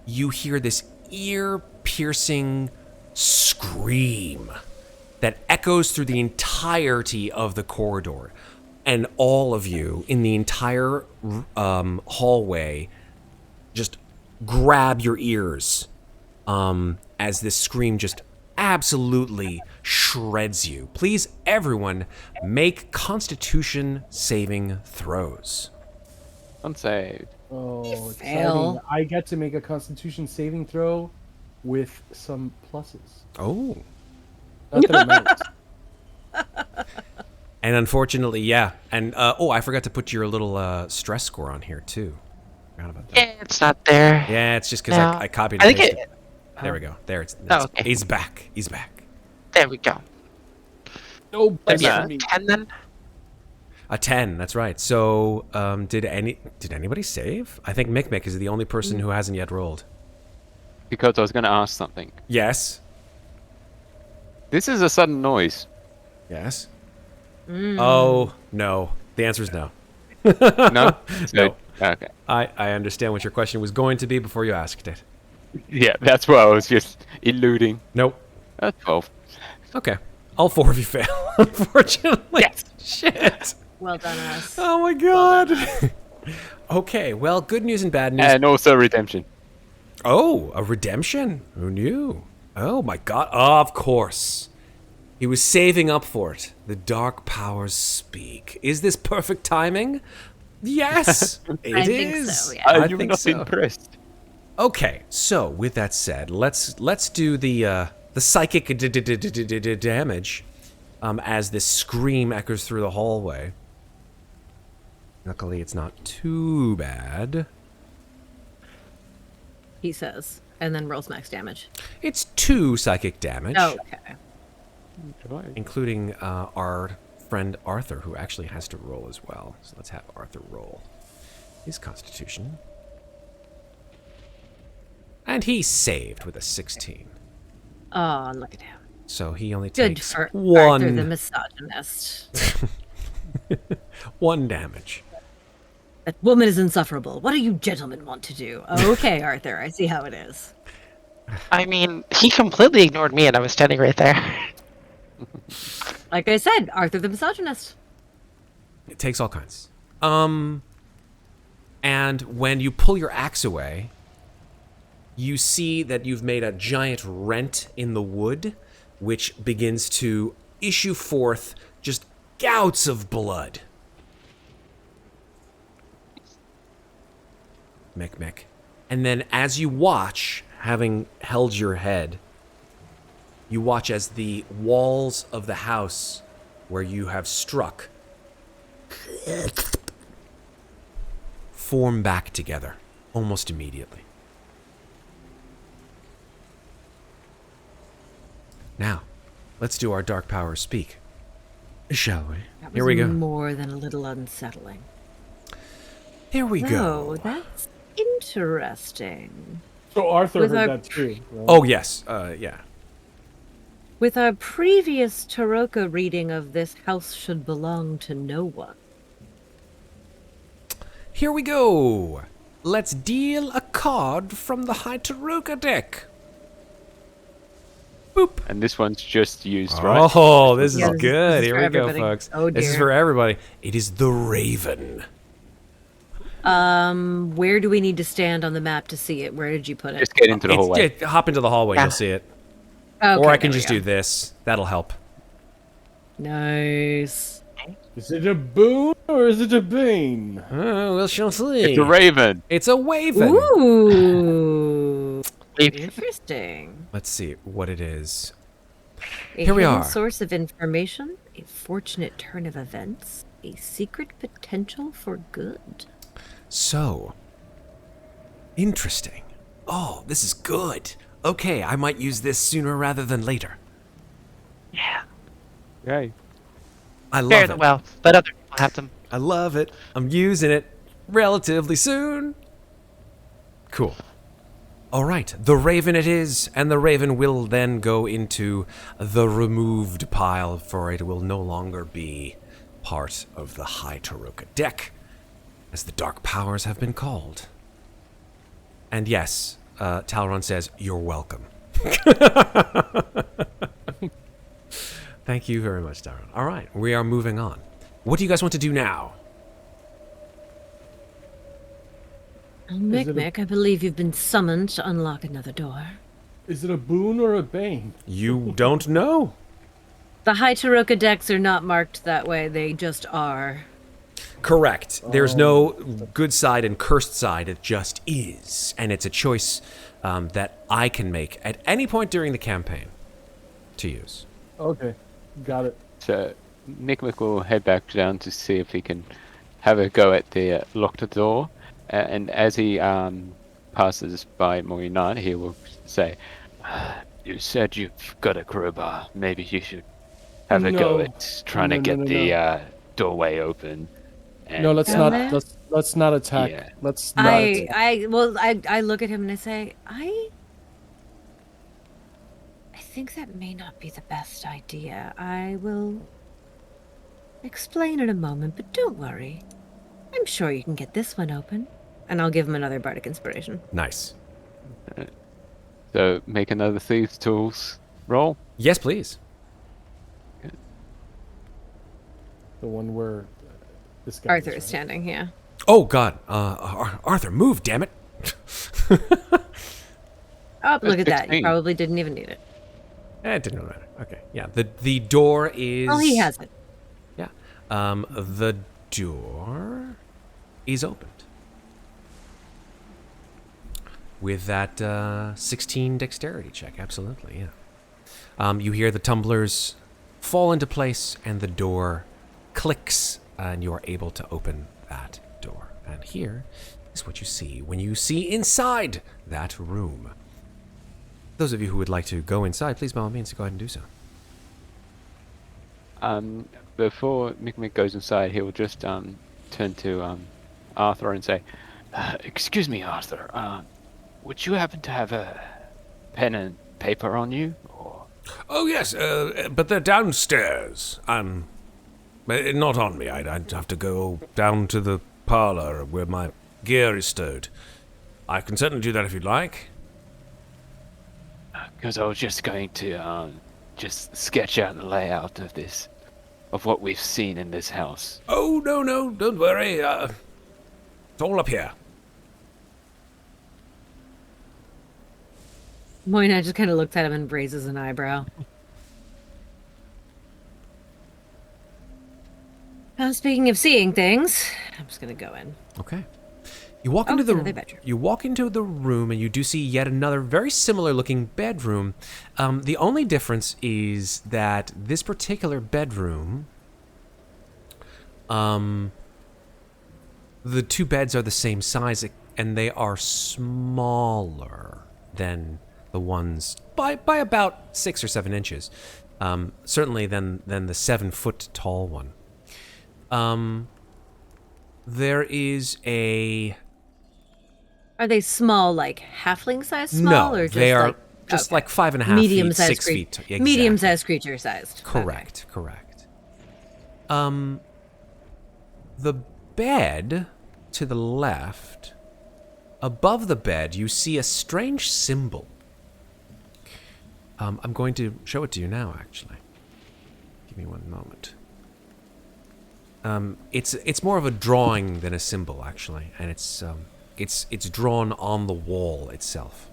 Speaker 1: you hear this ear-piercing scream that echoes through the entirety of the corridor. And all of you in the entire hallway just grab your ears as this scream just absolutely shreds you. Please, everyone, make Constitution saving throws.
Speaker 3: Unsaved.
Speaker 5: Oh,
Speaker 2: Fail.
Speaker 5: exciting. I get to make a Constitution saving throw with some pluses.
Speaker 1: Oh.
Speaker 5: Not that it matters.
Speaker 1: And unfortunately, yeah. And, I forgot to put your little stress score on here, too. Forgot about that.
Speaker 4: Yeah, it's not there.
Speaker 1: Yeah, it's just because
Speaker 4: No.
Speaker 1: I copied
Speaker 4: I
Speaker 1: and
Speaker 4: think
Speaker 1: pasted it. There we go. There it's.
Speaker 4: okay.
Speaker 1: He's back. He's back.
Speaker 4: There we go.
Speaker 5: No,
Speaker 4: That'd be
Speaker 5: best
Speaker 4: a
Speaker 5: for me.
Speaker 4: 10 then?
Speaker 1: A 10. That's right. So, did anybody save? I think Mikmick is the only person who hasn't yet rolled.
Speaker 3: Because I was going to ask something.
Speaker 1: Yes.
Speaker 3: This is a sudden noise.
Speaker 1: Yes. Oh no. The answer is no.
Speaker 3: No?
Speaker 1: No.
Speaker 3: Okay.
Speaker 1: I understand what your question was going to be before you asked it.
Speaker 3: Yeah, that's what I was just eluding.
Speaker 1: Nope.
Speaker 3: 12.
Speaker 1: Okay. All four of you fail, unfortunately.
Speaker 3: Yes.
Speaker 1: Shit.
Speaker 2: Well done, us.
Speaker 1: Oh my god. Okay, well, good news and bad news.
Speaker 3: And also redemption.
Speaker 1: Oh, a redemption? Who knew? Oh my god, of course. He was saving up for it. The dark powers speak. Is this perfect timing? Yes, it
Speaker 2: I
Speaker 1: is.
Speaker 2: think so, yeah.
Speaker 1: I
Speaker 3: You're
Speaker 1: think
Speaker 3: not
Speaker 1: so.
Speaker 3: impressed.
Speaker 1: Okay, so with that said, let's do the psychic damage as this scream echoes through the hallway. Luckily, it's not too bad.
Speaker 2: He says, and then rolls max damage.
Speaker 1: It's 2 psychic damage,
Speaker 2: Okay.
Speaker 1: including our friend Arthur, who actually has to roll as well. So let's have Arthur roll his Constitution. And he saved with a 16.
Speaker 2: Oh, look at him.
Speaker 1: So he only
Speaker 2: Good
Speaker 1: takes
Speaker 2: for Arthur the
Speaker 1: one
Speaker 2: misogynist.
Speaker 1: 1 damage.
Speaker 2: That woman is insufferable. What do you gentlemen want to do? Okay, Arthur, I see how it is.
Speaker 4: I mean, he completely ignored me and I was standing right there.
Speaker 2: Like I said, Arthur the misogynist.
Speaker 1: It takes all kinds. And when you pull your axe away, you see that you've made a giant rent in the wood, which begins to issue forth just gouts of blood. Mikmick. And then as you watch, having held your head, you watch as the walls of the house where you have struck form back together almost immediately. Now, let's do our dark powers speak, shall we?
Speaker 2: That was
Speaker 1: Here we go.
Speaker 2: more than a little unsettling.
Speaker 1: Here we
Speaker 2: Oh,
Speaker 1: go.
Speaker 2: that's interesting.
Speaker 5: So Arthur
Speaker 2: With
Speaker 5: heard
Speaker 2: our-
Speaker 5: that too. Right?
Speaker 1: Oh, yes. Yeah.
Speaker 2: With our previous Taroka reading of this house should belong to no one.
Speaker 1: Here we go. Let's deal a card from the High Taruka deck. Boop.
Speaker 3: And this one's just used, right?
Speaker 1: Oh, this is
Speaker 2: Yeah, this
Speaker 1: good.
Speaker 2: is
Speaker 1: Here
Speaker 2: for
Speaker 1: we go,
Speaker 2: everybody.
Speaker 1: folks.
Speaker 2: Oh,
Speaker 1: This is
Speaker 2: dear.
Speaker 1: for everybody. It is the Raven.
Speaker 2: Where do we need to stand on the map to see it? Where did you put it?
Speaker 3: Just get into the hallway.
Speaker 1: Yeah, hop into the hallway.
Speaker 4: Yeah.
Speaker 1: You'll see it.
Speaker 2: Okay,
Speaker 1: Or I can
Speaker 2: there we
Speaker 1: just
Speaker 2: go.
Speaker 1: do this. That'll help.
Speaker 2: Nice.
Speaker 5: Is it a boon or is it a bane?
Speaker 1: We shall see.
Speaker 3: It's a raven.
Speaker 1: It's a Waven.
Speaker 2: Ooh.
Speaker 4: Wait.
Speaker 2: Interesting.
Speaker 1: Let's see what it is.
Speaker 2: A
Speaker 1: Here we
Speaker 2: hidden
Speaker 1: are.
Speaker 2: source of information, a fortunate turn of events, a secret potential for good.
Speaker 1: So, interesting. Oh, this is good. Okay, I might use this sooner rather than later.
Speaker 4: Yeah.
Speaker 3: Yay.
Speaker 1: I
Speaker 4: Fare
Speaker 1: love
Speaker 4: the
Speaker 1: it.
Speaker 4: well, but other people have them.
Speaker 1: I love it. I'm using it relatively soon. Cool. All right, the Raven it is, and the Raven will then go into the removed pile, for it will no longer be part of the High Taroka deck, as the Dark Powers have been called. And yes, Talron says, you're welcome. Thank you very much, Talron. All right, we are moving on. What do you guys want to do now?
Speaker 2: Mikmick, I believe you've been summoned to unlock another door.
Speaker 5: Is it a boon or a bane?
Speaker 1: You don't know.
Speaker 2: The High Taroka decks are not marked that way, they just are.
Speaker 1: Correct. There's no good side and cursed side. It just is. And it's a choice that I can make at any point during the campaign to use.
Speaker 5: Okay, got it.
Speaker 3: So Mikmick will head back down to see if he can have a go at the locked door. And as he passes by Muadnhait, he will say, "You said you've got a crowbar. Maybe you should have a go at trying to get the doorway open." And,
Speaker 5: No, let's not attack.
Speaker 3: Yeah.
Speaker 5: Let's not attack.
Speaker 2: I look at him and I say, I think that may not be the best idea. I will explain in a moment, but don't worry. I'm sure you can get this one open. And I'll give him another bardic inspiration.
Speaker 1: Nice.
Speaker 3: So make another Thieves' Tools roll.
Speaker 1: Yes, please.
Speaker 5: The one where this guy
Speaker 2: Arthur is
Speaker 5: right?
Speaker 2: standing, yeah.
Speaker 1: Oh, God. Arthur, move, damn it.
Speaker 2: Oh, look at that.
Speaker 3: 16.
Speaker 2: You probably didn't even need it.
Speaker 1: It didn't matter. Okay, yeah. The door is...
Speaker 2: Oh, he has it.
Speaker 1: Yeah. The door is opened. With that 16 dexterity check, absolutely, yeah. You hear the tumblers fall into place, and the door clicks, and you are able to open that door. And here is what you see when you see inside that room. Those of you who would like to go inside, please, by all means, go ahead and do so.
Speaker 3: Before Mikmick goes inside, he will just turn to Arthur and say, "Excuse me, Arthur. Would you happen to have a pen and paper on you?" Or...
Speaker 1: Oh, yes, but they're downstairs. Not on me. I'd have to go down to the parlor where my gear is stowed. I can certainly do that if you'd like.
Speaker 3: Because I was just going to just sketch out the layout of this, of what we've seen in this house.
Speaker 1: Oh, no, don't worry. It's all up here.
Speaker 2: Moina just kind of looks at him and raises an eyebrow. Speaking of seeing things, I'm just gonna go in.
Speaker 1: Okay. You walk into
Speaker 2: another bedroom.
Speaker 1: You walk into the room, and you do see yet another very similar-looking bedroom. The only difference is that this particular bedroom, the two beds are the same size, and they are smaller than the ones by about 6 or 7 inches. Certainly than the 7-foot tall one. There is a...
Speaker 2: Are they small, like halfling size small,
Speaker 1: No,
Speaker 2: or just
Speaker 1: they are
Speaker 2: like,
Speaker 1: just
Speaker 2: okay.
Speaker 1: like 5.5 feet,
Speaker 2: medium-sized
Speaker 1: 6 feet. Exactly.
Speaker 2: Medium-sized creature sized.
Speaker 1: Correct. The bed to the left, above the bed, you see a strange symbol. I'm going to show it to you now, actually. Give me one moment. It's more of a drawing than a symbol, actually, and it's drawn on the wall itself.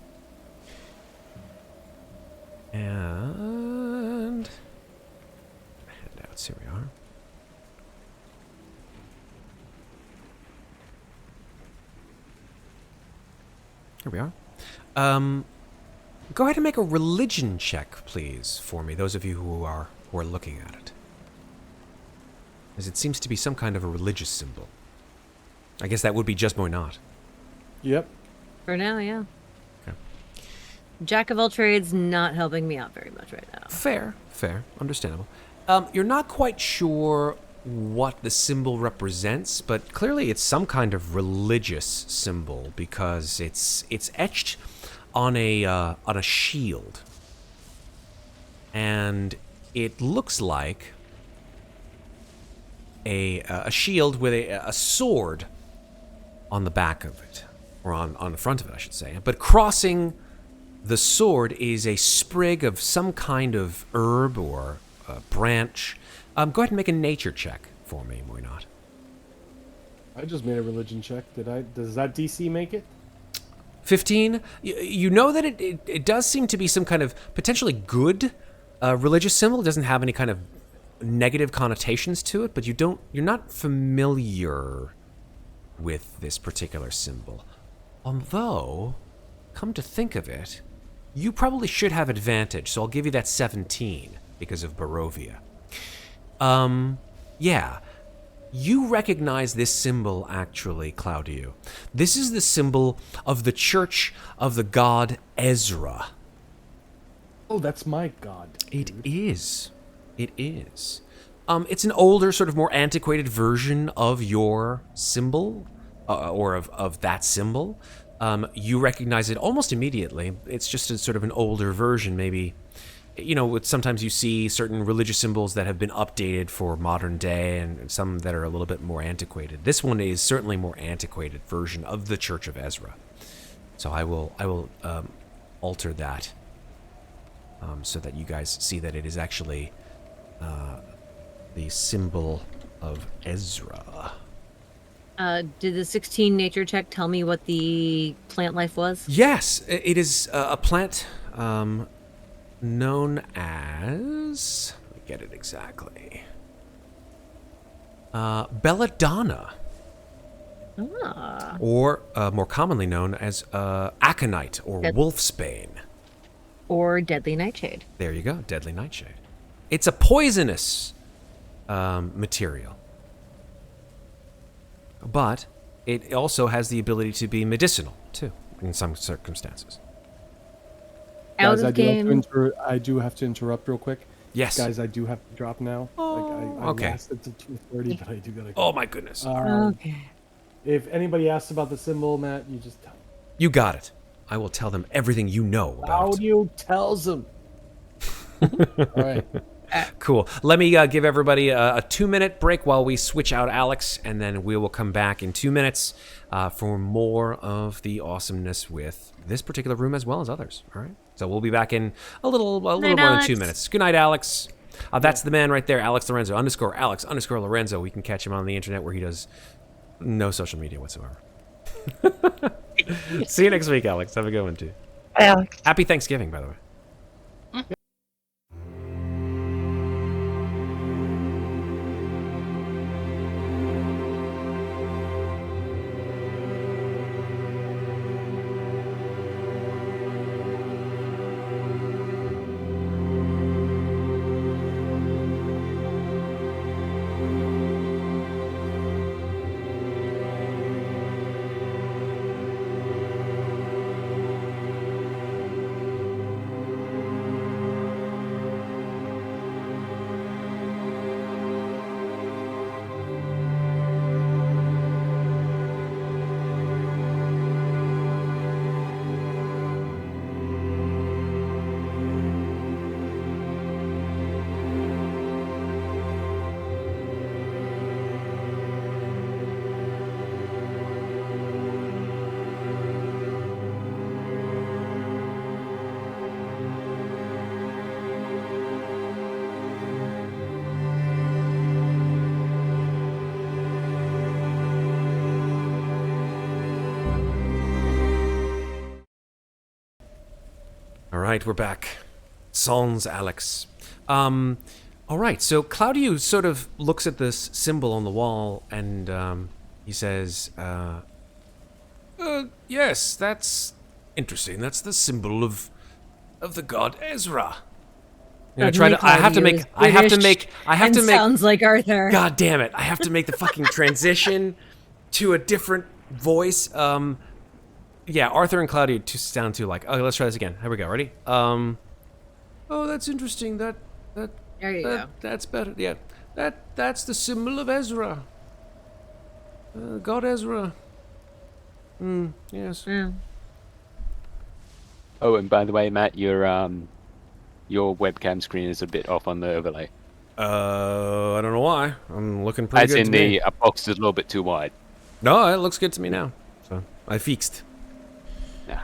Speaker 1: And handouts, here we are. Here we are. Go ahead and make a religion check, please, for me, those of you who are looking at it. As it seems to be some kind of a religious symbol. I guess that would be just Muadnhait.
Speaker 5: Yep.
Speaker 2: For now, yeah.
Speaker 1: Okay.
Speaker 2: Jack of all trades not helping me out very much right now.
Speaker 1: Fair, understandable. You're not quite sure what the symbol represents, but clearly it's some kind of religious symbol because it's etched on a shield, and it looks like a shield with a sword on the back of it, or on the front of it, I should say. But crossing the sword is a sprig of some kind of herb or branch. Go ahead and make a nature check for me, Muadnhait.
Speaker 5: I just made a religion check. Does that DC make it?
Speaker 1: 15. You know that it does seem to be some kind of potentially good religious symbol. It doesn't have any kind of negative connotations to it, but you're not familiar with this particular symbol. Although, come to think of it, you probably should have advantage, so I'll give you that 17 because of Barovia. Yeah. You recognize this symbol, actually, Claudiu. This is the symbol of the Church of the God Ezra.
Speaker 5: Oh, that's my god.
Speaker 1: It is. It is. It's an older, sort of more antiquated version of your symbol, or of that symbol. You recognize it almost immediately. It's just a sort of an older version, maybe. Sometimes you see certain religious symbols that have been updated for modern day, and some that are a little bit more antiquated. This one is certainly a more antiquated version of the Church of Ezra. So I will alter that so that you guys see that it is actually the symbol of Ezra.
Speaker 2: Did the 16 nature check tell me what the plant life was?
Speaker 1: Yes, it is a plant known as... Let me get it exactly. Belladonna.
Speaker 2: Ah.
Speaker 1: Or more commonly known as aconite or wolfsbane.
Speaker 2: Or deadly nightshade.
Speaker 1: There you go, deadly nightshade. It's a poisonous material. But it also has the ability to be medicinal, too, in some circumstances.
Speaker 2: Out
Speaker 5: Guys,
Speaker 2: of game.
Speaker 5: I do have to interrupt real quick.
Speaker 1: Yes.
Speaker 5: Guys, I do have to drop now. I
Speaker 1: okay.
Speaker 5: lasted to 2:30, but I do gotta go.
Speaker 1: Oh, my goodness.
Speaker 2: Okay.
Speaker 5: If anybody asks about the symbol, Matt, you just tell them.
Speaker 1: You got it. I will tell them everything you know about it.
Speaker 5: Claudiu tells them. All right.
Speaker 1: Cool. Let me give everybody a 2-minute break while we switch out Alex, and then we will come back in 2 minutes for more of the awesomeness with this particular room as well as others. All right. So we'll be back in a little more than 2 minutes. Good night, Alex. That's the man right there, Alex Lorenzo, _Alex_Lorenzo. We can catch him on the internet where he does no social media whatsoever. See you next week, Alex. Have a good one, too.
Speaker 4: Bye, Alex.
Speaker 1: Happy Thanksgiving, by the way. All right, we're back. Sans Alex. All right, so Claudiu sort of looks at this symbol on the wall and he says, yes, that's interesting. That's the symbol of the god Ezra. I have to make.
Speaker 2: Sounds like Arthur.
Speaker 1: God damn it! I have to make the fucking transition to a different voice. Yeah, Arthur and Claudiu sound too like. Okay, let's try this again. Here we go. Ready? Oh, that's interesting. There
Speaker 2: you go.
Speaker 1: That's better. Yeah, that's the symbol of Ezra. God Ezra. Yes.
Speaker 2: Yeah.
Speaker 3: Oh, and by the way, Matt, your webcam screen is a bit off on the overlay.
Speaker 1: I don't know why. I'm looking pretty
Speaker 3: As
Speaker 1: good
Speaker 3: in
Speaker 1: to me.
Speaker 3: the box is a little bit too wide.
Speaker 1: No, it looks good to me now. So I fixed.
Speaker 3: Yeah.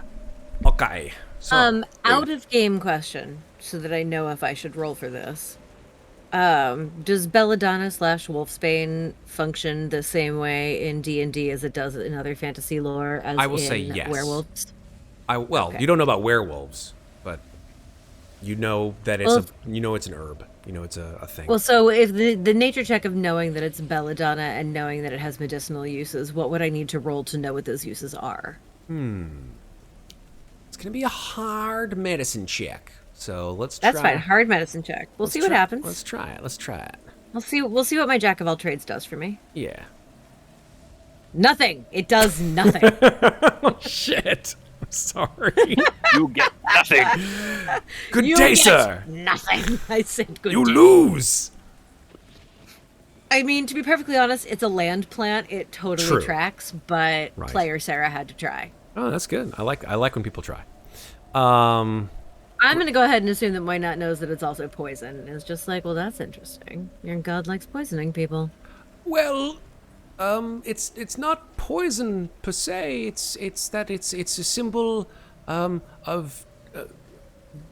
Speaker 1: Okay. So
Speaker 2: Out of game question, so that I know if I should roll for this. Does Belladonna / Wolfsbane function the same way in D&D as it does in other fantasy lore as
Speaker 1: I will
Speaker 2: in
Speaker 1: say yes.
Speaker 2: werewolves?
Speaker 1: well,
Speaker 2: Okay.
Speaker 1: you don't know about werewolves, but you know that it's it's an herb. You know it's a thing.
Speaker 2: Well, so if the nature check of knowing that it's Belladonna and knowing that it has medicinal uses, what would I need to roll to know what those uses are?
Speaker 1: It's gonna be a hard medicine check. So let's try.
Speaker 2: That's fine. Hard medicine check. We'll see what happens.
Speaker 1: Let's try it. Let's try it.
Speaker 2: We'll see what my jack of all trades does for me.
Speaker 1: Yeah.
Speaker 2: Nothing. It does nothing.
Speaker 1: Oh, shit. I'm sorry.
Speaker 3: You get nothing.
Speaker 1: Good
Speaker 2: You
Speaker 1: day,
Speaker 2: get
Speaker 1: sir.
Speaker 2: Nothing. I said good
Speaker 1: You
Speaker 2: day.
Speaker 1: lose.
Speaker 2: I mean, to be perfectly honest, it's a land plant. It totally
Speaker 1: True.
Speaker 2: tracks, but
Speaker 1: Right.
Speaker 2: player Sarah had to try.
Speaker 1: Oh, that's good. I like when people try.
Speaker 2: I'm going to go ahead and assume that Moynat knows that it's also poison. And it's just like, well, that's interesting. Your god likes poisoning people.
Speaker 1: Well, it's not poison per se. It's that it's a symbol of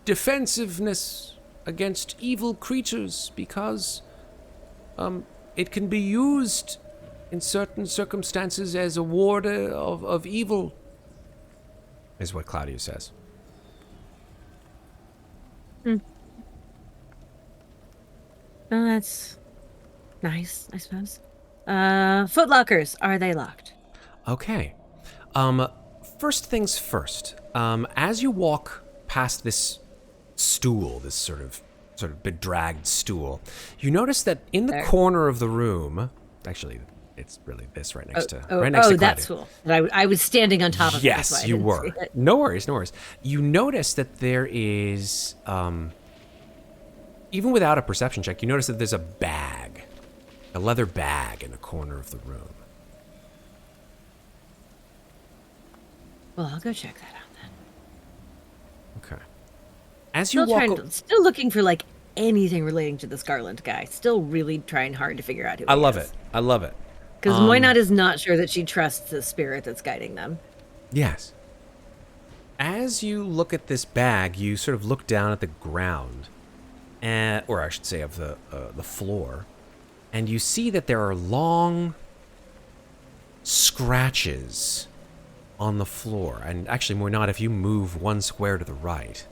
Speaker 1: defensiveness against evil creatures because it can be used in certain circumstances as a ward of evil. Is what Claudiu says.
Speaker 2: Oh, that's nice, I suppose. Footlockers, are they locked?
Speaker 1: Okay. First things first. As you walk past this stool, this sort of bedraggled stool, you notice that in the corner of the room, actually, it's really this right next to Claudiu.
Speaker 2: That's cool. I was standing on top of it.
Speaker 1: Yes,
Speaker 2: that's why I
Speaker 1: you
Speaker 2: didn't
Speaker 1: were.
Speaker 2: see it.
Speaker 1: No worries, no worries. You notice that there is, even without a perception check, you notice that there's a leather bag in the corner of the room.
Speaker 2: Well, I'll go check that out then.
Speaker 1: Okay. As you
Speaker 2: Still looking for like anything relating to this Garland guy. Still really trying hard to figure out who
Speaker 1: I
Speaker 2: he
Speaker 1: love
Speaker 2: is.
Speaker 1: it. I love it.
Speaker 2: Because Moynat is not sure that she trusts the spirit that's guiding them.
Speaker 1: Yes. As you look at this bag, you sort of look down at the ground, or I should say of the floor, and you see that there are long scratches on the floor. And actually, Moynat, if you move one square to the right,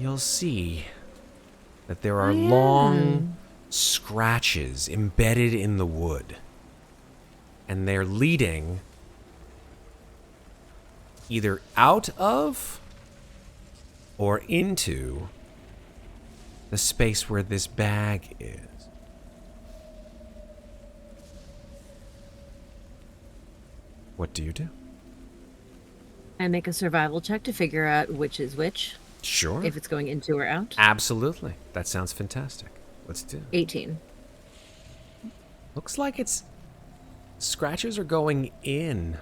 Speaker 1: you'll see that there are long scratches embedded in the wood. And they're leading either out of or into the space where this bag is. What do you do?
Speaker 2: I make a survival check to figure out which is which,
Speaker 1: Sure.
Speaker 2: if it's going into or out.
Speaker 1: Absolutely. That sounds fantastic. Let's do it.
Speaker 2: 18.
Speaker 1: Looks like it's... Scratches are going in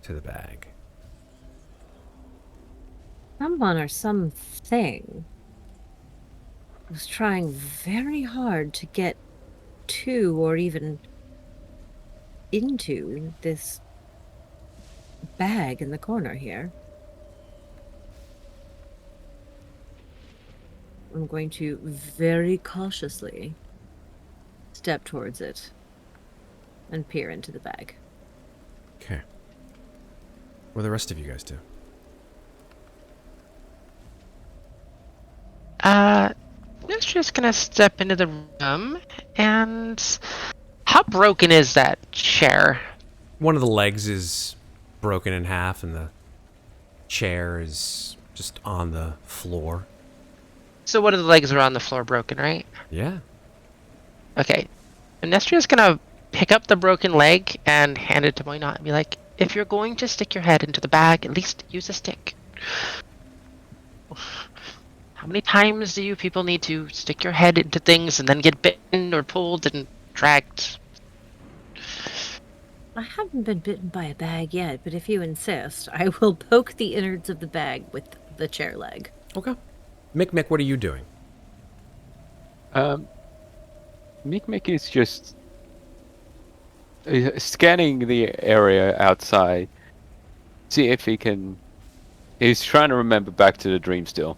Speaker 1: to the bag.
Speaker 2: Someone or something was trying very hard to get to or even into this bag in the corner here. I'm going to very cautiously step towards it and peer into the bag.
Speaker 1: Okay. What do the rest of you guys do?
Speaker 4: Let's just gonna step into the room and how broken is that chair?
Speaker 1: One of the legs is broken in half and the chair is just on the floor.
Speaker 4: So one of the legs are on the floor broken, right?
Speaker 1: Yeah.
Speaker 4: Okay. Amnestria's gonna pick up the broken leg and hand it to Moynat and be like, if you're going to stick your head into the bag, at least use a stick. How many times do you people need to stick your head into things and then get bitten or pulled and dragged?
Speaker 2: I haven't been bitten by a bag yet, but if you insist, I will poke the innards of the bag with the chair leg.
Speaker 1: Okay. Mikmick, what are you doing?
Speaker 3: Mikmick is just scanning the area outside, see if he can. He's trying to remember back to the dream still.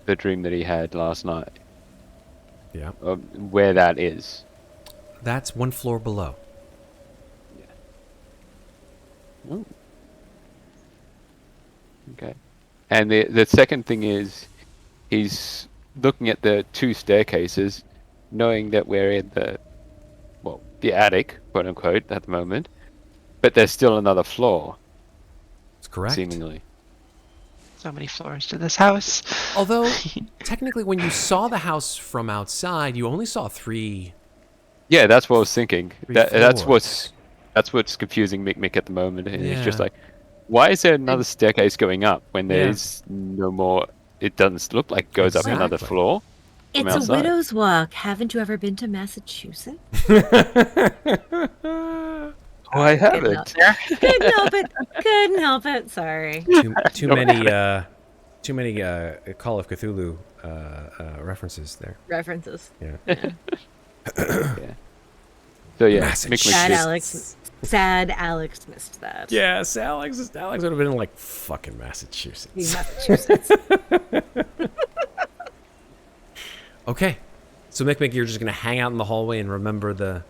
Speaker 3: The dream that he had last night.
Speaker 1: Yeah.
Speaker 3: Where that is.
Speaker 1: That's one floor below.
Speaker 3: Ooh. Okay. And the second thing is, he's looking at the 2 staircases, knowing that we're in the attic, quote unquote, at the moment. But there's still another floor.
Speaker 1: That's correct.
Speaker 3: Seemingly.
Speaker 4: So many floors to this house.
Speaker 1: Although, technically, when you saw the house from outside, you only saw 3.
Speaker 3: Yeah, that's what I was thinking. That's
Speaker 1: floors.
Speaker 3: what's confusing Mikmick at the moment. And It's just
Speaker 1: Yeah.
Speaker 3: like, why is there another staircase going up when there's no more? It doesn't look like it goes up another
Speaker 1: Exactly.
Speaker 3: floor. From
Speaker 2: It's a
Speaker 3: outside.
Speaker 2: widow's walk. Haven't you ever been to Massachusetts?
Speaker 3: Oh, I haven't.
Speaker 2: Couldn't help it. Couldn't help it. Sorry.
Speaker 1: Too many Call of Cthulhu references there.
Speaker 2: References.
Speaker 1: Yeah.
Speaker 3: Yeah. So yeah,
Speaker 1: Massachusetts.
Speaker 3: Mikmick
Speaker 2: Sad
Speaker 3: just-
Speaker 2: Alex. Sad Alex missed that.
Speaker 1: Yes, Alex would have been in like fucking Massachusetts.
Speaker 2: Massachusetts.
Speaker 1: Okay, so Mikmick, you're just gonna hang out in the hallway and remember the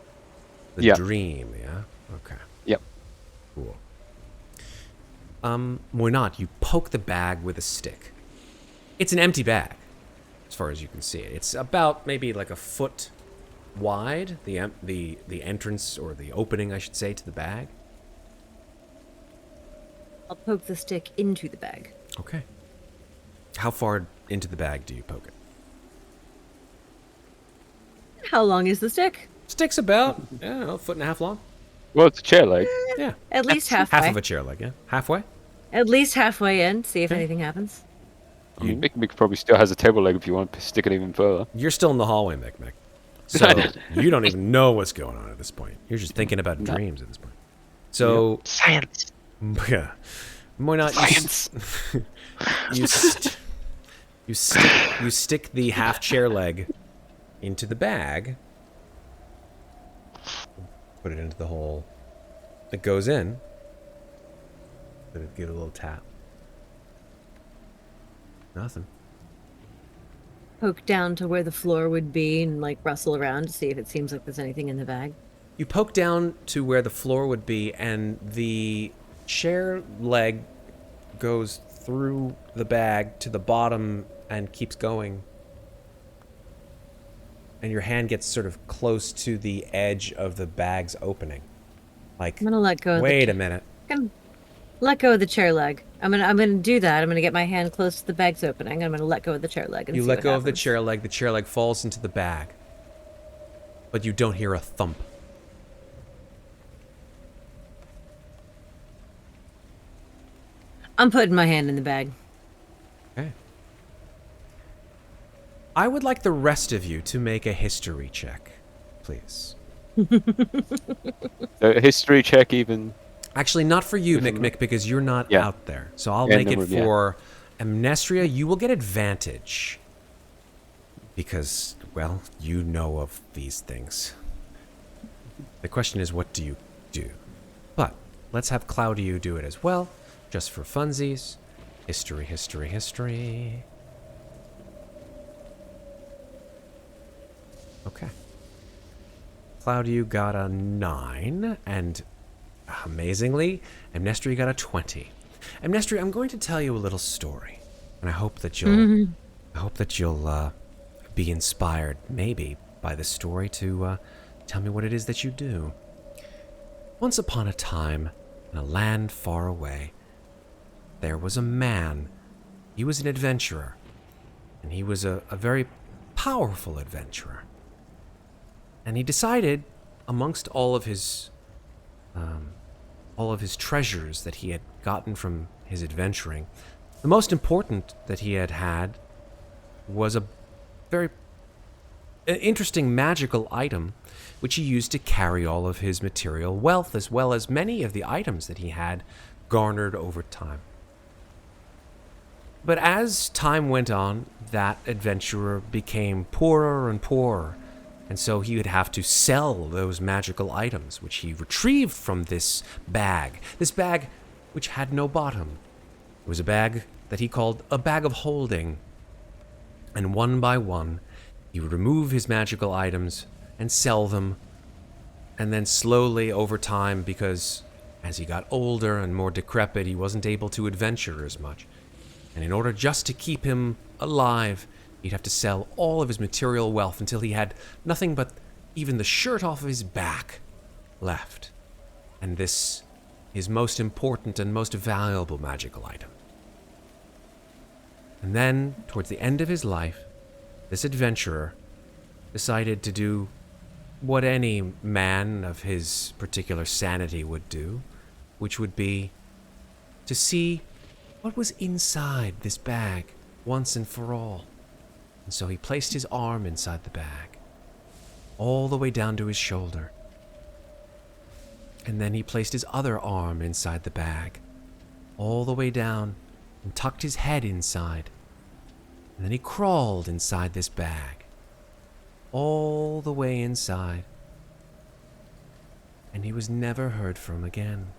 Speaker 3: Yeah.
Speaker 1: dream, yeah? Okay.
Speaker 3: Yep.
Speaker 1: Cool. Why not? You poke the bag with a stick. It's an empty bag, as far as you can see it. It's about maybe like a foot wide, the entrance, or the opening, I should say, to the bag.
Speaker 2: I'll poke the stick into the bag.
Speaker 1: Okay. How far into the bag do you poke it?
Speaker 2: How long is the stick?
Speaker 1: Stick's about, I don't know, a foot and a half long.
Speaker 3: Well, it's a chair leg.
Speaker 1: Yeah.
Speaker 2: At least halfway.
Speaker 1: Half of a chair leg, yeah? Halfway?
Speaker 2: At least halfway in. See if anything happens.
Speaker 3: I mean, Mikmick probably still has a table leg if you want to stick it even further.
Speaker 1: You're still in the hallway, Mikmick. So you don't even know what's going on at this point. You're just thinking about dreams at this point. So,
Speaker 4: Science.
Speaker 1: yeah. Why not?
Speaker 4: Science.
Speaker 1: You stick the half chair leg into the bag. Put it into the hole. It goes in. Give it a little tap. Nothing.
Speaker 2: Poke down to where the floor would be and like rustle around to see if it seems like there's anything in the bag.
Speaker 1: You poke down to where the floor would be, and the chair leg goes through the bag to the bottom and keeps going. And your hand gets sort of close to the edge of the bag's opening. Like,
Speaker 2: I'm gonna let go.
Speaker 1: wait a minute.
Speaker 2: I'm let go of the chair leg. I'm gonna do that. I'm gonna get my hand close to the bag's opening. I'm gonna let go of the chair leg. And
Speaker 1: You
Speaker 2: see
Speaker 1: let
Speaker 2: what
Speaker 1: go of the
Speaker 2: happens.
Speaker 1: chair leg. The chair leg falls into the bag. But you don't hear a thump.
Speaker 2: I'm putting my hand in the bag.
Speaker 1: Okay. I would like the rest of you to make a history check, please.
Speaker 3: A history check even.
Speaker 1: Actually, not for you, Mikmick, because you're not
Speaker 3: Yeah.
Speaker 1: out there. So I'll
Speaker 3: Yeah,
Speaker 1: make
Speaker 3: no,
Speaker 1: it
Speaker 3: yeah.
Speaker 1: for Amnestria. You will get advantage. Because, well, you know of these things. The question is, what do you do? But let's have Claudiu do it as well, just for funsies. History, history, history. Okay. Claudiu got a 9, and amazingly, Amnestria got a 20. Amnestria, I'm going to tell you a little story, and I hope that you'll, be inspired, maybe, by the story to tell me what it is that you do. Once upon a time, in a land far away, there was a man. He was an adventurer, and he was a very powerful adventurer. And he decided, amongst all of his treasures that he had gotten from his adventuring, the most important that he had was a very interesting magical item which he used to carry all of his material wealth, as well as many of the items that he had garnered over time. But as time went on, that adventurer became poorer and poorer, and so he would have to sell those magical items, which he retrieved from this bag which had no bottom. It was a bag that he called a bag of holding, and one by one, he would remove his magical items and sell them, and then slowly over time, because as he got older and more decrepit, he wasn't able to adventure as much. And in order just to keep him alive, he'd have to sell all of his material wealth until he had nothing but even the shirt off of his back left. And this, his most important and most valuable magical item. And then, towards the end of his life, this adventurer decided to do what any man of his particular sanity would do, which would be to see what was inside this bag once and for all. And so he placed his arm inside the bag, all the way down to his shoulder. And then he placed his other arm inside the bag, all the way down, and tucked his head inside. And then he crawled inside this bag, all the way inside. And he was never heard from again.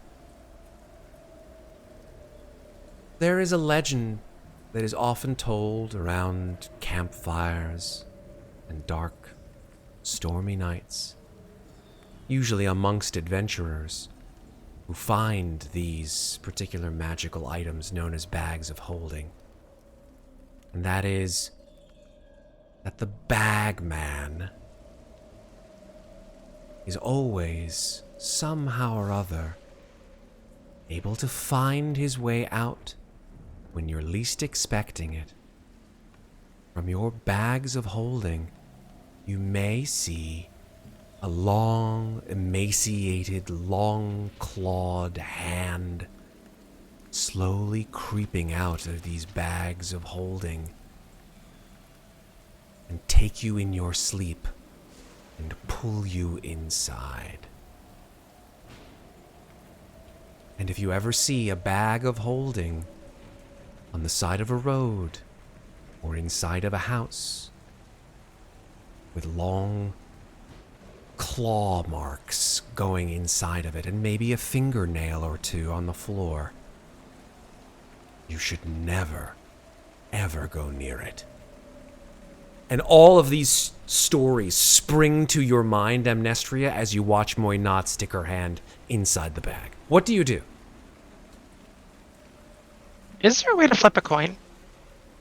Speaker 1: There is a legend that is often told around campfires and dark, stormy nights, usually amongst adventurers who find these particular magical items known as bags of holding. And that is that the bag man is always, somehow or other, able to find his way out when you're least expecting it. From your bags of holding, you may see a long, emaciated, long-clawed hand slowly creeping out of these bags of holding and take you in your sleep and pull you inside. And if you ever see a bag of holding on the side of a road or inside of a house with long claw marks going inside of it and maybe a fingernail or two on the floor, you should never, ever go near it. And all of these stories spring to your mind, Amnestria, as you watch Muadnhait stick her hand inside the bag. What do you do?
Speaker 4: Is there a way to flip a coin?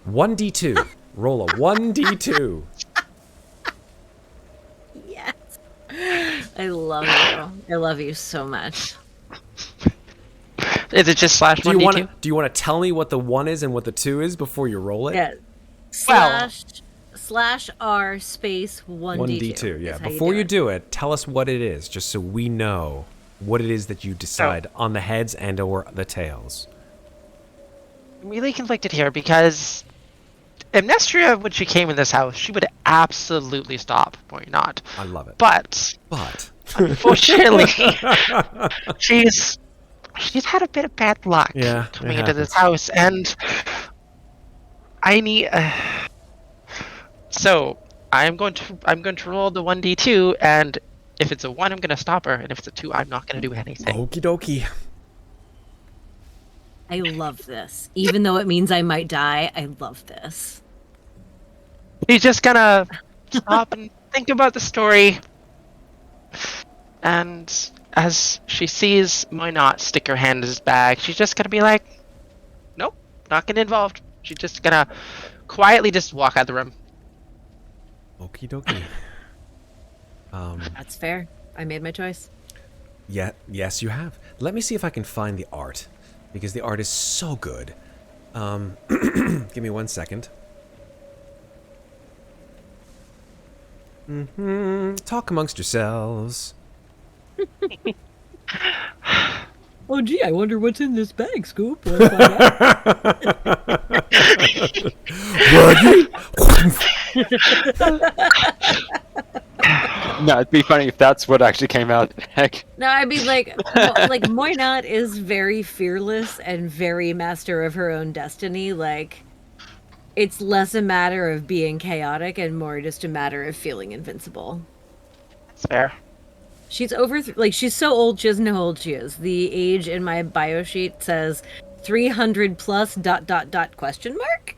Speaker 1: 1d2. Roll a 1d2.
Speaker 2: Yes. I love you. I love you so much.
Speaker 4: Is it just slash
Speaker 1: Do
Speaker 4: 1d2?
Speaker 1: you want to tell me what the 1 is and what the 2 is before you roll it?
Speaker 2: Yeah.
Speaker 4: Well-
Speaker 2: Slash R space 1d2.
Speaker 1: Yeah.
Speaker 2: is how
Speaker 1: Before you
Speaker 2: it.
Speaker 1: do it, tell us what it is, just so we know what it is that you decide on the heads and or the tails.
Speaker 4: I'm really conflicted here because Amnestria, when she came in this house, she would absolutely stop Muadnhait.
Speaker 1: I love it.
Speaker 4: But unfortunately, she's had a bit of bad luck coming into this house, and I need. So I'm going to roll the 1d2, and if it's a 1, I'm going to stop her, and if it's a 2, I'm not going to do anything.
Speaker 1: Okie dokie.
Speaker 2: I love this. Even though it means I might die, I love this.
Speaker 4: She's just gonna stop and think about the story. And as she sees Muadnhait stick her hand in his bag, she's just gonna be like, nope, not getting involved. She's just gonna quietly just walk out of the room.
Speaker 1: Okie dokie.
Speaker 2: That's fair. I made my choice.
Speaker 1: Yeah, yes, you have. Let me see if I can find the art, because the art is so good. Give me 1 second. Talk amongst yourselves.
Speaker 2: Oh, gee, I wonder what's in this bag, Scoop.
Speaker 3: No, it'd be funny if that's what actually came out. Heck.
Speaker 2: No, I mean like Muadnhait is very fearless and very master of her own destiny. Like it's less a matter of being chaotic and more just a matter of feeling invincible.
Speaker 4: That's fair.
Speaker 2: She's she's so old she doesn't know how old she is. The age in my bio sheet says 300 plus ... question mark.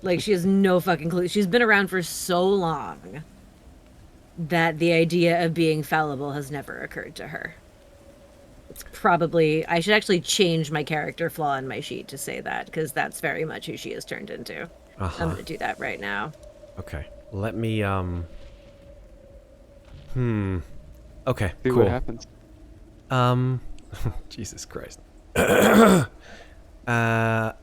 Speaker 2: Like she has no fucking clue. She's been around for so long that the idea of being fallible has never occurred to her. It's probably I should actually change my character flaw in my sheet to say that because that's very much who she has turned into. I'm gonna do that right now.
Speaker 1: Okay. Let me Okay,
Speaker 3: See
Speaker 1: cool.
Speaker 3: what happens.
Speaker 1: Jesus Christ. I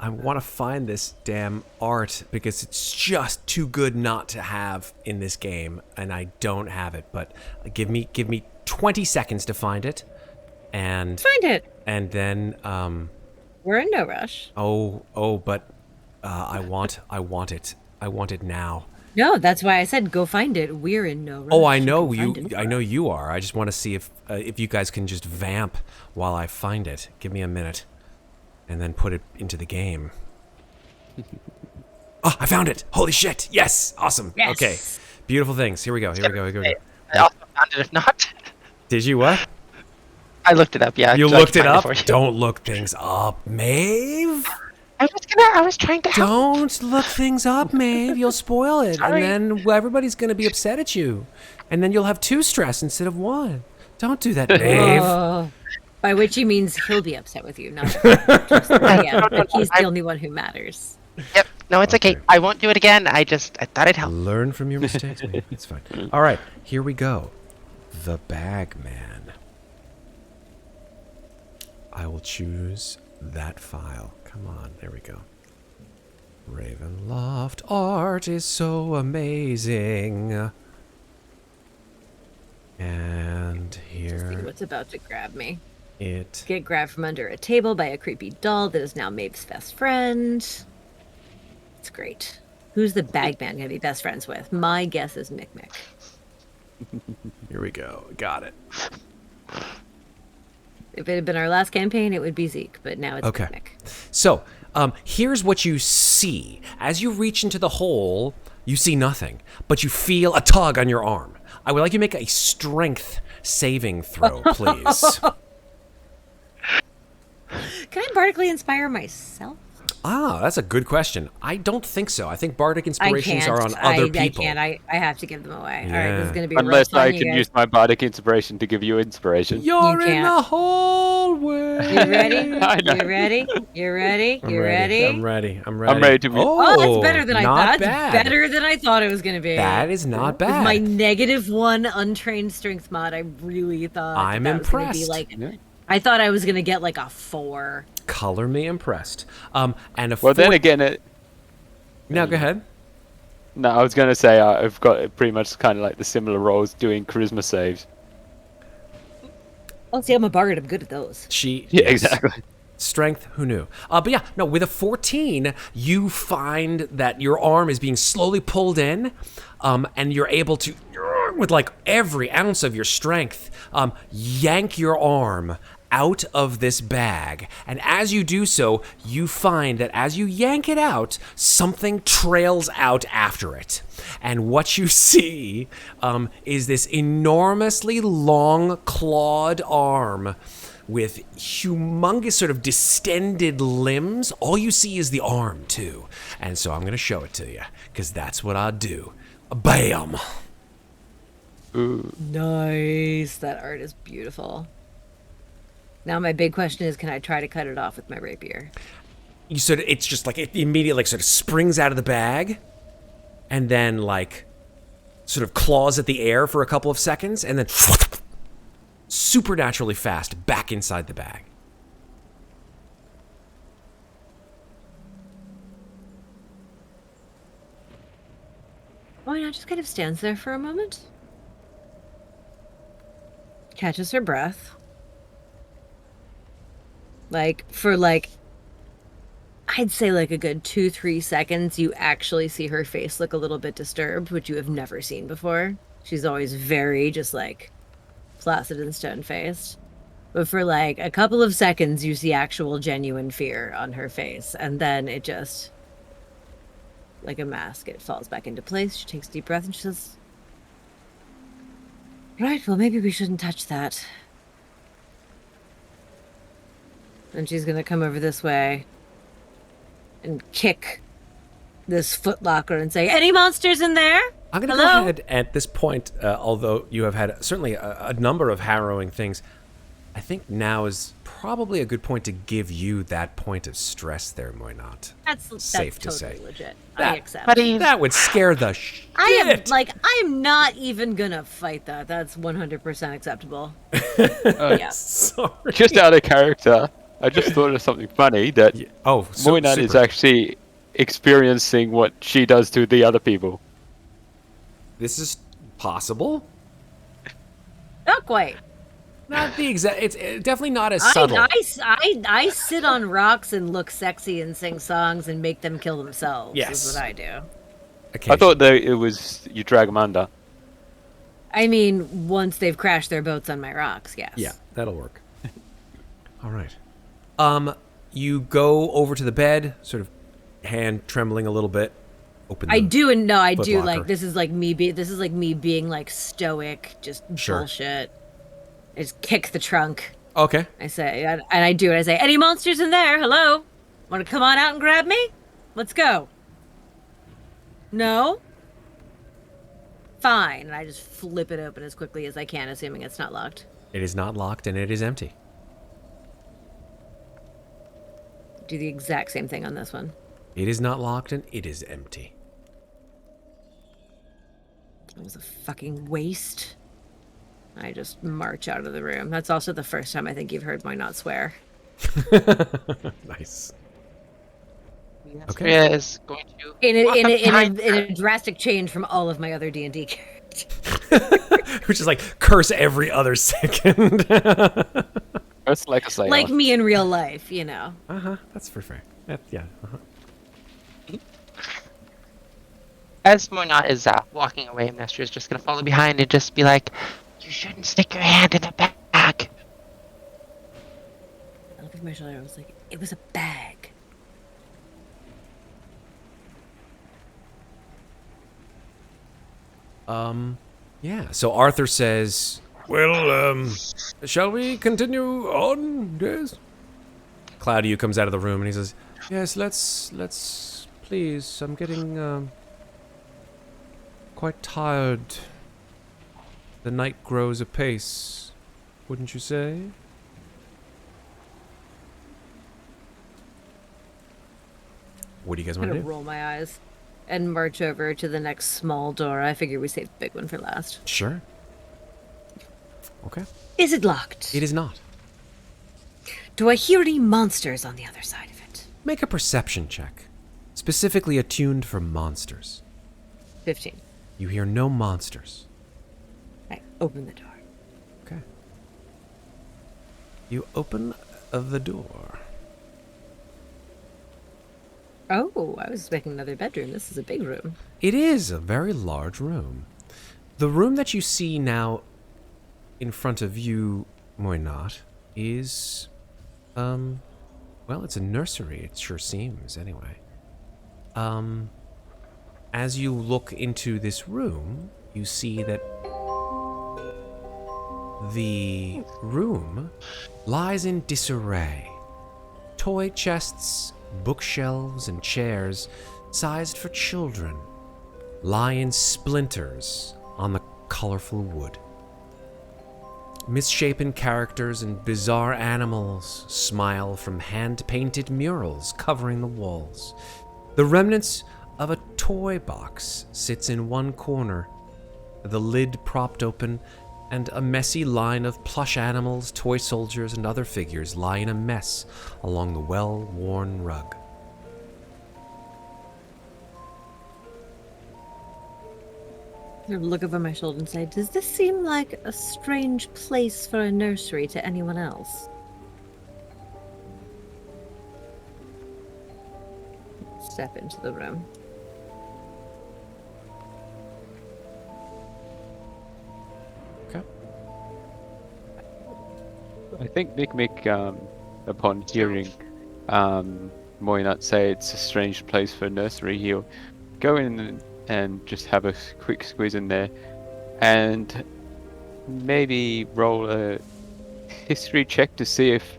Speaker 1: want to find this damn art because it's just too good not to have in this game, and I don't have it. But give me 20 seconds to find it, and
Speaker 2: Find it.
Speaker 1: and then
Speaker 2: We're in no rush.
Speaker 1: but I want it. I want it now.
Speaker 2: No, that's why I said go find it. We're in no rush.
Speaker 1: Oh, I know
Speaker 2: can
Speaker 1: you.
Speaker 2: find it.
Speaker 1: I know you are. I just want to see if you guys can just vamp while I find it. Give me a minute, and then put it into the game. Oh, I found it! Holy shit! Yes, awesome.
Speaker 2: Yes.
Speaker 1: Okay, beautiful things. Here we go. Here we go.
Speaker 4: I also found it. If not,
Speaker 1: Did you what?
Speaker 4: I looked it up. Yeah.
Speaker 1: You
Speaker 4: so I
Speaker 1: looked
Speaker 4: can
Speaker 1: it
Speaker 4: find
Speaker 1: up?
Speaker 4: for you.
Speaker 1: Don't look things up, Maeve.
Speaker 4: I was trying to help.
Speaker 1: Don't look things up, Maeve. You'll spoil it,
Speaker 4: Sorry.
Speaker 1: and then everybody's gonna be upset at you, and then you'll have 2 stress instead of 1. Don't do that, Maeve.
Speaker 2: Oh, by which he means he'll be upset with you, not just the DM, but he's the only one who matters.
Speaker 4: Yep. No, it's okay.
Speaker 1: Okay.
Speaker 4: I won't do it again. I thought it'd help.
Speaker 1: Learn from your mistakes, Maeve. It's fine. All right, here we go. The Bagman. I will choose that file. Come on, there we go. Ravenloft art is so amazing. And
Speaker 2: See
Speaker 1: here
Speaker 2: what's about to grab me.
Speaker 1: it...
Speaker 2: Get grabbed from under a table by a creepy doll that is now Maeve's best friend. It's great. Who's the Bagman gonna be best friends with? My guess is Mikmick.
Speaker 1: Here we go. Got it.
Speaker 2: If it had been our last campaign, it would be Zeke, but now it's
Speaker 1: Okay.
Speaker 2: Mikmick.
Speaker 1: So, here's what you see. As you reach into the hole, you see nothing, but you feel a tug on your arm. I would like you to make a strength saving throw, please.
Speaker 2: Can I bardically inspire myself?
Speaker 1: Ah, that's a good question. I don't think so. I think bardic inspirations
Speaker 2: I can't.
Speaker 1: are on other people.
Speaker 2: I can't. I have to give them away. All right,
Speaker 1: Yeah.
Speaker 2: this is gonna be
Speaker 3: Unless
Speaker 2: rough on
Speaker 3: I
Speaker 2: you
Speaker 3: can
Speaker 2: guys.
Speaker 3: use my bardic inspiration to give you inspiration.
Speaker 1: You're in
Speaker 2: can't.
Speaker 1: the hallway.
Speaker 2: You ready?
Speaker 3: I know.
Speaker 2: You ready? You ready?
Speaker 1: I'm
Speaker 2: You ready?
Speaker 1: I'm ready.
Speaker 3: I'm ready to be-
Speaker 2: Oh, that's better than I
Speaker 1: not
Speaker 2: thought.
Speaker 1: bad.
Speaker 2: That's better than I thought it was gonna be.
Speaker 1: That is not
Speaker 2: With
Speaker 1: bad.
Speaker 2: my -1 untrained strength mod, I really thought
Speaker 1: I'm
Speaker 2: that was gonna be
Speaker 1: impressed.
Speaker 2: like,
Speaker 3: Yeah.
Speaker 2: I thought I was gonna get like a 4.
Speaker 1: Color me impressed. And a
Speaker 3: Well, then
Speaker 1: four-
Speaker 3: again,
Speaker 1: No, go ahead.
Speaker 3: no, I was going to say I've got pretty much kind of like the similar roles doing charisma saves.
Speaker 2: Oh, see, I'm a bard. I'm good at those.
Speaker 1: Yeah,
Speaker 3: Yeah, exactly.
Speaker 1: Strength, who knew? But yeah, no, with a 14, you find that your arm is being slowly pulled in, and you're able to, with like every ounce of your strength, yank your arm out of this bag. And as you do so, you find that as you yank it out, something trails out after it. And what you see is this enormously long clawed arm with humongous sort of distended limbs. All you see is the arm, too. And so I'm going to show it to you, because that's what I do. Bam!
Speaker 3: Ooh.
Speaker 2: Nice. That art is beautiful. Now my big question is, can I try to cut it off with my rapier?
Speaker 1: You sort of, it's just like, it immediately like sort of springs out of the bag, and then like sort of claws at the air for a couple of seconds, and then supernaturally fast back inside the bag.
Speaker 2: Why not just kind of stands there for a moment? Catches her breath. Like, for like, I'd say like a good 2-3 seconds, you actually see her face look a little bit disturbed, which you have never seen before. She's always very just like placid and stone-faced. But for like a couple of seconds, you see actual genuine fear on her face. And then it just, like a mask, it falls back into place. She takes a deep breath and she says, right, well, maybe we shouldn't touch that. And she's going to come over this way and kick this footlocker and say, any monsters in there?
Speaker 1: I'm going to
Speaker 2: Hello?
Speaker 1: go ahead at this point, although you have had certainly a number of harrowing things, I think now is probably a good point to give you that point of stress there, Muadnhait.
Speaker 2: That's
Speaker 1: safe to
Speaker 2: totally
Speaker 1: say.
Speaker 2: legit.
Speaker 1: That-
Speaker 2: I accept.
Speaker 4: Buddy,
Speaker 1: That would scare the shit.
Speaker 2: I am not even gonna fight that. That's 100% acceptable. Yeah.
Speaker 1: Sorry.
Speaker 3: Just out of character, I just thought of something funny that Muadnhait is
Speaker 1: super.
Speaker 3: actually experiencing what she does to the other people.
Speaker 1: This is possible.
Speaker 2: Not quite.
Speaker 1: Not the exact. It's definitely not as subtle.
Speaker 2: I sit on rocks and look sexy and sing songs and make them kill themselves.
Speaker 1: Yes.
Speaker 2: Is what I do.
Speaker 3: I thought that it was you drag them under.
Speaker 2: I mean, once they've crashed their boats on my rocks, yes.
Speaker 1: Yeah, that'll work. All right. You go over to the bed, sort of hand trembling a little bit. Open.
Speaker 2: I do, and no, I
Speaker 1: foot
Speaker 2: do.
Speaker 1: locker.
Speaker 2: Like this is like me being like stoic, just
Speaker 1: Sure.
Speaker 2: bullshit. I just kick the trunk.
Speaker 1: Okay.
Speaker 2: I say, and I do it. I say, any monsters in there? Hello? Want to come on out and grab me? Let's go. No? Fine. And I just flip it open as quickly as I can, assuming it's not locked.
Speaker 1: It is not locked and it is empty.
Speaker 2: Do the exact same thing on this one.
Speaker 1: It is not locked and it is empty.
Speaker 2: It was a fucking waste. I just march out of the room. That's also the first time I think you've heard my not swear.
Speaker 1: Nice.
Speaker 4: Amnestria is going to
Speaker 2: In a drastic change from all of my other D&D characters.
Speaker 1: Which is like curse every other second.
Speaker 3: It's like a sailor.
Speaker 2: Like me in real life, you know.
Speaker 1: That's for fair. Yeah.
Speaker 4: As Muadnhait is walking away, Amnestria is just going to follow behind and just be like, you shouldn't stick your hand in a bag.
Speaker 2: I looked at my shoulder. I was like, it was a bag.
Speaker 1: Yeah. So Arthur says, well, shall we continue on? Yes. Claudiu comes out of the room and he says, yes, let's, please. I'm getting, quite tired. The night grows apace, wouldn't you say? What do you guys
Speaker 2: I'm
Speaker 1: want to
Speaker 2: gonna
Speaker 1: do?
Speaker 2: roll my eyes and march over to the next small door. I figure we saved the big one for last.
Speaker 1: Sure. Okay.
Speaker 2: Is it locked?
Speaker 1: It is not.
Speaker 2: Do I hear any monsters on the other side of it?
Speaker 1: Make a perception check, specifically attuned for monsters.
Speaker 2: 15.
Speaker 1: You hear no monsters.
Speaker 2: I open the door.
Speaker 1: Okay. You open the door.
Speaker 2: Oh, I was expecting another bedroom. This is a big room.
Speaker 1: It is a very large room. The room that you see now in front of you, Muadnhait, is, well, it's a nursery. It sure seems, anyway. As you look into this room, you see that the room lies in disarray. Toy chests, bookshelves, and chairs sized for children lie in splinters on the colorful wood. Misshapen characters and bizarre animals smile from hand-painted murals covering the walls. The remnants of a toy box sits in one corner, the lid propped open, and a messy line of plush animals, toy soldiers, and other figures lie in a mess along the well-worn rug.
Speaker 2: I look over my shoulder and say, does this seem like a strange place for a nursery to anyone else? Step into the room.
Speaker 3: I think Mikmick, upon hearing Muadnhait say it's a strange place for a nursery, he'll go in and just have a quick squeeze in there, and maybe roll a history check to see if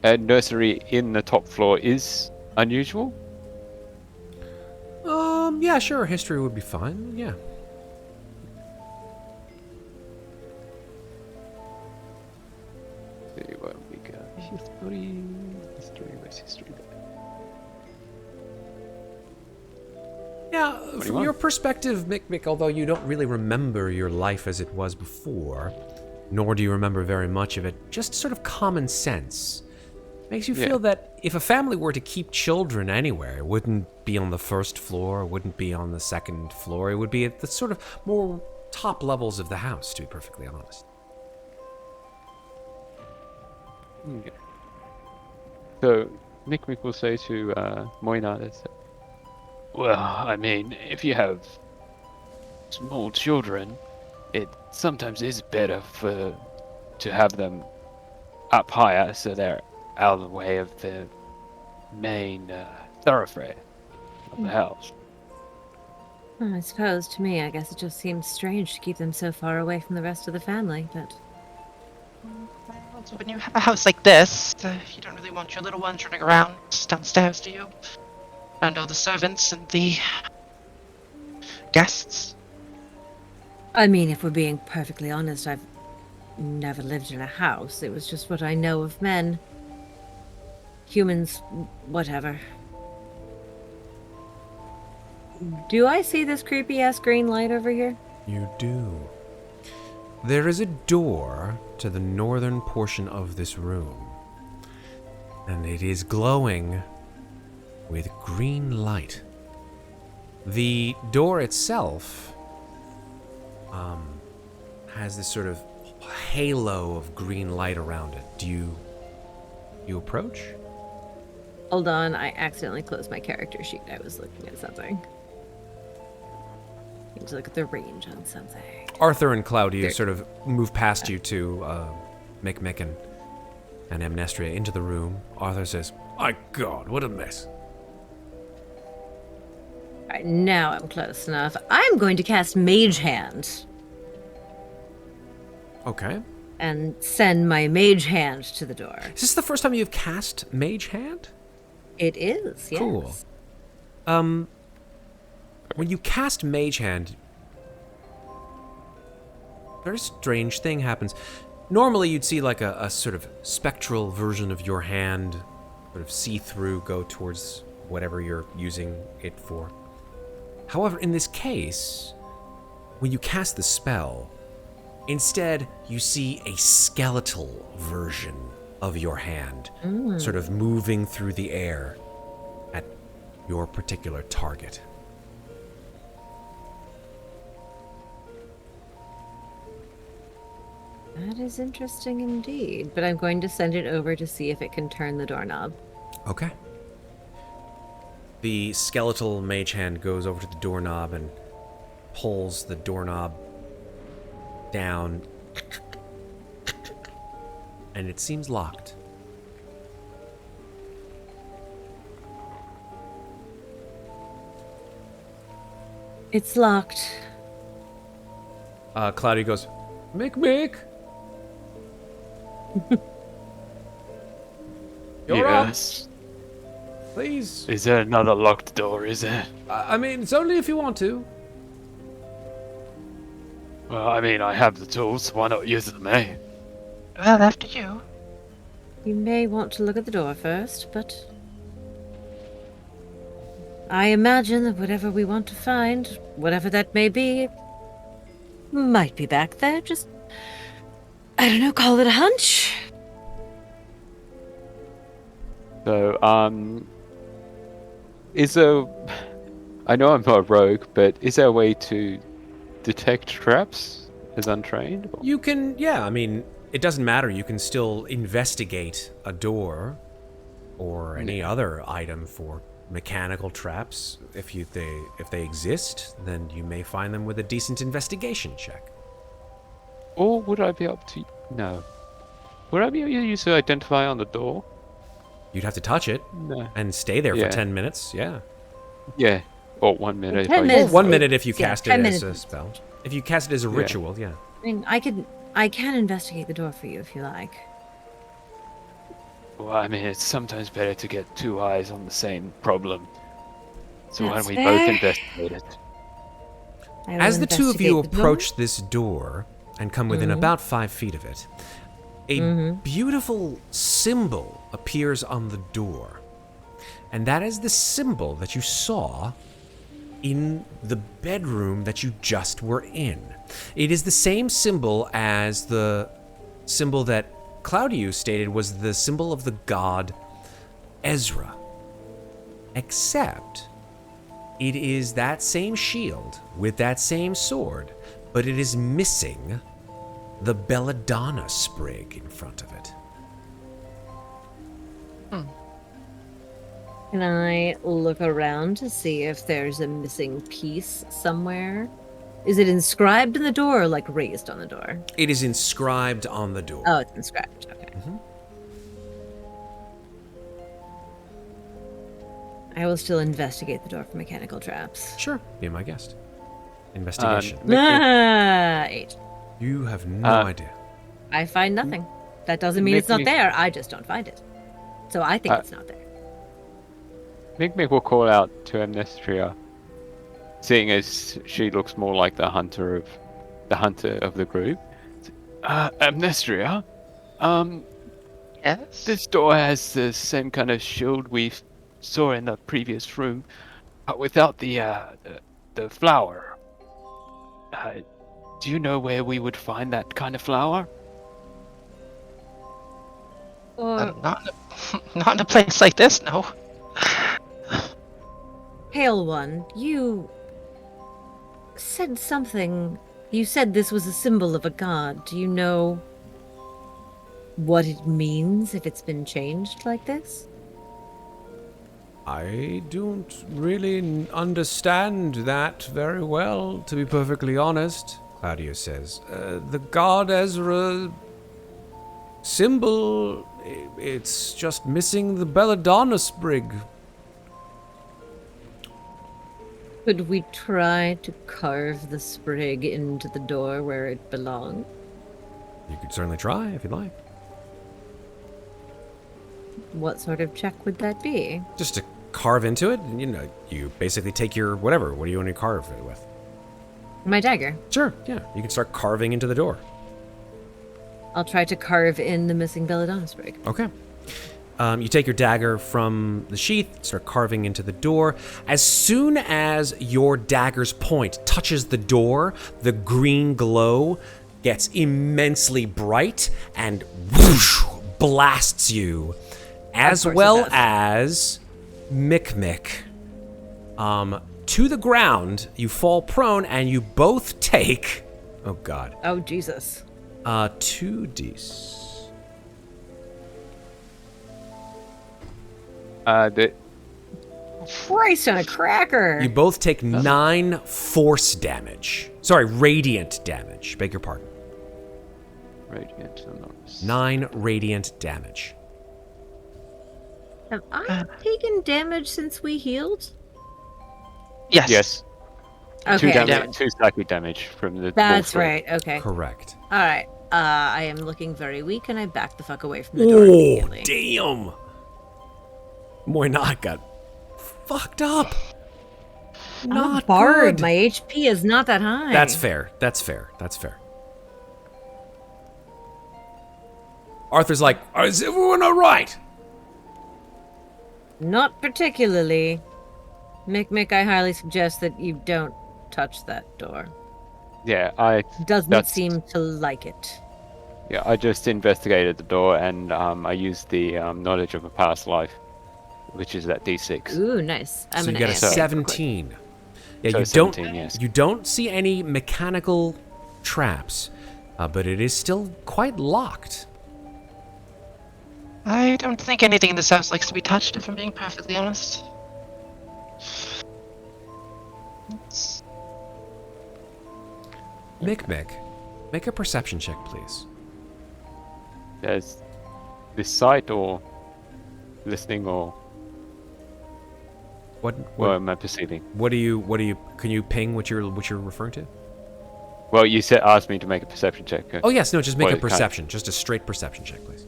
Speaker 3: a nursery in the top floor is unusual.
Speaker 1: Yeah, sure. History would be fine. Yeah.
Speaker 3: See what we got. Where's history?
Speaker 1: Yeah, from
Speaker 3: 21.
Speaker 1: your perspective, Mikmick, although you don't really remember your life as it was before, nor do you remember very much of it, just sort of common sense makes you feel that if a family were to keep children anywhere, it wouldn't be on the first floor, it wouldn't be on the second floor, it would be at the sort of more top levels of the house, to be perfectly honest.
Speaker 3: Okay. So, Mikmick will say to Muadnhait, well, I mean, if you have small children, it sometimes is better to have them up higher so they're out of the way of the main thoroughfare of the house.
Speaker 2: Well, I suppose to me, I guess it just seems strange to keep them so far away from the rest of the family, but
Speaker 4: So when you have a house like this, you don't really want your little ones running around downstairs, do you? And all the servants and the guests.
Speaker 2: I mean, if we're being perfectly honest, I've never lived in a house. It was just what I know of men. Humans, whatever. Do I see this creepy-ass green light over here?
Speaker 1: You do. There is a door to the northern portion of this room, and it is glowing with green light. The door itself has this sort of halo of green light around it. Do you approach?
Speaker 2: Hold on, I accidentally closed my character sheet. I was looking at something. Need to look at the range on something.
Speaker 1: Arthur and Claudiu sort of move past you to Mikmick and Amnestria into the room. Arthur says, "My God, what a mess."
Speaker 2: Alright, now I'm close enough. I'm going to cast Mage Hand
Speaker 1: Okay.
Speaker 2: and send my Mage Hand to the door.
Speaker 1: Is this the first time you've cast Mage Hand?
Speaker 2: It is, yes.
Speaker 1: Cool. When you cast Mage Hand, a very strange thing happens. Normally you'd see like a sort of spectral version of your hand sort of see through, go towards whatever you're using it for. However, in this case, when you cast the spell, instead you see a skeletal version of your hand sort of moving through the air at your particular target.
Speaker 2: That is interesting indeed, but I'm going to send it over to see if it can turn the doorknob.
Speaker 1: Okay. The skeletal mage hand goes over to the doorknob and pulls the doorknob down, and it seems locked.
Speaker 2: It's locked.
Speaker 1: Claudiu goes, Mikmick! You're
Speaker 3: Yes.
Speaker 1: up, please.
Speaker 3: Is there another locked door, is there?
Speaker 1: I mean, it's only if you want to.
Speaker 3: Well, I mean, I have the tools, why not use them, eh?
Speaker 4: Well, after you.
Speaker 2: You may want to look at the door first, but I imagine that whatever we want to find, whatever that may be, might be back there. Just, I don't know, call it a hunch.
Speaker 3: So, is there... I know I'm not a rogue, but is there a way to detect traps as untrained?
Speaker 1: You can, yeah, I mean, it doesn't matter. You can still investigate a door or any other item for mechanical traps. If they exist, then you may find them with a decent investigation check.
Speaker 3: Or would I be up to... No. Would I be able to use the identify on the door?
Speaker 1: You'd have to touch it
Speaker 3: No.
Speaker 1: and stay there for
Speaker 3: Yeah.
Speaker 1: 10 minutes. Yeah.
Speaker 3: Yeah. Or 1 minute.
Speaker 2: 10
Speaker 3: if I
Speaker 1: Or
Speaker 2: minutes.
Speaker 1: 1 minute if you
Speaker 2: Yeah,
Speaker 1: cast
Speaker 2: 10
Speaker 1: it as a
Speaker 2: minutes.
Speaker 1: spell. If you cast it as a ritual, yeah.
Speaker 2: I mean, I can investigate the door for you if you like.
Speaker 3: Well, I mean, it's sometimes better to get two eyes on the same problem. So why
Speaker 2: That's
Speaker 3: don't we both
Speaker 2: fair.
Speaker 3: investigate it?
Speaker 2: I will
Speaker 1: As the two of you
Speaker 2: investigate the door.
Speaker 1: approach this door and come within about 5 feet of it, a beautiful symbol appears on the door. And that is the symbol that you saw in the bedroom that you just were in. It is the same symbol as the symbol that Claudiu stated was the symbol of the god Ezra. Except it is that same shield with that same sword, but it is missing the belladonna sprig in front of it.
Speaker 2: Can I look around to see if there's a missing piece somewhere? Is it inscribed in the door or like raised on the door?
Speaker 1: It is inscribed on the door.
Speaker 2: Oh, it's inscribed. Okay. I will still investigate the door for mechanical traps.
Speaker 1: Sure, be my guest. Investigation.
Speaker 2: Ah, 8.
Speaker 1: You have no idea.
Speaker 2: I find nothing. That doesn't mean it's not
Speaker 3: Mikmick-
Speaker 2: there. I just don't find it. So I think it's not there.
Speaker 3: Mikmick will call out to Amnestria, seeing as she looks more like the hunter of the group. Amnestria,
Speaker 4: Yes.
Speaker 3: this door has the same kind of shield we saw in the previous room, but without the flower. Do you know where we would find that kind of flower?
Speaker 2: Or
Speaker 4: Not in a place like this, no.
Speaker 2: Pale One, you said something. You said this was a symbol of a god. Do you know what it means if it's been changed like this?
Speaker 1: I don't really understand that very well, to be perfectly honest, Claudiu says. The god Ezra symbol, it's just missing the belladonna sprig.
Speaker 2: Could we try to carve the sprig into the door where it belongs?
Speaker 1: You could certainly try if you'd like.
Speaker 2: What sort of check would that be?
Speaker 1: Just to carve into it, and you basically take your whatever. What do you want to carve it with?
Speaker 2: My dagger.
Speaker 1: Sure, yeah. You can start carving into the door.
Speaker 2: I'll try to carve in the missing belladonna sprig.
Speaker 1: Okay. You take your dagger from the sheath, start carving into the door. As soon as your dagger's point touches the door, the green glow gets immensely bright and whoosh, blasts you, as
Speaker 2: course it
Speaker 1: well
Speaker 2: does.
Speaker 1: as Mikmick. To the ground, you fall prone, and you both take. Oh God.
Speaker 2: Oh, Jesus.
Speaker 1: 2d6.
Speaker 2: Christ on a cracker!
Speaker 1: You both take 9 force damage. Sorry, radiant damage. Beg your pardon.
Speaker 3: Radiant. I'm not-
Speaker 1: 9 radiant damage.
Speaker 2: Have I taken damage since we healed?
Speaker 4: Yes.
Speaker 3: Yes.
Speaker 2: Okay.
Speaker 3: Two psychic damage from the.
Speaker 2: That's
Speaker 3: wolf.
Speaker 2: right. Okay.
Speaker 1: Correct.
Speaker 2: All right. I am looking very weak, and I back the fuck away from the door immediately.
Speaker 1: Damn! Moynat got fucked up.
Speaker 2: I'm
Speaker 1: Not
Speaker 2: barred.
Speaker 1: good.
Speaker 2: My HP is not that high.
Speaker 1: That's fair. That's fair. That's fair. Arthur's like, is everyone all right?
Speaker 2: Not particularly. Mikmick, I highly suggest that you don't touch that door.
Speaker 3: Yeah,
Speaker 2: Doesn't
Speaker 3: That's-
Speaker 2: seem to like it.
Speaker 3: I just investigated the door and I used the knowledge of a past life, which is that D6.
Speaker 2: Ooh, nice. I'm
Speaker 1: So you
Speaker 2: gonna
Speaker 1: get a
Speaker 2: amp it real quick.
Speaker 1: 17. Yeah,
Speaker 3: So
Speaker 1: you
Speaker 3: 17,
Speaker 1: don't.
Speaker 3: yes.
Speaker 1: You don't see any mechanical traps, but it is still quite locked.
Speaker 4: I don't think anything in this house likes to be touched, if I'm being perfectly honest. It's-
Speaker 1: Mikmick, make a perception check, please.
Speaker 3: there's this sight or listening or
Speaker 1: What
Speaker 3: am I perceiving?
Speaker 1: what do you can you ping what you're referring to?
Speaker 3: Well, you asked me to make a perception check.
Speaker 1: Oh yes, no, just make
Speaker 3: Well,
Speaker 1: a perception, just a straight perception check, please.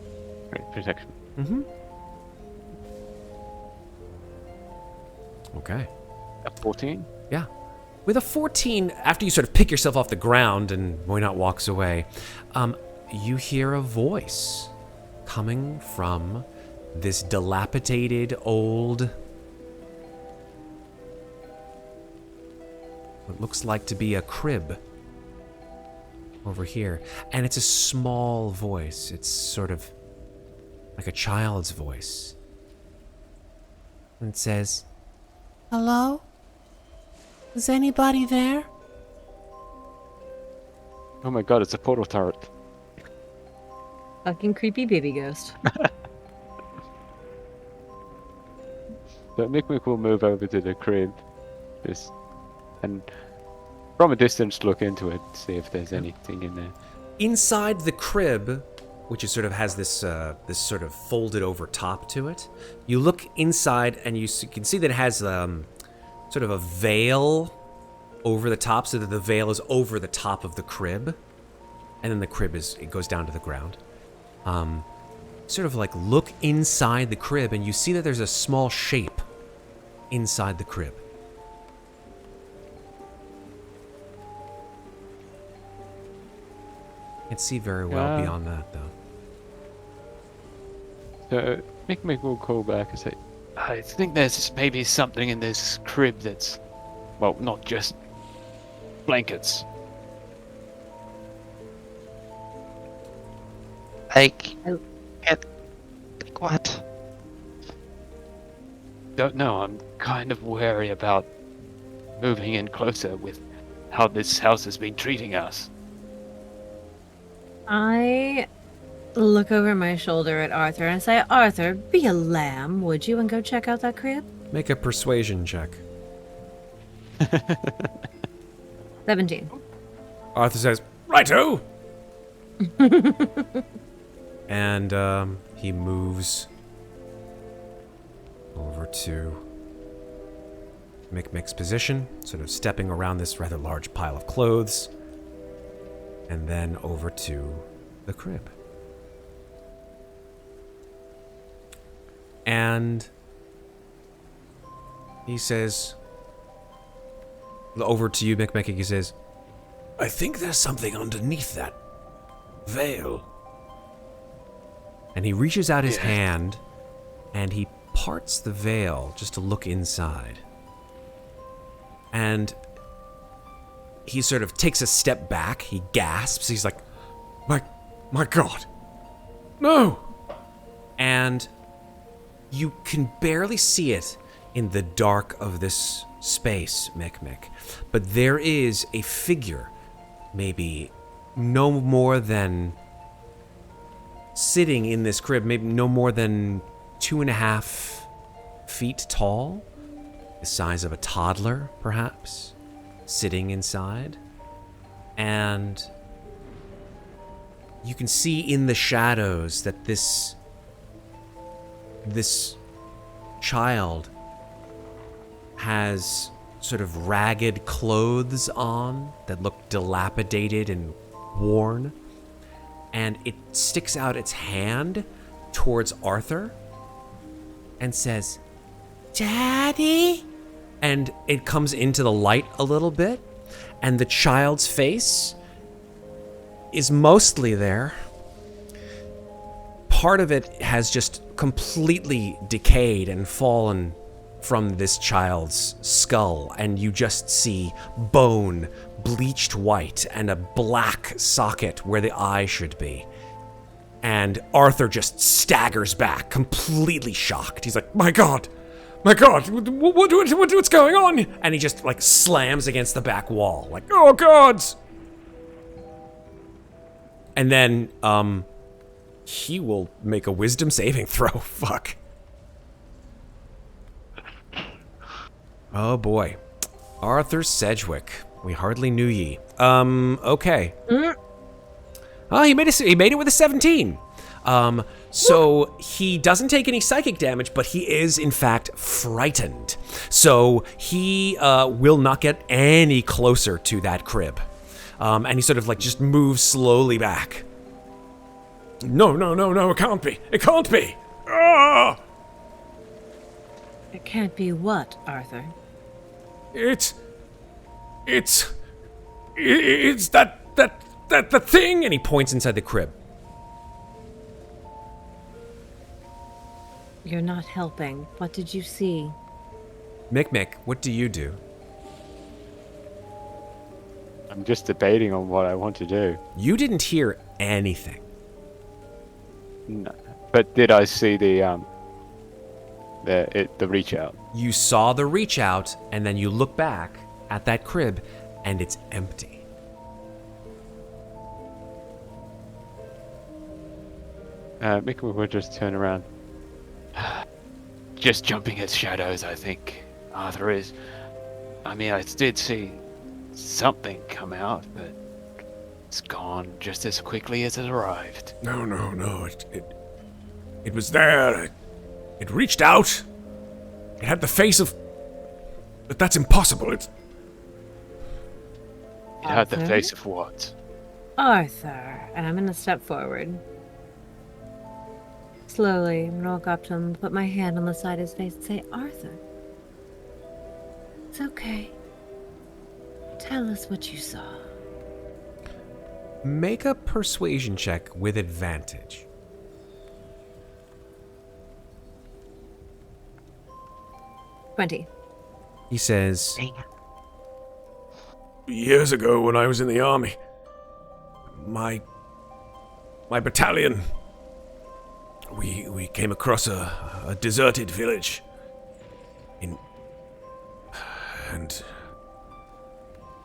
Speaker 3: Right, perception.
Speaker 1: Mm-hmm. Okay.
Speaker 3: A 14.
Speaker 1: Yeah. With a 14, after you sort of pick yourself off the ground and Moynot walks away, you hear a voice coming from this dilapidated old, what looks like to be a crib over here. And it's a small voice. It's sort of like a child's voice. And it says, "Hello? Is anybody there?"
Speaker 3: Oh my god, it's a portal turret.
Speaker 2: Fucking creepy baby ghost.
Speaker 3: So Mikmick will move over to the crib, and from a distance look into it, see if there's anything in there.
Speaker 1: Inside the crib, which is sort of has this this sort of folded over top to it, you look inside and you can see that it has sort of a veil over the top, so that the veil is over the top of the crib, and then the crib it goes down to the ground. Sort of like look inside the crib, and you see that there's a small shape inside the crib. Can't see very well beyond that, though.
Speaker 3: So Mikmick will call back and say, I think there's maybe something in this crib that's, well, not just blankets.
Speaker 4: Like,
Speaker 2: Oh.
Speaker 4: like what?
Speaker 3: Don't know, I'm kind of wary about moving in closer with how this house has been treating us.
Speaker 2: I look over my shoulder at Arthur and say, Arthur, be a lamb, would you, and go check out that crib?
Speaker 1: Make a persuasion check.
Speaker 2: 17.
Speaker 1: Arthur says, "Righto!" And he moves over to Mikmick's position, sort of stepping around this rather large pile of clothes, and then over to the crib. And he says, over to you, Mikmick, he says, "I think there's something underneath that veil." And he reaches out his hand and he parts the veil just to look inside. And he sort of takes a step back, he gasps, he's like, my God, no! And you can barely see it in the dark of this space, Mikmick, but there is a figure, maybe no more than, sitting in this crib, maybe no more than 2.5 feet tall, the size of a toddler, perhaps, sitting inside. And you can see in the shadows that this child has sort of ragged clothes on that look dilapidated and worn. And it sticks out its hand towards Arthur and says, "Daddy?" And it comes into the light a little bit, and the child's face is mostly there. Part of it has just completely decayed and fallen from this child's skull, and you just see bone, bleached white, and a black socket where the eye should be. And Arthur just staggers back, completely shocked. He's like, my God, what's going on? And he just like slams against the back wall, like, oh gods! And then, he will make a wisdom saving throw. Fuck. Oh boy. Arthur Sedgwick. We hardly knew ye. Okay. Oh, he made it with a 17. So he doesn't take any psychic damage, but he is in fact frightened. So he will not get any closer to that crib. And he sort of like just moves slowly back. No, it can't be. It can't be. Ah!
Speaker 2: It can't be what, Arthur?
Speaker 1: It's that thing, and he points inside the crib.
Speaker 2: You're not helping. What did you see?
Speaker 1: Mikmick, what do you do?
Speaker 3: I'm just debating on what I want to do.
Speaker 1: You didn't hear anything.
Speaker 3: No. But did I see the reach out?
Speaker 1: You saw the reach out, and then you look back at that crib, and it's empty.
Speaker 3: Mikmick will just turn around. Just jumping at shadows, I think. Arthur is. I mean, I did see something come out, but it's gone just as quickly as it arrived.
Speaker 1: No. It was there. It reached out. It had the face of... But that's impossible. It
Speaker 3: had the
Speaker 2: Arthur?
Speaker 3: face of what?
Speaker 2: Arthur. And I'm gonna step forward. Slowly, I'm gonna walk up to him, put my hand on the side of his face and say, Arthur. It's okay. Tell us what you saw.
Speaker 1: Make a persuasion check with advantage.
Speaker 2: 20.
Speaker 1: He says,
Speaker 4: Dang.
Speaker 1: years ago when I was in the army, my battalion, we came across a deserted village. And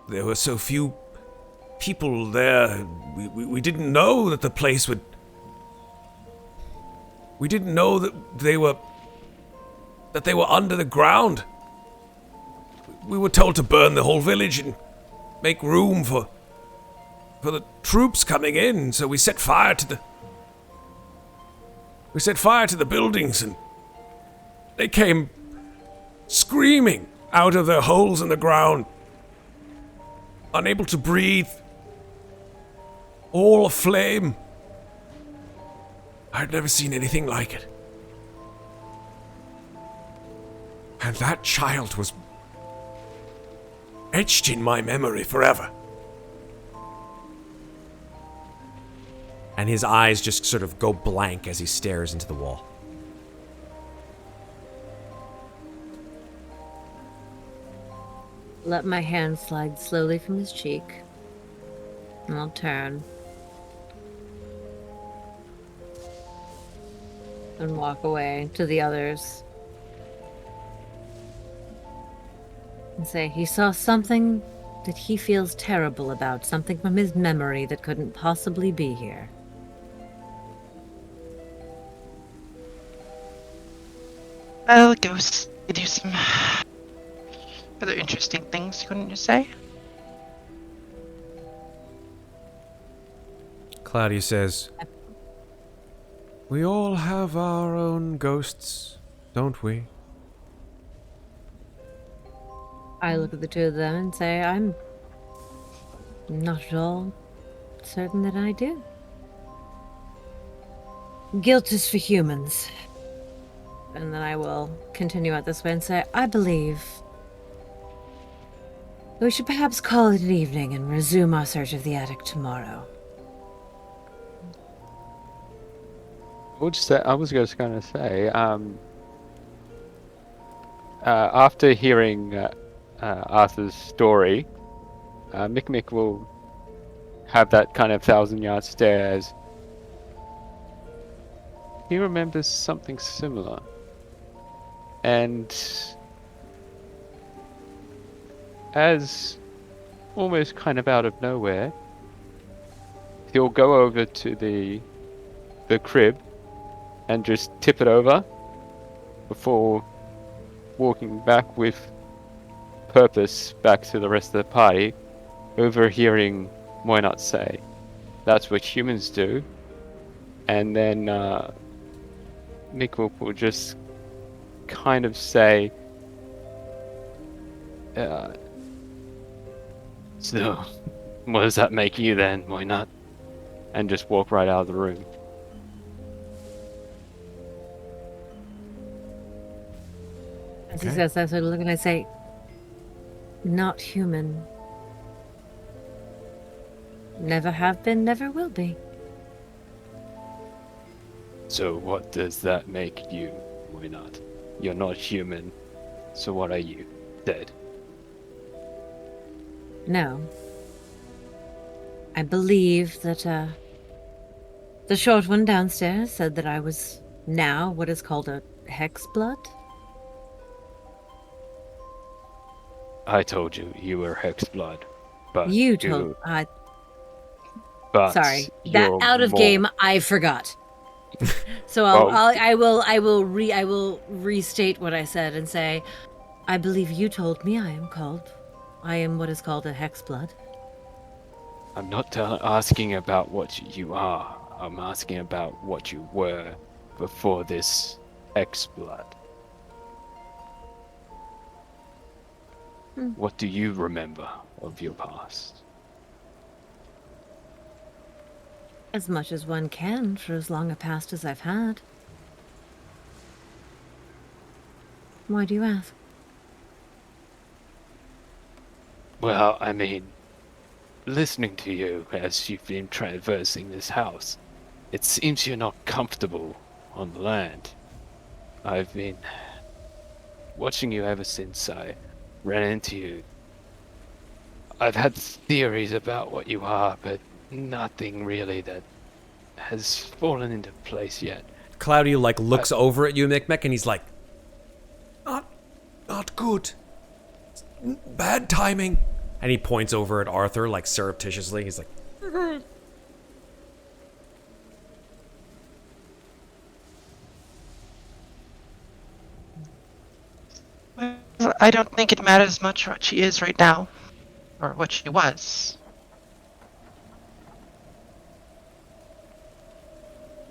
Speaker 1: there were so few people there, we didn't know that the place would... We didn't know that they were under the ground. We were told to burn the whole village and make room for the troops coming in, so we set fire to the buildings, and they came screaming out of their holes in the ground, unable to breathe, all aflame. I'd never seen anything like it. And that child was etched in my memory forever. And his eyes just sort of go blank as he stares into the wall.
Speaker 2: Let my hand slide slowly from his cheek. And I'll turn. And walk away to the others. And say he saw something that he feels terrible about. Something from his memory that couldn't possibly be here.
Speaker 4: Well, ghosts, they do some other interesting things, couldn't you say?
Speaker 1: Claudiu says, we all have our own ghosts, don't we?
Speaker 2: I look at the two of them and say, I'm not at all certain that I do. Guilt is for humans. And then I will continue out this way and say, I believe we should perhaps call it an evening and resume our search of the attic tomorrow.
Speaker 3: I was just going to say, after hearing Arthur's story, Mikmick will have that kind of 1,000-yard stare as he remembers something similar. And as almost kind of out of nowhere, he'll go over to the crib and just tip it over before walking back with purpose back to the rest of the party, overhearing Moynot say, "That's what humans do. And then Mikmick will just kind of say, so, what does that make you then? Why not? And just walk right out of the room.
Speaker 2: As he
Speaker 1: Okay.
Speaker 2: says that, I look and I say, not human. Never have been, never will be.
Speaker 3: So what does that make you? Why not? You're not human. So what are you? Dead.
Speaker 2: No. I believe that the short one downstairs said that I was now what is called a hex blood.
Speaker 3: I told you you were Hexblood, but
Speaker 2: You told
Speaker 3: but
Speaker 2: sorry. That
Speaker 3: you're
Speaker 2: out of
Speaker 3: more-
Speaker 2: game I forgot. So
Speaker 3: Well-
Speaker 2: I will restate what I said and say, I believe you told me I am what is called a hex blood.
Speaker 3: I'm not asking about what you are. I'm asking about what you were before this Hexblood. What do you remember of your past?
Speaker 2: As much as one can for as long a past as I've had. Why do you ask?
Speaker 3: Well, I mean, listening to you as you've been traversing this house, it seems you're not comfortable on the land. I've been watching you ever since I ran into you. I've had theories about what you are, but nothing really that has fallen into place yet.
Speaker 1: Claudiu like looks over at you, Mikmick, and he's like, not good. Bad timing. And he points over at Arthur like surreptitiously. He's like,
Speaker 4: I don't think it matters much what she is right now, or what she was.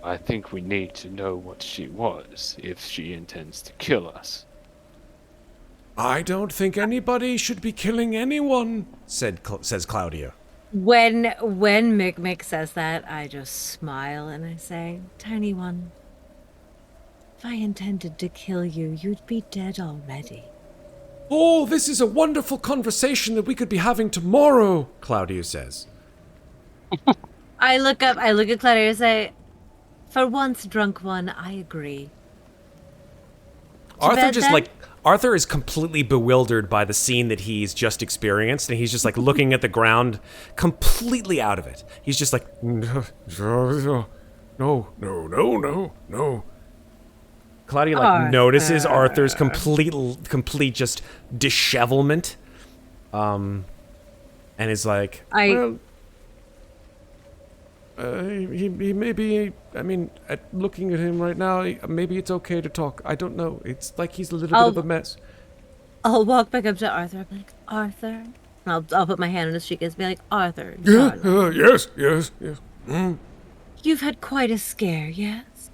Speaker 3: I think we need to know what she was if she intends to kill us.
Speaker 1: I don't think anybody should be killing anyone, says Claudiu.
Speaker 2: When Mikmick says that, I just smile and I say, Tiny one, if I intended to kill you, you'd be dead already.
Speaker 1: Oh, this is a wonderful conversation that we could be having tomorrow, Claudiu says.
Speaker 2: I look at Claudia and say, for once, drunk one, I agree.
Speaker 1: Arthur
Speaker 2: bed,
Speaker 1: just
Speaker 2: then?
Speaker 1: Arthur is completely bewildered by the scene that he's just experienced, and he's just like looking at the ground, completely out of it. He's just like, no. Claudia like notices Arthur's complete just dishevelment, and is like, he may be. I mean, looking at him right now, maybe it's okay to talk. I don't know. It's like he's a little bit of a mess.
Speaker 2: I'll walk back up to Arthur. I'll be like, Arthur. And I'll put my hand on his cheek and be like, Arthur.
Speaker 1: Yes.
Speaker 2: You've had quite a scare, yes?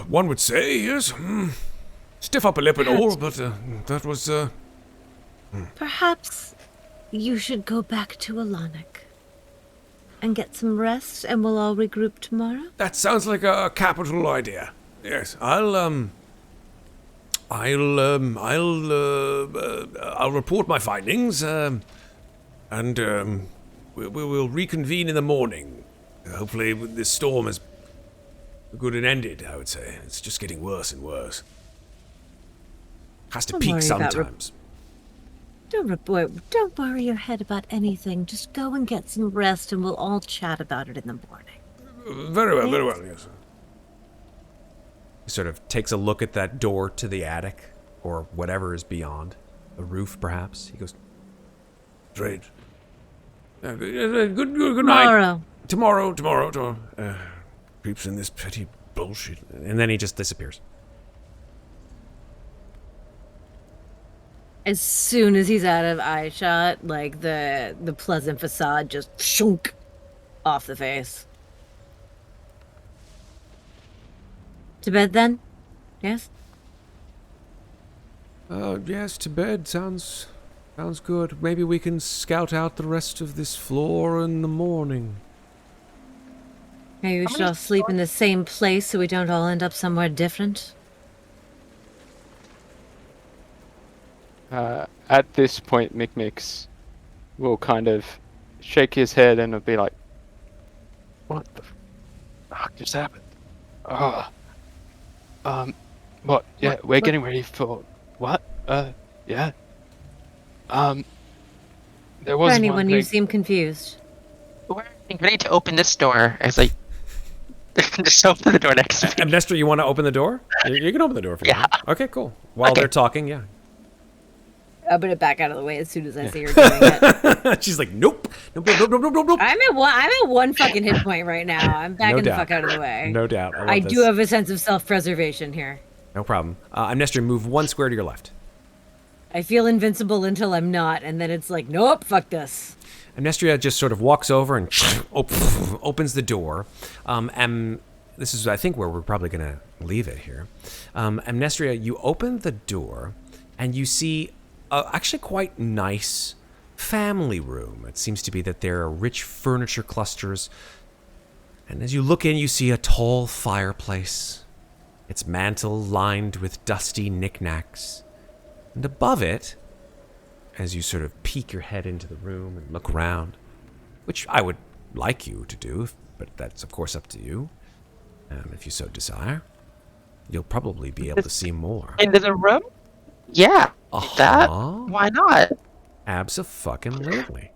Speaker 1: One would say, yes. Stiff upper lip and all, but that was.
Speaker 2: Perhaps you should go back to Alanik and get some rest, and we'll all regroup tomorrow.
Speaker 1: That sounds like a capital idea. Yes, I'll report my findings, and we'll reconvene in the morning. Hopefully, this storm is good and ended. I would say it's just getting worse and worse. Has to
Speaker 2: Don't
Speaker 1: peak
Speaker 2: worry about
Speaker 1: sometimes.
Speaker 2: Don't worry your head about anything. Just go and get some rest, and we'll all chat about it in the morning.
Speaker 1: Very well, yes. He sort of takes a look at that door to the attic, or whatever is beyond. The roof, perhaps. He goes, strange. Good night. Tomorrow. Creeps in this petty bullshit. And then he just disappears.
Speaker 2: As soon as he's out of eye shot, like the pleasant facade just shunk off the face. To bed then? Yes?
Speaker 1: Yes, to bed. Sounds good. Maybe we can scout out the rest of this floor in the morning.
Speaker 2: Maybe we should all sleep in the same place so we don't all end up somewhere different.
Speaker 3: At this point, Mikmick will kind of shake his head and will be like, "What the fuck just happened? What? Yeah, we're getting ready for what? Yeah. There was
Speaker 2: For anyone,
Speaker 3: one
Speaker 2: you
Speaker 3: thing.
Speaker 2: seem confused.
Speaker 4: We're getting ready to open this door. I was like, just open the door next to me.
Speaker 1: Amnestria, you want to open the door? You can open the door if you
Speaker 4: Yeah.
Speaker 1: want. Okay, cool. While
Speaker 4: Okay.
Speaker 1: they're talking, yeah.
Speaker 2: I'm gonna back out of the way as soon as I see her doing it.
Speaker 1: She's like, nope. Nope, nope, nope, nope, nope, nope.
Speaker 2: I'm at one fucking hit point right now. I'm backing the
Speaker 1: doubt.
Speaker 2: fuck out of the way.
Speaker 1: No doubt.
Speaker 2: I
Speaker 1: love
Speaker 2: do
Speaker 1: this.
Speaker 2: have a sense of self-preservation here.
Speaker 1: No problem. Amnestria, move 1 square to your left.
Speaker 2: I feel invincible until I'm not, and then it's like, nope, fuck this.
Speaker 1: Amnestria just sort of walks over and opens the door. And this is, I think, where we're probably going to leave it here. Amnestria, you open the door, and you see actually quite nice family room. It seems to be that there are rich furniture clusters. And as you look in, you see a tall fireplace, its mantle lined with dusty knickknacks. And above it, as you sort of peek your head into the room and look around, which I would like you to do, but that's of course up to you, if you so desire, you'll probably be able to see more.
Speaker 4: Into the room? Yeah. That? Why not?
Speaker 1: Abso-fucking-lutely.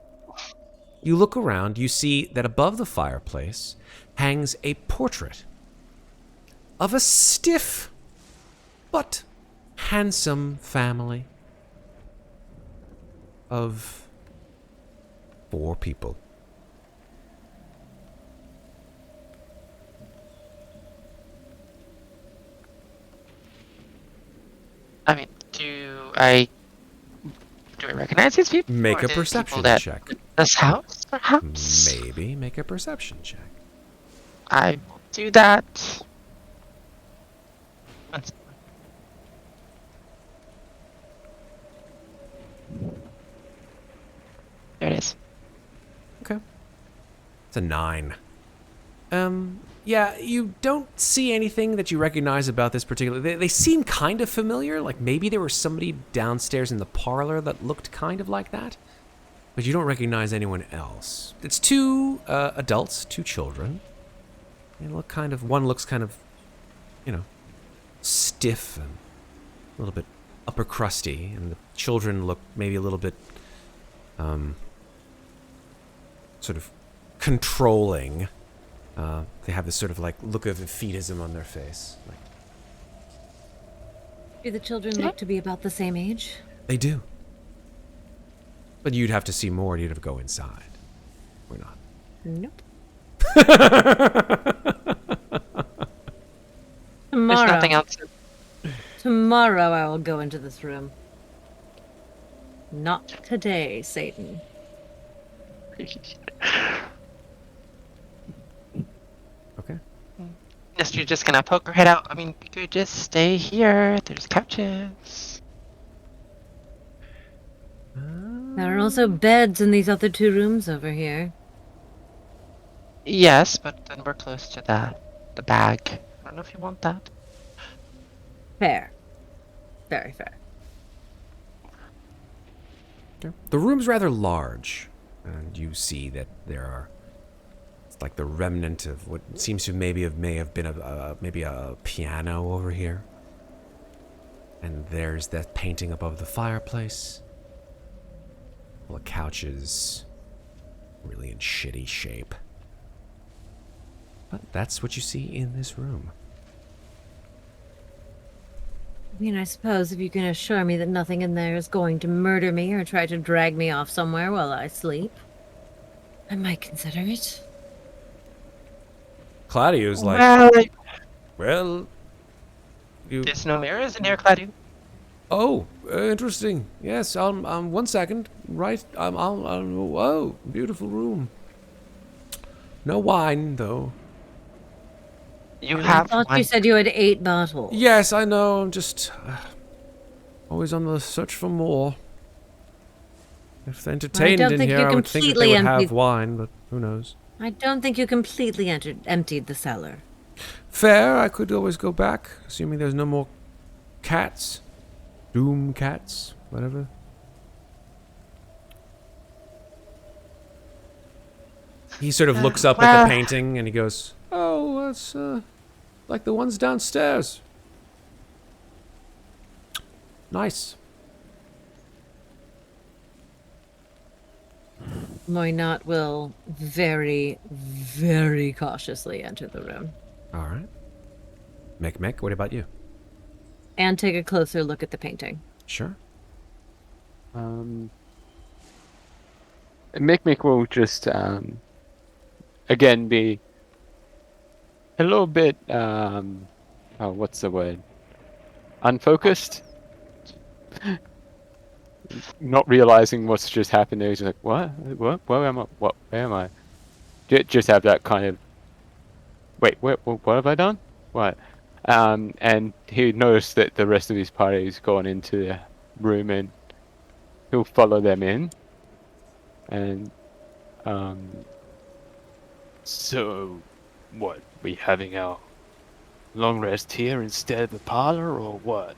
Speaker 1: You look around, you see that above the fireplace hangs a portrait of a stiff but handsome family of 4 people.
Speaker 4: I mean, do I recognize these people?
Speaker 1: Make
Speaker 4: Or
Speaker 1: a
Speaker 4: the
Speaker 1: perception
Speaker 4: people that
Speaker 1: check.
Speaker 4: This house, perhaps?
Speaker 1: Maybe make a perception check.
Speaker 4: I will do that. There it is.
Speaker 1: Okay. It's a 9. Yeah, you don't see anything that you recognize about this particular... They seem kind of familiar, like maybe there was somebody downstairs in the parlor that looked kind of like that, but you don't recognize anyone else. It's 2 adults, 2 children. They look kind of... One looks kind of, you know, stiff and a little bit upper crusty, and the children look maybe a little bit, sort of controlling. They have this sort of like look of defeatism on their face. Like,
Speaker 2: Do the children look to be about the same age?
Speaker 1: they do. But you'd have to see more, you'd have to go inside. We're not.
Speaker 2: Nope.
Speaker 4: There's nothing else.
Speaker 2: Tomorrow I will go into this room. Not today, Satan.
Speaker 1: Okay.
Speaker 4: Yes, you're just gonna poke her head out. I mean, you could just stay here. There's couches.
Speaker 2: There are also beds in these other 2 rooms over here.
Speaker 4: Yes, but then we're close to the bag. I don't know if you want that.
Speaker 2: Fair. Very fair.
Speaker 1: Okay. The room's rather large, and you see that there are... It's like the remnant of what seems to may have been maybe a piano over here. And there's that painting above the fireplace. Well, the couch is really in shitty shape. But that's what you see in this room.
Speaker 2: I mean, I suppose if you can assure me that nothing in there is going to murder me or try to drag me off somewhere while I sleep, I might consider it.
Speaker 1: Claudiu's like, well, you...
Speaker 4: There's no mirrors in here, Claudiu.
Speaker 1: Oh, interesting. Yes, 1 second. Right, whoa, beautiful room. No wine, though.
Speaker 4: You
Speaker 2: I
Speaker 4: have
Speaker 2: thought
Speaker 4: one.
Speaker 2: you said you had 8 bottles.
Speaker 1: Yes, I know. I'm just always on the search for more. If they're entertained
Speaker 2: don't
Speaker 1: in
Speaker 2: think
Speaker 1: here,
Speaker 2: you
Speaker 1: I would think that they
Speaker 2: completely
Speaker 1: would have
Speaker 2: emptied-
Speaker 1: wine, but who knows?
Speaker 2: I don't think you completely emptied the cellar.
Speaker 1: Fair, I could always go back, assuming there's no more cats. Doom cats, whatever. He sort of looks up at
Speaker 4: well-
Speaker 1: the painting and he goes, "Oh, that's like the ones downstairs. Nice."
Speaker 2: Moynat will very, very cautiously enter the room
Speaker 1: All right. Mikmick, what about you?
Speaker 2: and take a closer look at the painting.
Speaker 1: Sure.
Speaker 3: Mikmick will just again be a little bit what's the word? Unfocused. Not realizing what's just happened there. He's like, what? Where am I? Where am I? Just have that kind of, wait, what have I done? What? And he noticed that the rest of his party has gone into the room, and he'll follow them in. And so, what? We having our long rest here instead of the parlor, or what?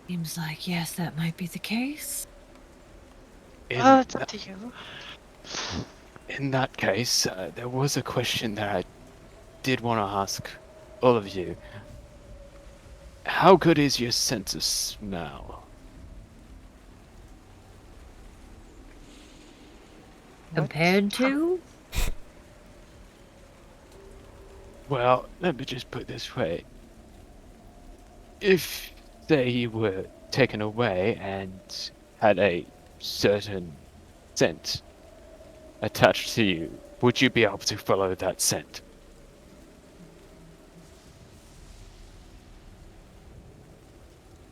Speaker 2: Seems like, yes, that might be the case.
Speaker 4: It's up to you.
Speaker 3: In that case, there was a question that I did want to ask all of you. How good is your sense of smell?
Speaker 2: Compared to?
Speaker 3: Well, let me just put it this way. If, say, you were taken away and had a certain scent attached to you, would you be able to follow that scent?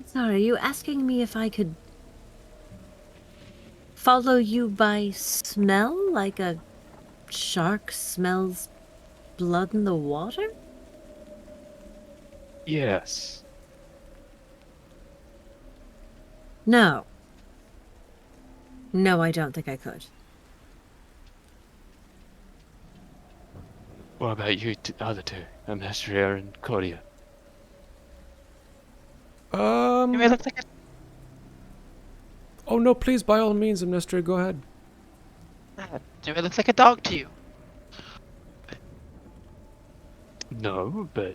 Speaker 2: Sorry, are you asking me if I could follow you by smell like a shark smells blood in the water?
Speaker 3: Yes.
Speaker 2: No. No, I don't think I could.
Speaker 3: What about you, other two, Amnestria and Claudiu?
Speaker 4: You may look like a
Speaker 1: Oh no, please, by all means, Amnestria, go ahead.
Speaker 4: Do I look like a dog to you?
Speaker 3: No, but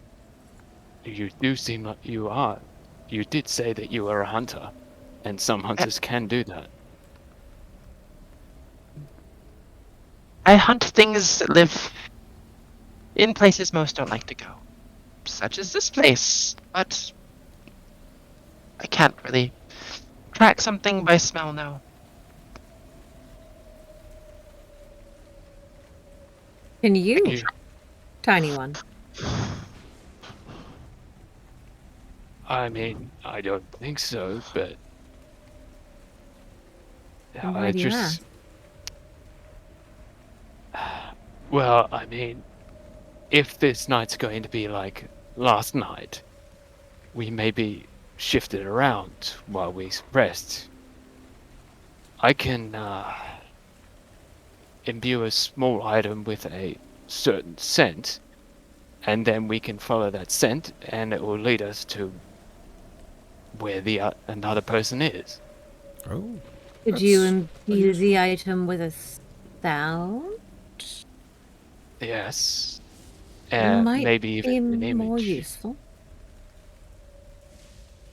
Speaker 3: you do seem like you are. You did say that you are a hunter, and some hunters can do that.
Speaker 4: I hunt things that live in places most don't like to go, such as this place. But I can't really track something by smell now.
Speaker 2: Can you?
Speaker 3: You-
Speaker 2: Tiny one.
Speaker 3: I mean, I don't think so, but
Speaker 2: Then why do you ask?
Speaker 3: Well, I mean, if this night's going to be like last night, we maybe shift it around while we rest. I can imbue a small item with a certain scent, and then we can follow that scent, and it will lead us to where the another person is.
Speaker 1: Oh.
Speaker 2: Could you
Speaker 1: That's
Speaker 2: imbue the item with a sound?
Speaker 3: Yes.
Speaker 2: Might
Speaker 3: Maybe
Speaker 2: be
Speaker 3: even an
Speaker 2: more
Speaker 3: image.
Speaker 2: useful.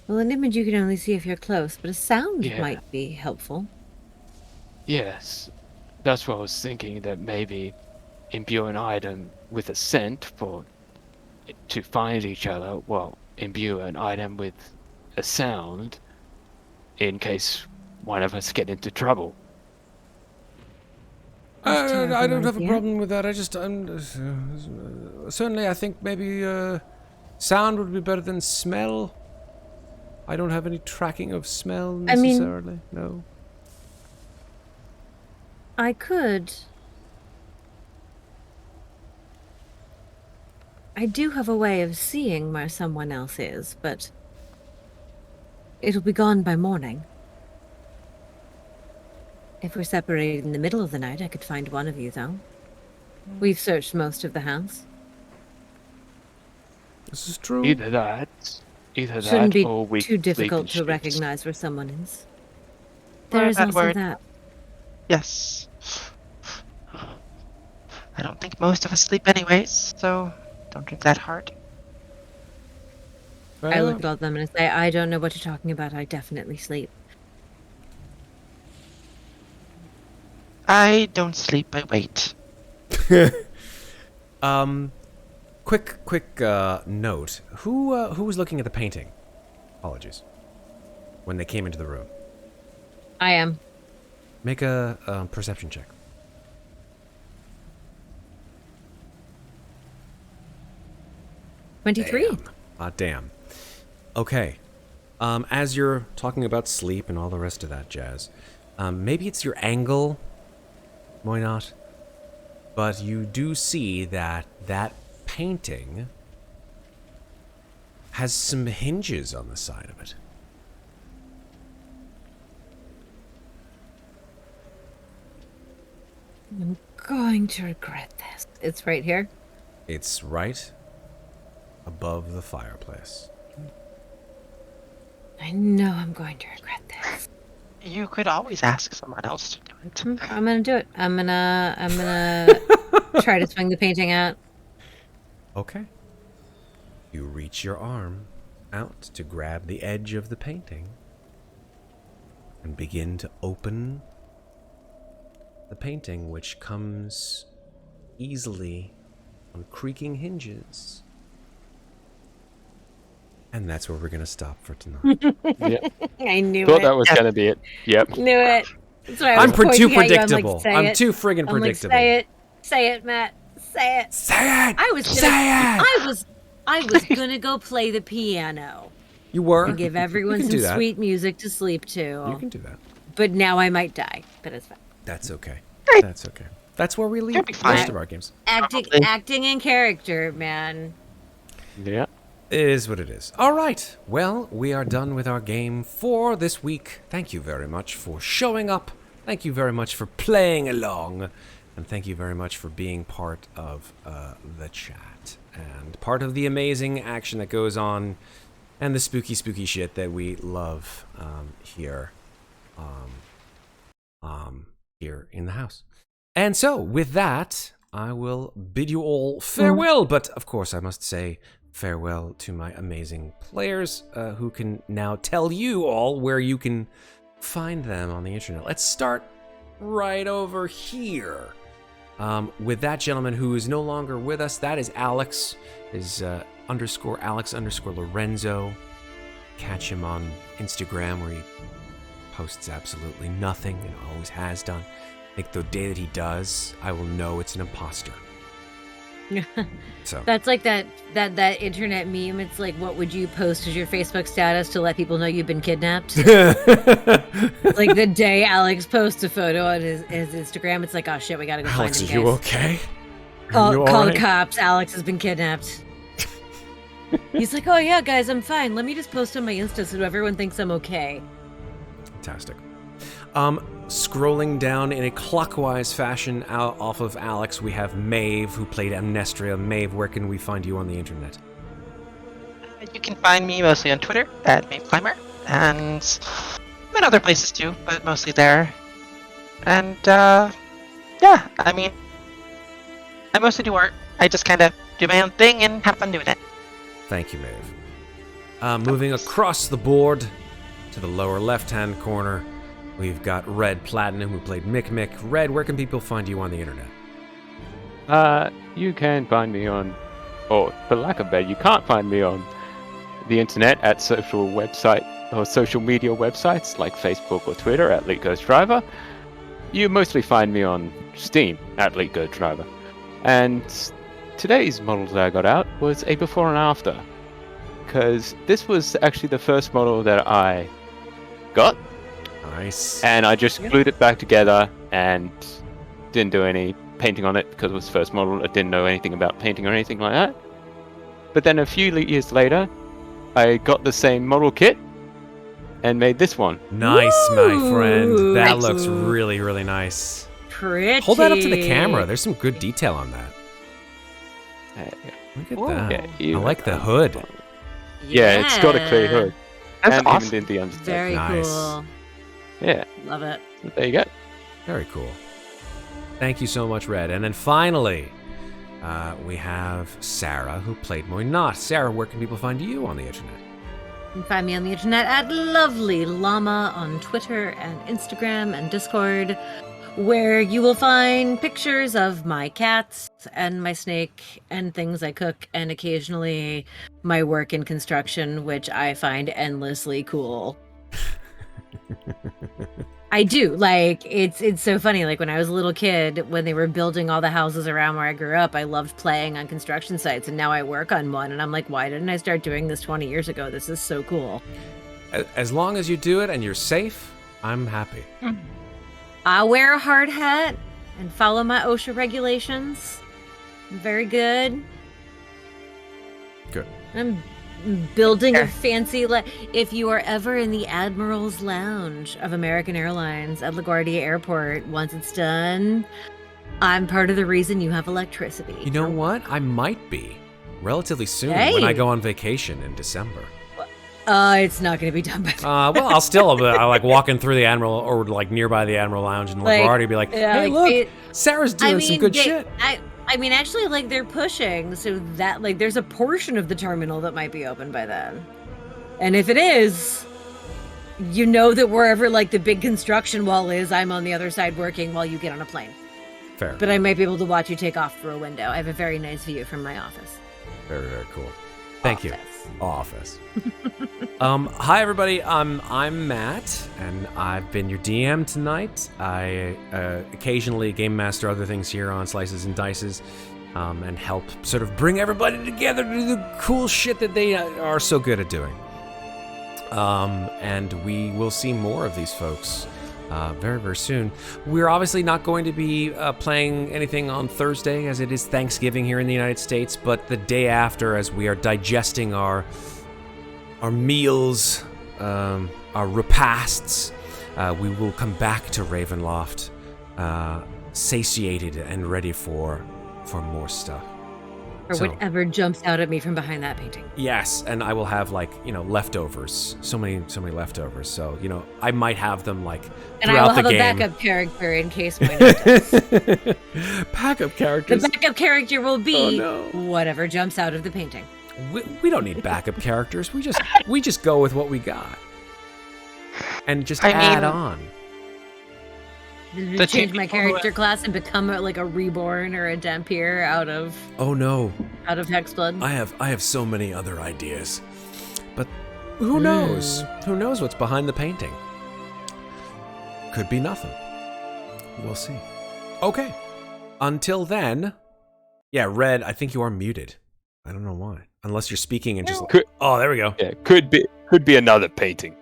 Speaker 2: Well, an image you can only see if you're close, but a sound
Speaker 3: Yeah.
Speaker 2: might be helpful.
Speaker 3: Yes. That's what I was thinking, that maybe imbue an item with a scent to find each other. Well, imbue an item with a sound in case one of us get into trouble.
Speaker 2: That's a
Speaker 1: I
Speaker 2: terrible
Speaker 1: don't have a
Speaker 2: idea.
Speaker 1: problem with that. I just, certainly, I think maybe sound would be better than smell. I don't have any tracking of smell
Speaker 2: I mean-
Speaker 1: necessarily. No.
Speaker 2: I could I do have a way of seeing where someone else is, but it'll be gone by morning. If we're separated in the middle of the night, I could find one of you, though. We've searched most of the house.
Speaker 1: This is true.
Speaker 3: Either that
Speaker 2: Shouldn't be
Speaker 3: or we
Speaker 2: too
Speaker 3: sleep in
Speaker 2: difficult to
Speaker 3: shifts.
Speaker 2: recognize where someone is.
Speaker 4: Word
Speaker 2: There is
Speaker 4: that
Speaker 2: also
Speaker 4: word.
Speaker 2: that.
Speaker 4: Yes. I don't think most of us sleep anyways, so don't drink that hard.
Speaker 2: I look at all of them and I say, I don't know what you're talking about. I definitely sleep.
Speaker 4: I don't sleep, I wait.
Speaker 1: Quick note. Who was looking at the painting? Apologies. When they came into the room.
Speaker 2: I am.
Speaker 1: Make a perception check.
Speaker 2: 23.
Speaker 1: Damn. Okay. As you're talking about sleep and all the rest of that jazz, maybe it's your angle. Why not? But you do see that painting has some hinges on the side of it.
Speaker 2: I'm going to regret this. It's right here.
Speaker 1: It's right above the fireplace.
Speaker 2: I know I'm going to regret this.
Speaker 4: You could always ask someone else to do it.
Speaker 2: I'm gonna do it. I'm gonna try to swing the painting out.
Speaker 1: Okay. You reach your arm out to grab the edge of the painting and begin to open the painting, which comes easily on creaking hinges. And that's where we're going to stop for tonight.
Speaker 3: Yep.
Speaker 2: I knew
Speaker 3: Thought
Speaker 2: it.
Speaker 3: that was gonna be it. Yep.
Speaker 2: Knew it. That's why I
Speaker 1: I'm
Speaker 2: was pointing
Speaker 1: too
Speaker 2: at you.
Speaker 1: predictable.
Speaker 2: Say
Speaker 1: I'm
Speaker 2: it.
Speaker 1: too friggin'
Speaker 2: I'm like,
Speaker 1: predictable.
Speaker 2: say it, Matt. Say it.
Speaker 1: Say it!
Speaker 2: I was gonna go play the piano
Speaker 1: You were?
Speaker 2: and give everyone
Speaker 1: You can
Speaker 2: some
Speaker 1: do that.
Speaker 2: sweet music to sleep to.
Speaker 1: You can do that.
Speaker 2: But now I might die. But it's fine.
Speaker 1: That's okay. That's okay. That's where we leave
Speaker 4: You'll be
Speaker 1: most
Speaker 4: fine.
Speaker 1: of our games.
Speaker 2: Acting in character, man.
Speaker 3: Yeah.
Speaker 1: It is what it is. All right. Well, we are done with our game for this week. Thank you very much for showing up. Thank you very much for playing along. And thank you very much for being part of the chat. And part of the amazing action that goes on and the spooky shit that we love here in the house. And so, with that, I will bid you all farewell. But, of course, I must say farewell to my amazing players who can now tell you all where you can find them on the internet. Let's start right over here with that gentleman who is no longer with us. That is Alex, is _Alex_Lorenzo. Catch him on Instagram where he posts absolutely nothing and always has done. I think the day that he does, I will know it's an imposter. So
Speaker 2: That's like that internet meme. It's like, what would you post as your Facebook status to let people know you've been kidnapped? Like the day Alex posts a photo on his Instagram, it's like, oh shit, we gotta go
Speaker 1: Alex,
Speaker 2: find
Speaker 1: are
Speaker 2: him,
Speaker 1: you
Speaker 2: guys.
Speaker 1: okay?
Speaker 2: Call
Speaker 1: you
Speaker 2: the
Speaker 1: alright?
Speaker 2: cops. Alex has been kidnapped. He's like, oh yeah, guys, I'm fine. Let me just post on my Insta so everyone thinks I'm okay.
Speaker 1: Fantastic. Scrolling down in a clockwise fashion out off of Alex, we have Maeve, who played Amnestria. Maeve, where can we find you on the internet?
Speaker 4: You can find me mostly on Twitter at MaveClimber, and I'm in other places too, but mostly there. And yeah, I mean, I mostly do art. I just kind of do my own thing and have fun doing it.
Speaker 1: Thank you, Maeve. Moving across the board to the lower left-hand corner, we've got Red Platinum, who played Mikmick. Red, where can people find you on the internet?
Speaker 3: You can find me on, or for lack of better, you can't find me on the internet at social media websites like Facebook or Twitter at LeetGhostDriver. You mostly find me on Steam at LeetGhostDriver. And today's model that I got out was a before and after, because this was actually the first model that I got.
Speaker 1: Nice.
Speaker 3: And I just glued it back together and didn't do any painting on it because it was the first model. I didn't know anything about painting or anything like that. But then a few years later, I got the same model kit and made this one.
Speaker 1: Nice, my friend.
Speaker 2: Ooh.
Speaker 1: That looks really, really nice.
Speaker 2: Pretty.
Speaker 1: Hold that up to the camera. There's some good detail on that. Look at
Speaker 2: Ooh.
Speaker 1: that.
Speaker 3: Yeah,
Speaker 1: I like the hood.
Speaker 3: Yeah, it's got a clear hood.
Speaker 4: That's
Speaker 3: and
Speaker 4: awesome.
Speaker 3: even did the undertaker.
Speaker 2: Very
Speaker 1: Nice.
Speaker 2: cool.
Speaker 3: Yeah,
Speaker 2: Love it.
Speaker 3: there you go.
Speaker 1: Very cool. Thank you so much, Red. And then finally, we have Sarah, who played Muadnhait. Sarah, where can people find you on the internet?
Speaker 2: You can find me on the internet at Lovely Llama on Twitter and Instagram and Discord, where you will find pictures of my cats and my snake and things I cook, and occasionally my work in construction, which I find endlessly cool. I do. Like, it's so funny. Like, when I was a little kid, when they were building all the houses around where I grew up, I loved playing on construction sites, and now I work on one, and I'm like, why didn't I start doing this 20 years ago? This is so cool.
Speaker 1: As long as you do it and you're safe, I'm happy.
Speaker 2: I wear a hard hat and follow my OSHA regulations. Very good.
Speaker 1: Good.
Speaker 2: I'm building a fancy... if you are ever in the Admiral's Lounge of American Airlines at LaGuardia Airport, once it's done, I'm part of the reason you have electricity.
Speaker 1: You know what? I might be relatively soon when I go on vacation in December.
Speaker 2: It's not going to be done by then.
Speaker 1: Well, I'll still I like walking through the Admiral or like nearby the Admiral Lounge in LaGuardia, be like, hey, look, Sarah's doing some good shit.
Speaker 2: I mean, actually, like, they're pushing so that, like, there's a portion of the terminal that might be open by then. And if it is, you know that wherever, like, the big construction wall is, I'm on the other side working while you get on a plane.
Speaker 1: Fair.
Speaker 2: But I might be able to watch you take off through a window. I have a very nice view from my office.
Speaker 1: Very, very cool. Thank you. Office. Hi, everybody. I'm Matt, and I've been your DM tonight. I occasionally game master other things here on Slices and Dices, and help sort of bring everybody together to do the cool shit that they are so good at doing. And we will see more of these folks very, very soon. We're obviously not going to be playing anything on Thursday, as it is Thanksgiving here in the United States, but the day after, as we are digesting our meals, our repasts, we will come back to Ravenloft, satiated and ready for more stuff.
Speaker 2: Or whatever jumps out at me from behind that painting.
Speaker 1: Yes, and I will have, like, leftovers. So many leftovers. So, I might have them, like,
Speaker 2: and
Speaker 1: throughout
Speaker 2: I will
Speaker 1: the game.
Speaker 2: have a backup character in case mine does.
Speaker 1: Backup characters?
Speaker 2: The backup character will be
Speaker 1: Oh, no.
Speaker 2: whatever jumps out of the painting.
Speaker 1: We don't need backup characters. We just go with what we got. And just
Speaker 4: I
Speaker 1: add
Speaker 4: mean-
Speaker 1: on.
Speaker 2: To change my character class and become like a reborn or a Dampier out of
Speaker 1: Oh no.
Speaker 2: Hexblood.
Speaker 1: I have so many other ideas. But who knows? Who knows what's behind the painting? Could be nothing. We'll see. Okay. Until then, yeah, Red, I think you are muted. I don't know why. Unless you're speaking and just oh, there we go.
Speaker 3: Yeah, could be another painting.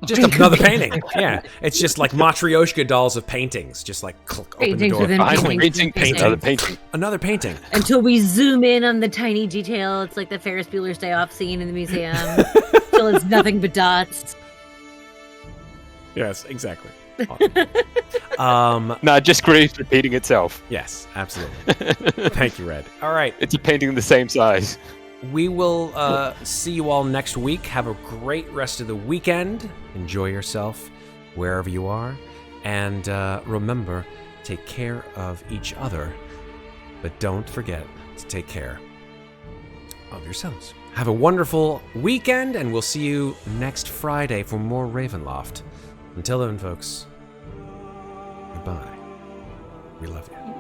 Speaker 1: Just another painting. Yeah. It's just like Matryoshka dolls of paintings. Just like click, open the
Speaker 2: Paintings
Speaker 1: door.
Speaker 2: within
Speaker 3: Behind
Speaker 2: paintings.
Speaker 3: painting, another painting.
Speaker 1: Another painting.
Speaker 2: Until we zoom in on the tiny detail. It's like the Ferris Bueller's Day Off scene in the museum. Till it's nothing but dots.
Speaker 1: Yes, exactly.
Speaker 3: No, it just keeps repeating itself.
Speaker 1: Yes, absolutely. Thank you, Red. All right.
Speaker 3: It's a painting the same size.
Speaker 1: We will see you all next week. Have a great rest of the weekend. Enjoy yourself wherever you are. And remember, take care of each other. But don't forget to take care of yourselves. Have a wonderful weekend, and we'll see you next Friday for more Ravenloft. Until then, folks, goodbye. We love you.